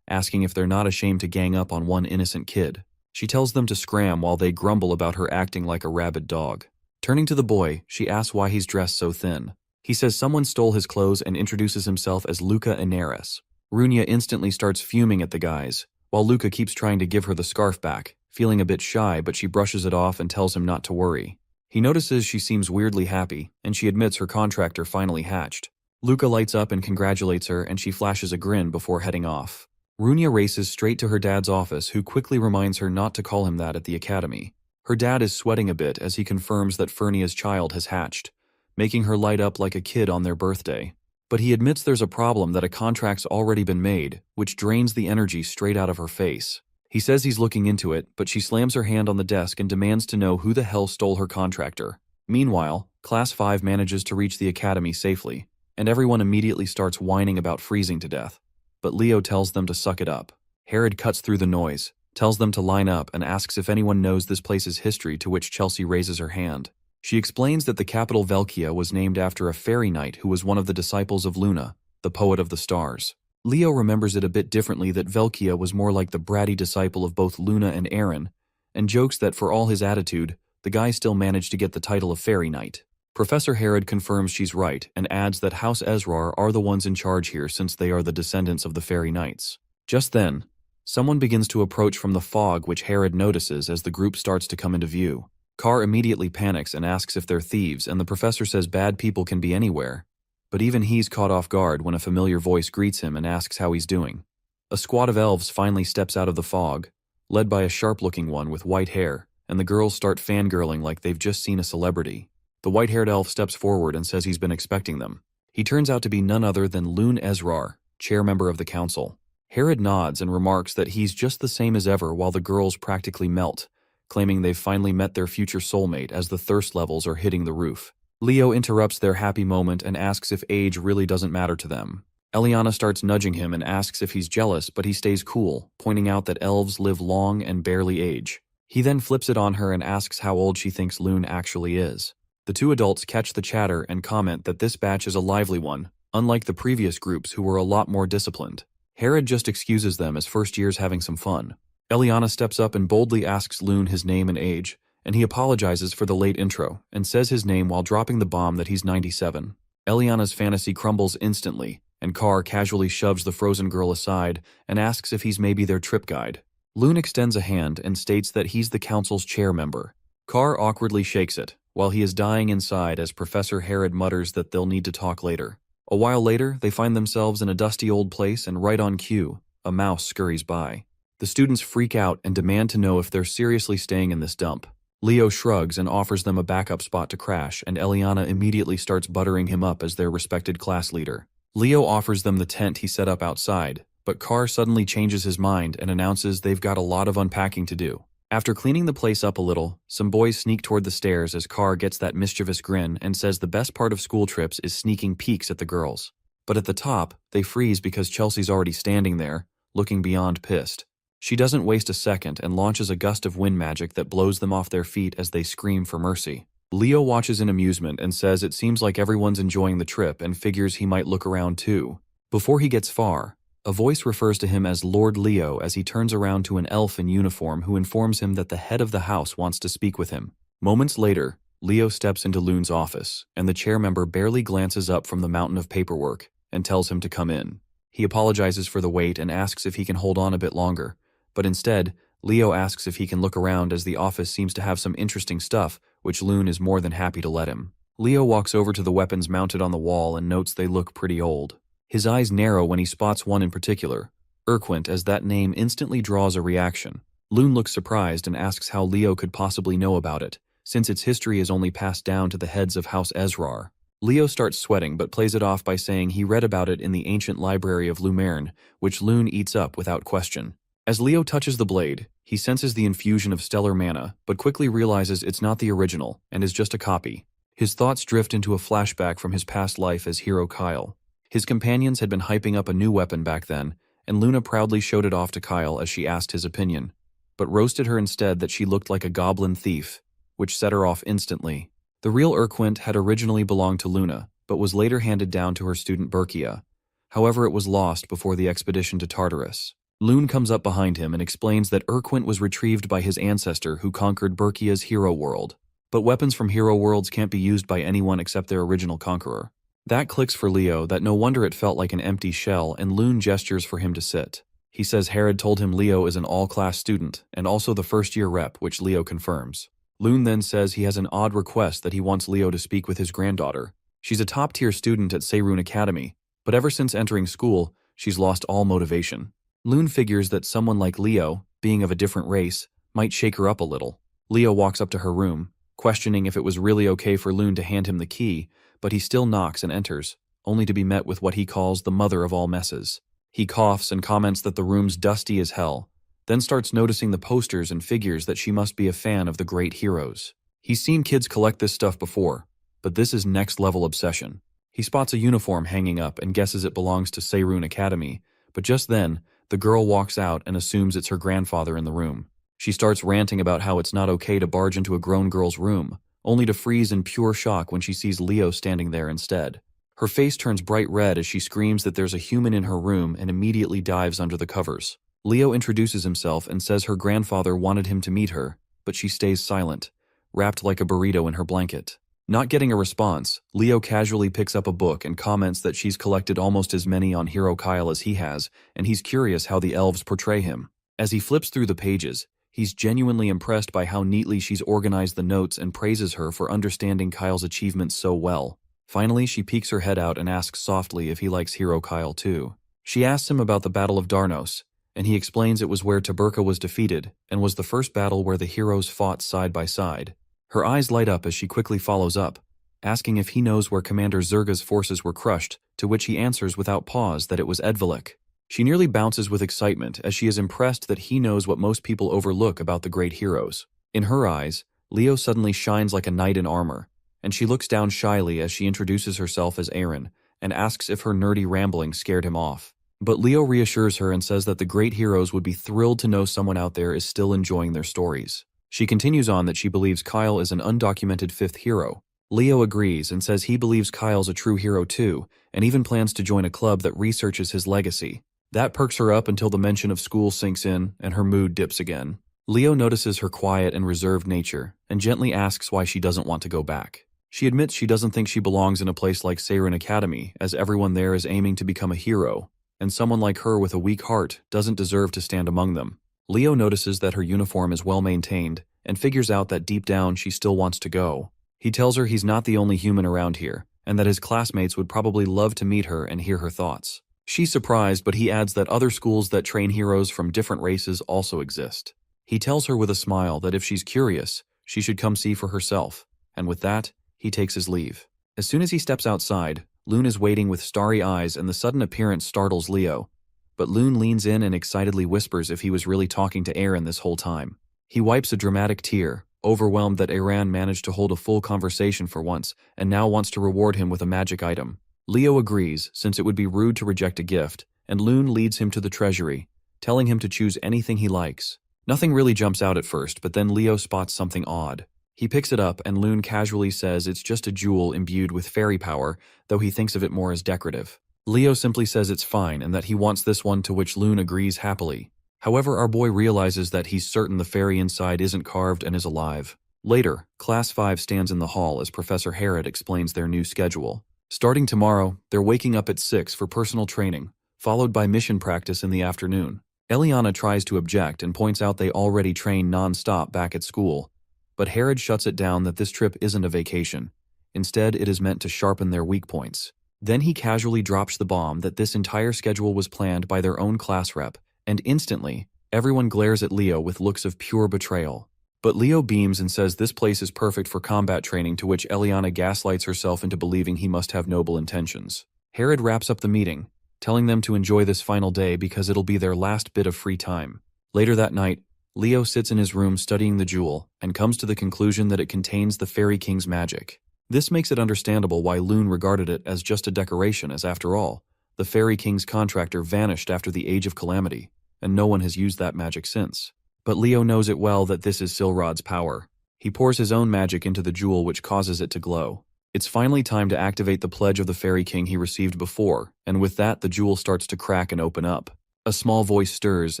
asking if they're not ashamed to gang up on one innocent kid. She tells them to scram while they grumble about her acting like a rabid dog. Turning to the boy, she asks why he's dressed so thin. He says someone stole his clothes and introduces himself as Luca Inaris. Runia instantly starts fuming at the guys, while Luca keeps trying to give her the scarf back, feeling a bit shy, but she brushes it off and tells him not to worry. He notices she seems weirdly happy, and she admits her contractor finally hatched. Luca lights up and congratulates her, and she flashes a grin before heading off. Runia races straight to her dad's office, who quickly reminds her not to call him that at the academy. Her dad is sweating a bit as he confirms that Fernia's child has hatched, making her light up like a kid on their birthday. But he admits there's a problem that a contract's already been made, which drains the energy straight out of her face. He says he's looking into it, but she slams her hand on the desk and demands to know who the hell stole her contractor. Meanwhile, Class 5 manages to reach the academy safely, and everyone immediately starts whining about freezing to death. But Leo tells them to suck it up. Herod cuts through the noise, tells them to line up, and asks if anyone knows this place's history, to which Chelsea raises her hand. She explains that the capital Velkia was named after a fairy knight who was one of the disciples of Luna, the poet of the stars. Leo remembers it a bit differently, that Velkia was more like the bratty disciple of both Luna and Aaron, and jokes that for all his attitude, the guy still managed to get the title of fairy knight. Professor Herod confirms she's right and adds that House Ezrar are the ones in charge here since they are the descendants of the fairy knights. Just then, someone begins to approach from the fog, which Herod notices as the group starts to come into view. Carr immediately panics and asks if they're thieves, and the professor says bad people can be anywhere, but even he's caught off guard when a familiar voice greets him and asks how he's doing. A squad of elves finally steps out of the fog, led by a sharp-looking one with white hair, and the girls start fangirling like they've just seen a celebrity. The white-haired elf steps forward and says he's been expecting them. He turns out to be none other than Lune Ezrar, chair-member of the council. Herod nods and remarks that he's just the same as ever while the girls practically melt, claiming they've finally met their future soulmate as the thirst levels are hitting the roof. Leo interrupts their happy moment and asks if age really doesn't matter to them. Eliana starts nudging him and asks if he's jealous, but he stays cool, pointing out that elves live long and barely age. He then flips it on her and asks how old she thinks Lune actually is. The 2 adults catch the chatter and comment that this batch is a lively one, unlike the previous groups who were a lot more disciplined. Herod just excuses them as first years having some fun. Eliana steps up and boldly asks Loon his name and age, and he apologizes for the late intro and says his name while dropping the bomb that he's 97. Eliana's fantasy crumbles instantly, and Carr casually shoves the frozen girl aside and asks if he's maybe their trip guide. Loon extends a hand and states that he's the council's chair member. Carr awkwardly shakes it, while he is dying inside as Professor Herod mutters that they'll need to talk later. A while later, they find themselves in a dusty old place, and right on cue, a mouse scurries by. The students freak out and demand to know if they're seriously staying in this dump. Leo shrugs and offers them a backup spot to crash, and Eliana immediately starts buttering him up as their respected class leader. Leo offers them the tent he set up outside, but Carr suddenly changes his mind and announces they've got a lot of unpacking to do. After cleaning the place up a little, some boys sneak toward the stairs as Carr gets that mischievous grin and says the best part of school trips is sneaking peeks at the girls. But at the top, they freeze because Chelsea's already standing there, looking beyond pissed. She doesn't waste a second and launches a gust of wind magic that blows them off their feet as they scream for mercy. Leo watches in amusement and says it seems like everyone's enjoying the trip and figures he might look around too. Before he gets far, a voice refers to him as Lord Leo as he turns around to an elf in uniform who informs him that the head of the house wants to speak with him. Moments later, Leo steps into Loon's office, and the chair member barely glances up from the mountain of paperwork and tells him to come in. He apologizes for the wait and asks if he can hold on a bit longer, but instead, Leo asks if he can look around as the office seems to have some interesting stuff, which Loon is more than happy to let him. Leo walks over to the weapons mounted on the wall and notes they look pretty old. His eyes narrow when he spots one in particular, Urquint, as that name instantly draws a reaction. Loon looks surprised and asks how Leo could possibly know about it, since its history is only passed down to the heads of House Ezrar. Leo starts sweating but plays it off by saying he read about it in the ancient library of Lumerne, which Loon eats up without question. As Leo touches the blade, he senses the infusion of stellar mana, but quickly realizes it's not the original and is just a copy. His thoughts drift into a flashback from his past life as hero Kyle. His companions had been hyping up a new weapon back then, and Luna proudly showed it off to Kyle as she asked his opinion, but roasted her instead that she looked like a goblin thief, which set her off instantly. The real Urquint had originally belonged to Luna, but was later handed down to her student Berkia. However, it was lost before the expedition to Tartarus. Loon comes up behind him and explains that Urquint was retrieved by his ancestor who conquered Berkia's hero world. But weapons from hero worlds can't be used by anyone except their original conqueror. That clicks for Leo that no wonder it felt like an empty shell, and Loon gestures for him to sit. He says Herod told him Leo is an all-class student and also the first-year rep, which Leo confirms. Loon then says he has an odd request that he wants Leo to speak with his granddaughter. She's a top-tier student at Seirun Academy, but ever since entering school, she's lost all motivation. Loon figures that someone like Leo, being of a different race, might shake her up a little. Leo walks up to her room, questioning if it was really okay for Loon to hand him the key, but he still knocks and enters, only to be met with what he calls the mother of all messes. He coughs and comments that the room's dusty as hell, then starts noticing the posters and figures that she must be a fan of the great heroes. He's seen kids collect this stuff before, but this is next-level obsession. He spots a uniform hanging up and guesses it belongs to Seirun Academy, but just then, the girl walks out and assumes it's her grandfather in the room. She starts ranting about how it's not okay to barge into a grown girl's room, only to freeze in pure shock when she sees Leo standing there instead. Her face turns bright red as she screams that there's a human in her room and immediately dives under the covers. Leo introduces himself and says her grandfather wanted him to meet her, but she stays silent, wrapped like a burrito in her blanket. Not getting a response, Leo casually picks up a book and comments that she's collected almost as many on Hero Kyle as he has, and he's curious how the elves portray him. As he flips through the pages, he's genuinely impressed by how neatly she's organized the notes and praises her for understanding Kyle's achievements so well. Finally, she peeks her head out and asks softly if he likes Hero Kyle too. She asks him about the Battle of Darnos, and he explains it was where Taberka was defeated and was the first battle where the heroes fought side by side. Her eyes light up as she quickly follows up, asking if he knows where Commander Zerga's forces were crushed, to which he answers without pause that it was Edvelik. She nearly bounces with excitement as she is impressed that he knows what most people overlook about the great heroes. In her eyes, Leo suddenly shines like a knight in armor, and she looks down shyly as she introduces herself as Aaron and asks if her nerdy rambling scared him off. But Leo reassures her and says that the great heroes would be thrilled to know someone out there is still enjoying their stories. She continues on that she believes Kyle is an undocumented fifth hero, Leo agrees and says he believes Kyle's a true hero too, and even plans to join a club that researches his legacy. That perks her up until the mention of school sinks in and her mood dips again. Leo notices her quiet and reserved nature and gently asks why she doesn't want to go back. She admits she doesn't think she belongs in a place like Seirin Academy, as everyone there is aiming to become a hero, and someone like her with a weak heart doesn't deserve to stand among them. Leo notices that her uniform is well maintained and figures out that deep down she still wants to go. He tells her he's not the only human around here, and that his classmates would probably love to meet her and hear her thoughts. She's surprised, but he adds that other schools that train heroes from different races also exist. He tells her with a smile that if she's curious, she should come see for herself, and with that, he takes his leave. As soon as he steps outside, Loon is waiting with starry eyes and the sudden appearance startles Leo. But Loon leans in and excitedly whispers if he was really talking to Aaron this whole time. He wipes a dramatic tear, overwhelmed that Aaron managed to hold a full conversation for once and now wants to reward him with a magic item. Leo agrees, since it would be rude to reject a gift, and Loon leads him to the treasury, telling him to choose anything he likes. Nothing really jumps out at first, but then Leo spots something odd. He picks it up and Loon casually says it's just a jewel imbued with fairy power, though he thinks of it more as decorative. Leo simply says it's fine and that he wants this one, to which Loon agrees happily. However, our boy realizes that he's certain the fairy inside isn't carved and is alive. Later, Class 5 stands in the hall as Professor Herod explains their new schedule. Starting tomorrow, they're waking up at 6 for personal training, followed by mission practice in the afternoon. Eliana tries to object and points out they already train non-stop back at school, but Herod shuts it down that this trip isn't a vacation. Instead, it is meant to sharpen their weak points. Then he casually drops the bomb that this entire schedule was planned by their own class rep, and instantly, everyone glares at Leo with looks of pure betrayal. But Leo beams and says this place is perfect for combat training, to which Eliana gaslights herself into believing he must have noble intentions. Herod wraps up the meeting, telling them to enjoy this final day because it'll be their last bit of free time. Later that night, Leo sits in his room studying the jewel and comes to the conclusion that it contains the Fairy King's magic. This makes it understandable why Loon regarded it as just a decoration, as after all, the Fairy King's contractor vanished after the Age of Calamity, and no one has used that magic since. But Leo knows it well that this is Silrod's power. He pours his own magic into the jewel, which causes it to glow. It's finally time to activate the pledge of the Fairy King he received before, and with that the jewel starts to crack and open up. A small voice stirs,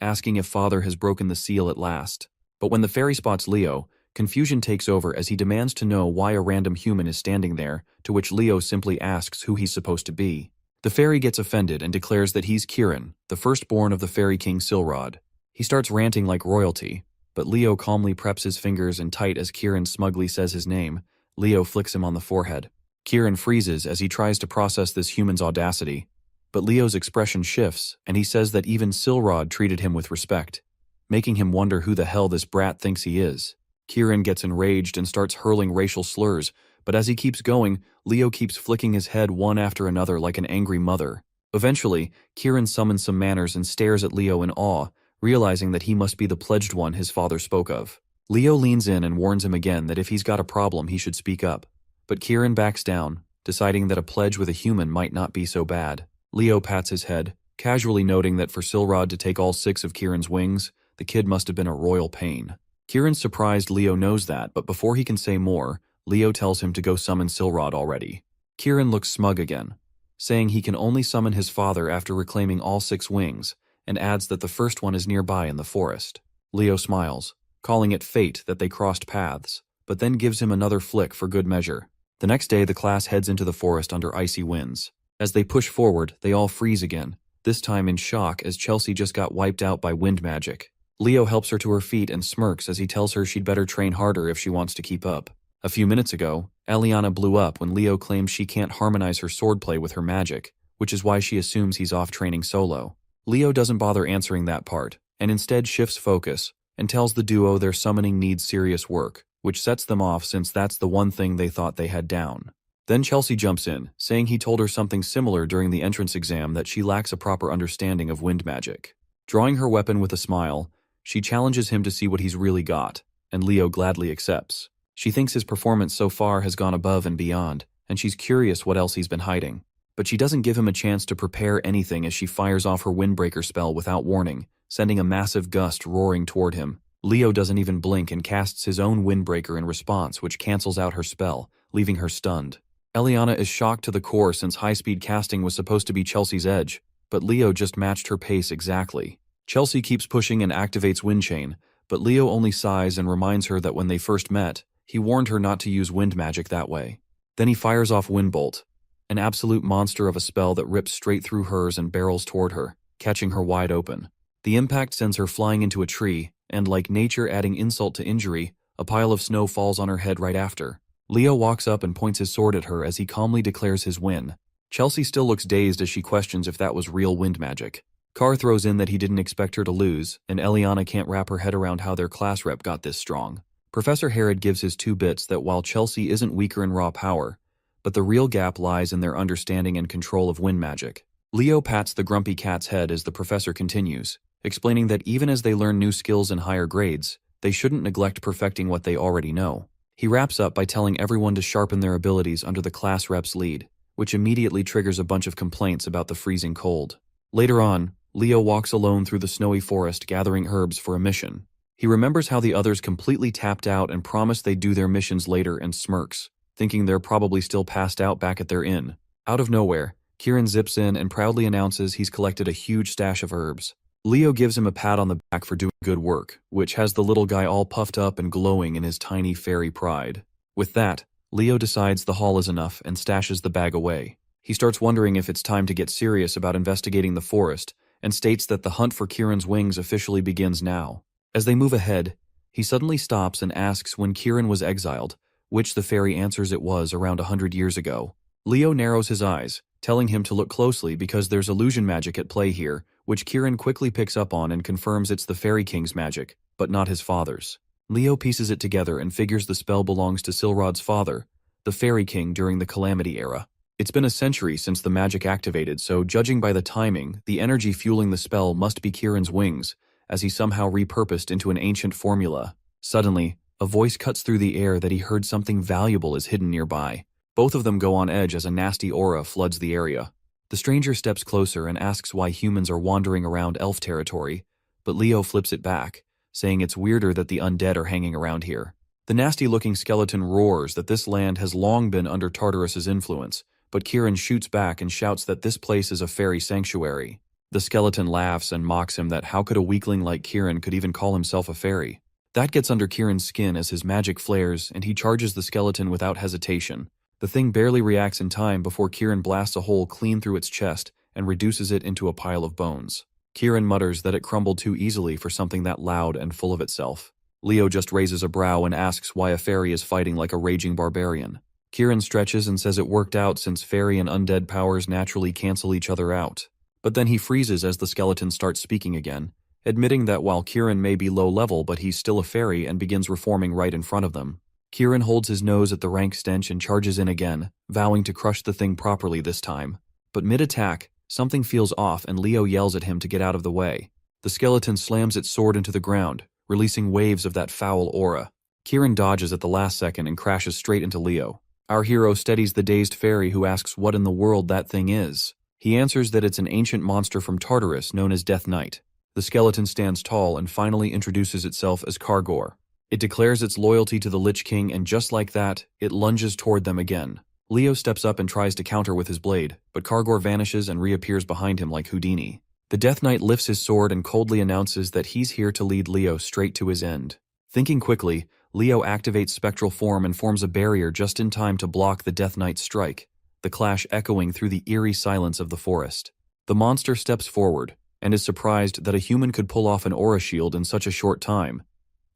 asking if Father has broken the seal at last. But when the fairy spots Leo, confusion takes over as he demands to know why a random human is standing there, to which Leo simply asks who he's supposed to be. The fairy gets offended and declares that he's Kirin, the firstborn of the Fairy King Silrod. He starts ranting like royalty, but Leo calmly preps his fingers and tight as Kirin smugly says his name. Leo flicks him on the forehead. Kirin freezes as he tries to process this human's audacity, but Leo's expression shifts, and he says that even Silrod treated him with respect, making him wonder who the hell this brat thinks he is. Kirin gets enraged and starts hurling racial slurs, but as he keeps going, Leo keeps flicking his head one after another like an angry mother. Eventually, Kirin summons some manners and stares at Leo in awe, realizing that he must be the pledged one his father spoke of. Leo leans in and warns him again that if he's got a problem he should speak up, but Kirin backs down, deciding that a pledge with a human might not be so bad. Leo pats his head, casually noting that for Silrod to take all 6 of Kirin's wings, the kid must have been a royal pain. Kirin's surprised Leo knows that, but before he can say more, Leo tells him to go summon Silrod already. Kirin looks smug again, saying he can only summon his father after reclaiming all 6 wings, and adds that the first one is nearby in the forest. Leo smiles, calling it fate that they crossed paths, but then gives him another flick for good measure. The next day the class heads into the forest under icy winds. As they push forward, they all freeze again, this time in shock as Chelsea just got wiped out by wind magic. Leo helps her to her feet and smirks as he tells her she'd better train harder if she wants to keep up. A few minutes ago, Eliana blew up when Leo claims she can't harmonize her swordplay with her magic, which is why she assumes he's off training solo. Leo doesn't bother answering that part, and instead shifts focus, and tells the duo their summoning needs serious work, which sets them off since that's the one thing they thought they had down. Then Chelsea jumps in, saying he told her something similar during the entrance exam, that she lacks a proper understanding of wind magic. Drawing her weapon with a smile, she challenges him to see what he's really got, and Leo gladly accepts. She thinks his performance so far has gone above and beyond, and she's curious what else he's been hiding. But she doesn't give him a chance to prepare anything as she fires off her windbreaker spell without warning, sending a massive gust roaring toward him. Leo doesn't even blink and casts his own windbreaker in response, which cancels out her spell, leaving her stunned. Eliana is shocked to the core since high-speed casting was supposed to be Chelsea's edge, but Leo just matched her pace exactly. Chelsea keeps pushing and activates Wind Chain, but Leo only sighs and reminds her that when they first met, he warned her not to use wind magic that way. Then he fires off Wind Bolt, an absolute monster of a spell that rips straight through hers and barrels toward her, catching her wide open. The impact sends her flying into a tree, and like nature adding insult to injury, a pile of snow falls on her head right after. Leo walks up and points his sword at her as he calmly declares his win. Chelsea still looks dazed as she questions if that was real wind magic. Carr throws in that he didn't expect her to lose, and Eliana can't wrap her head around how their class rep got this strong. Professor Herod gives his 2 bits that while Chelsea isn't weaker in raw power, but the real gap lies in their understanding and control of wind magic. Leo pats the grumpy cat's head as the professor continues, explaining that even as they learn new skills in higher grades, they shouldn't neglect perfecting what they already know. He wraps up by telling everyone to sharpen their abilities under the class rep's lead, which immediately triggers a bunch of complaints about the freezing cold. Later on, Leo walks alone through the snowy forest gathering herbs for a mission. He remembers how the others completely tapped out and promised they'd do their missions later and smirks, thinking they're probably still passed out back at their inn. Out of nowhere, Kieran zips in and proudly announces he's collected a huge stash of herbs. Leo gives him a pat on the back for doing good work, which has the little guy all puffed up and glowing in his tiny fairy pride. With that, Leo decides the haul is enough and stashes the bag away. He starts wondering if it's time to get serious about investigating the forest, and states that the hunt for Kieran's wings officially begins now. As they move ahead, he suddenly stops and asks when Kieran was exiled, which the fairy answers it was around 100 years ago. Leo narrows his eyes, telling him to look closely because there's illusion magic at play here, which Kieran quickly picks up on and confirms it's the Fairy King's magic, but not his father's. Leo pieces it together and figures the spell belongs to Silrod's father, the Fairy King during the Calamity era. It's been a century since the magic activated, so judging by the timing, the energy fueling the spell must be Kieran's wings, as he somehow repurposed into an ancient formula. Suddenly, a voice cuts through the air that he heard something valuable is hidden nearby. Both of them go on edge as a nasty aura floods the area. The stranger steps closer and asks why humans are wandering around elf territory, but Leo flips it back, saying it's weirder that the undead are hanging around here. The nasty-looking skeleton roars that this land has long been under Tartarus's influence, but Kieran shoots back and shouts that this place is a fairy sanctuary. The skeleton laughs and mocks him that how could a weakling like Kieran could even call himself a fairy. That gets under Kieran's skin as his magic flares and he charges the skeleton without hesitation. The thing barely reacts in time before Kieran blasts a hole clean through its chest and reduces it into a pile of bones. Kieran mutters that it crumbled too easily for something that loud and full of itself. Leo just raises a brow and asks why a fairy is fighting like a raging barbarian. Kieran stretches and says it worked out since fairy and undead powers naturally cancel each other out. But then he freezes as the skeleton starts speaking again, admitting that while Kieran may be low level but he's still a fairy and begins reforming right in front of them. Kieran holds his nose at the rank stench and charges in again, vowing to crush the thing properly this time. But mid-attack, something feels off and Leo yells at him to get out of the way. The skeleton slams its sword into the ground, releasing waves of that foul aura. Kieran dodges at the last second and crashes straight into Leo. Our hero steadies the dazed fairy who asks what in the world that thing is. He answers that it's an ancient monster from Tartarus known as Death Knight. The skeleton stands tall and finally introduces itself as Kargor. It declares its loyalty to the Lich King and just like that, it lunges toward them again. Leo steps up and tries to counter with his blade, but Kargor vanishes and reappears behind him like Houdini. The Death Knight lifts his sword and coldly announces that he's here to lead Leo straight to his end. Thinking quickly, Leo activates spectral form and forms a barrier just in time to block the Death Knight's strike, the clash echoing through the eerie silence of the forest. The monster steps forward and is surprised that a human could pull off an aura shield in such a short time,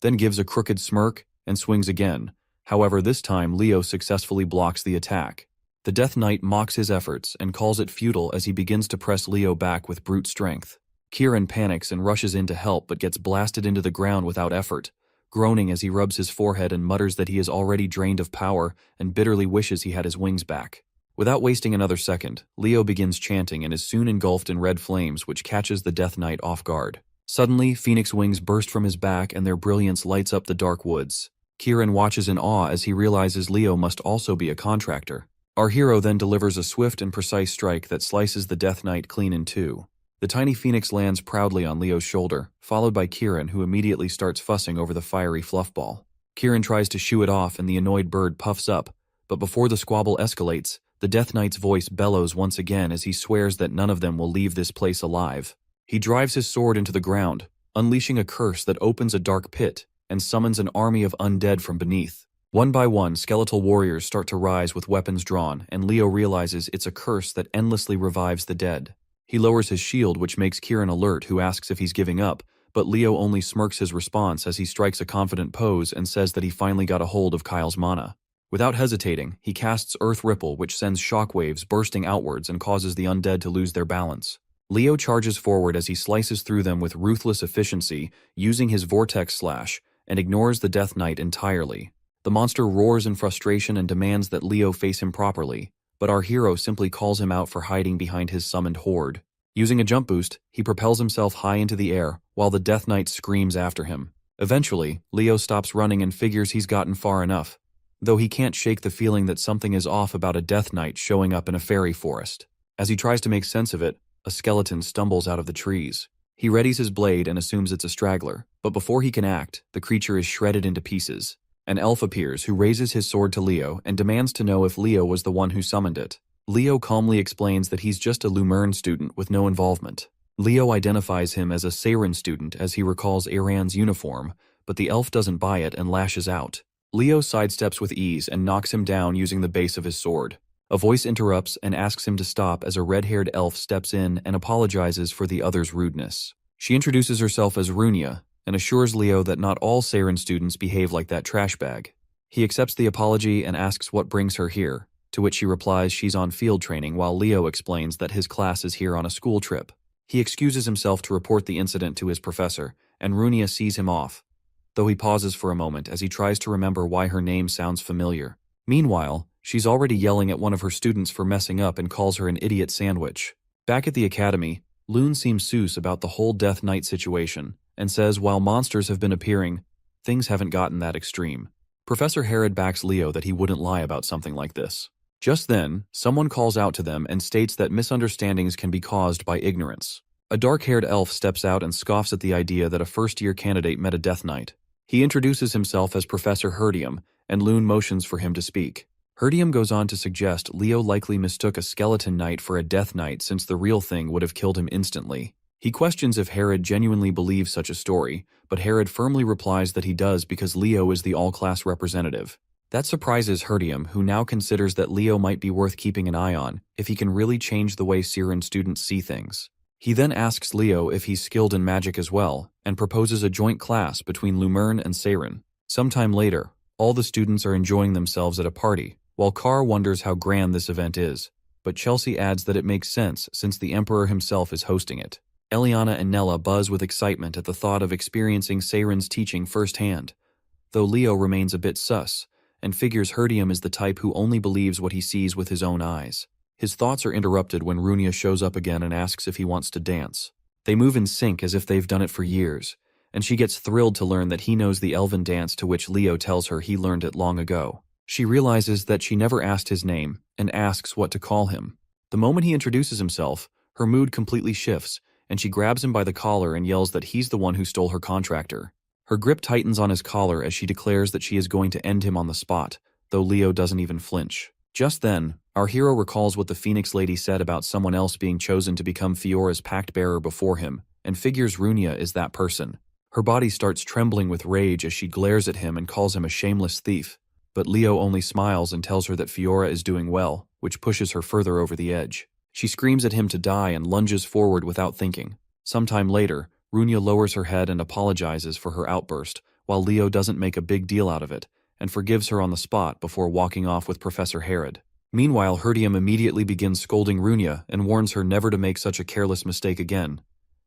then gives a crooked smirk and swings again. However, this time Leo successfully blocks the attack. The Death Knight mocks his efforts and calls it futile as he begins to press Leo back with brute strength. Kieran panics and rushes in to help but gets blasted into the ground without effort, groaning as he rubs his forehead and mutters that he is already drained of power and bitterly wishes he had his wings back. Without wasting another second, Leo begins chanting and is soon engulfed in red flames which catches the Death Knight off guard. Suddenly, phoenix wings burst from his back and their brilliance lights up the dark woods. Kieran watches in awe as he realizes Leo must also be a contractor. Our hero then delivers a swift and precise strike that slices the Death Knight clean in two. The tiny phoenix lands proudly on Leo's shoulder, followed by Kieran who immediately starts fussing over the fiery fluff ball. Kieran tries to shoo it off and the annoyed bird puffs up, But before the squabble escalates, the Death Knight's voice bellows once again as he swears that none of them will leave this place alive. He drives his sword into the ground, unleashing a curse that opens a dark pit and summons an army of undead from beneath. One by one, skeletal warriors start to rise with weapons drawn, and Leo realizes it's a curse that endlessly revives the dead. He lowers his shield, which makes Kieran alert, who asks if he's giving up, but Leo only smirks his response as he strikes a confident pose and says that he finally got a hold of Kyle's mana. Without hesitating, he casts Earth Ripple, which sends shockwaves bursting outwards and causes the undead to lose their balance. Leo charges forward as he slices through them with ruthless efficiency, using his Vortex Slash, and ignores the Death Knight entirely. The monster roars in frustration and demands that Leo face him properly, but our hero simply calls him out for hiding behind his summoned horde. Using a jump boost, he propels himself high into the air, while the Death Knight screams after him. Eventually, Leo stops running and figures he's gotten far enough, though he can't shake the feeling that something is off about a Death Knight showing up in a fairy forest. As he tries to make sense of it, a skeleton stumbles out of the trees. He readies his blade and assumes it's a straggler, but before he can act, the creature is shredded into pieces. An elf appears who raises his sword to Leo and demands to know if Leo was the one who summoned it. Leo calmly explains that he's just a Lumern student with no involvement. Leo identifies him as a Seiren student as he recalls Aran's uniform, but the elf doesn't buy it and lashes out. Leo sidesteps with ease and knocks him down using the base of his sword. A voice interrupts and asks him to stop as a red-haired elf steps in and apologizes for the other's rudeness. She introduces herself as Runia and assures Leo that not all Seiren students behave like that trash bag. He accepts the apology and asks what brings her here, to which she replies she's on field training, while Leo explains that his class is here on a school trip. He excuses himself to report the incident to his professor, and Runia sees him off, though he pauses for a moment as he tries to remember why her name sounds familiar. Meanwhile, she's already yelling at one of her students for messing up and calls her an idiot sandwich. Back at the academy, Loon seems sus about the whole Death Knight situation, and says while monsters have been appearing, things haven't gotten that extreme. Professor Herod backs Leo that he wouldn't lie about something like this. Just then, someone calls out to them and states that misunderstandings can be caused by ignorance. A dark-haired elf steps out and scoffs at the idea that a first-year candidate met a Death Knight. He introduces himself as Professor Herdium, and Loon motions for him to speak. Herdium goes on to suggest Leo likely mistook a skeleton knight for a Death Knight since the real thing would have killed him instantly. He questions if Herod genuinely believes such a story, but Herod firmly replies that he does because Leo is the all-class representative. That surprises Herdium, who now considers that Leo might be worth keeping an eye on if he can really change the way Seiren students see things. He then asks Leo if he's skilled in magic as well, and proposes a joint class between Lumern and Seiren. Sometime later, all the students are enjoying themselves at a party, while Carr wonders how grand this event is, but Chelsea adds that it makes sense since the Emperor himself is hosting it. Eliana and Nella buzz with excitement at the thought of experiencing Seiren's teaching firsthand, though Leo remains a bit sus, and figures Herdium is the type who only believes what he sees with his own eyes. His thoughts are interrupted when Runia shows up again and asks if he wants to dance. They move in sync as if they've done it for years, and she gets thrilled to learn that he knows the elven dance to which Leo tells her he learned it long ago. She realizes that she never asked his name and asks what to call him. The moment he introduces himself, her mood completely shifts, and she grabs him by the collar and yells that he's the one who stole her contractor. Her grip tightens on his collar as she declares that she is going to end him on the spot, though Leo doesn't even flinch. Just then, our hero recalls what the Phoenix Lady said about someone else being chosen to become Fiora's pact bearer before him, and figures Runia is that person. Her body starts trembling with rage as she glares at him and calls him a shameless thief, but Leo only smiles and tells her that Fiora is doing well, which pushes her further over the edge. She screams at him to die and lunges forward without thinking. Sometime later, Runia lowers her head and apologizes for her outburst, while Leo doesn't make a big deal out of it, and forgives her on the spot before walking off with Professor Herod. Meanwhile, Herdium immediately begins scolding Runia and warns her never to make such a careless mistake again,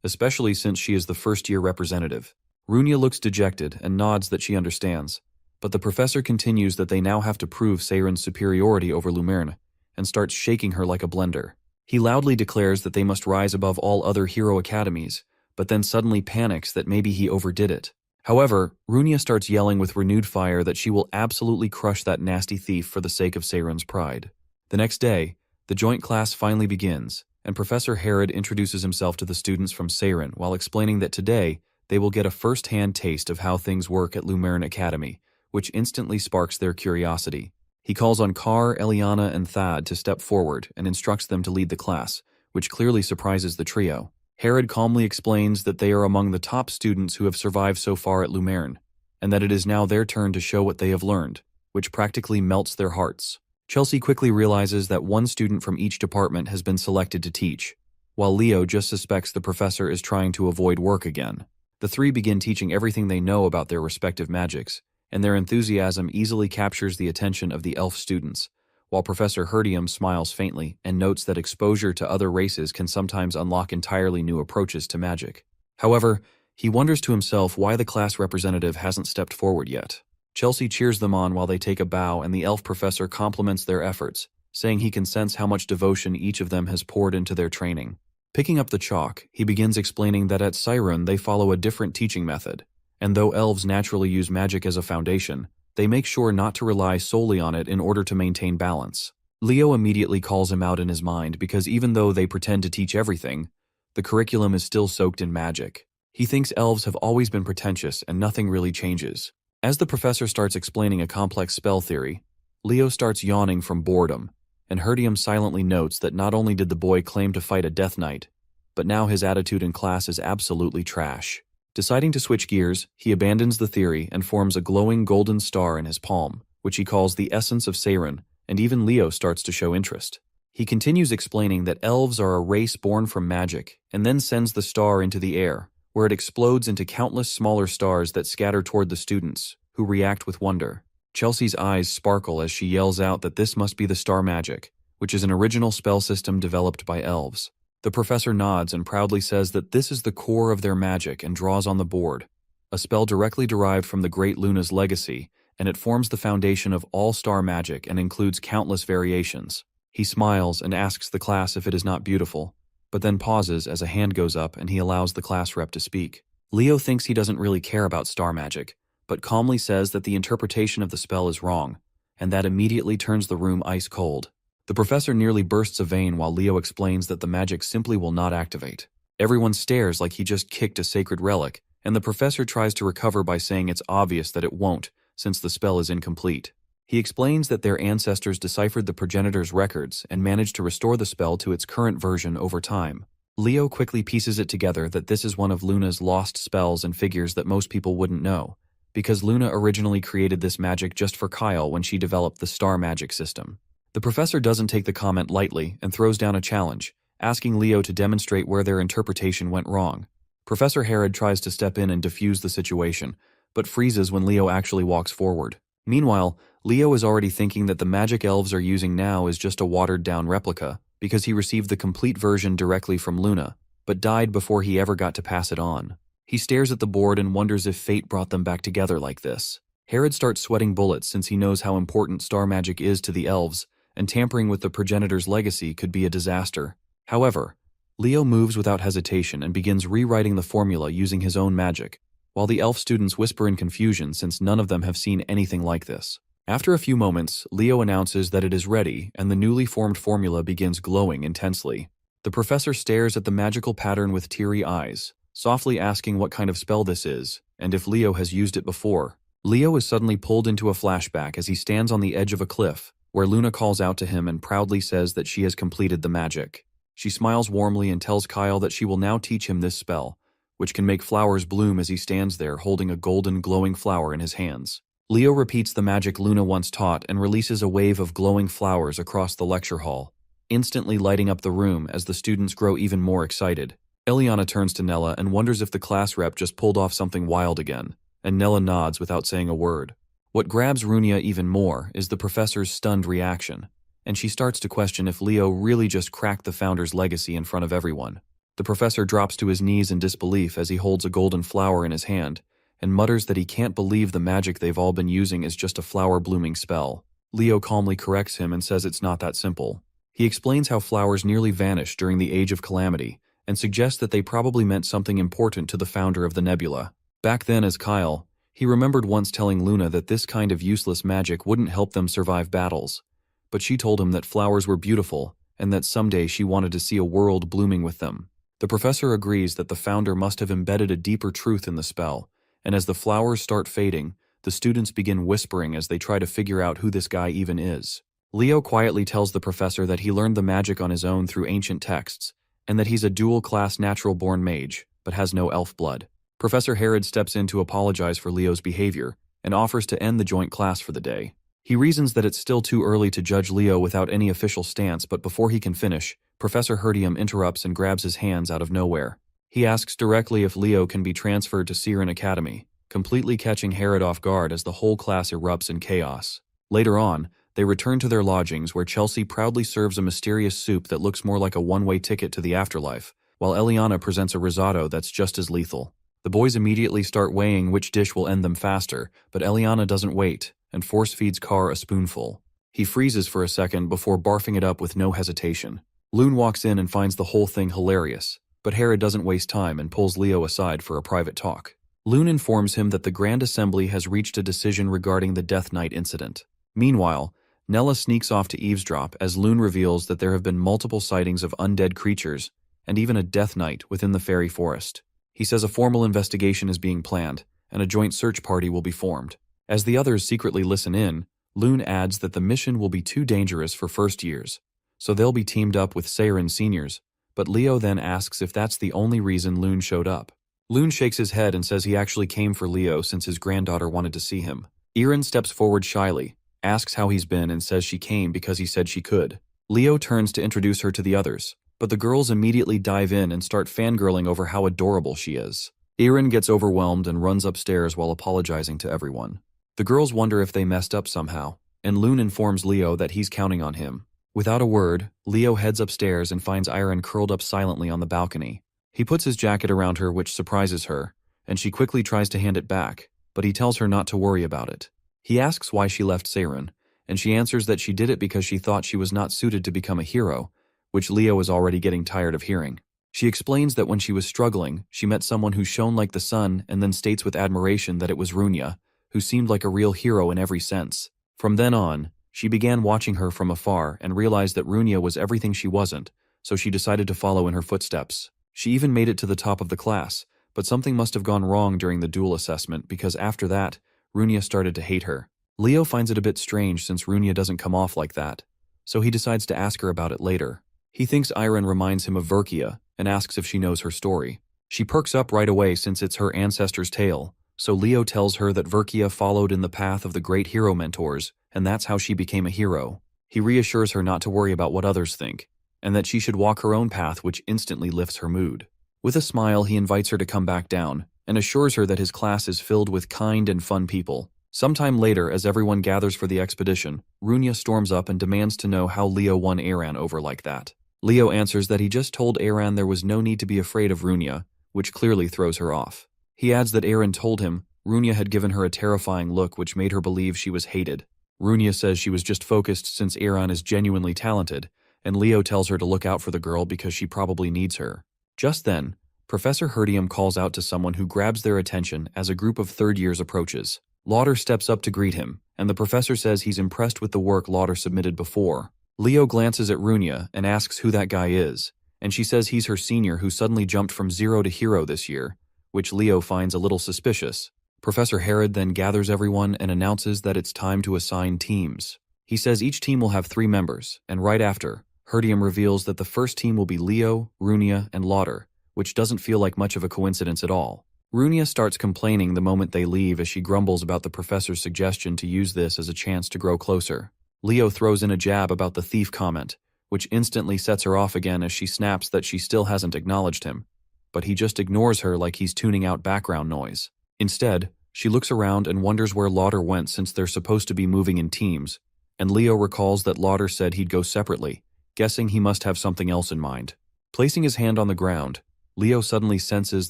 especially since she is the first-year representative. Runia looks dejected and nods that she understands, but the professor continues that they now have to prove Seiren's superiority over Lumern, and starts shaking her like a blender. He loudly declares that they must rise above all other hero academies, but then suddenly panics that maybe he overdid it. However, Runia starts yelling with renewed fire that she will absolutely crush that nasty thief for the sake of Seiren's pride. The next day, the joint class finally begins, and Professor Herod introduces himself to the students from Seiren while explaining that today they will get a first-hand taste of how things work at Lumern Academy, which instantly sparks their curiosity. He calls on Carr, Eliana, and Thad to step forward and instructs them to lead the class, which clearly surprises the trio. Herod calmly explains that they are among the top students who have survived so far at Lumerne, and that it is now their turn to show what they have learned, which practically melts their hearts. Chelsea quickly realizes that one student from each department has been selected to teach, while Leo just suspects the professor is trying to avoid work again. The three begin teaching everything they know about their respective magics, and their enthusiasm easily captures the attention of the elf students, while Professor Herdium smiles faintly and notes that exposure to other races can sometimes unlock entirely new approaches to magic. However, he wonders to himself why the class representative hasn't stepped forward yet. Chelsea cheers them on while they take a bow, and the elf professor compliments their efforts, saying he can sense how much devotion each of them has poured into their training. Picking up the chalk, he begins explaining that at Cyrun they follow a different teaching method, and though elves naturally use magic as a foundation, they make sure not to rely solely on it in order to maintain balance. Leo immediately calls him out in his mind because even though they pretend to teach everything, the curriculum is still soaked in magic. He thinks elves have always been pretentious and nothing really changes. As the professor starts explaining a complex spell theory, Leo starts yawning from boredom, and Herdium silently notes that not only did the boy claim to fight a death knight, but now his attitude in class is absolutely trash. Deciding to switch gears, he abandons the theory and forms a glowing golden star in his palm, which he calls the essence of Cyrun, and even Leo starts to show interest. He continues explaining that elves are a race born from magic, and then sends the star into the air, where it explodes into countless smaller stars that scatter toward the students, who react with wonder. Chelsea's eyes sparkle as she yells out that this must be the star magic, which is an original spell system developed by elves. The professor nods and proudly says that this is the core of their magic and draws on the board, a spell directly derived from the Great Luna's legacy, and it forms the foundation of all star magic and includes countless variations. He smiles and asks the class if it is not beautiful, but then pauses as a hand goes up and he allows the class rep to speak. Leo thinks he doesn't really care about star magic, but calmly says that the interpretation of the spell is wrong, and that immediately turns the room ice cold. The professor nearly bursts a vein while Leo explains that the magic simply will not activate. Everyone stares like he just kicked a sacred relic, and the professor tries to recover by saying it's obvious that it won't, since the spell is incomplete. He explains that their ancestors deciphered the progenitor's records and managed to restore the spell to its current version over time. Leo quickly pieces it together that this is one of Luna's lost spells and figures that most people wouldn't know, because Luna originally created this magic just for Kyle when she developed the star magic system. The professor doesn't take the comment lightly and throws down a challenge, asking Leo to demonstrate where their interpretation went wrong. Professor Herod tries to step in and defuse the situation, but freezes when Leo actually walks forward. Meanwhile, Leo is already thinking that the magic elves are using now is just a watered-down replica, because he received the complete version directly from Luna, but died before he ever got to pass it on. He stares at the board and wonders if fate brought them back together like this. Herod starts sweating bullets since he knows how important star magic is to the elves, and tampering with the progenitor's legacy could be a disaster. However, Leo moves without hesitation and begins rewriting the formula using his own magic, while the elf students whisper in confusion since none of them have seen anything like this. After a few moments, Leo announces that it is ready, and the newly formed formula begins glowing intensely. The professor stares at the magical pattern with teary eyes, softly asking what kind of spell this is, and if Leo has used it before. Leo is suddenly pulled into a flashback as he stands on the edge of a cliff, where Luna calls out to him and proudly says that she has completed the magic. She smiles warmly and tells Kyle that she will now teach him this spell, which can make flowers bloom as he stands there holding a golden glowing flower in his hands. Leo repeats the magic Luna once taught and releases a wave of glowing flowers across the lecture hall, instantly lighting up the room as the students grow even more excited. Eliana turns to Nella and wonders if the class rep just pulled off something wild again, and Nella nods without saying a word. What grabs Runia even more is the professor's stunned reaction, and she starts to question if Leo really just cracked the founder's legacy in front of everyone. The professor drops to his knees in disbelief as he holds a golden flower in his hand, and mutters that he can't believe the magic they've all been using is just a flower-blooming spell. Leo calmly corrects him and says it's not that simple. He explains how flowers nearly vanished during the Age of Calamity, and suggests that they probably meant something important to the founder of the nebula. Back then as Kyle, he remembered once telling Luna that this kind of useless magic wouldn't help them survive battles, but she told him that flowers were beautiful, and that someday she wanted to see a world blooming with them. The professor agrees that the founder must have embedded a deeper truth in the spell, and as the flowers start fading, the students begin whispering as they try to figure out who this guy even is. Leo quietly tells the professor that he learned the magic on his own through ancient texts, and that he's a dual-class natural-born mage, but has no elf blood. Professor Herod steps in to apologize for Leo's behavior and offers to end the joint class for the day. He reasons that it's still too early to judge Leo without any official stance, but before he can finish, Professor Herdium interrupts and grabs his hands out of nowhere. He asks directly if Leo can be transferred to Siren Academy, completely catching Herod off guard as the whole class erupts in chaos. Later on, they return to their lodgings where Chelsea proudly serves a mysterious soup that looks more like a one-way ticket to the afterlife, while Eliana presents a risotto that's just as lethal. The boys immediately start weighing which dish will end them faster, but Eliana doesn't wait and force-feeds Carr a spoonful. He freezes for a second before barfing it up with no hesitation. Loon walks in and finds the whole thing hilarious, but Herod doesn't waste time and pulls Leo aside for a private talk. Loon informs him that the Grand Assembly has reached a decision regarding the Death Knight incident. Meanwhile, Nella sneaks off to eavesdrop as Loon reveals that there have been multiple sightings of undead creatures and even a Death Knight within the fairy forest. He says a formal investigation is being planned and a joint search party will be formed. As the others secretly listen in, Loon adds that the mission will be too dangerous for first years, so they'll be teamed up with Seirin seniors, but Leo then asks if that's the only reason Loon showed up. Loon shakes his head and says he actually came for Leo since his granddaughter wanted to see him. Erin steps forward shyly, asks how he's been and says she came because he said she could. Leo turns to introduce her to the others, but the girls immediately dive in and start fangirling over how adorable she is. Erin gets overwhelmed and runs upstairs while apologizing to everyone. The girls wonder if they messed up somehow, and Loon informs Leo that he's counting on him. Without a word, Leo heads upstairs and finds Erin curled up silently on the balcony. He puts his jacket around her, which surprises her, and she quickly tries to hand it back, but he tells her not to worry about it. He asks why she left Seirin, and she answers that she did it because she thought she was not suited to become a hero, which Leo is already getting tired of hearing. She explains that when she was struggling, she met someone who shone like the sun and then states with admiration that it was Runia, who seemed like a real hero in every sense. From then on, she began watching her from afar and realized that Runia was everything she wasn't, so she decided to follow in her footsteps. She even made it to the top of the class, but something must have gone wrong during the duel assessment because after that, Runia started to hate her. Leo finds it a bit strange since Runia doesn't come off like that, so he decides to ask her about it later. He thinks Erin reminds him of Verkia and asks if she knows her story. She perks up right away since it's her ancestor's tale, so Leo tells her that Verkia followed in the path of the great hero mentors, and that's how she became a hero. He reassures her not to worry about what others think, and that she should walk her own path, which instantly lifts her mood. With a smile, he invites her to come back down, and assures her that his class is filled with kind and fun people. Sometime later, as everyone gathers for the expedition, Runia storms up and demands to know how Leo won Aran over like that. Leo answers that he just told Aran there was no need to be afraid of Runia, which clearly throws her off. He adds that Aran told him Runia had given her a terrifying look which made her believe she was hated. Runia says she was just focused since Aran is genuinely talented, and Leo tells her to look out for the girl because she probably needs her. Just then, Professor Herdium calls out to someone who grabs their attention as a group of third years approaches. Lauder steps up to greet him, and the professor says he's impressed with the work Lauder submitted before. Leo glances at Runia and asks who that guy is, and she says he's her senior who suddenly jumped from 0 to hero this year, which Leo finds a little suspicious. Professor Herod then gathers everyone and announces that it's time to assign teams. He says each team will have 3 members, and right after, Herdium reveals that the first team will be Leo, Runia, and Lauder, which doesn't feel like much of a coincidence at all. Runia starts complaining the moment they leave as she grumbles about the professor's suggestion to use this as a chance to grow closer. Leo throws in a jab about the thief comment, which instantly sets her off again as she snaps that she still hasn't acknowledged him, but he just ignores her like he's tuning out background noise. Instead, she looks around and wonders where Lauder went since they're supposed to be moving in teams, and Leo recalls that Lauder said he'd go separately, guessing he must have something else in mind. Placing his hand on the ground, Leo suddenly senses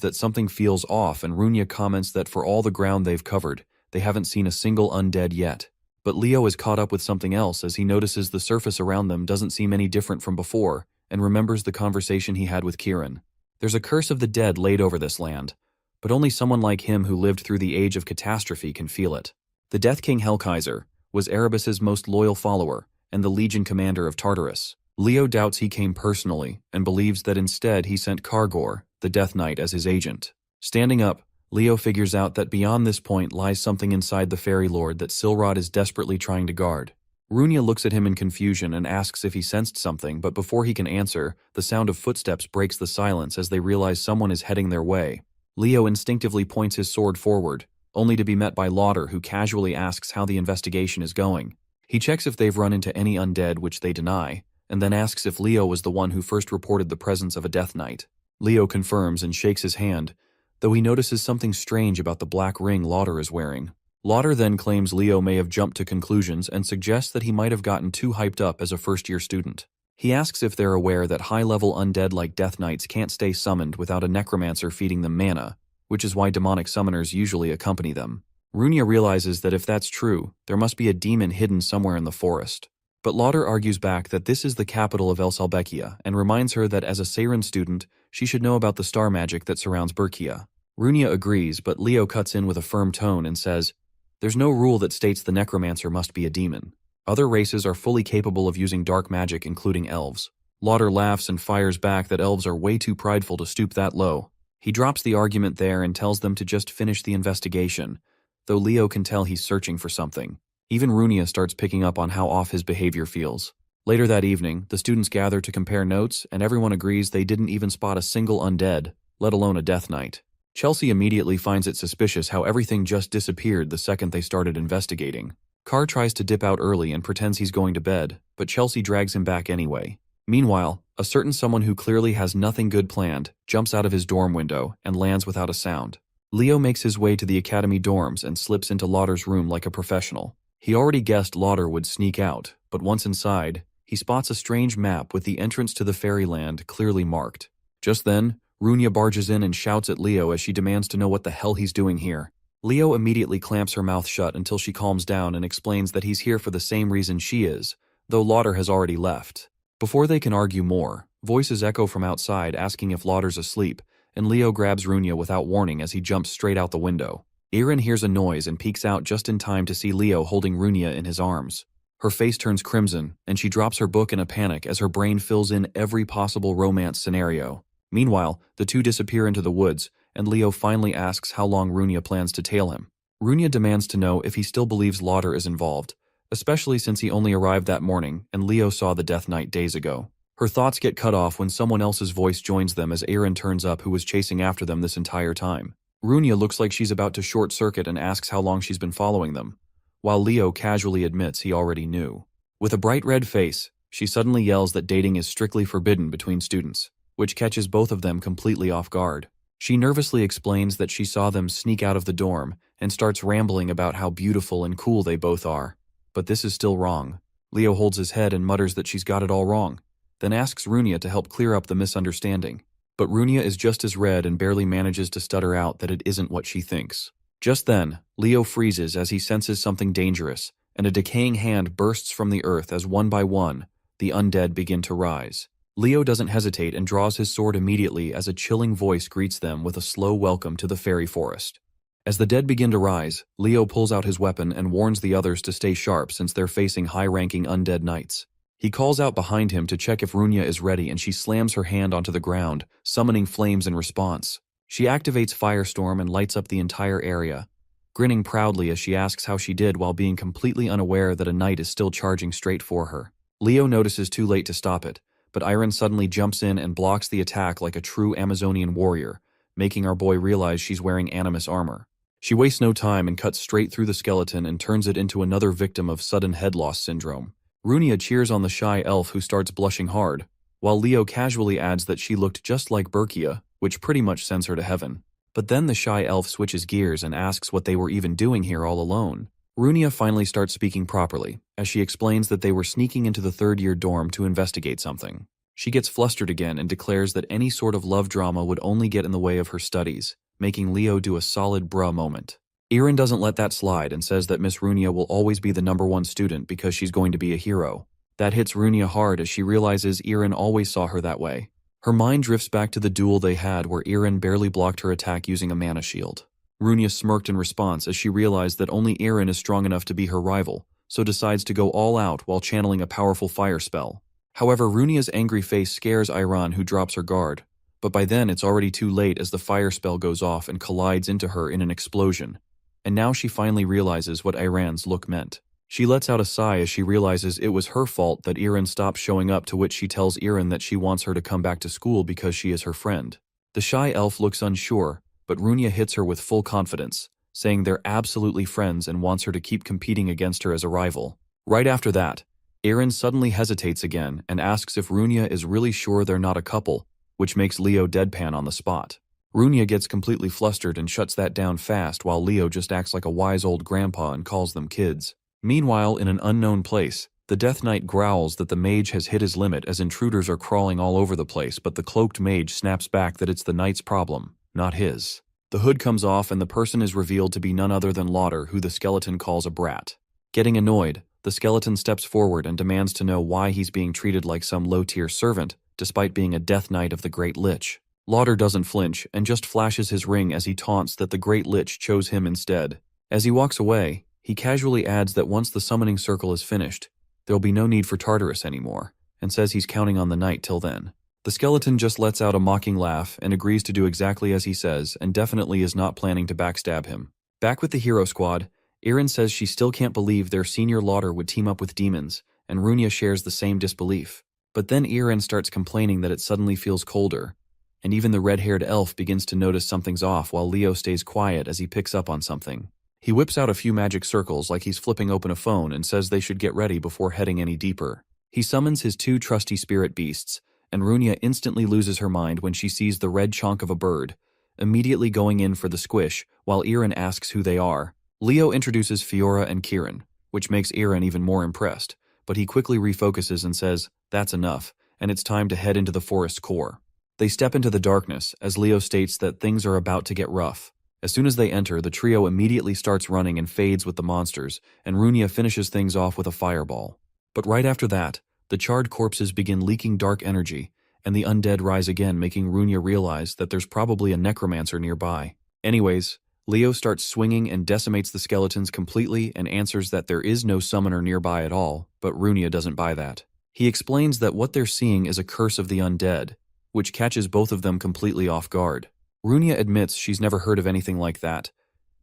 that something feels off, and Runia comments that for all the ground they've covered, they haven't seen a single undead yet. But Leo is caught up with something else as he notices the surface around them doesn't seem any different from before, and remembers the conversation he had with Kieran. There's a curse of the dead laid over this land, but only someone like him who lived through the age of catastrophe can feel it. The Death King Hellkaiser was Erebus's most loyal follower and the Legion commander of Tartarus. Leo doubts he came personally and believes that instead he sent Kargor, the Death Knight, as his agent. Standing up, Leo figures out that beyond this point lies something inside the fairy lord that Silrod is desperately trying to guard. Runia looks at him in confusion and asks if he sensed something, but before he can answer, the sound of footsteps breaks the silence as they realize someone is heading their way. Leo instinctively points his sword forward, only to be met by Lauder, who casually asks how the investigation is going. He checks if they've run into any undead, which they deny, and then asks if Leo was the one who first reported the presence of a Death Knight. Leo confirms and shakes his hand, though he notices something strange about the black ring Lauder is wearing. Lauder then claims Leo may have jumped to conclusions and suggests that he might have gotten too hyped up as a first-year student. He asks if they're aware that high-level undead like Death Knights can't stay summoned without a necromancer feeding them mana, which is why demonic summoners usually accompany them. Runia realizes that if that's true, there must be a demon hidden somewhere in the forest. But Lauder argues back that this is the capital of El Salbekia and reminds her that as a Seiren student, she should know about the star magic that surrounds Berkia. Runia agrees, but Leo cuts in with a firm tone and says, "There's no rule that states the necromancer must be a demon. Other races are fully capable of using dark magic, including elves." Lauder laughs and fires back that elves are way too prideful to stoop that low. He drops the argument there and tells them to just finish the investigation, though Leo can tell he's searching for something. Even Runia starts picking up on how off his behavior feels. Later that evening, the students gather to compare notes, and everyone agrees they didn't even spot a single undead, let alone a Death Knight. Chelsea immediately finds it suspicious how everything just disappeared the second they started investigating. Carr tries to dip out early and pretends he's going to bed, but Chelsea drags him back anyway. Meanwhile, a certain someone who clearly has nothing good planned jumps out of his dorm window and lands without a sound. Leo makes his way to the academy dorms and slips into Lauder's room like a professional. He already guessed Lauder would sneak out, but once inside, he spots a strange map with the entrance to the fairyland clearly marked. Just then, Runia barges in and shouts at Leo as she demands to know what the hell he's doing here. Leo immediately clamps her mouth shut until she calms down and explains that he's here for the same reason she is, though Lauder has already left. Before they can argue more, voices echo from outside asking if Lauder's asleep, and Leo grabs Runia without warning as he jumps straight out the window. Aaron hears a noise and peeks out just in time to see Leo holding Runia in his arms. Her face turns crimson, and she drops her book in a panic as her brain fills in every possible romance scenario. Meanwhile, the two disappear into the woods, and Leo finally asks how long Runia plans to tail him. Runia demands to know if he still believes Lauder is involved, especially since he only arrived that morning and Leo saw the Death Knight days ago. Her thoughts get cut off when someone else's voice joins them as Aaron turns up, who was chasing after them this entire time. Runia looks like she's about to short-circuit and asks how long she's been following them, while Leo casually admits he already knew. With a bright red face, she suddenly yells that dating is strictly forbidden between students, which catches both of them completely off guard. She nervously explains that she saw them sneak out of the dorm and starts rambling about how beautiful and cool they both are. But this is still wrong. Leo holds his head and mutters that she's got it all wrong, then asks Runia to help clear up the misunderstanding. But Runia is just as red and barely manages to stutter out that it isn't what she thinks. Just then, Leo freezes as he senses something dangerous, and a decaying hand bursts from the earth as one by one, the undead begin to rise. Leo doesn't hesitate and draws his sword immediately as a chilling voice greets them with a slow welcome to the fairy forest. As the dead begin to rise, Leo pulls out his weapon and warns the others to stay sharp since they're facing high-ranking undead knights. He calls out behind him to check if Runia is ready, and she slams her hand onto the ground, summoning flames in response. She activates Firestorm and lights up the entire area, grinning proudly as she asks how she did while being completely unaware that a knight is still charging straight for her. Leo notices too late to stop it, but Iron suddenly jumps in and blocks the attack like a true Amazonian warrior, making our boy realize she's wearing animus armor. She wastes no time and cuts straight through the skeleton and turns it into another victim of sudden head loss syndrome. Runia cheers on the shy elf, who starts blushing hard, while Leo casually adds that she looked just like Berkia, which pretty much sends her to heaven. But then the shy elf switches gears and asks what they were even doing here all alone. Runia finally starts speaking properly, as she explains that they were sneaking into the third-year dorm to investigate something. She gets flustered again and declares that any sort of love drama would only get in the way of her studies, making Leo do a solid bruh moment. Aaron doesn't let that slide and says that Miss Runia will always be the #1 student because she's going to be a hero. That hits Runia hard as she realizes Aaron always saw her that way. Her mind drifts back to the duel they had where Aaron barely blocked her attack using a mana shield. Runia smirked in response as she realized that only Aaron is strong enough to be her rival, so decides to go all out while channeling a powerful fire spell. However, Runia's angry face scares Iran, who drops her guard, But by then it's already too late as the fire spell goes off and collides into her in an explosion. And now she finally realizes what Iran's look meant. She lets out a sigh as she realizes it was her fault that Iran stopped showing up, to which she tells Iran that she wants her to come back to school because she is her friend. The shy elf looks unsure, but Runia hits her with full confidence, saying they're absolutely friends and wants her to keep competing against her as a rival. Right after that, Iran suddenly hesitates again and asks if Runia is really sure they're not a couple, which makes Leo deadpan on the spot. Runia gets completely flustered and shuts that down fast, while Leo just acts like a wise old grandpa and calls them kids. Meanwhile, in an unknown place, the Death Knight growls that the mage has hit his limit as intruders are crawling all over the place, but the cloaked mage snaps back that it's the knight's problem, not his. The hood comes off and the person is revealed to be none other than Lauder, who the skeleton calls a brat. Getting annoyed, the skeleton steps forward and demands to know why he's being treated like some low-tier servant, despite being a Death Knight of the Great Lich. Lauder doesn't flinch and just flashes his ring as he taunts that the Great Lich chose him instead. As he walks away, he casually adds that once the summoning circle is finished, there'll be no need for Tartarus anymore, and says he's counting on the knight till then. The skeleton just lets out a mocking laugh and agrees to do exactly as he says, and definitely is not planning to backstab him. Back with the hero squad, Iran says she still can't believe their senior Lauder would team up with demons, and Runia shares the same disbelief. But then Iran starts complaining that it suddenly feels colder, and even the red-haired elf begins to notice something's off, while Leo stays quiet as he picks up on something. He whips out a few magic circles like he's flipping open a phone and says they should get ready before heading any deeper. He summons his two trusty spirit beasts, and Runia instantly loses her mind when she sees the red chonk of a bird, immediately going in for the squish, while Iran asks who they are. Leo introduces Fiora and Kieran, which makes Iran even more impressed, but he quickly refocuses and says, that's enough, and it's time to head into the forest core. They step into the darkness, as Leo states that things are about to get rough. As soon as they enter, the trio immediately starts running and fades with the monsters, and Runia finishes things off with a fireball. But right after that, the charred corpses begin leaking dark energy, and the undead rise again, making Runia realize that there's probably a necromancer nearby. Anyways, Leo starts swinging and decimates the skeletons completely and answers that there is no summoner nearby at all, but Runia doesn't buy that. He explains that what they're seeing is a curse of the undead, which catches both of them completely off guard. Runia admits she's never heard of anything like that,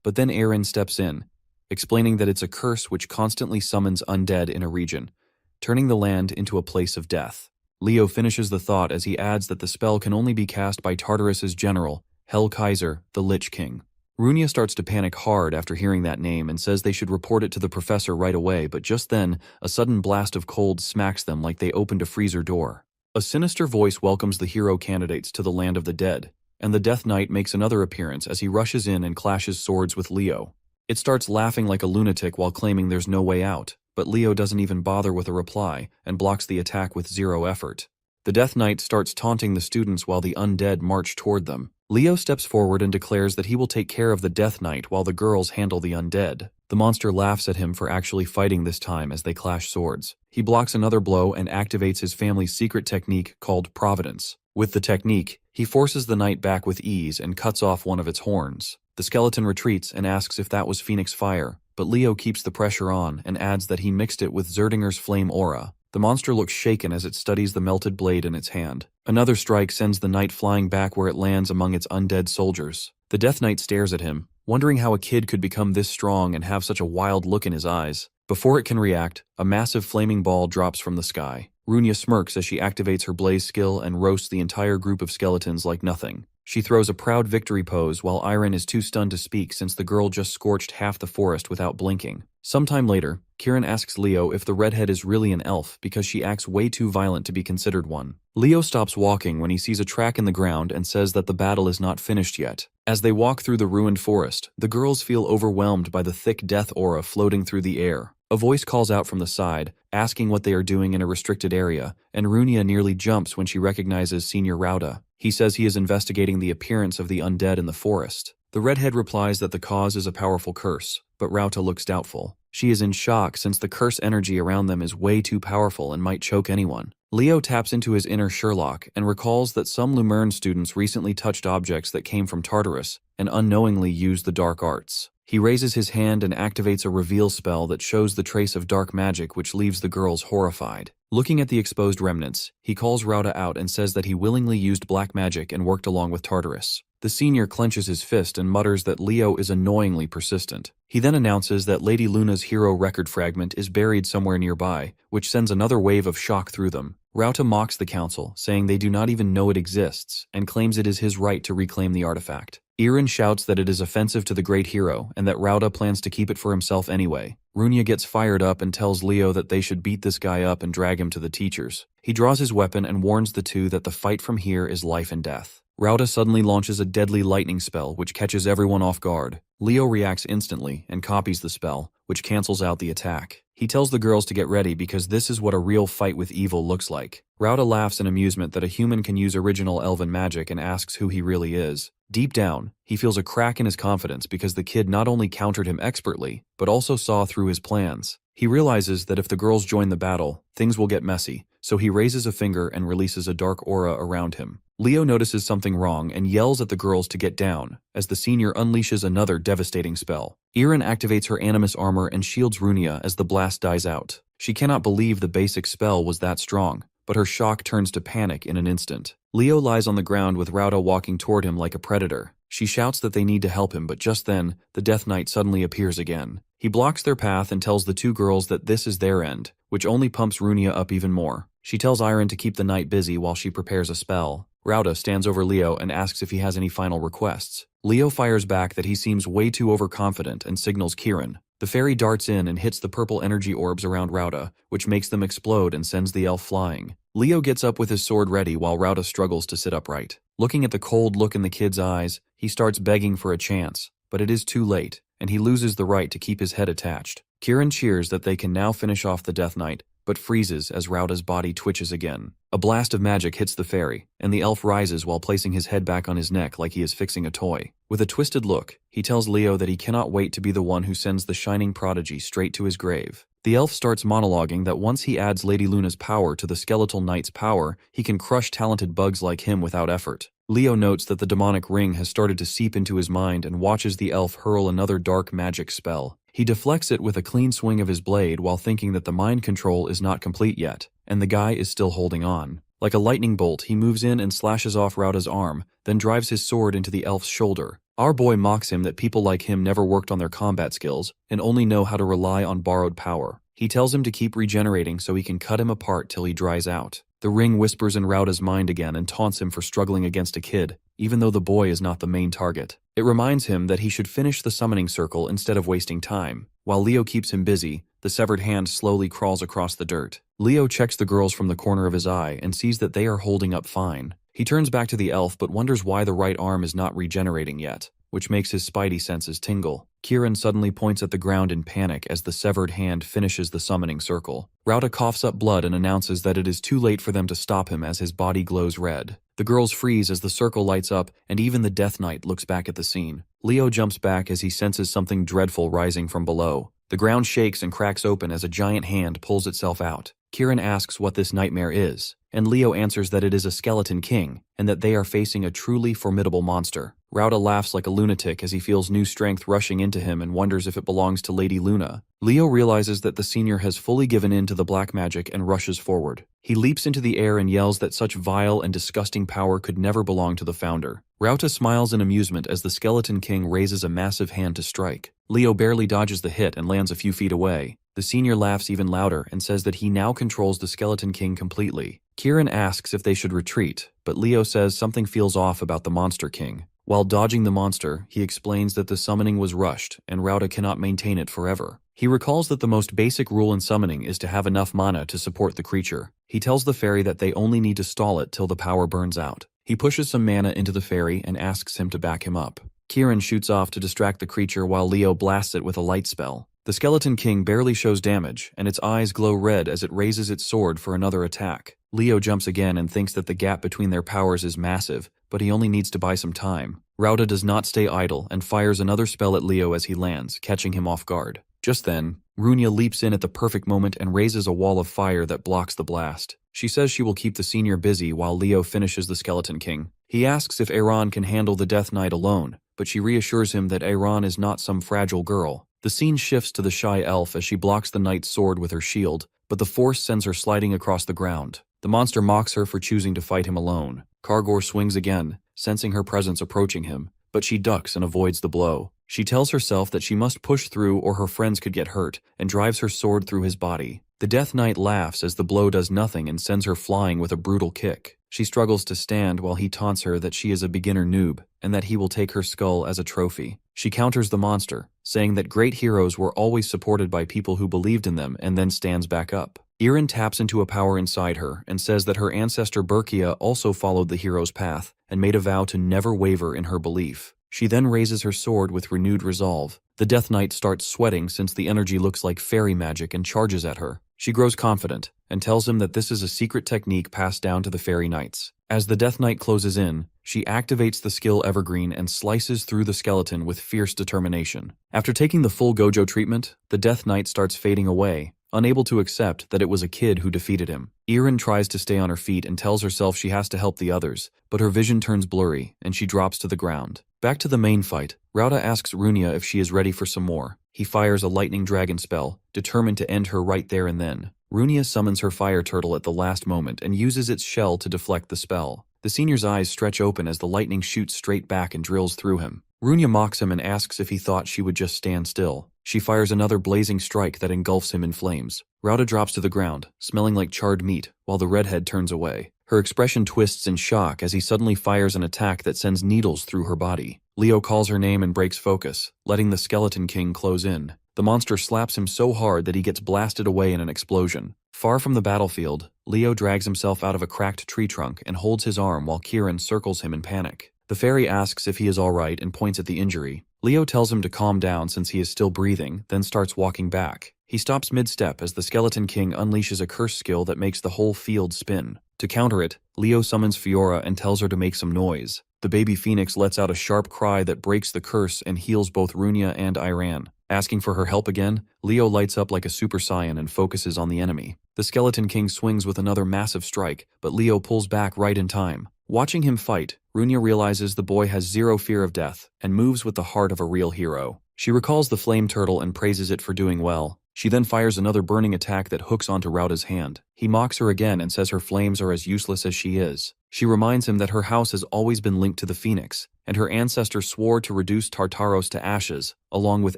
but then Aaron steps in, explaining that it's a curse which constantly summons undead in a region, turning the land into a place of death. Leo finishes the thought as he adds that the spell can only be cast by Tartarus's general, Hell Kaiser, the Lich King. Runia starts to panic hard after hearing that name and says they should report it to the professor right away, but just then, a sudden blast of cold smacks them like they opened a freezer door. A sinister voice welcomes the hero candidates to the land of the dead, and the Death Knight makes another appearance as he rushes in and clashes swords with Leo. It starts laughing like a lunatic while claiming there's no way out, but Leo doesn't even bother with a reply and blocks the attack with zero effort. The Death Knight starts taunting the students while the undead march toward them. Leo steps forward and declares that he will take care of the Death Knight while the girls handle the undead. The monster laughs at him for actually fighting this time as they clash swords. He blocks another blow and activates his family's secret technique called Providence. With the technique, he forces the knight back with ease and cuts off one of its horns. The skeleton retreats and asks if that was Phoenix Fire, but Leo keeps the pressure on and adds that he mixed it with Zerdinger's Flame Aura. The monster looks shaken as it studies the melted blade in its hand. Another strike sends the knight flying back where it lands among its undead soldiers. The Death Knight stares at him, wondering how a kid could become this strong and have such a wild look in his eyes. Before it can react, a massive flaming ball drops from the sky. Runia smirks as she activates her blaze skill and roasts the entire group of skeletons like nothing. She throws a proud victory pose while Iron is too stunned to speak since the girl just scorched half the forest without blinking. Sometime later, Kieran asks Leo if the redhead is really an elf because she acts way too violent to be considered one. Leo stops walking when he sees a track in the ground and says that the battle is not finished yet. As they walk through the ruined forest, the girls feel overwhelmed by the thick death aura floating through the air. A voice calls out from the side, asking what they are doing in a restricted area, and Runia nearly jumps when she recognizes Senior Rauda. He says he is investigating the appearance of the undead in the forest. The redhead replies that the cause is a powerful curse, but Rauta looks doubtful. She is in shock since the curse energy around them is way too powerful and might choke anyone. Leo taps into his inner Sherlock and recalls that some Lumerne students recently touched objects that came from Tartarus and unknowingly used the dark arts. He raises his hand and activates a reveal spell that shows the trace of dark magic, which leaves the girls horrified. Looking at the exposed remnants, he calls Rauda out and says that he willingly used black magic and worked along with Tartarus. The senior clenches his fist and mutters that Leo is annoyingly persistent. He then announces that Lady Luna's hero record fragment is buried somewhere nearby, which sends another wave of shock through them. Rauda mocks the council, saying they do not even know it exists, and claims it is his right to reclaim the artifact. Irin shouts that it is offensive to the great hero and that Rauda plans to keep it for himself anyway. Runia gets fired up and tells Leo that they should beat this guy up and drag him to the teachers. He draws his weapon and warns the two that the fight from here is life and death. Rauda suddenly launches a deadly lightning spell which catches everyone off guard. Leo reacts instantly and copies the spell, which cancels out the attack. He tells the girls to get ready because this is what a real fight with evil looks like. Rauda laughs in amusement that a human can use original elven magic and asks who he really is. Deep down, he feels a crack in his confidence because the kid not only countered him expertly, but also saw through his plans. He realizes that if the girls join the battle, things will get messy, so he raises a finger and releases a dark aura around him. Leo notices something wrong and yells at the girls to get down, as the senior unleashes another devastating spell. Irin activates her animus armor and shields Runia as the blast dies out. She cannot believe the basic spell was that strong, but her shock turns to panic in an instant. Leo lies on the ground with Rauda walking toward him like a predator. She shouts that they need to help him, but just then, the Death Knight suddenly appears again. He blocks their path and tells the two girls that this is their end, which only pumps Runia up even more. She tells Irin to keep the knight busy while she prepares a spell. Rauda stands over Leo and asks if he has any final requests. Leo fires back that he seems way too overconfident and signals Kirin. The fairy darts in and hits the purple energy orbs around Rauda, which makes them explode and sends the elf flying. Leo gets up with his sword ready while Rauda struggles to sit upright. Looking at the cold look in the kid's eyes, he starts begging for a chance, but it is too late, and he loses the right to keep his head attached. Kirin cheers that they can now finish off the Death Knight, but freezes as Rauda's body twitches again. A blast of magic hits the fairy, and the elf rises while placing his head back on his neck like he is fixing a toy. With a twisted look, he tells Leo that he cannot wait to be the one who sends the shining prodigy straight to his grave. The elf starts monologuing that once he adds Lady Luna's power to the skeletal knight's power, he can crush talented bugs like him without effort. Leo notes that the demonic ring has started to seep into his mind and watches the elf hurl another dark magic spell. He deflects it with a clean swing of his blade while thinking that the mind control is not complete yet, and the guy is still holding on. Like a lightning bolt, he moves in and slashes off Rauda's arm, then drives his sword into the elf's shoulder. Our boy mocks him that people like him never worked on their combat skills and only know how to rely on borrowed power. He tells him to keep regenerating so he can cut him apart till he dries out. The ring whispers in Rauda's mind again and taunts him for struggling against a kid, even though the boy is not the main target. It reminds him that he should finish the summoning circle instead of wasting time. While Leo keeps him busy, the severed hand slowly crawls across the dirt. Leo checks the girls from the corner of his eye and sees that they are holding up fine. He turns back to the elf but wonders why the right arm is not regenerating yet, which makes his spidey senses tingle. Kirin suddenly points at the ground in panic as the severed hand finishes the summoning circle. Rauda coughs up blood and announces that it is too late for them to stop him as his body glows red. The girls freeze as the circle lights up, and even the Death Knight looks back at the scene. Leo jumps back as he senses something dreadful rising from below. The ground shakes and cracks open as a giant hand pulls itself out. Kirin asks what this nightmare is, and Leo answers that it is a skeleton king, and that they are facing a truly formidable monster. Rauda laughs like a lunatic as he feels new strength rushing into him and wonders if it belongs to Lady Luna. Leo realizes that the senior has fully given in to the black magic and rushes forward. He leaps into the air and yells that such vile and disgusting power could never belong to the founder. Rauda smiles in amusement as the skeleton king raises a massive hand to strike. Leo barely dodges the hit and lands a few feet away. The senior laughs even louder and says that he now controls the skeleton king completely. Kirin asks if they should retreat, but Leo says something feels off about the monster king. While dodging the monster, he explains that the summoning was rushed and Rauda cannot maintain it forever. He recalls that the most basic rule in summoning is to have enough mana to support the creature. He tells the fairy that they only need to stall it till the power burns out. He pushes some mana into the fairy and asks him to back him up. Kirin shoots off to distract the creature while Leo blasts it with a light spell. The skeleton king barely shows damage, and its eyes glow red as it raises its sword for another attack. Leo jumps again and thinks that the gap between their powers is massive, but he only needs to buy some time. Rauda does not stay idle and fires another spell at Leo as he lands, catching him off guard. Just then, Runia leaps in at the perfect moment and raises a wall of fire that blocks the blast. She says she will keep the senior busy while Leo finishes the skeleton king. He asks if Aaron can handle the Death Knight alone, but she reassures him that Aaron is not some fragile girl. The scene shifts to the shy elf as she blocks the knight's sword with her shield, but the force sends her sliding across the ground. The monster mocks her for choosing to fight him alone. Kargor swings again, sensing her presence approaching him, but she ducks and avoids the blow. She tells herself that she must push through or her friends could get hurt, and drives her sword through his body. The Death Knight laughs as the blow does nothing and sends her flying with a brutal kick. She struggles to stand while he taunts her that she is a beginner noob, and that he will take her skull as a trophy. She counters the monster, saying that great heroes were always supported by people who believed in them, and then stands back up. Irin taps into a power inside her and says that her ancestor Berkia also followed the hero's path and made a vow to never waver in her belief. She then raises her sword with renewed resolve. The Death Knight starts sweating since the energy looks like fairy magic and charges at her. She grows confident and tells him that this is a secret technique passed down to the fairy knights. As the Death Knight closes in, she activates the skill Evergreen and slices through the skeleton with fierce determination. After taking the full Gojo treatment, the Death Knight starts fading away, unable to accept that it was a kid who defeated him. Irin tries to stay on her feet and tells herself she has to help the others, but her vision turns blurry and she drops to the ground. Back to the main fight, Rauta asks Runia if she is ready for some more. He fires a lightning dragon spell, determined to end her right there and then. Runia summons her fire turtle at the last moment and uses its shell to deflect the spell. The senior's eyes stretch open as the lightning shoots straight back and drills through him. Runia mocks him and asks if he thought she would just stand still. She fires another blazing strike that engulfs him in flames. Rauta drops to the ground, smelling like charred meat, while the redhead turns away. Her expression twists in shock as he suddenly fires an attack that sends needles through her body. Leo calls her name and breaks focus, letting the Skeleton King close in. The monster slaps him so hard that he gets blasted away in an explosion. Far from the battlefield, Leo drags himself out of a cracked tree trunk and holds his arm while Kieran circles him in panic. The fairy asks if he is alright and points at the injury. Leo tells him to calm down since he is still breathing, then starts walking back. He stops mid-step as the Skeleton King unleashes a curse skill that makes the whole field spin. To counter it, Leo summons Fiora and tells her to make some noise. The baby phoenix lets out a sharp cry that breaks the curse and heals both Runia and Iran. Asking for her help again, Leo lights up like a Super Saiyan and focuses on the enemy. The Skeleton King swings with another massive strike, but Leo pulls back right in time. Watching him fight, Runia realizes the boy has zero fear of death and moves with the heart of a real hero. She recalls the flame turtle and praises it for doing well. She then fires another burning attack that hooks onto Rauta's hand. He mocks her again and says her flames are as useless as she is. She reminds him that her house has always been linked to the phoenix, and her ancestor swore to reduce Tartaros to ashes, along with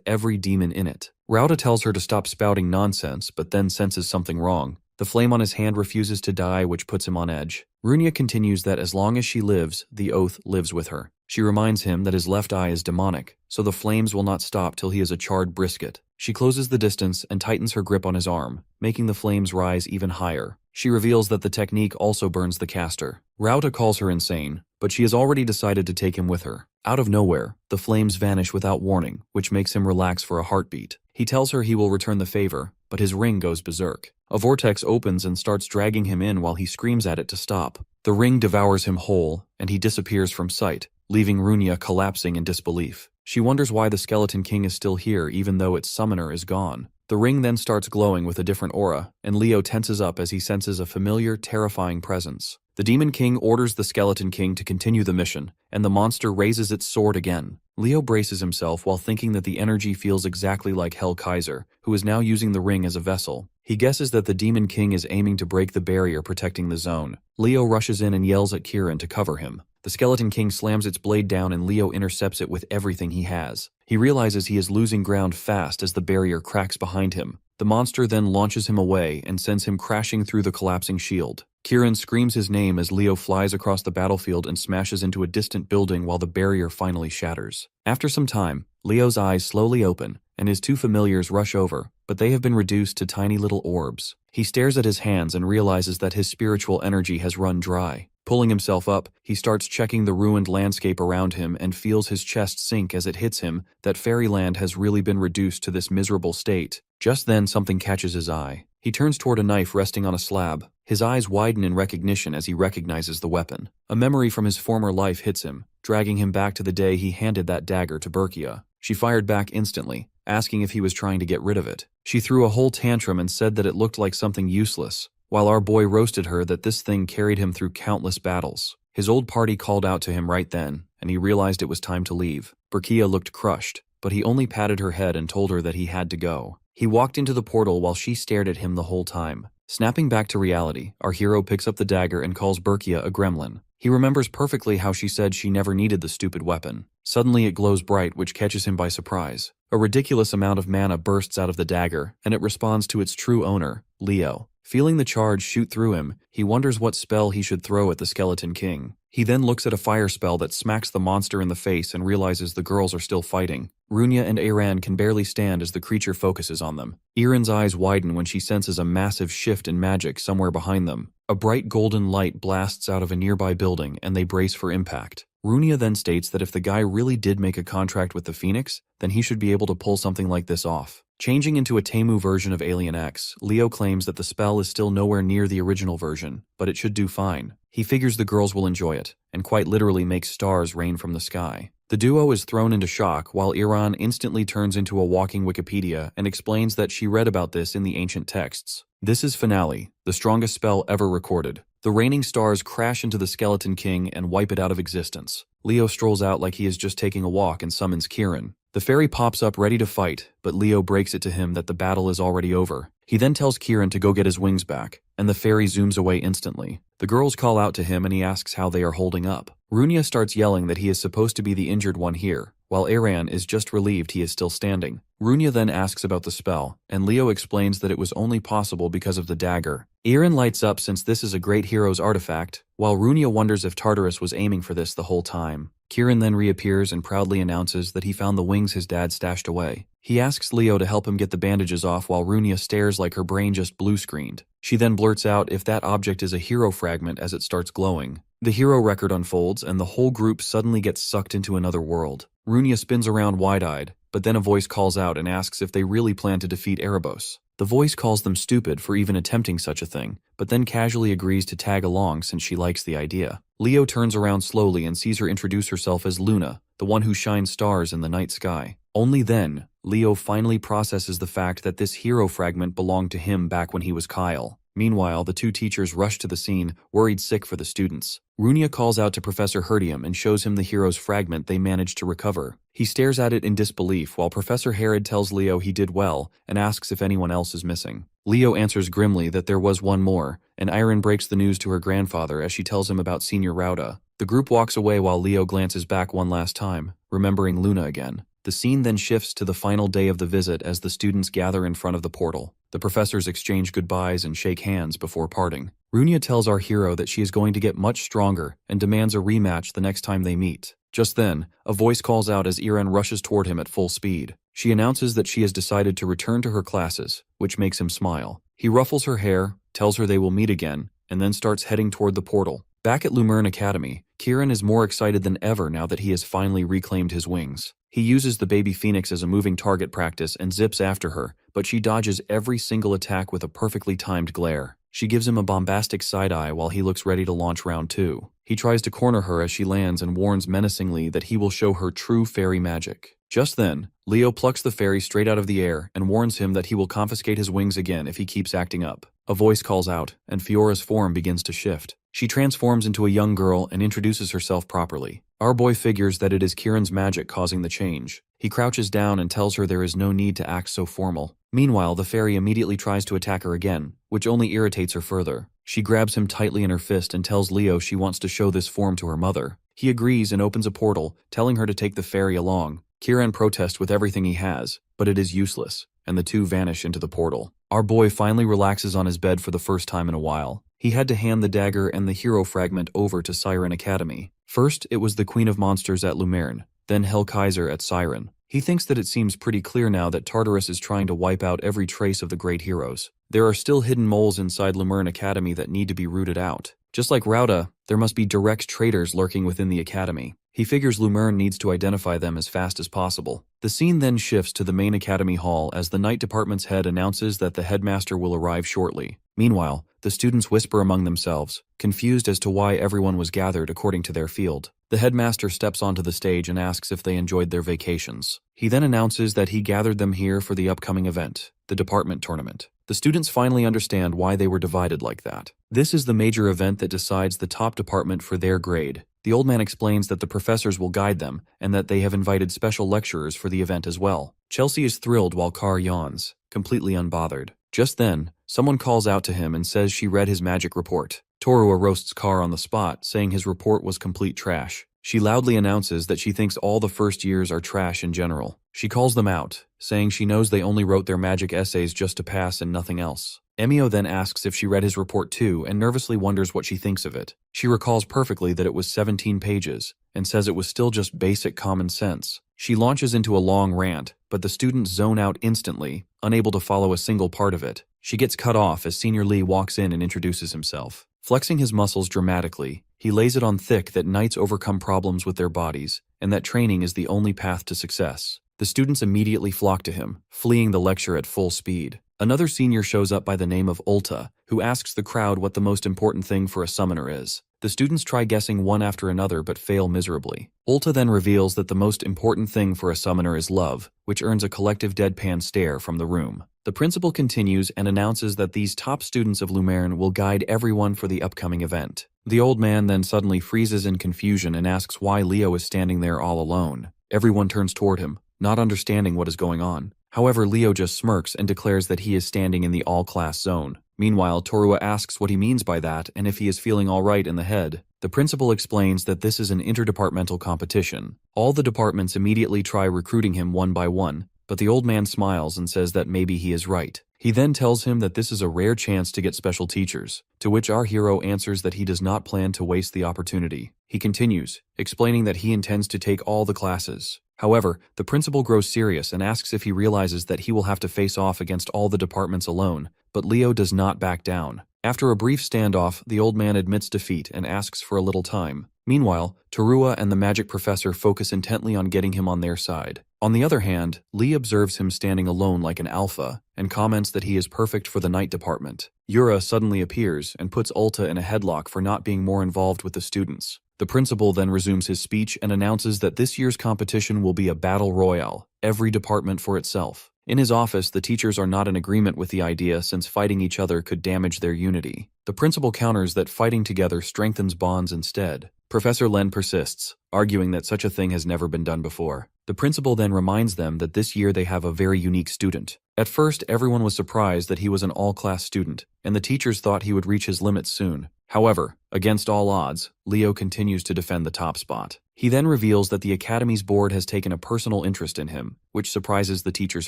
every demon in it. Rauta tells her to stop spouting nonsense, but then senses something wrong. The flame on his hand refuses to die, which puts him on edge. Runia continues that as long as she lives, the oath lives with her. She reminds him that his left eye is demonic, so the flames will not stop till he is a charred brisket. She closes the distance and tightens her grip on his arm, making the flames rise even higher. She reveals that the technique also burns the caster. Rauta calls her insane, but she has already decided to take him with her. Out of nowhere, the flames vanish without warning, which makes him relax for a heartbeat. He tells her he will return the favor, but his ring goes berserk. A vortex opens and starts dragging him in while he screams at it to stop. The ring devours him whole, and he disappears from sight, leaving Runia collapsing in disbelief. She wonders why the Skeleton King is still here even though its summoner is gone. The ring then starts glowing with a different aura, and Leo tenses up as he senses a familiar, terrifying presence. The Demon King orders the Skeleton King to continue the mission, and the monster raises its sword again. Leo braces himself while thinking that the energy feels exactly like Hell Kaiser, who is now using the ring as a vessel. He guesses that the Demon King is aiming to break the barrier protecting the zone. Leo rushes in and yells at Kieran to cover him. The Skeleton King slams its blade down and Leo intercepts it with everything he has. He realizes he is losing ground fast as the barrier cracks behind him. The monster then launches him away and sends him crashing through the collapsing shield. Kieran screams his name as Leo flies across the battlefield and smashes into a distant building while the barrier finally shatters. After some time, Leo's eyes slowly open, and his two familiars rush over, but they have been reduced to tiny little orbs. He stares at his hands and realizes that his spiritual energy has run dry. Pulling himself up, he starts checking the ruined landscape around him and feels his chest sink as it hits him that fairyland has really been reduced to this miserable state. Just then something catches his eye. He turns toward a knife resting on a slab. His eyes widen in recognition as he recognizes the weapon. A memory from his former life hits him, dragging him back to the day he handed that dagger to Berkia. She fired back instantly, asking if he was trying to get rid of it. She threw a whole tantrum and said that it looked like something useless, while our boy roasted her that this thing carried him through countless battles. His old party called out to him right then, and he realized it was time to leave. Berkia looked crushed, but he only patted her head and told her that he had to go. He walked into the portal while she stared at him the whole time. Snapping back to reality, our hero picks up the dagger and calls Berkia a gremlin. He remembers perfectly how she said she never needed the stupid weapon. Suddenly it glows bright, which catches him by surprise. A ridiculous amount of mana bursts out of the dagger, and it responds to its true owner, Leo. Feeling the charge shoot through him, he wonders what spell he should throw at the Skeleton King. He then looks at a fire spell that smacks the monster in the face and realizes the girls are still fighting. Runia and Aran can barely stand as the creature focuses on them. Iran's eyes widen when she senses a massive shift in magic somewhere behind them. A bright golden light blasts out of a nearby building and they brace for impact. Runia then states that if the guy really did make a contract with the Phoenix, then he should be able to pull something like this off. Changing into a Temu version of Alien X, Leo claims that the spell is still nowhere near the original version, but it should do fine. He figures the girls will enjoy it, and quite literally makes stars rain from the sky. The duo is thrown into shock while Iran instantly turns into a walking Wikipedia and explains that she read about this in the ancient texts. This is Finale, the strongest spell ever recorded. The raining stars crash into the Skeleton King and wipe it out of existence. Leo strolls out like he is just taking a walk and summons Kieran. The fairy pops up ready to fight, but Leo breaks it to him that the battle is already over. He then tells Kieran to go get his wings back, and the fairy zooms away instantly. The girls call out to him and he asks how they are holding up. Runia starts yelling that he is supposed to be the injured one here, while Aran is just relieved he is still standing. Runia then asks about the spell, and Leo explains that it was only possible because of the dagger. Aran lights up since this is a great hero's artifact, while Runia wonders if Tartarus was aiming for this the whole time. Kieran then reappears and proudly announces that he found the wings his dad stashed away. He asks Leo to help him get the bandages off while Runia stares like her brain just blue-screened. She then blurts out if that object is a hero fragment as it starts glowing. The hero record unfolds and the whole group suddenly gets sucked into another world. Runia spins around wide-eyed, but then a voice calls out and asks if they really plan to defeat Erebos. The voice calls them stupid for even attempting such a thing, but then casually agrees to tag along since she likes the idea. Leo turns around slowly and sees her introduce herself as Luna, the one who shines stars in the night sky. Only then, Leo finally processes the fact that this hero fragment belonged to him back when he was Kyle. Meanwhile, the two teachers rush to the scene, worried sick for the students. Runia calls out to Professor Herdium and shows him the hero's fragment they managed to recover. He stares at it in disbelief while Professor Herod tells Leo he did well and asks if anyone else is missing. Leo answers grimly that there was one more, and Iron breaks the news to her grandfather as she tells him about Senior Rauda. The group walks away while Leo glances back one last time, remembering Luna again. The scene then shifts to the final day of the visit as the students gather in front of the portal. The professors exchange goodbyes and shake hands before parting. Runia tells our hero that she is going to get much stronger and demands a rematch the next time they meet. Just then, a voice calls out as Iran rushes toward him at full speed. She announces that she has decided to return to her classes, which makes him smile. He ruffles her hair, tells her they will meet again, and then starts heading toward the portal. Back at Lumerne Academy, Kieran is more excited than ever now that he has finally reclaimed his wings. He uses the baby phoenix as a moving target practice and zips after her, but she dodges every single attack with a perfectly timed glare. She gives him a bombastic side-eye while he looks ready to launch round 2. He tries to corner her as she lands and warns menacingly that he will show her true fairy magic. Just then, Leo plucks the fairy straight out of the air and warns him that he will confiscate his wings again if he keeps acting up. A voice calls out, and Fiora's form begins to shift. She transforms into a young girl and introduces herself properly. Our boy figures that it is Kieran's magic causing the change. He crouches down and tells her there is no need to act so formal. Meanwhile, the fairy immediately tries to attack her again, which only irritates her further. She grabs him tightly in her fist and tells Leo she wants to show this form to her mother. He agrees and opens a portal, telling her to take the fairy along. Kieran protests with everything he has, but it is useless, and the two vanish into the portal. Our boy finally relaxes on his bed for the first time in a while. He had to hand the dagger and the hero fragment over to Siren Academy. First, it was the Queen of Monsters at Lumerne, then Hellkaiser at Siren. He thinks that it seems pretty clear now that Tartarus is trying to wipe out every trace of the great heroes. There are still hidden moles inside Lumerne Academy that need to be rooted out. Just like Rauda, there must be direct traitors lurking within the academy. He figures Lumerne needs to identify them as fast as possible. The scene then shifts to the main academy hall as the night department's head announces that the headmaster will arrive shortly. Meanwhile, the students whisper among themselves, confused as to why everyone was gathered according to their field. The headmaster steps onto the stage and asks if they enjoyed their vacations. He then announces that he gathered them here for the upcoming event, the department tournament. The students finally understand why they were divided like that. This is the major event that decides the top department for their grade. The old man explains that the professors will guide them and that they have invited special lecturers for the event as well. Chelsea is thrilled while Carr yawns, completely unbothered. Just then, someone calls out to him and says she read his magic report. Torua roasts Carr on the spot, saying his report was complete trash. She loudly announces that she thinks all the first years are trash in general. She calls them out, saying she knows they only wrote their magic essays just to pass and nothing else. Emio then asks if she read his report too and nervously wonders what she thinks of it. She recalls perfectly that it was 17 pages and says it was still just basic common sense. She launches into a long rant, but the students zone out instantly, unable to follow a single part of it. She gets cut off as Senior Lee walks in and introduces himself. Flexing his muscles dramatically, he lays it on thick that knights overcome problems with their bodies and that training is the only path to success. The students immediately flock to him, fleeing the lecture at full speed. Another senior shows up by the name of Ulta, who asks the crowd what the most important thing for a summoner is. The students try guessing one after another but fail miserably. Ulta then reveals that the most important thing for a summoner is love, which earns a collective deadpan stare from the room. The principal continues and announces that these top students of Lumerne will guide everyone for the upcoming event. The old man then suddenly freezes in confusion and asks why Leo is standing there all alone. Everyone turns toward him, not understanding what is going on. However, Leo just smirks and declares that he is standing in the all-class zone. Meanwhile, Torua asks what he means by that and if he is feeling all right in the head. The principal explains that this is an interdepartmental competition. All the departments immediately try recruiting him one by one, but the old man smiles and says that maybe he is right. He then tells him that this is a rare chance to get special teachers, to which our hero answers that he does not plan to waste the opportunity. He continues, explaining that he intends to take all the classes. However, the principal grows serious and asks if he realizes that he will have to face off against all the departments alone, but Leo does not back down. After a brief standoff, the old man admits defeat and asks for a little time. Meanwhile, Torua and the magic professor focus intently on getting him on their side. On the other hand, Lee observes him standing alone like an alpha and comments that he is perfect for the night department. Yura suddenly appears and puts Ulta in a headlock for not being more involved with the students. The principal then resumes his speech and announces that this year's competition will be a battle royale, every department for itself. In his office, the teachers are not in agreement with the idea since fighting each other could damage their unity. The principal counters that fighting together strengthens bonds instead. Professor Len persists, arguing that such a thing has never been done before. The principal then reminds them that this year they have a very unique student. At first, everyone was surprised that he was an all-class student, and the teachers thought he would reach his limits soon. However, against all odds, Leo continues to defend the top spot. He then reveals that the Academy's board has taken a personal interest in him, which surprises the teachers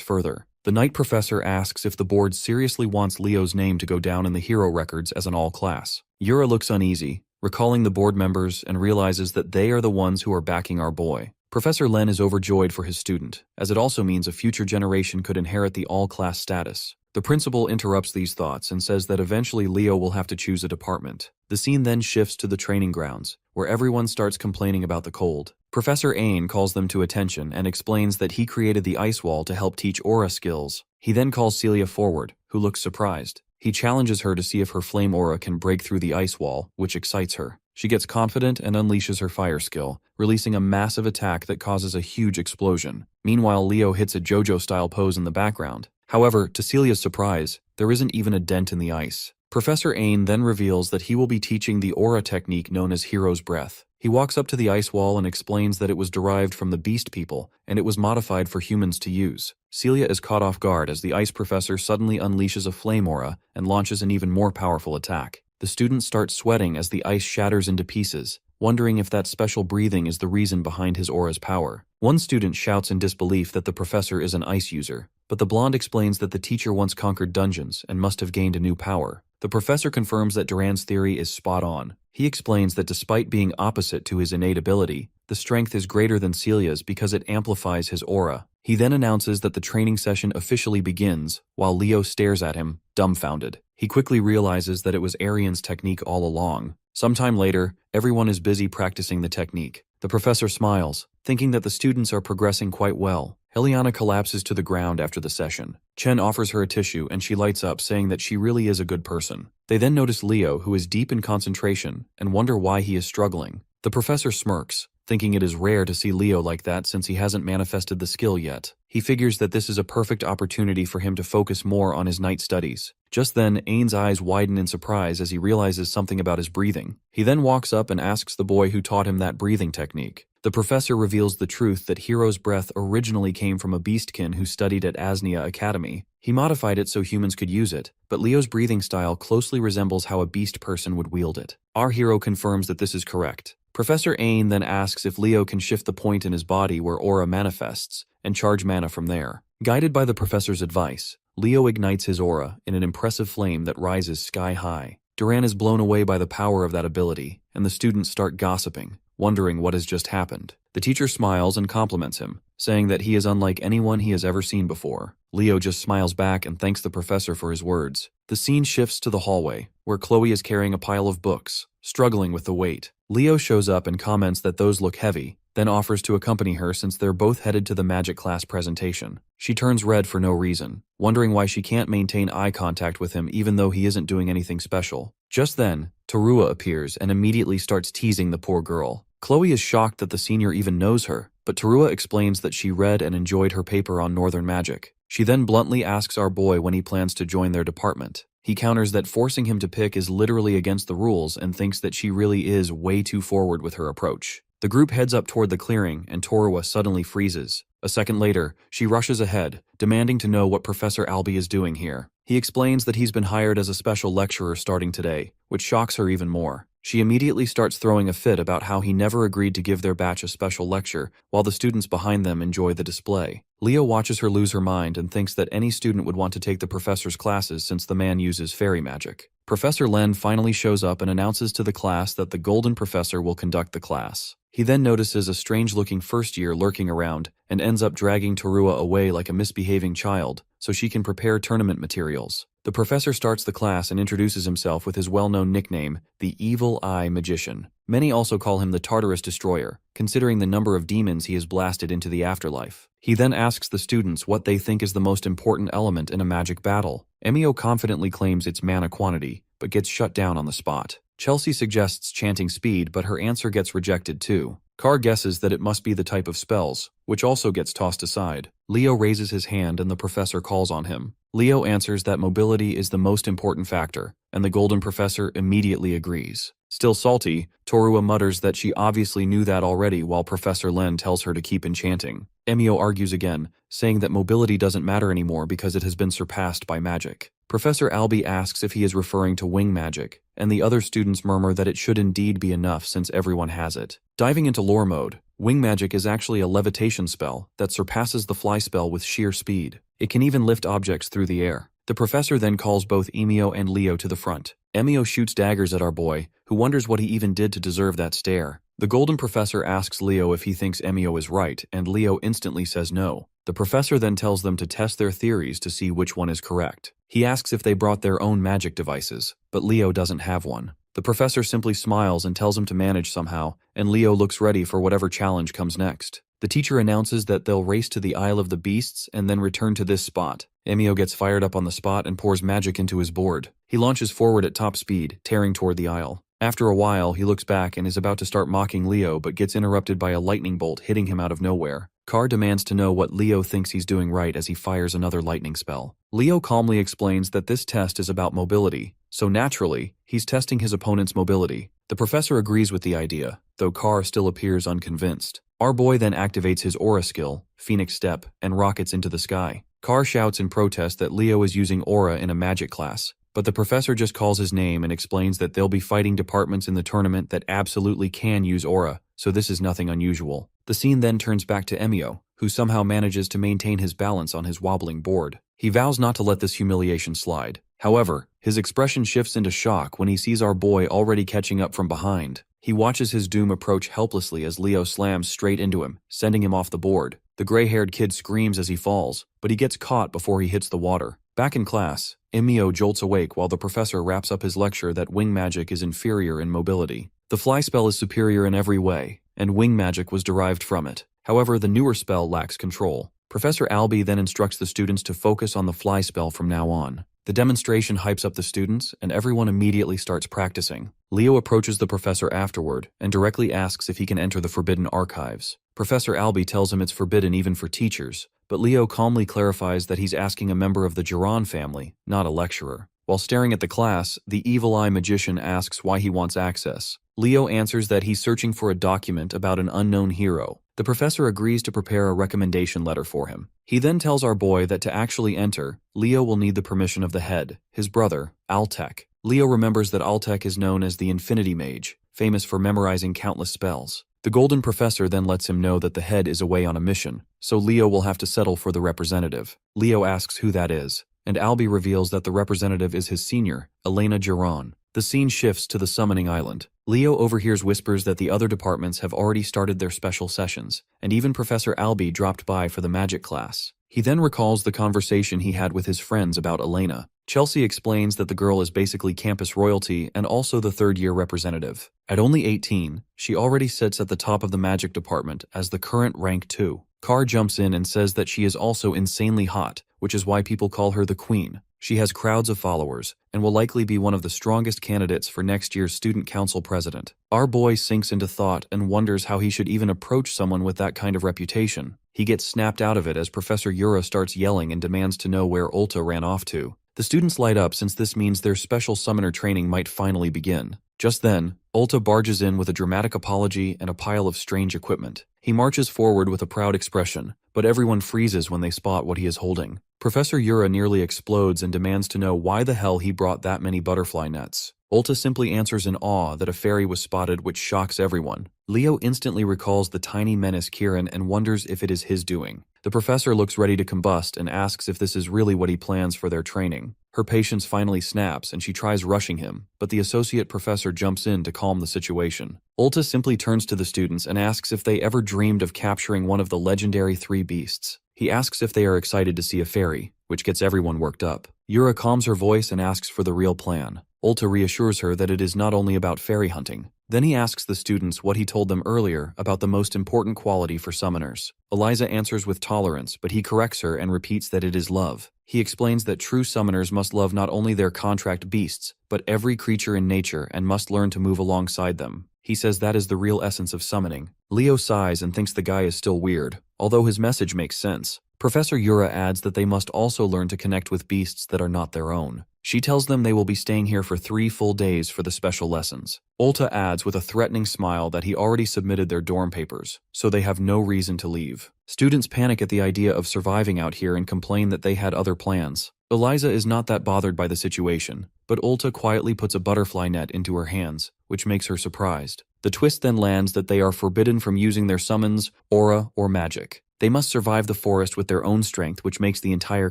further. The night professor asks if the board seriously wants Leo's name to go down in the hero records as an all-class. Yura looks uneasy, recalling the board members and realizes that they are the ones who are backing our boy. Professor Len is overjoyed for his student, as it also means a future generation could inherit the all-class status. The principal interrupts these thoughts and says that eventually Leo will have to choose a department. The scene then shifts to the training grounds, where everyone starts complaining about the cold. Professor Ain calls them to attention and explains that he created the ice wall to help teach aura skills. He then calls Celia forward, who looks surprised. He challenges her to see if her flame aura can break through the ice wall, which excites her. She gets confident and unleashes her fire skill, releasing a massive attack that causes a huge explosion. Meanwhile, Leo hits a JoJo-style pose in the background. However, to Celia's surprise, there isn't even a dent in the ice. Professor Ain then reveals that he will be teaching the aura technique known as Hero's Breath. He walks up to the ice wall and explains that it was derived from the beast people, and it was modified for humans to use. Celia is caught off guard as the ice professor suddenly unleashes a flame aura and launches an even more powerful attack. The students start sweating as the ice shatters into pieces, wondering if that special breathing is the reason behind his aura's power. One student shouts in disbelief that the professor is an ice user, but the blonde explains that the teacher once conquered dungeons and must have gained a new power. The professor confirms that Duran's theory is spot on. He explains that despite being opposite to his innate ability, the strength is greater than Celia's because it amplifies his aura. He then announces that the training session officially begins, while Leo stares at him, dumbfounded. He quickly realizes that it was Arian's technique all along. Sometime later, everyone is busy practicing the technique. The professor smiles, thinking that the students are progressing quite well. Eliana collapses to the ground after the session. Chen offers her a tissue and she lights up, saying that she really is a good person. They then notice Leo, who is deep in concentration, and wonder why he is struggling. The professor smirks, thinking it is rare to see Leo like that since he hasn't manifested the skill yet. He figures that this is a perfect opportunity for him to focus more on his night studies. Just then, Ain's eyes widen in surprise as he realizes something about his breathing. He then walks up and asks the boy who taught him that breathing technique. The professor reveals the truth that Hero's breath originally came from a beastkin who studied at Asnia Academy. He modified it so humans could use it, but Leo's breathing style closely resembles how a beast person would wield it. Our hero confirms that this is correct. Professor Ain then asks if Leo can shift the point in his body where aura manifests, and charge mana from there. Guided by the professor's advice, Leo ignites his aura in an impressive flame that rises sky high. Duran is blown away by the power of that ability, and the students start gossiping, wondering what has just happened. The teacher smiles and compliments him, saying that he is unlike anyone he has ever seen before. Leo just smiles back and thanks the professor for his words. The scene shifts to the hallway, where Chloe is carrying a pile of books, struggling with the weight. Leo shows up and comments that those look heavy, then offers to accompany her since they're both headed to the magic class presentation. She turns red for no reason, wondering why she can't maintain eye contact with him even though he isn't doing anything special. Just then, Tarua appears and immediately starts teasing the poor girl. Chloe is shocked that the senior even knows her, but Tarua explains that she read and enjoyed her paper on Northern Magic. She then bluntly asks our boy when he plans to join their department. He counters that forcing him to pick is literally against the rules and thinks that she really is way too forward with her approach. The group heads up toward the clearing and Torua suddenly freezes. A second later, she rushes ahead, demanding to know what Professor Albie is doing here. He explains that he's been hired as a special lecturer starting today, which shocks her even more. She immediately starts throwing a fit about how he never agreed to give their batch a special lecture, while the students behind them enjoy the display. Leo watches her lose her mind and thinks that any student would want to take the professor's classes since the man uses fairy magic. Professor Len finally shows up and announces to the class that the Golden Professor will conduct the class. He then notices a strange-looking first year lurking around and ends up dragging Tarua away like a misbehaving child so she can prepare tournament materials. The professor starts the class and introduces himself with his well-known nickname, the Evil Eye Magician. Many also call him the Tartarus Destroyer, considering the number of demons he has blasted into the afterlife. He then asks the students what they think is the most important element in a magic battle. Emio confidently claims it's mana quantity, but gets shut down on the spot. Chelsea suggests chanting speed, but her answer gets rejected too. Carr guesses that it must be the type of spells, which also gets tossed aside. Leo raises his hand and the professor calls on him. Leo answers that mobility is the most important factor, and the Golden Professor immediately agrees. Still salty, Torua mutters that she obviously knew that already while Professor Len tells her to keep enchanting. Emio argues again, saying that mobility doesn't matter anymore because it has been surpassed by magic. Professor Albie asks if he is referring to wing magic, and the other students murmur that it should indeed be enough since everyone has it. Diving into lore mode, wing magic is actually a levitation spell that surpasses the fly spell with sheer speed. It can even lift objects through the air. The professor then calls both Emio and Leo to the front. Emio shoots daggers at our boy, who wonders what he even did to deserve that stare. The Golden Professor asks Leo if he thinks Emio is right, and Leo instantly says no. The professor then tells them to test their theories to see which one is correct. He asks if they brought their own magic devices, but Leo doesn't have one. The professor simply smiles and tells him to manage somehow, and Leo looks ready for whatever challenge comes next. The teacher announces that they'll race to the Isle of the Beasts and then return to this spot. Emio gets fired up on the spot and pours magic into his board. He launches forward at top speed, tearing toward the isle. After a while, he looks back and is about to start mocking Leo but gets interrupted by a lightning bolt hitting him out of nowhere. Carr demands to know what Leo thinks he's doing right as he fires another lightning spell. Leo calmly explains that this test is about mobility, so naturally, he's testing his opponent's mobility. The professor agrees with the idea, though Carr still appears unconvinced. Our boy then activates his aura skill, Phoenix Step, and rockets into the sky. Carr shouts in protest that Leo is using aura in a magic class, but the professor just calls his name and explains that they'll be fighting departments in the tournament that absolutely can use aura, so this is nothing unusual. The scene then turns back to Emio, who somehow manages to maintain his balance on his wobbling board. He vows not to let this humiliation slide. However, his expression shifts into shock when he sees our boy already catching up from behind. He watches his doom approach helplessly as Leo slams straight into him, sending him off the board. The gray-haired kid screams as he falls, but he gets caught before he hits the water. Back in class, Emio jolts awake while the professor wraps up his lecture that wing magic is inferior in mobility. The fly spell is superior in every way, and wing magic was derived from it. However, the newer spell lacks control. Professor Albie then instructs the students to focus on the fly spell from now on. The demonstration hypes up the students, and everyone immediately starts practicing. Leo approaches the professor afterward and directly asks if he can enter the forbidden archives. Professor Albie tells him it's forbidden even for teachers, but Leo calmly clarifies that he's asking a member of the Geron family, not a lecturer. While staring at the class, the Evil Eye Magician asks why he wants access. Leo answers that he's searching for a document about an unknown hero. The professor agrees to prepare a recommendation letter for him. He then tells our boy that to actually enter, Leo will need the permission of the head, his brother, Altek. Leo remembers that Altek is known as the Infinity Mage, famous for memorizing countless spells. The Golden Professor then lets him know that the head is away on a mission, so Leo will have to settle for the representative. Leo asks who that is, and Albie reveals that the representative is his senior, Elena Giron. The scene shifts to the summoning island. Leo overhears whispers that the other departments have already started their special sessions, and even Professor Albie dropped by for the magic class. He then recalls the conversation he had with his friends about Elena. Chelsea explains that the girl is basically campus royalty and also the third-year representative. At only 18, she already sits at the top of the magic department as the current rank 2. Carr jumps in and says that she is also insanely hot, which is why people call her the Queen. She has crowds of followers, and will likely be one of the strongest candidates for next year's student council president. Our boy sinks into thought and wonders how he should even approach someone with that kind of reputation. He gets snapped out of it as Professor Yura starts yelling and demands to know where Ulta ran off to. The students light up since this means their special summoner training might finally begin. Just then, Ulta barges in with a dramatic apology and a pile of strange equipment. He marches forward with a proud expression, but everyone freezes when they spot what he is holding. Professor Yura nearly explodes and demands to know why the hell he brought that many butterfly nets. Ulta simply answers in awe that a fairy was spotted, which shocks everyone. Leo instantly recalls the tiny menace Kieran and wonders if it is his doing. The professor looks ready to combust and asks if this is really what he plans for their training. Her patience finally snaps and she tries rushing him, but the associate professor jumps in to calm the situation. Ulta simply turns to the students and asks if they ever dreamed of capturing one of the legendary 3 beasts. He asks if they are excited to see a fairy, which gets everyone worked up. Yura calms her voice and asks for the real plan. Ulta reassures her that it is not only about fairy hunting. Then he asks the students what he told them earlier about the most important quality for summoners. Eliza answers with tolerance, but he corrects her and repeats that it is love. He explains that true summoners must love not only their contract beasts, but every creature in nature and must learn to move alongside them. He says that is the real essence of summoning. Leo sighs and thinks the guy is still weird, although his message makes sense. Professor Yura adds that they must also learn to connect with beasts that are not their own. She tells them they will be staying here for 3 full days for the special lessons. Ulta adds with a threatening smile that he already submitted their dorm papers, so they have no reason to leave. Students panic at the idea of surviving out here and complain that they had other plans. Eliza is not that bothered by the situation, but Ulta quietly puts a butterfly net into her hands, which makes her surprised. The twist then lands that they are forbidden from using their summons, aura, or magic. They must survive the forest with their own strength, which makes the entire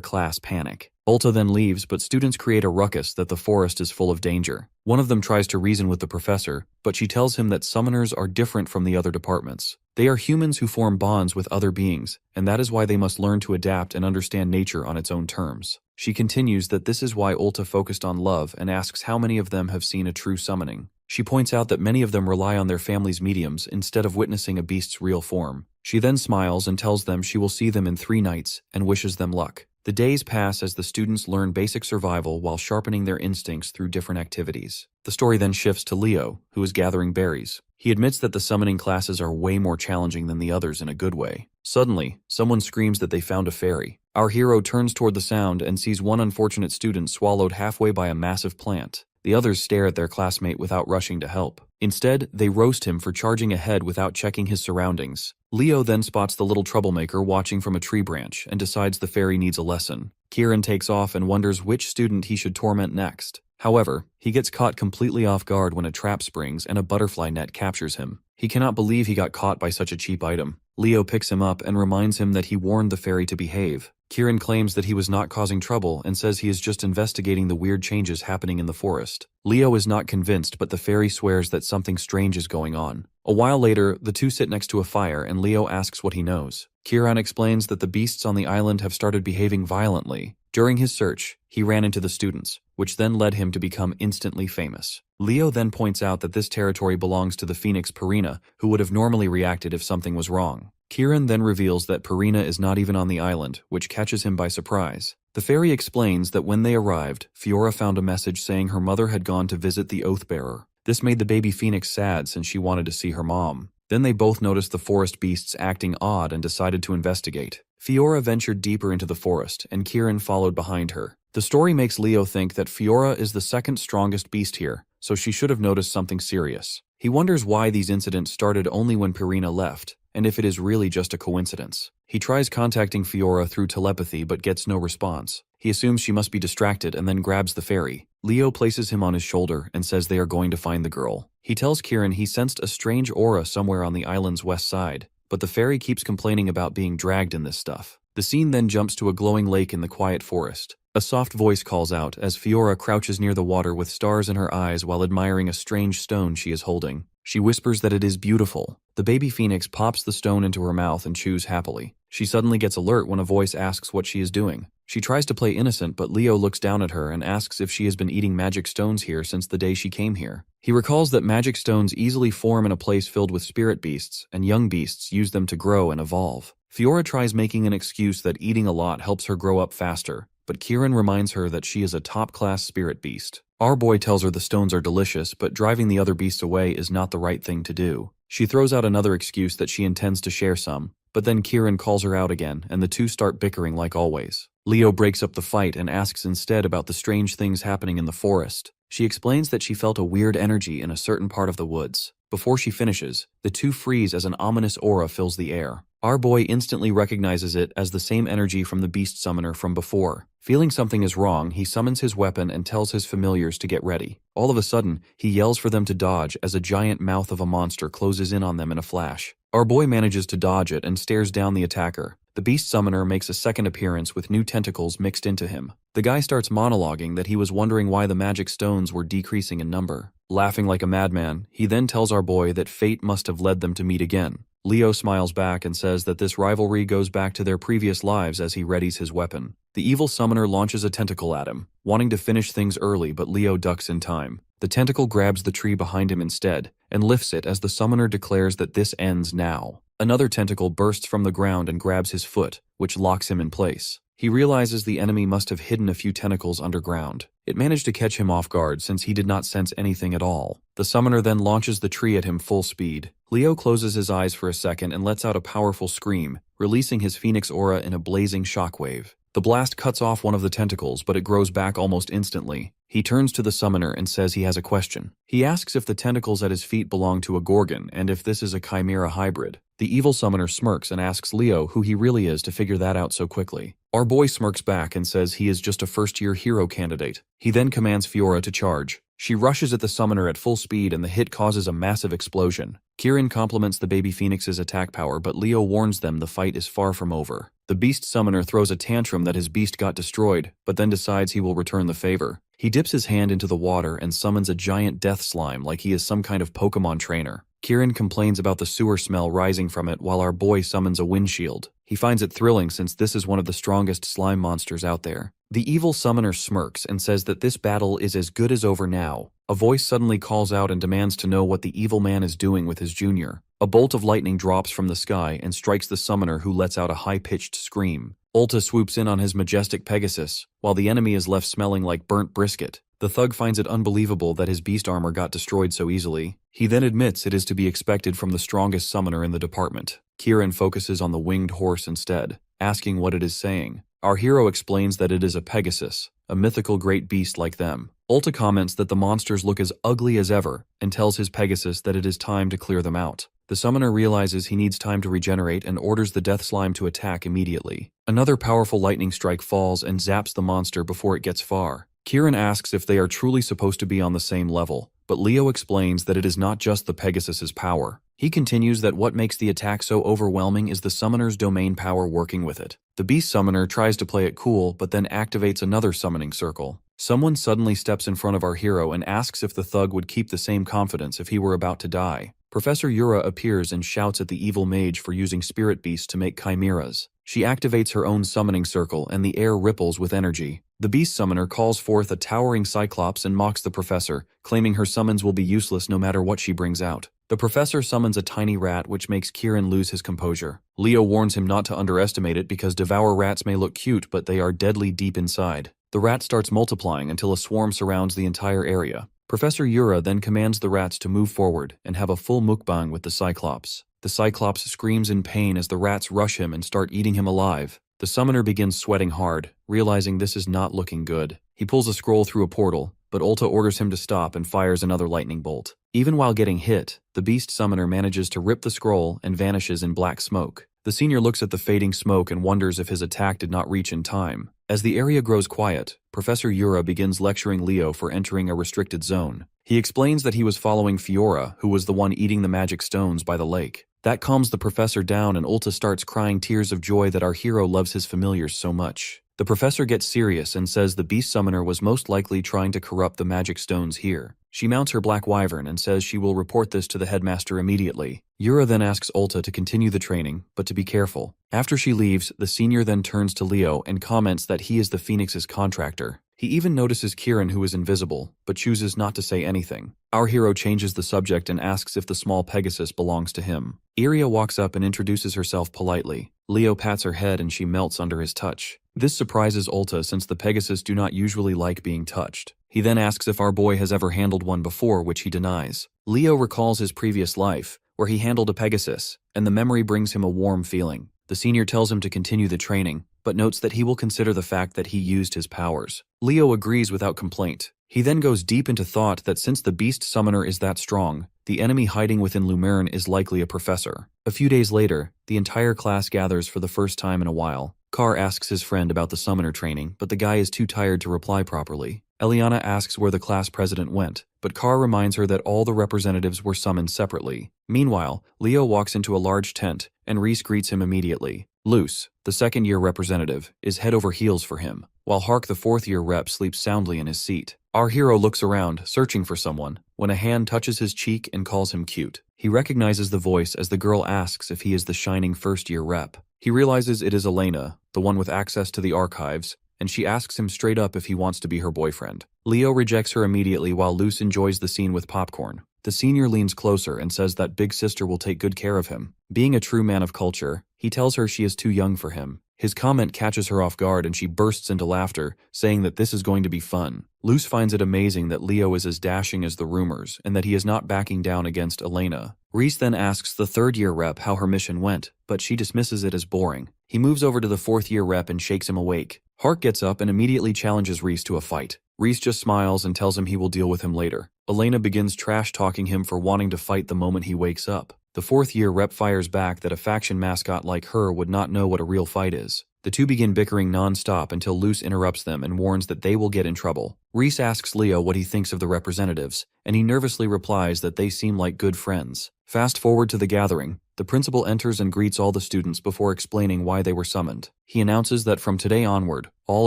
class panic. Ulta then leaves, but students create a ruckus that the forest is full of danger. One of them tries to reason with the professor, but she tells him that summoners are different from the other departments. They are humans who form bonds with other beings, and that is why they must learn to adapt and understand nature on its own terms. She continues that this is why Ulta focused on love and asks how many of them have seen a true summoning. She points out that many of them rely on their family's mediums instead of witnessing a beast's real form. She then smiles and tells them she will see them in 3 nights and wishes them luck. The days pass as the students learn basic survival while sharpening their instincts through different activities. The story then shifts to Leo, who is gathering berries. He admits that the summoning classes are way more challenging than the others in a good way. Suddenly, someone screams that they found a fairy. Our hero turns toward the sound and sees one unfortunate student swallowed halfway by a massive plant. The others stare at their classmate without rushing to help. Instead, they roast him for charging ahead without checking his surroundings. Leo then spots the little troublemaker watching from a tree branch and decides the fairy needs a lesson. Kieran takes off and wonders which student he should torment next. However, he gets caught completely off guard when a trap springs and a butterfly net captures him. He cannot believe he got caught by such a cheap item. Leo picks him up and reminds him that he warned the fairy to behave. Kieran claims that he was not causing trouble and says he is just investigating the weird changes happening in the forest. Leo is not convinced, but the fairy swears that something strange is going on. A while later, the two sit next to a fire and Leo asks what he knows. Kieran explains that the beasts on the island have started behaving violently. During his search, he ran into the students, which then led him to become instantly famous. Leo then points out that this territory belongs to the phoenix Purina, who would have normally reacted if something was wrong. Kieran then reveals that Purina is not even on the island, which catches him by surprise. The fairy explains that when they arrived, Fiora found a message saying her mother had gone to visit the Oathbearer. This made the baby phoenix sad since she wanted to see her mom. Then they both noticed the forest beasts acting odd and decided to investigate. Fiora ventured deeper into the forest, and Kieran followed behind her. The story makes Leo think that Fiora is the second strongest beast here, so she should have noticed something serious. He wonders why these incidents started only when Purina left, and if it is really just a coincidence. He tries contacting Fiora through telepathy but gets no response. He assumes she must be distracted and then grabs the fairy. Leo places him on his shoulder and says they are going to find the girl. He tells Kieran he sensed a strange aura somewhere on the island's west side, but the fairy keeps complaining about being dragged in this stuff. The scene then jumps to a glowing lake in the quiet forest. A soft voice calls out as Fiora crouches near the water with stars in her eyes while admiring a strange stone she is holding. She whispers that it is beautiful. The baby phoenix pops the stone into her mouth and chews happily. She suddenly gets alert when a voice asks what she is doing. She tries to play innocent, but Leo looks down at her and asks if she has been eating magic stones here since the day she came here. He recalls that magic stones easily form in a place filled with spirit beasts, and young beasts use them to grow and evolve. Fiora tries making an excuse that eating a lot helps her grow up faster, but Kieran reminds her that she is a top-class spirit beast. Our boy tells her the stones are delicious, but driving the other beasts away is not the right thing to do. She throws out another excuse that she intends to share some, but then Kieran calls her out again, and the two start bickering like always. Leo breaks up the fight and asks instead about the strange things happening in the forest. She explains that she felt a weird energy in a certain part of the woods. Before she finishes, the two freeze as an ominous aura fills the air. Our boy instantly recognizes it as the same energy from the beast summoner from before. Feeling something is wrong, he summons his weapon and tells his familiars to get ready. All of a sudden, he yells for them to dodge as a giant mouth of a monster closes in on them in a flash. Our boy manages to dodge it and stares down the attacker. The beast summoner makes a second appearance with new tentacles mixed into him. The guy starts monologuing that he was wondering why the magic stones were decreasing in number. Laughing like a madman, he then tells our boy that fate must have led them to meet again. Leo smiles back and says that this rivalry goes back to their previous lives as he readies his weapon. The evil summoner launches a tentacle at him, wanting to finish things early, but Leo ducks in time. The tentacle grabs the tree behind him instead, and lifts it as the summoner declares that this ends now. Another tentacle bursts from the ground and grabs his foot, which locks him in place. He realizes the enemy must have hidden a few tentacles underground. It managed to catch him off guard since he did not sense anything at all. The summoner then launches the tree at him full speed. Leo closes his eyes for a second and lets out a powerful scream, releasing his phoenix aura in a blazing shockwave. The blast cuts off one of the tentacles, but it grows back almost instantly. He turns to the summoner and says he has a question. He asks if the tentacles at his feet belong to a gorgon and if this is a chimera hybrid. The evil summoner smirks and asks Leo who he really is to figure that out so quickly. Our boy smirks back and says he is just a first-year hero candidate. He then commands Fiora to charge. She rushes at the summoner at full speed and the hit causes a massive explosion. Kieran compliments the baby phoenix's attack power, but Leo warns them the fight is far from over. The beast summoner throws a tantrum that his beast got destroyed, but then decides he will return the favor. He dips his hand into the water and summons a giant death slime like he is some kind of Pokemon trainer. Kieran complains about the sewer smell rising from it while our boy summons a windshield. He finds it thrilling since this is one of the strongest slime monsters out there. The evil summoner smirks and says that this battle is as good as over now. A voice suddenly calls out and demands to know what the evil man is doing with his junior. A bolt of lightning drops from the sky and strikes the summoner, who lets out a high-pitched scream. Ulta swoops in on his majestic Pegasus, while the enemy is left smelling like burnt brisket. The thug finds it unbelievable that his beast armor got destroyed so easily. He then admits it is to be expected from the strongest summoner in the department. Kieran focuses on the winged horse instead, asking what it is saying. Our hero explains that it is a Pegasus, a mythical great beast like them. Ulta comments that the monsters look as ugly as ever, and tells his Pegasus that it is time to clear them out. The summoner realizes he needs time to regenerate and orders the death slime to attack immediately. Another powerful lightning strike falls and zaps the monster before it gets far. Kieran asks if they are truly supposed to be on the same level, but Leo explains that it is not just the Pegasus's power. He continues that what makes the attack so overwhelming is the summoner's domain power working with it. The beast summoner tries to play it cool, but then activates another summoning circle. Someone suddenly steps in front of our hero and asks if the thug would keep the same confidence if he were about to die. Professor Yura appears and shouts at the evil mage for using spirit beasts to make chimeras. She activates her own summoning circle and the air ripples with energy. The beast summoner calls forth a towering cyclops and mocks the professor, claiming her summons will be useless no matter what she brings out. The professor summons a tiny rat, which makes Kieran lose his composure. Leo warns him not to underestimate it because devour rats may look cute, but they are deadly deep inside. The rat starts multiplying until a swarm surrounds the entire area. Professor Yura then commands the rats to move forward and have a full mukbang with the Cyclops. The Cyclops screams in pain as the rats rush him and start eating him alive. The summoner begins sweating hard, realizing this is not looking good. He pulls a scroll through a portal, but Ulta orders him to stop and fires another lightning bolt. Even while getting hit, the beast summoner manages to rip the scroll and vanishes in black smoke. The senior looks at the fading smoke and wonders if his attack did not reach in time. As the area grows quiet, Professor Yura begins lecturing Leo for entering a restricted zone. He explains that he was following Fiora, who was the one eating the magic stones by the lake. That calms the professor down and Ulta starts crying tears of joy that our hero loves his familiars so much. The professor gets serious and says the beast summoner was most likely trying to corrupt the magic stones here. She mounts her black wyvern and says she will report this to the headmaster immediately. Yura then asks Ulta to continue the training, but to be careful. After she leaves, the senior then turns to Leo and comments that he is the Phoenix's contractor. He even notices Kieran, who is invisible, but chooses not to say anything. Our hero changes the subject and asks if the small Pegasus belongs to him. Iria walks up and introduces herself politely. Leo pats her head and she melts under his touch. This surprises Ulta since the Pegasus do not usually like being touched. He then asks if our boy has ever handled one before, which he denies. Leo recalls his previous life, where he handled a Pegasus, and the memory brings him a warm feeling. The senior tells him to continue the training, but notes that he will consider the fact that he used his powers. Leo agrees without complaint. He then goes deep into thought that since the beast summoner is that strong, the enemy hiding within Lumerne is likely a professor. A few days later, the entire class gathers for the first time in a while. Carr asks his friend about the summoner training, but the guy is too tired to reply properly. Eliana asks where the class president went, but Carr reminds her that all the representatives were summoned separately. Meanwhile, Leo walks into a large tent, and Reese greets him immediately. Luce, the second-year representative, is head over heels for him, while Hark, the fourth-year rep, sleeps soundly in his seat. Our hero looks around, searching for someone, when a hand touches his cheek and calls him cute. He recognizes the voice as the girl asks if he is the shining first-year rep. He realizes it is Elena, the one with access to the archives, and she asks him straight up if he wants to be her boyfriend. Leo rejects her immediately while Luce enjoys the scene with popcorn. The senior leans closer and says that big sister will take good care of him. Being a true man of culture, he tells her she is too young for him. His comment catches her off guard and she bursts into laughter, saying that this is going to be fun. Luce finds it amazing that Leo is as dashing as the rumors and that he is not backing down against Elena. Reese then asks the third-year rep how her mission went, but she dismisses it as boring. He moves over to the fourth-year rep and shakes him awake. Hark gets up and immediately challenges Reese to a fight. Reese just smiles and tells him he will deal with him later. Elena begins trash-talking him for wanting to fight the moment he wakes up. The fourth-year rep fires back that a faction mascot like her would not know what a real fight is. The two begin bickering non-stop until Luce interrupts them and warns that they will get in trouble. Reese asks Leo what he thinks of the representatives, and he nervously replies that they seem like good friends. Fast forward to the gathering. The principal enters and greets all the students before explaining why they were summoned. He announces that from today onward, all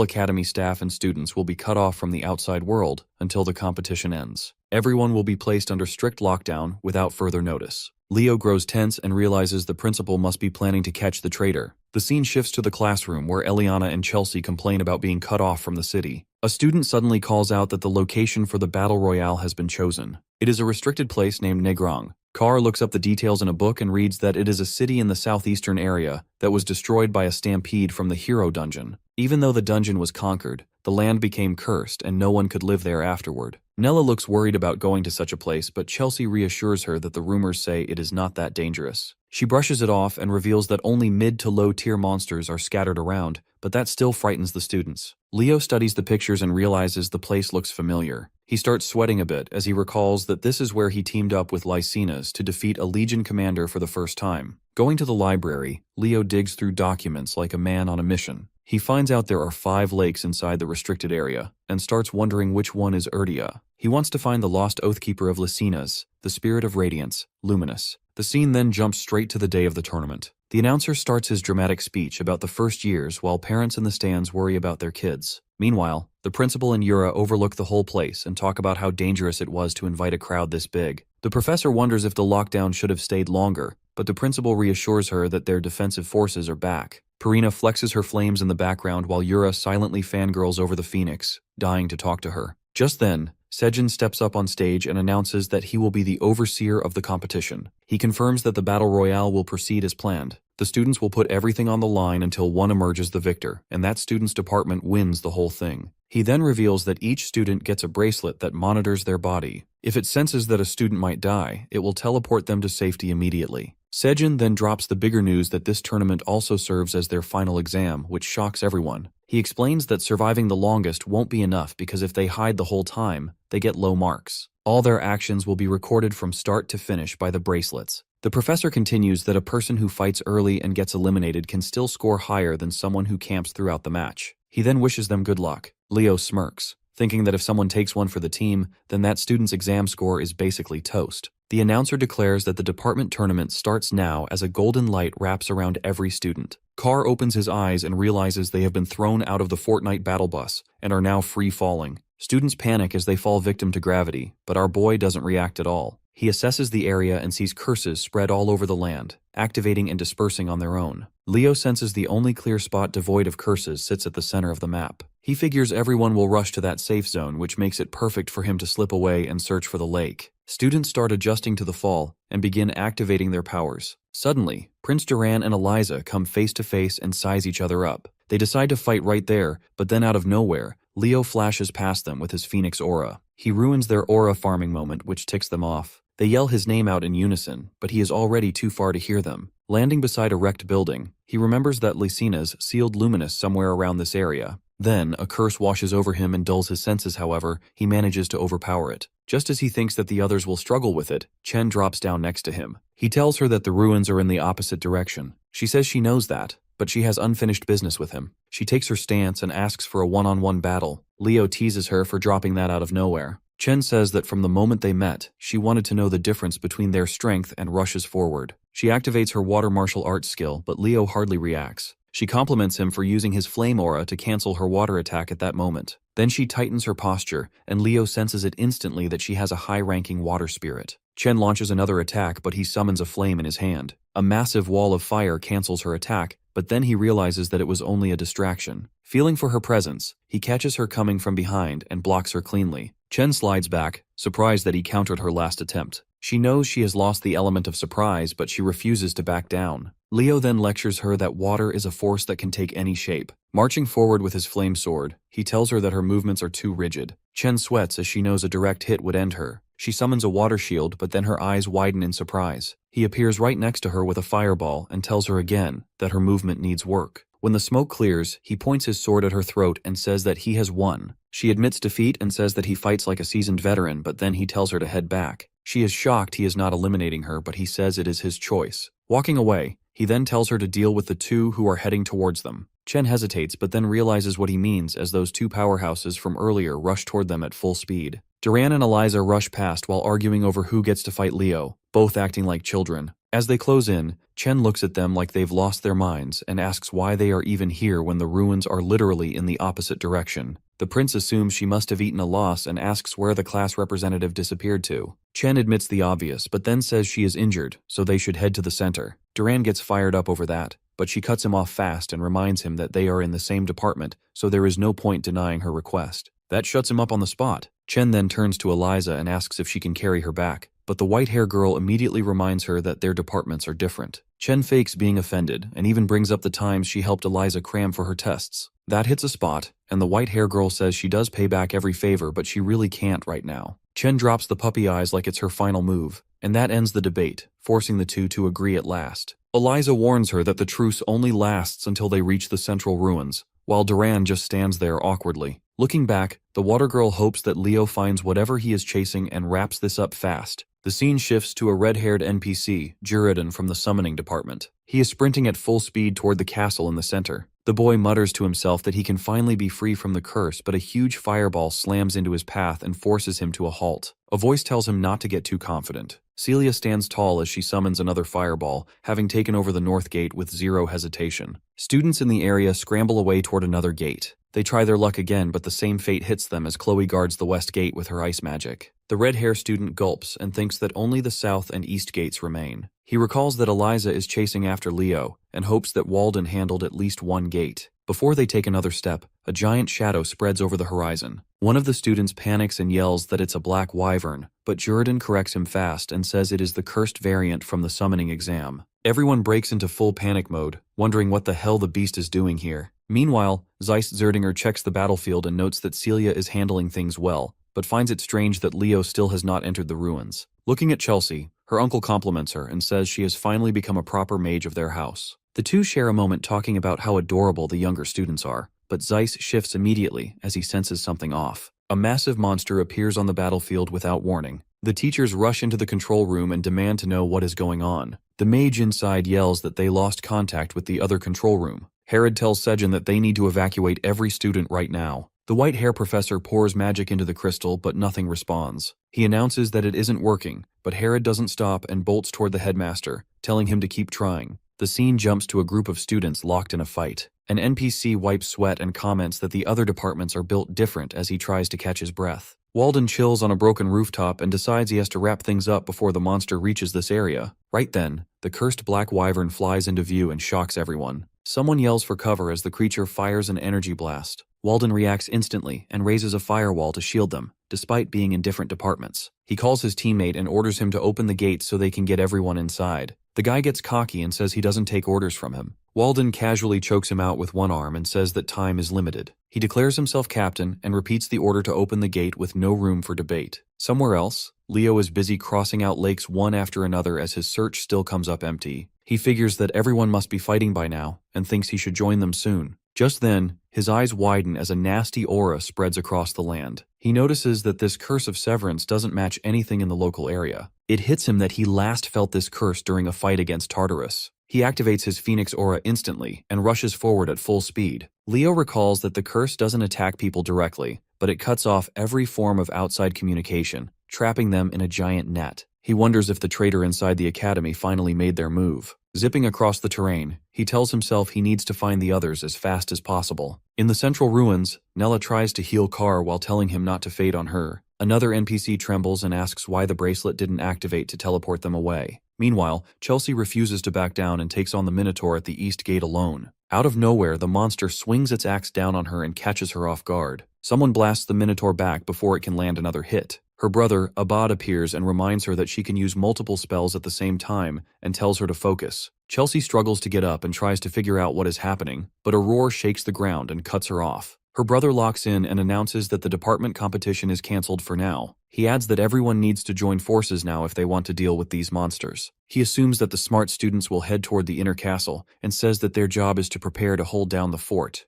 academy staff and students will be cut off from the outside world until the competition ends. Everyone will be placed under strict lockdown without further notice. Leo grows tense and realizes the principal must be planning to catch the traitor. The scene shifts to the classroom where Eliana and Chelsea complain about being cut off from the city. A student suddenly calls out that the location for the battle royale has been chosen. It is a restricted place named Negrang. Carr looks up the details in a book and reads that it is a city in the southeastern area that was destroyed by a stampede from the hero dungeon. Even though the dungeon was conquered, the land became cursed and no one could live there afterward. Nella looks worried about going to such a place, but Chelsea reassures her that the rumors say it is not that dangerous. She brushes it off and reveals that only mid to low tier monsters are scattered around, but that still frightens the students. Leo studies the pictures and realizes the place looks familiar. He starts sweating a bit as he recalls that this is where he teamed up with Lycinas to defeat a Legion commander for the first time. Going to the library, Leo digs through documents like a man on a mission. He finds out there are 5 lakes inside the restricted area, and starts wondering which one is Erdia. He wants to find the lost Oathkeeper of Lycinas, the Spirit of Radiance, Luminous. The scene then jumps straight to the day of the tournament. The announcer starts his dramatic speech about the first years while parents in the stands worry about their kids. Meanwhile, the principal and Yura overlook the whole place and talk about how dangerous it was to invite a crowd this big. The professor wonders if the lockdown should have stayed longer, but the principal reassures her that their defensive forces are back. Purina flexes her flames in the background while Yura silently fangirls over the Phoenix, dying to talk to her. Just then, Sejin steps up on stage and announces that he will be the overseer of the competition. He confirms that the battle royale will proceed as planned. The students will put everything on the line until one emerges the victor, and that student's department wins the whole thing. He then reveals that each student gets a bracelet that monitors their body. If it senses that a student might die, it will teleport them to safety immediately. Sejin then drops the bigger news that this tournament also serves as their final exam, which shocks everyone. He explains that surviving the longest won't be enough because if they hide the whole time, they get low marks. All their actions will be recorded from start to finish by the bracelets. The professor continues that a person who fights early and gets eliminated can still score higher than someone who camps throughout the match. He then wishes them good luck. Leo smirks, thinking that if someone takes one for the team, then that student's exam score is basically toast. The announcer declares that the department tournament starts now as a golden light wraps around every student. Carr opens his eyes and realizes they have been thrown out of the Fortnite battle bus and are now free falling. Students panic as they fall victim to gravity, but our boy doesn't react at all. He assesses the area and sees curses spread all over the land, activating and dispersing on their own. Leo senses the only clear spot devoid of curses sits at the center of the map. He figures everyone will rush to that safe zone, which makes it perfect for him to slip away and search for the lake. Students start adjusting to the fall and begin activating their powers. Suddenly, Prince Duran and Eliza come face to face and size each other up. They decide to fight right there, but then out of nowhere, Leo flashes past them with his Phoenix aura. He ruins their aura farming moment, which ticks them off. They yell his name out in unison, but he is already too far to hear them. Landing beside a wrecked building, he remembers that Lycina's sealed luminous somewhere around this area. Then, a curse washes over him and dulls his senses. However, he manages to overpower it. Just as he thinks that the others will struggle with it, Chen drops down next to him. He tells her that the ruins are in the opposite direction. She says she knows that, but she has unfinished business with him. She takes her stance and asks for a one-on-one battle. Leo teases her for dropping that out of nowhere. Chen says that from the moment they met, she wanted to know the difference between their strength and rushes forward. She activates her water martial arts skill, but Leo hardly reacts. She compliments him for using his flame aura to cancel her water attack at that moment. Then she tightens her posture, and Leo senses it instantly that she has a high-ranking water spirit. Chen launches another attack, but he summons a flame in his hand. A massive wall of fire cancels her attack, but then he realizes that it was only a distraction. Feeling for her presence, he catches her coming from behind and blocks her cleanly. Chen slides back, surprised that he countered her last attempt. She knows she has lost the element of surprise, but she refuses to back down. Leo then lectures her that water is a force that can take any shape. Marching forward with his flame sword, he tells her that her movements are too rigid. Chen sweats as she knows a direct hit would end her. She summons a water shield, but then her eyes widen in surprise. He appears right next to her with a fireball and tells her again that her movement needs work. When the smoke clears, he points his sword at her throat and says that he has won. She admits defeat and says that he fights like a seasoned veteran, but then he tells her to head back. She is shocked he is not eliminating her, but he says it is his choice. Walking away, he then tells her to deal with the two who are heading towards them. Chen hesitates, but then realizes what he means as those two powerhouses from earlier rush toward them at full speed. Duran and Eliza rush past while arguing over who gets to fight Leo, both acting like children. As they close in, Chen looks at them like they've lost their minds and asks why they are even here when the ruins are literally in the opposite direction. The prince assumes she must have eaten a loss and asks where the class representative disappeared to. Chen admits the obvious, but then says she is injured, so they should head to the center. Duran gets fired up over that, but she cuts him off fast and reminds him that they are in the same department, so there is no point denying her request. That shuts him up on the spot. Chen then turns to Eliza and asks if she can carry her back, but the white-hair girl immediately reminds her that their departments are different. Chen fakes being offended and even brings up the times she helped Eliza cram for her tests. That hits a spot, and the white-hair girl says she does pay back every favor, but she really can't right now. Chen drops the puppy eyes like it's her final move, and that ends the debate, forcing the two to agree at last. Eliza warns her that the truce only lasts until they reach the central ruins, while Duran just stands there awkwardly. Looking back, the water girl hopes that Leo finds whatever he is chasing and wraps this up fast. The scene shifts to a red-haired NPC, Juridan from the summoning department. He is sprinting at full speed toward the castle in the center. The boy mutters to himself that he can finally be free from the curse, but a huge fireball slams into his path and forces him to a halt. A voice tells him not to get too confident. Celia stands tall as she summons another fireball, having taken over the north gate with zero hesitation. Students in the area scramble away toward another gate. They try their luck again, but the same fate hits them as Chloe guards the west gate with her ice magic. The red-hair student gulps and thinks that only the south and east gates remain. He recalls that Eliza is chasing after Leo and hopes that Walden handled at least one gate. Before they take another step, a giant shadow spreads over the horizon. One of the students panics and yells that it's a black wyvern, but Juridan corrects him fast and says it is the cursed variant from the summoning exam. Everyone breaks into full panic mode, wondering what the hell the beast is doing here. Meanwhile, Zeist Zerdinger checks the battlefield and notes that Celia is handling things well, but finds it strange that Leo still has not entered the ruins. Looking at Chelsea, her uncle compliments her and says she has finally become a proper mage of their house. The two share a moment talking about how adorable the younger students are, but Zeiss shifts immediately as he senses something off. A massive monster appears on the battlefield without warning. The teachers rush into the control room and demand to know what is going on. The mage inside yells that they lost contact with the other control room. Herod tells Sejin that they need to evacuate every student right now. The white hair professor pours magic into the crystal, but nothing responds. He announces that it isn't working, but Herod doesn't stop and bolts toward the headmaster, telling him to keep trying. The scene jumps to a group of students locked in a fight. An NPC wipes sweat and comments that the other departments are built different as he tries to catch his breath. Walden chills on a broken rooftop and decides he has to wrap things up before the monster reaches this area. Right then, the cursed black wyvern flies into view and shocks everyone. Someone yells for cover as the creature fires an energy blast. Walden reacts instantly and raises a firewall to shield them, despite being in different departments. He calls his teammate and orders him to open the gates so they can get everyone inside. The guy gets cocky and says he doesn't take orders from him. Walden casually chokes him out with one arm and says that time is limited. He declares himself captain and repeats the order to open the gate with no room for debate. Somewhere else, Leo is busy crossing out lakes one after another as his search still comes up empty. He figures that everyone must be fighting by now and thinks he should join them soon. Just then, his eyes widen as a nasty aura spreads across the land. He notices that this curse of severance doesn't match anything in the local area. It hits him that he last felt this curse during a fight against Tartarus. He activates his Phoenix aura instantly and rushes forward at full speed. Leo recalls that the curse doesn't attack people directly, but it cuts off every form of outside communication, trapping them in a giant net. He wonders if the traitor inside the academy finally made their move. Zipping across the terrain, he tells himself he needs to find the others as fast as possible. In the central ruins, Nella tries to heal Carr while telling him not to fade on her. Another NPC trembles and asks why the bracelet didn't activate to teleport them away. Meanwhile, Chelsea refuses to back down and takes on the Minotaur at the east gate alone. Out of nowhere, the monster swings its axe down on her and catches her off guard. Someone blasts the Minotaur back before it can land another hit. Her brother, Abad, appears and reminds her that she can use multiple spells at the same time and tells her to focus. Chelsea struggles to get up and tries to figure out what is happening, but a roar shakes the ground and cuts her off. Her brother locks in and announces that the department competition is cancelled for now. He adds that everyone needs to join forces now if they want to deal with these monsters. He assumes that the smart students will head toward the inner castle and says that their job is to prepare to hold down the fort.